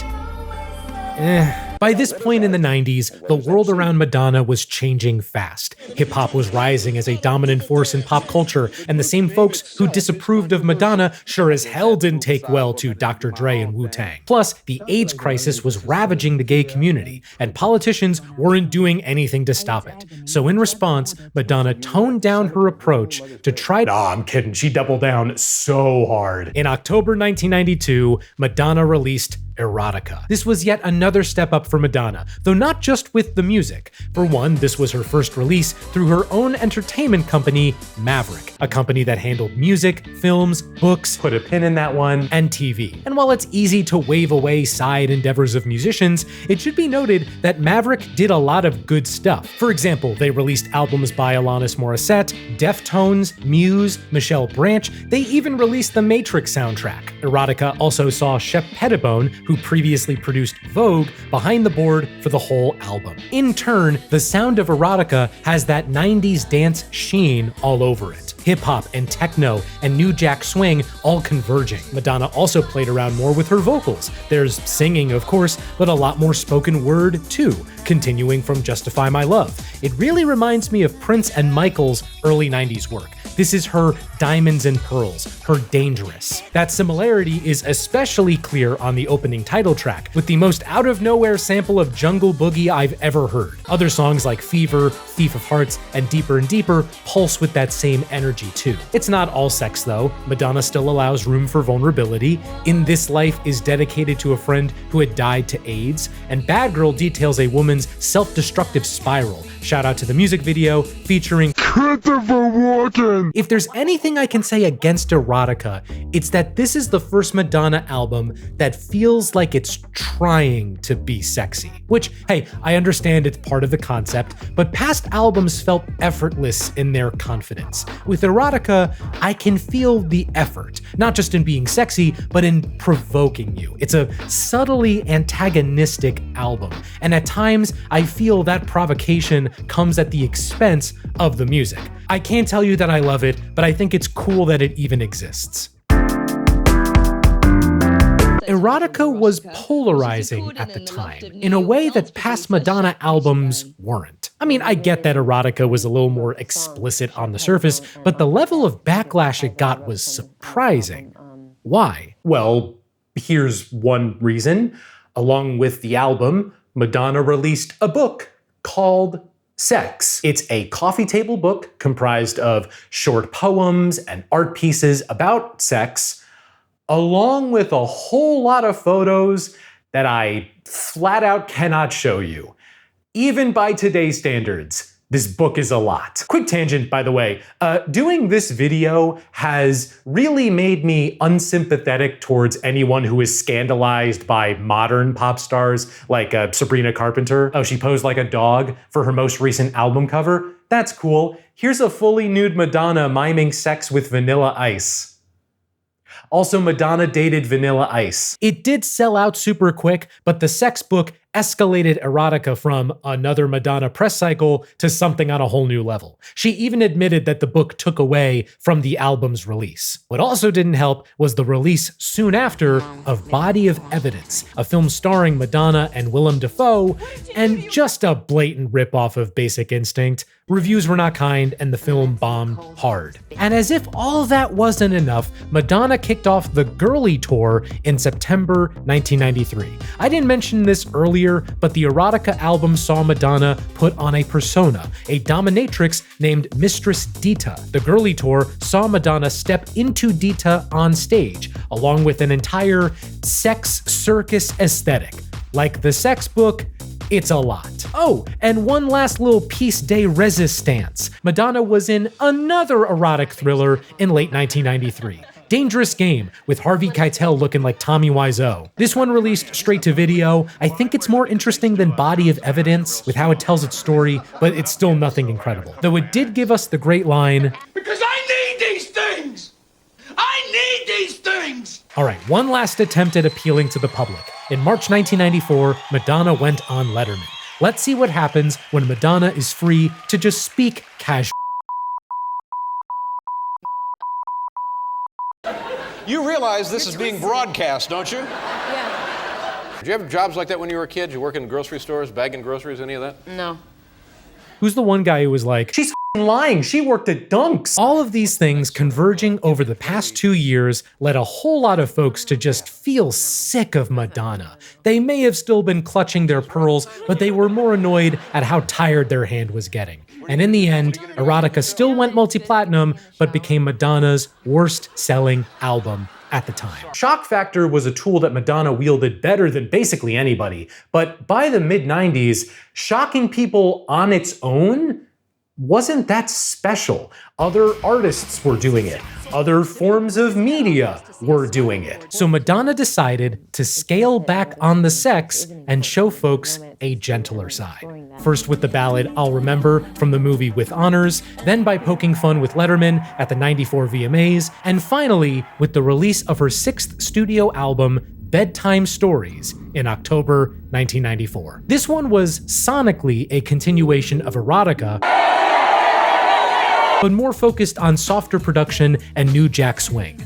By this point in the 90s, the world around Madonna was changing fast. Hip-hop was rising as a dominant force in pop culture, and the same folks who disapproved of Madonna sure as hell didn't take well to Dr. Dre and Wu-Tang. Plus, the AIDS crisis was ravaging the gay community, and politicians weren't doing anything to stop it. So in response, Madonna toned down her approach to try to— I'm kidding, she doubled down so hard. In October 1992, Madonna released Erotica. This was yet another step up for Madonna, though not just with the music. For one, this was her first release through her own entertainment company, Maverick, a company that handled music, films, books, put a pin in that one, and TV. And while it's easy to wave away side endeavors of musicians, it should be noted that Maverick did a lot of good stuff. For example, they released albums by Alanis Morissette, Deftones, Muse, Michelle Branch. They even released the Matrix soundtrack. Erotica also saw Shep Pettibone, who previously produced Vogue, behind the board for the whole album. In turn, the sound of Erotica has that 90s dance sheen all over it. Hip-hop and techno and new jack swing all converging. Madonna also played around more with her vocals. There's singing, of course, but a lot more spoken word too, continuing from Justify My Love. It really reminds me of Prince and Michael's early 90s work. This is her Diamonds and Pearls, her Dangerous. That similarity is especially clear on the opening title track, with the most out-of-nowhere sample of Jungle Boogie I've ever heard. Other songs like Fever, Thief of Hearts, and Deeper pulse with that same energy too. It's not all sex though. Madonna still allows room for vulnerability. In This Life is dedicated to a friend who had died to AIDS, and Bad Girl details a woman's self-destructive spiral. Shout out to the music video featuring Christopher Walken. If there's anything I can say against Erotica, it's that this is the first Madonna album that feels like it's trying to be sexy. Which, hey, I understand it's part of the concept, but past albums felt effortless in their confidence. With Erotica, I can feel the effort, not just in being sexy, but in provoking you. It's a subtly antagonistic album, and at times I feel that provocation comes at the expense of the music. I can't tell you that I love it, but I think it's cool that it even exists. erotica was polarizing at the time, in a way that past Madonna albums weren't. I mean, I get that erotica was a little more explicit on the surface, but the level of backlash it got was surprising. Why? Well, here's one reason. Along with the album, Madonna released a book called Sex. It's a coffee table book comprised of short poems and art pieces about sex, along with a whole lot of photos that I flat out cannot show you. Even by today's standards, this book is a lot. Quick tangent, by the way. Doing this video has really made me unsympathetic towards anyone who is scandalized by modern pop stars like Sabrina Carpenter. Oh, she posed like a dog for her most recent album cover? That's cool. Here's a fully nude Madonna miming sex with Vanilla Ice. Also, Madonna dated Vanilla Ice. It did sell out super quick, but the sex book escalated erotica from another Madonna press cycle to something on a whole new level. She even admitted that the book took away from the album's release. What also didn't help was the release soon after of Body of Evidence, a film starring Madonna and Willem Dafoe, and just a blatant ripoff of Basic Instinct. Reviews were not kind, and the film bombed hard. And as if all that wasn't enough, Madonna kicked off the Girly Tour in September 1993. I didn't mention this earlier, but the erotica album saw Madonna put on a persona, a dominatrix named Mistress Dita. The Girly Tour saw Madonna step into Dita on stage, along with an entire sex circus aesthetic. Like the sex book, it's a lot. Oh, and one last little piece de resistance. Madonna was in another erotic thriller in late 1993. Dangerous Game, with Harvey Keitel looking like Tommy Wiseau. This one released straight to video. I think it's more interesting than Body of Evidence with how it tells its story, but it's still nothing incredible. Though it did give us the great line, "Because I need these things! I need these things!" All right, one last attempt at appealing to the public. In March 1994, Madonna went on Letterman. Let's see what happens when Madonna is free to just speak casually. You realize this is being broadcast, don't you? Yeah. Did you have jobs like that when you were a kid? Did you work in grocery stores, bagging groceries, any of that? No. Who's the one guy who was like, she's lying, she worked at Dunks? All of these things converging over the past 2 years led a whole lot of folks to just feel sick of Madonna. They may have still been clutching their pearls, but they were more annoyed at how tired their hand was getting. And in the end, erotica still went multi-platinum, but became Madonna's worst-selling album at the time. Shock factor was a tool that Madonna wielded better than basically anybody, but by the mid-90s, shocking people on its own wasn't that special. Other artists were doing it. Other forms of media were doing it. So Madonna decided to scale back on the sex and show folks a gentler side. First with the ballad I'll Remember from the movie With Honors, then by poking fun with Letterman at the '94 VMAs, and finally with the release of her 6th studio album, Bedtime Stories, in October 1994. This one was sonically a continuation of erotica, but more focused on softer production and new jack swing.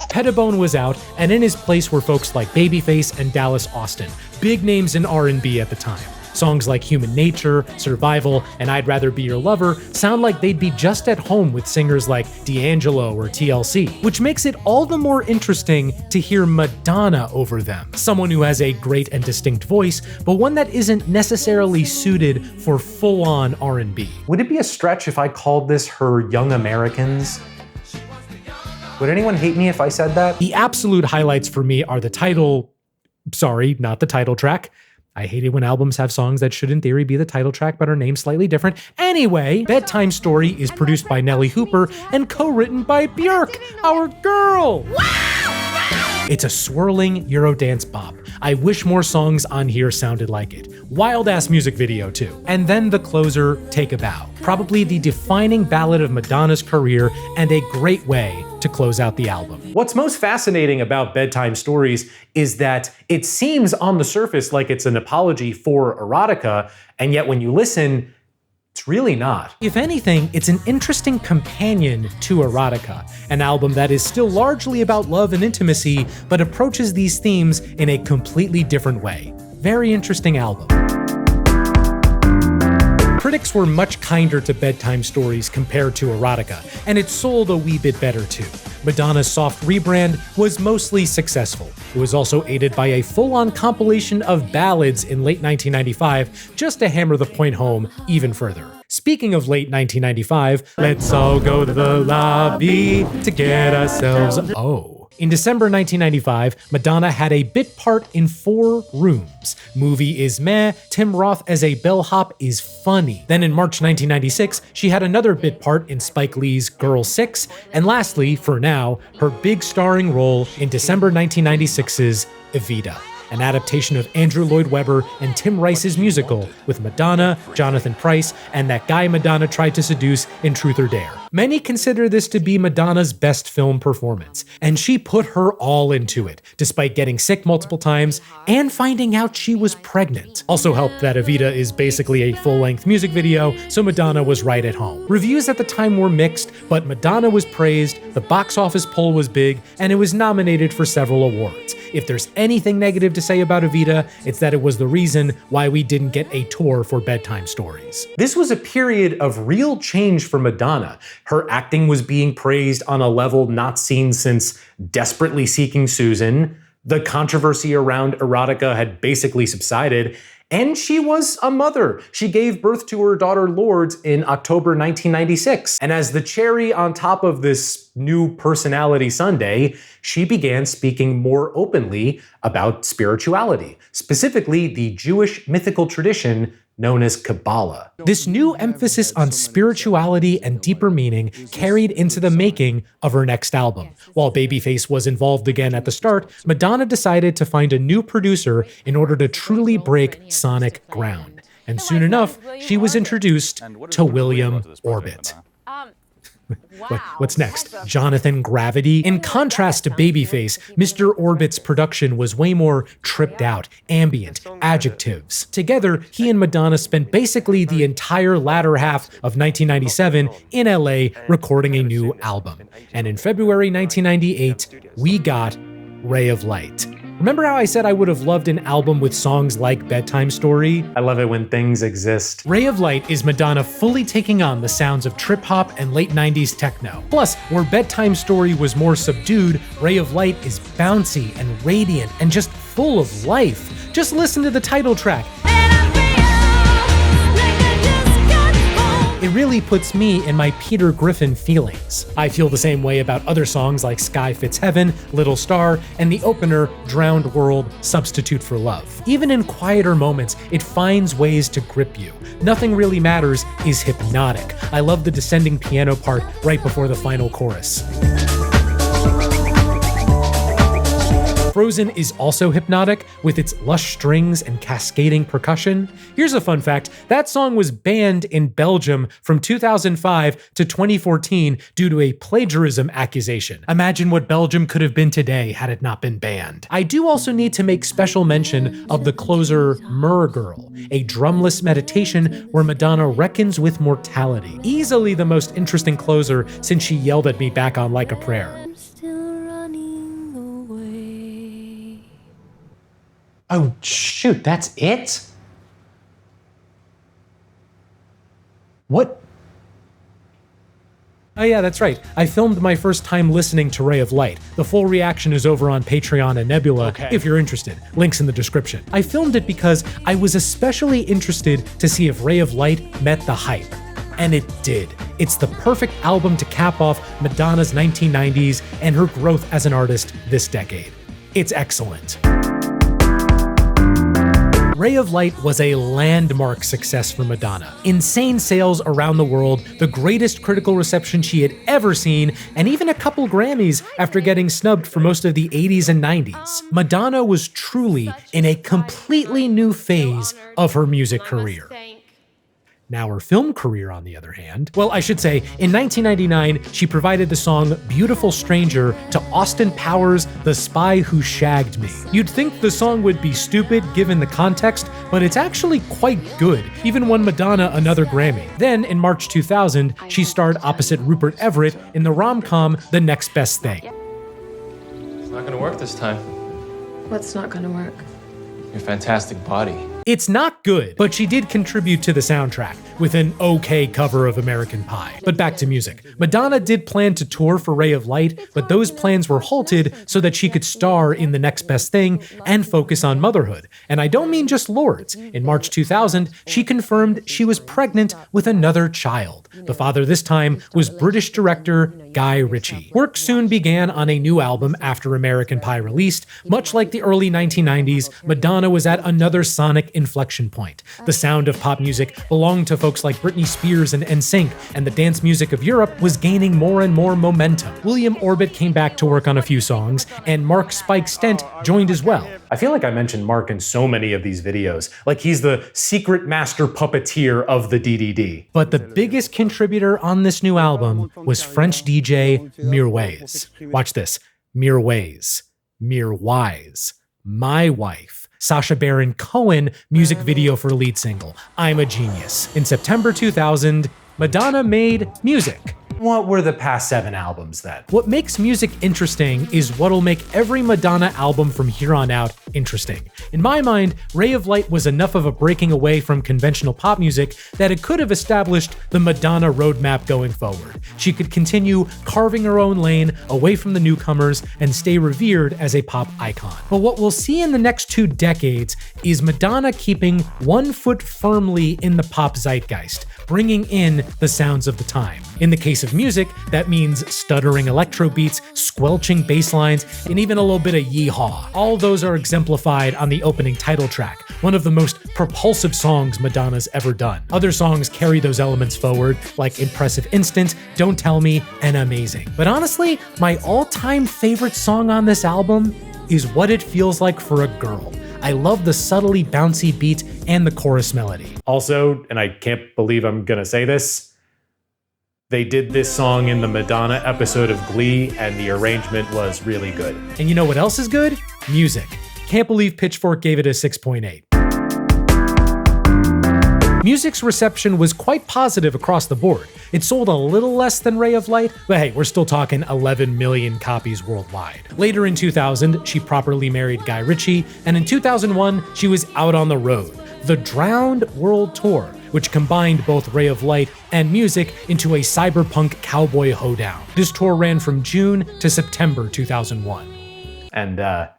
Pettibone was out, and in his place were folks like Babyface and Dallas Austin, big names in R&B at the time. Songs like Human Nature, Survival, and I'd Rather Be Your Lover sound like they'd be just at home with singers like D'Angelo or TLC, which makes it all the more interesting to hear Madonna over them. Someone who has a great and distinct voice, but one that isn't necessarily suited for full-on R&B. Would it be a stretch if I called this her Young Americans? Would anyone hate me if I said that? The absolute highlights for me are the title, sorry, not the title track. I hate it when albums have songs that should in theory be the title track but are named slightly different. Anyway, Bedtime Story is produced by Nelly Hooper and co-written by Björk, our girl! Wow! It's a swirling Eurodance bop. I wish more songs on here sounded like it. Wild-ass music video too. And then the closer, Take a Bow. Probably the defining ballad of Madonna's career and a great way to close out the album. What's most fascinating about Bedtime Stories is that it seems on the surface like it's an apology for erotica, and yet when you listen, It's really not. If anything, it's an interesting companion to Erotica, an album that is still largely about love and intimacy, but approaches these themes in a completely different way. Very interesting album. Critics were much kinder to Bedtime Stories compared to Erotica, and it sold a wee bit better too. Madonna's soft rebrand was mostly successful. It was also aided by a full-on compilation of ballads in late 1995, just to hammer the point home even further. Speaking of late 1995, let's all go to the lobby to get ourselves In December 1995, Madonna had a bit part in 4 Rooms. Movie is meh, Tim Roth as a bellhop is funny. Then in March 1996, she had another bit part in Spike Lee's Girl 6, and lastly, for now, her big starring role in December 1996's Evita, an adaptation of Andrew Lloyd Webber and Tim Rice's musical with Madonna, Jonathan Pryce, and that guy Madonna tried to seduce in Truth or Dare. Many consider this to be Madonna's best film performance, and she put her all into it, despite getting sick multiple times and finding out she was pregnant. Also helped that Evita is basically a full-length music video, so Madonna was right at home. Reviews at the time were mixed, but Madonna was praised, the box office poll was big, and it was nominated for several awards. If there's anything negative to say about Evita, it's that it was the reason why we didn't get a tour for Bedtime Stories. This was a period of real change for Madonna. Her acting was being praised on a level not seen since Desperately Seeking Susan. The controversy around Erotica had basically subsided, and she was a mother. She gave birth to her daughter Lourdes in October 1996. And as the cherry on top of this new personality sundae, she began speaking more openly about spirituality, specifically the Jewish mythical tradition known as Kabbalah. This new emphasis on spirituality and deeper meaning carried into the making of her next album. While Babyface was involved again at the start, Madonna decided to find a new producer in order to truly break sonic ground. And soon enough, she was introduced to William Orbit. What's next? Jonathan Gravity? In contrast to Babyface, Mr. Orbit's production was way more tripped out, ambient, adjectives. Together, he and Madonna spent basically the entire latter half of 1997 in LA recording a new album. And in February 1998, we got Ray of Light. Remember how I said I would have loved an album with songs like Bedtime Story? I love it when things exist. Ray of Light is Madonna fully taking on the sounds of trip-hop and late 90s techno. Plus, where Bedtime Story was more subdued, Ray of Light is bouncy and radiant and just full of life. Just listen to the title track. It really puts me in my Peter Griffin feelings. I feel the same way about other songs like Sky Fits Heaven, Little Star, and the opener Drowned World, Substitute for Love. Even in quieter moments, it finds ways to grip you. Nothing Really Matters is hypnotic. I love the descending piano part right before the final chorus. Frozen is also hypnotic, with its lush strings and cascading percussion. Here's a fun fact, that song was banned in Belgium from 2005 to 2014 due to a plagiarism accusation. Imagine what Belgium could have been today had it not been banned. I do also need to make special mention of the closer Mer Girl, a drumless meditation where Madonna reckons with mortality. Easily the most interesting closer since she yelled at me back on Like a Prayer. Oh shoot, that's it? What? Oh yeah, that's right. I filmed my first time listening to Ray of Light. The full reaction is over on Patreon and Nebula, if you're interested. Links in the description. I filmed it because I was especially interested to see if Ray of Light met the hype. And it did. It's the perfect album to cap off Madonna's 1990s and her growth as an artist this decade. It's excellent. Ray of Light was a landmark success for Madonna. Insane sales around the world, the greatest critical reception she had ever seen, and even a couple Grammys after getting snubbed for most of the 80s and 90s. Madonna was truly in a completely new phase of her music career. Now her film career, on the other hand, well, I should say, in 1999, she provided the song Beautiful Stranger to Austin Powers' The Spy Who Shagged Me. You'd think the song would be stupid given the context, but it's actually quite good, even won Madonna another Grammy. Then, in March 2000, she starred opposite Rupert Everett in the rom-com The Next Best Thing. It's not gonna work this time. What's not gonna work? Your fantastic body. It's not good, but she did contribute to the soundtrack with an okay cover of American Pie. But back to music. Madonna did plan to tour for Ray of Light, but those plans were halted so that she could star in The Next Best Thing and focus on motherhood. And I don't mean just Lourdes. In March 2000, she confirmed she was pregnant with another child. The father this time was British director Guy Ritchie. Work soon began on a new album after American Pie released. Much like the early 1990s, Madonna was at another sonic inflection point. The sound of pop music belonged to folks like Britney Spears and NSYNC, and the dance music of Europe was gaining more and more momentum. William Orbit came back to work on a few songs, and Mark Spike Stent joined as well. I feel like I mentioned Mark in so many of these videos, like he's the secret master puppeteer of the DDD. But the biggest contributor on this new album was French DJ Mirwais. Watch this. Mirwais. Mirwais. My Wife. Sacha Baron Cohen music video for lead single, I'm a Genius. In September 2000, Madonna made music. What were the past 7 albums then? What makes music interesting is what'll make every Madonna album from here on out interesting. In my mind, Ray of Light was enough of a breaking away from conventional pop music that it could have established the Madonna roadmap going forward. She could continue carving her own lane away from the newcomers and stay revered as a pop icon. But what we'll see in the next 2 decades is Madonna keeping one foot firmly in the pop zeitgeist, bringing in the sounds of the time. In the case of music, that means stuttering electro beats, squelching bass lines, and even a little bit of yeehaw. All those are exemplified on the opening title track, one of the most propulsive songs Madonna's ever done. Other songs carry those elements forward, like Impressive Instant, Don't Tell Me, and Amazing. But honestly, my all-time favorite song on this album is What It Feels Like for a Girl. I love the subtly bouncy beat and the chorus melody. Also, and I can't believe I'm gonna say this, they did this song in the Madonna episode of Glee, and the arrangement was really good. And you know what else is good? Music. Can't believe Pitchfork gave it a 6.8. Music's reception was quite positive across the board. It sold a little less than Ray of Light, but hey, we're still talking 11 million copies worldwide. Later in 2000, she properly married Guy Ritchie, and in 2001, she was out on the road. The Drowned World Tour, which combined both Ray of Light and music into a cyberpunk cowboy hoedown. This tour ran from June to September 2001. And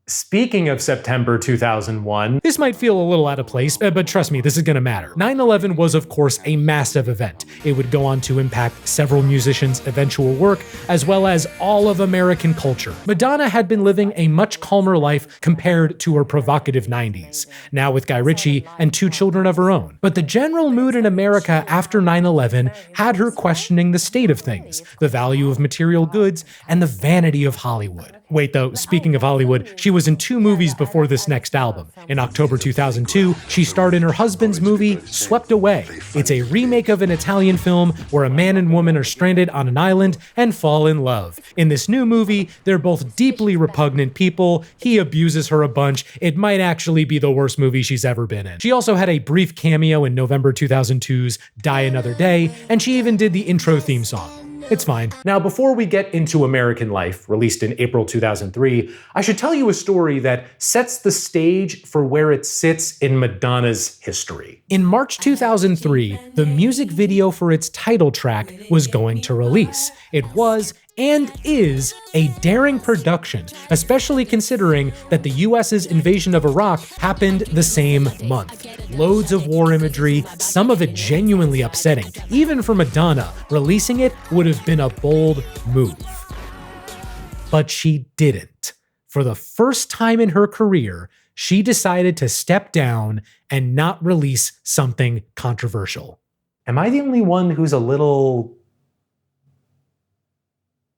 speaking of September 2001, this might feel a little out of place, but trust me, this is gonna matter. 9/11 was, of course, a massive event. It would go on to impact several musicians' eventual work, as well as all of American culture. Madonna had been living a much calmer life compared to her provocative 90s, now with Guy Ritchie and 2 children of her own. But the general mood in America after 9/11 had her questioning the state of things, the value of material goods, and the vanity of Hollywood. Wait though, speaking of Hollywood, she was in 2 movies before this next album. In October 2002, she starred in her husband's movie, Swept Away. It's a remake of an Italian film where a man and woman are stranded on an island and fall in love. In this new movie, they're both deeply repugnant people. He abuses her a bunch. It might actually be the worst movie she's ever been in. She also had a brief cameo in November 2002's Die Another Day, and she even did the intro theme song. It's fine. Now, before we get into American Life, released in April 2003, I should tell you a story that sets the stage for where it sits in Madonna's history. In March 2003, the music video for its title track was going to release. It was and is a daring production, especially considering that the US's invasion of Iraq happened the same month. Loads of war imagery, some of it genuinely upsetting. Even for Madonna, releasing it would have been a bold move. But she didn't. For the first time in her career, she decided to step down and not release something controversial. Am I the only one who's a little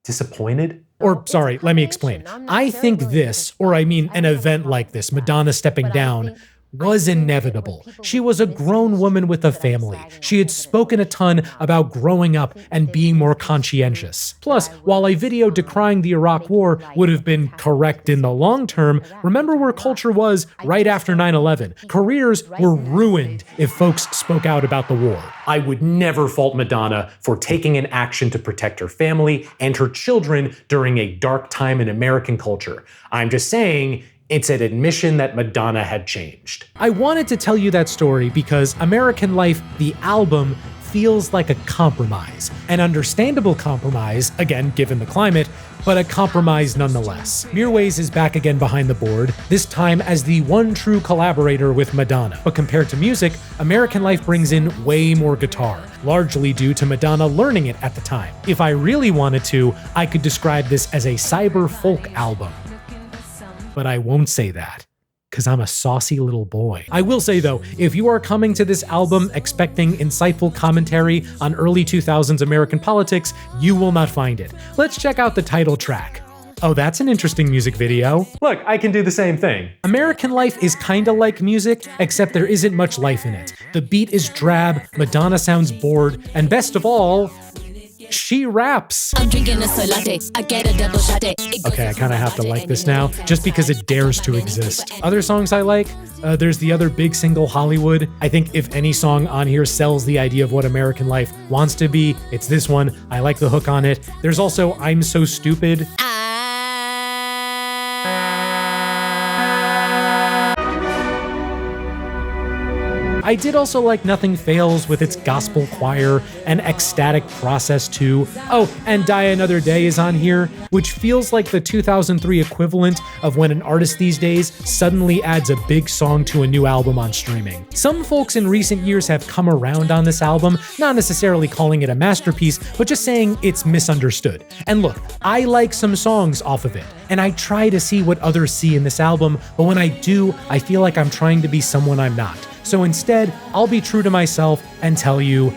disappointed? Or, sorry, let me explain. I think this, or I mean an event like this, Madonna stepping down, was inevitable. She was a grown woman with a family. She had spoken a ton about growing up and being more conscientious. Plus, while a video decrying the Iraq War would have been correct in the long term, remember where culture was right after 9/11. Careers were ruined if folks spoke out about the war. I would never fault Madonna for taking an action to protect her family and her children during a dark time in American culture. I'm just saying, it's an admission that Madonna had changed. I wanted to tell you that story because American Life, the album, feels like a compromise. An understandable compromise, again, given the climate, but a compromise nonetheless. Mirwais is back again behind the board, this time as the one true collaborator with Madonna. But compared to music, American Life brings in way more guitar, largely due to Madonna learning it at the time. If I really wanted to, I could describe this as a cyber folk album. But I won't say that, because I'm a saucy little boy. I will say though, if you are coming to this album expecting insightful commentary on early 2000s American politics, you will not find it. Let's check out the title track. Oh, that's an interesting music video. Look, I can do the same thing. American Life is kinda like music, except there isn't much life in it. The beat is drab, Madonna sounds bored, and best of all, she raps. I'm drinking a soy latte. I get a double shot. Okay, I kind of have to like this now, just because it dares to exist. Other songs I like, there's the other big single, Hollywood. I think if any song on here sells the idea of what American Life wants to be, it's this one. I like the hook on it. There's also I'm So Stupid. I did also like Nothing Fails with its gospel choir and ecstatic process too. Oh, and Die Another Day is on here, which feels like the 2003 equivalent of when an artist these days suddenly adds a big song to a new album on streaming. Some folks in recent years have come around on this album, not necessarily calling it a masterpiece, but just saying it's misunderstood. And look, I like some songs off of it, and I try to see what others see in this album, but when I do, I feel like I'm trying to be someone I'm not. So instead, I'll be true to myself and tell you,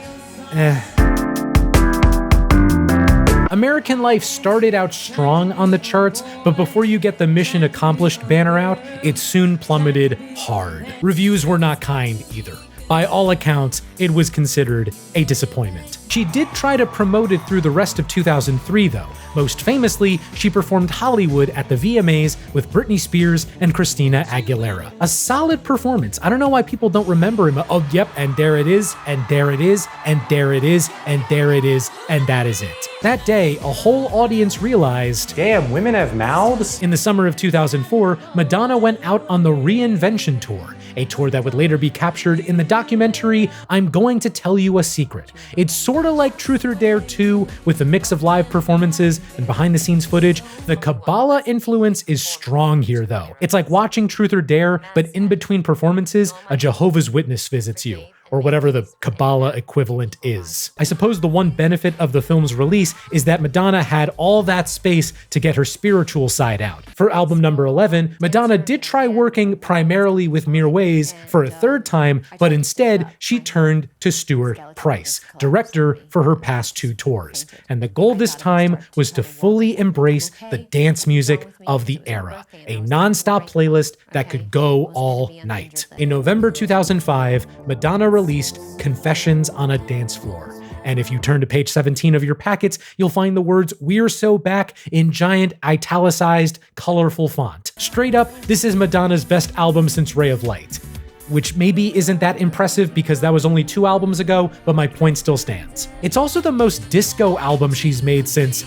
American Life started out strong on the charts, but before you get the Mission Accomplished banner out, it soon plummeted hard. Reviews were not kind either. By all accounts, it was considered a disappointment. She did try to promote it through the rest of 2003 though. Most famously, she performed Hollywood at the VMAs with Britney Spears and Christina Aguilera. A solid performance. I don't know why people don't remember him. Oh, yep, and there it is, and there it is, and there it is, and there it is, and that is it. That day, a whole audience realized, damn, women have mouths? In the summer of 2004, Madonna went out on the Reinvention Tour, a tour that would later be captured in the documentary I'm Going to Tell You a Secret. It's sorta like Truth or Dare 2 with a mix of live performances and behind-the-scenes footage. The Kabbalah influence is strong here though. It's like watching Truth or Dare, but in between performances, a Jehovah's Witness visits you, or whatever the Kabbalah equivalent is. I suppose the one benefit of the film's release is that Madonna had all that space to get her spiritual side out. For album number 11, Madonna did try working primarily with Mirwais for a third time, but instead she turned to Stuart Price, director for her past two tours. And the goal this time was to fully embrace the dance music of the era, a non-stop playlist that could go all night. In November 2005, Madonna released Confessions on a Dance Floor. And if you turn to page 17 of your packets, you'll find the words "We're So Back" in giant, italicized, colorful font. Straight up, this is Madonna's best album since Ray of Light. Which maybe isn't that impressive because that was only 2 albums ago, but my point still stands. It's also the most disco album she's made since,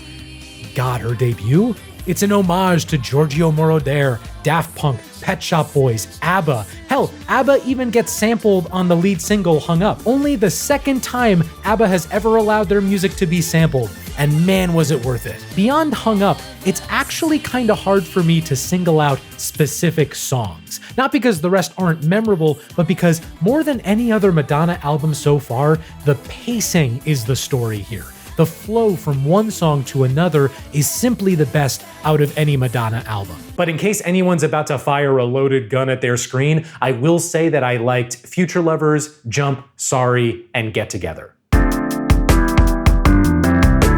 God, her debut? It's an homage to Giorgio Moroder, Daft Punk, Pet Shop Boys, ABBA. Hell, ABBA even gets sampled on the lead single Hung Up. Only the second time ABBA has ever allowed their music to be sampled, and man was it worth it. Beyond Hung Up, it's actually kinda hard for me to single out specific songs. Not because the rest aren't memorable, but because more than any other Madonna album so far, the pacing is the story here. The flow from one song to another is simply the best out of any Madonna album. But in case anyone's about to fire a loaded gun at their screen, I will say that I liked Future Lovers, Jump, Sorry, and Get Together.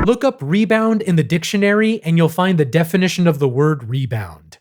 Look up rebound in the dictionary and you'll find the definition of the word rebound.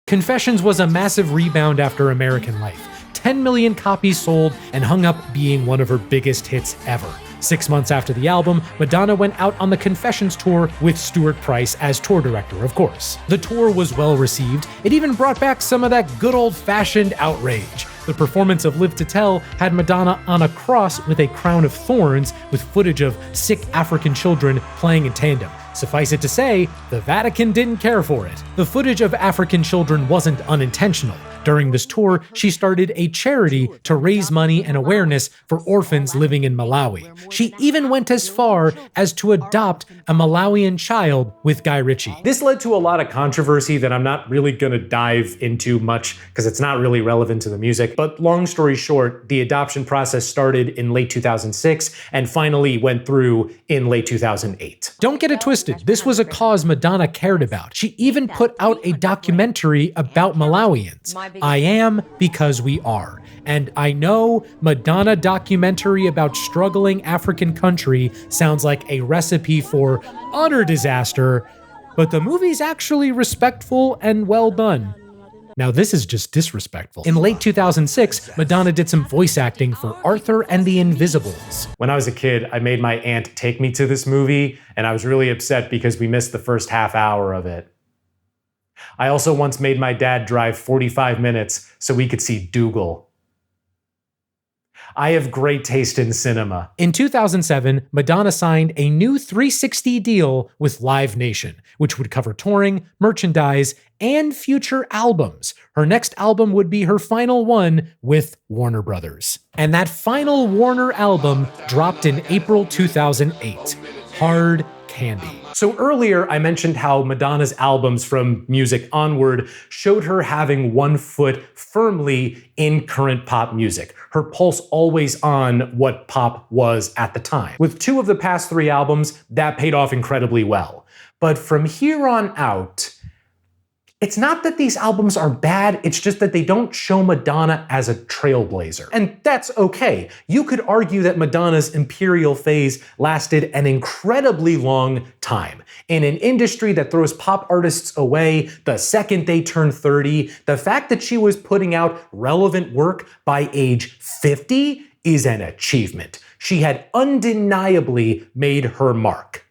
Confessions was a massive rebound after American Life. 10 million copies sold and hung up being one of her biggest hits ever. 6 months after the album, Madonna went out on the Confessions tour with Stuart Price as tour director, of course. The tour was well received. It even brought back some of that good old-fashioned outrage. The performance of Live to Tell had Madonna on a cross with a crown of thorns with footage of sick African children playing in tandem. Suffice it to say, the Vatican didn't care for it. The footage of African children wasn't unintentional. During this tour, she started a charity to raise money and awareness for orphans living in Malawi. She even went as far as to adopt a Malawian child with Guy Ritchie. This led to a lot of controversy that I'm not really going to dive into much because it's not really relevant to the music. But long story short, the adoption process started in late 2006 and finally went through in late 2008. Don't get it twisted. This was a cause Madonna cared about. She even put out a documentary about Malawians. I Am Because We Are. And I know Madonna documentary about struggling African country sounds like a recipe for utter disaster, but the movie's actually respectful and well done. Now this is just disrespectful. In late 2006, Madonna did some voice acting for Arthur and the Invisibles. When I was a kid, I made my aunt take me to this movie, and I was really upset because we missed the first half hour of it. I also once made my dad drive 45 minutes so we could see Dougal. I have great taste in cinema. In 2007, Madonna signed a new 360 deal with Live Nation, which would cover touring, merchandise, and future albums. Her next album would be her final one with Warner Brothers. And that final Warner album dropped in April 2008, Hard Candy. So earlier, I mentioned how Madonna's albums from music onward showed her having one foot firmly in current pop music. Her pulse always on what pop was at the time. With 2 of the past 3 albums, that paid off incredibly well. But from here on out, it's not that these albums are bad, it's just that they don't show Madonna as a trailblazer. And that's okay. You could argue that Madonna's imperial phase lasted an incredibly long time. In an industry that throws pop artists away the second they turn 30, the fact that she was putting out relevant work by age 50 is an achievement. She had undeniably made her mark.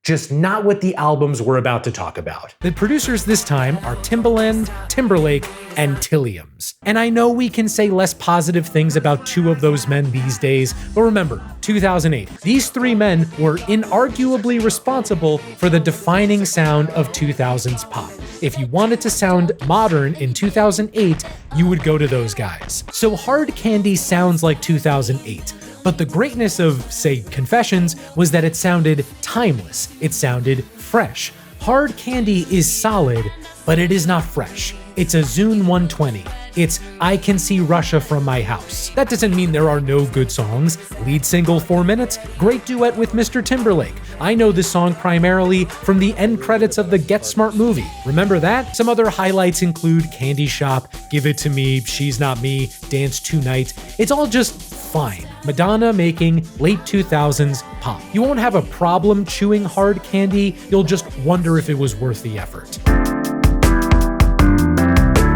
Just not what the albums we're about to talk about. The producers this time are Timbaland, Timberlake, and Tilliams. And I know we can say less positive things about 2 of those men these days, but remember, 2008. These 3 men were inarguably responsible for the defining sound of 2000s pop. If you wanted to sound modern in 2008, you would go to those guys. So Hard Candy sounds like 2008. But the greatness of, say, Confessions was that it sounded timeless. It sounded fresh. Hard Candy is solid, but it is not fresh. It's a Zune 120. It's I Can See Russia from My House. That doesn't mean there are no good songs. Lead single 4 minutes, great duet with Mr. Timberlake. I know this song primarily from the end credits of the Get Smart movie. Remember that? Some other highlights include Candy Shop, Give It To Me, She's Not Me, Dance Tonight. It's all just fine. Madonna making late 2000s pop. You won't have a problem chewing Hard Candy, you'll just wonder if it was worth the effort.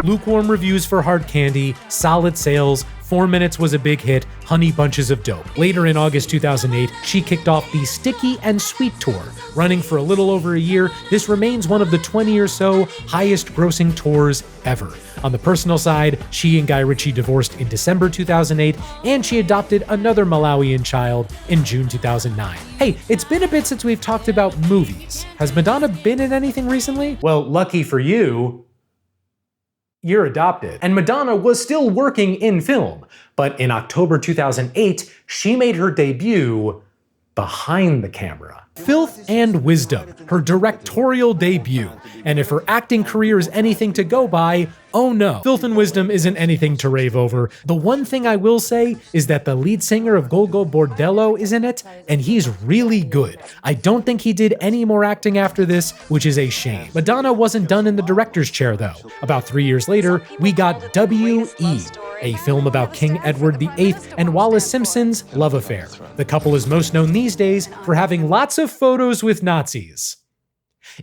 Lukewarm reviews for Hard Candy, solid sales, 4 minutes was a big hit, Honey Bunches of Dope. Later in August 2008, she kicked off the Sticky and Sweet Tour. Running for a little over a year, this remains one of the 20 or so highest grossing tours ever. On the personal side, she and Guy Ritchie divorced in December 2008, and she adopted another Malawian child in June 2009. Hey, it's been a bit since we've talked about movies. Has Madonna been in anything recently? Well, lucky for you, you're adopted. And Madonna was still working in film, but in October 2008, she made her debut behind the camera. Filth and Wisdom, her directorial debut. And if her acting career is anything to go by, oh no, Filth and Wisdom isn't anything to rave over. The one thing I will say is that the lead singer of Golgo Bordello is in it, and he's really good. I don't think he did any more acting after this, which is a shame. Madonna wasn't done in the director's chair though. About 3 years later, we got W.E., a film about King Edward VIII and Wallis Simpson's love affair. The couple is most known these days for having lots of photos with Nazis.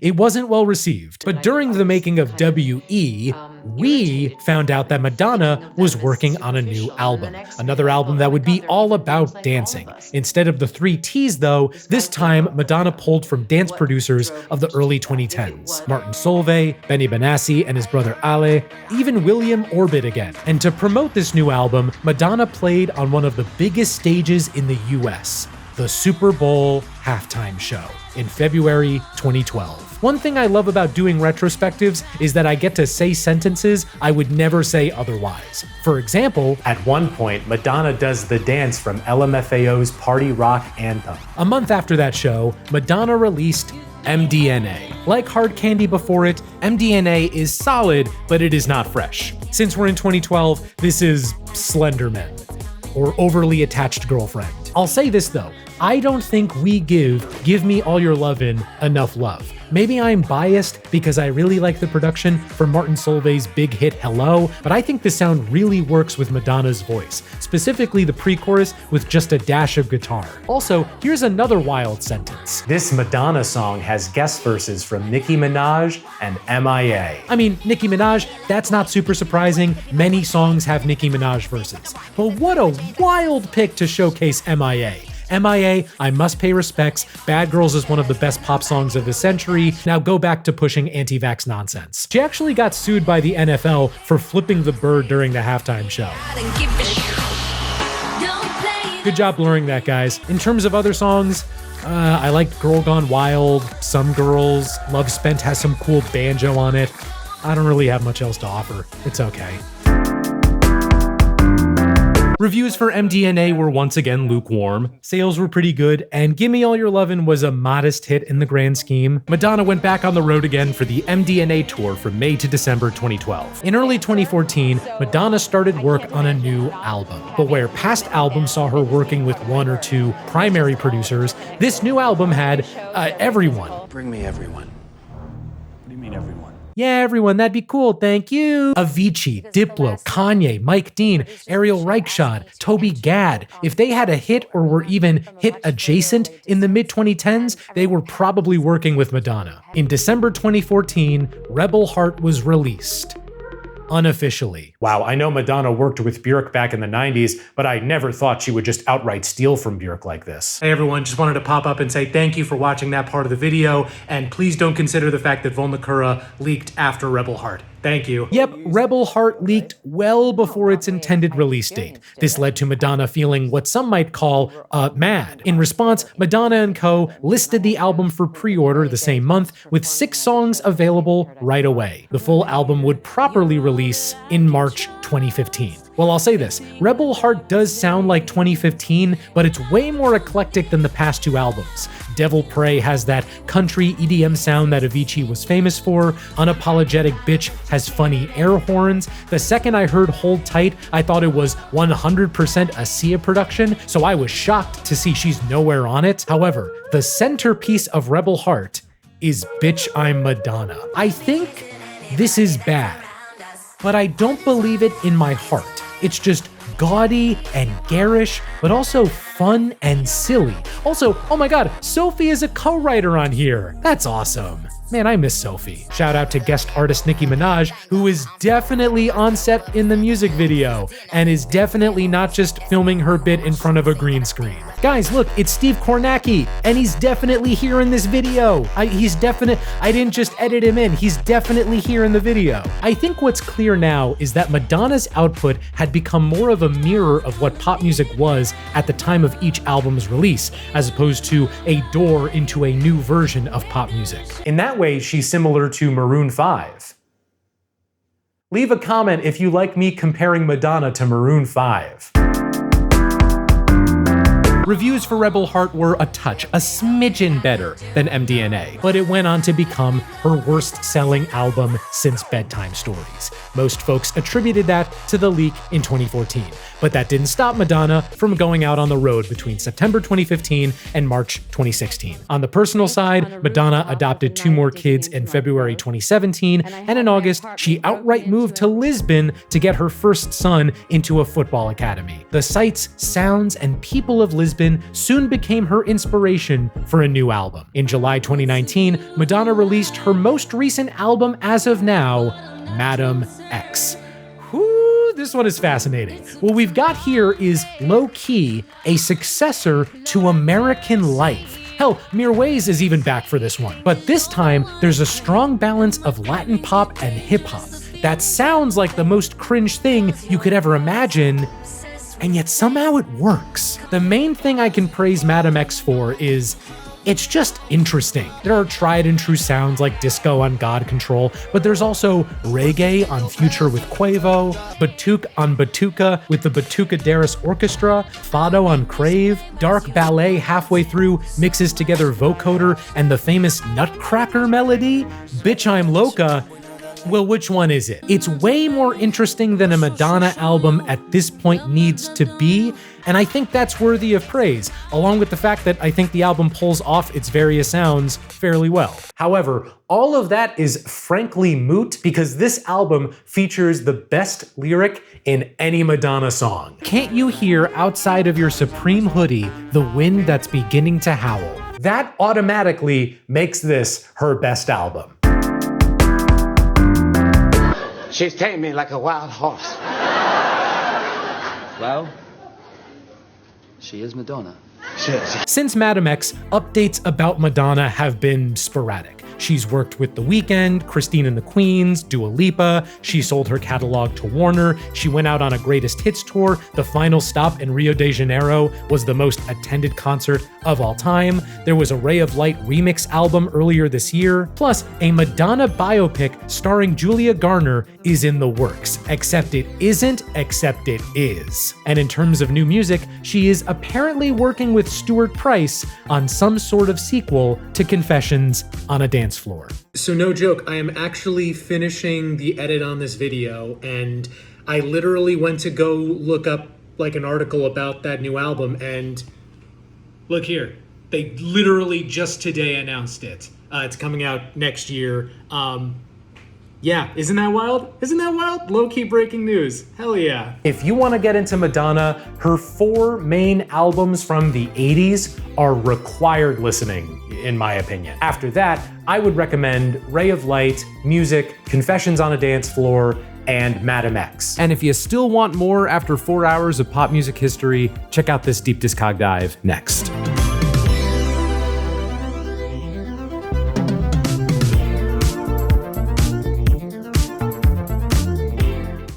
It wasn't well received, but during the making of W.E., we found out that Madonna was working on a new album, another album that would be all about dancing. Instead of the 3 T's though, this time Madonna pulled from dance producers of the early 2010s. Martin Solveig, Benny Benassi and his brother Ale, even William Orbit again. And to promote this new album, Madonna played on one of the biggest stages in the US, the Super Bowl halftime show in February 2012. One thing I love about doing retrospectives is that I get to say sentences I would never say otherwise. For example, at one point, Madonna does the dance from LMFAO's party rock anthem. A month after that show, Madonna released MDNA. Like Hard Candy before it, MDNA is solid, but it is not fresh. Since we're in 2012, this is Slenderman, or Overly Attached Girlfriend. I'll say this though, I don't think we give Me All Your Lovin' enough love. Maybe I'm biased because I really like the production for Martin Solveig's big hit Hello, but I think the sound really works with Madonna's voice, specifically the pre-chorus with just a dash of guitar. Also, here's another wild sentence. This Madonna song has guest verses from Nicki Minaj and MIA. I mean, Nicki Minaj, that's not super surprising. Many songs have Nicki Minaj verses. But what a wild pick to showcase MIA. MIA, I must pay respects. Bad Girls is one of the best pop songs of the century. Now go back to pushing anti-vax nonsense. She actually got sued by the NFL for flipping the bird during the halftime show. Good job blurring that, guys. In terms of other songs, I like Girl Gone Wild, Some Girls, Love Spent has some cool banjo on it. I don't really have much else to offer. It's okay. Reviews for MDNA were once again lukewarm, sales were pretty good, and Gimme All Your Lovin' was a modest hit in the grand scheme. Madonna went back on the road again for the MDNA tour from May to December 2012. In early 2014, Madonna started work on a new album. But where past albums saw her working with 1 or 2 primary producers, this new album had everyone. Bring me everyone. What do you mean everyone? Yeah, everyone, that'd be cool, thank you. Avicii, Diplo, Kanye, Mike Dean, Ariel Reichschad, Toby Gad. If they had a hit or were even hit adjacent in the mid-2010s, they were probably working with Madonna. In December 2014, Rebel Heart was released. Unofficially. Wow, I know Madonna worked with Björk back in the 90s, but I never thought she would just outright steal from Björk like this. Hey everyone, just wanted to pop up and say thank you for watching that part of the video, and please don't consider the fact that Volnakura leaked after Rebel Heart. Thank you. Yep, Rebel Heart leaked well before its intended release date. This led to Madonna feeling what some might call mad. In response, Madonna and co. listed the album for pre-order the same month with 6 songs available right away. The full album would properly release in March 2015. Well, I'll say this, Rebel Heart does sound like 2015, but it's way more eclectic than the past 2 albums. Devil Pray has that country EDM sound that Avicii was famous for. Unapologetic Bitch has funny air horns. The second I heard Hold Tight, I thought it was 100% a Sia production, so I was shocked to see she's nowhere on it. However, the centerpiece of Rebel Heart is Bitch I'm Madonna. I think this is bad, but I don't believe it in my heart. It's just gaudy and garish, but also fun and silly. Also, oh my god, Sophie is a co-writer on here. That's awesome. Man, I miss Sophie. Shout out to guest artist Nicki Minaj, who is definitely on set in the music video, and is definitely not just filming her bit in front of a green screen. Guys, look, it's Steve Kornacki, and he's definitely here in this video. I didn't just edit him in, he's definitely here in the video. I think what's clear now is that Madonna's output had become more of a mirror of what pop music was at the time of each album's release, as opposed to a door into a new version of pop music. In that way, she's similar to Maroon 5. Leave a comment if you like me comparing Madonna to Maroon 5. Reviews for Rebel Heart were a smidgen better than MDNA, but it went on to become her worst-selling album since Bedtime Stories. Most folks attributed that to the leak in 2014, but that didn't stop Madonna from going out on the road between September 2015 and March 2016. On the personal side, Madonna adopted 2 more kids in February 2017, and in August, she outright moved to Lisbon to get her first son into a football academy. The sights, sounds, and people of Lisbon husband, soon became her inspiration for a new album. In July 2019, Madonna released her most recent album as of now, Madame X. Whoo, this one is fascinating. What we've got here is low-key a successor to American Life. Hell, Mirwais is even back for this one. But this time, there's a strong balance of Latin pop and hip-hop that sounds like the most cringe thing you could ever imagine, and yet somehow it works. The main thing I can praise Madame X for is it's just interesting. There are tried and true sounds like disco on God Control, but there's also reggae on Future with Quavo, Batuque on Batuka with the Batucaderas Orchestra, Fado on Crave, dark ballet halfway through mixes together vocoder and the famous Nutcracker melody, Bitch I'm Loca. Well, which one is it? It's way more interesting than a Madonna album at this point needs to be, and I think that's worthy of praise, along with the fact that I think the album pulls off its various sounds fairly well. However, all of that is frankly moot because this album features the best lyric in any Madonna song. Can't you hear outside of your Supreme hoodie the wind that's beginning to howl? That automatically makes this her best album. She's tamed me like a wild horse. Well, she is Madonna. Since Madame X, updates about Madonna have been sporadic. She's worked with The Weeknd, Christine and the Queens, Dua Lipa, she sold her catalog to Warner, she went out on a greatest hits tour, the final stop in Rio de Janeiro was the most attended concert of all time, there was a Ray of Light remix album earlier this year, plus a Madonna biopic starring Julia Garner is in the works, except it isn't, except it is. And in terms of new music, she is apparently working with Stuart Price on some sort of sequel to Confessions on a Dance Floor. So no joke, I am actually finishing the edit on this video, and I literally went to go look up like an article about that new album, and look here, they literally just today announced it. It's coming out next year. Yeah, isn't that wild? Isn't that wild? Low-key breaking news. Hell yeah. If you want to get into Madonna, her 4 main albums from the 80s are required listening, in my opinion. After that, I would recommend Ray of Light, Music, Confessions on a Dance Floor, and Madame X. And if you still want more after 4 hours of pop music history, check out this Deep Discog Dive next.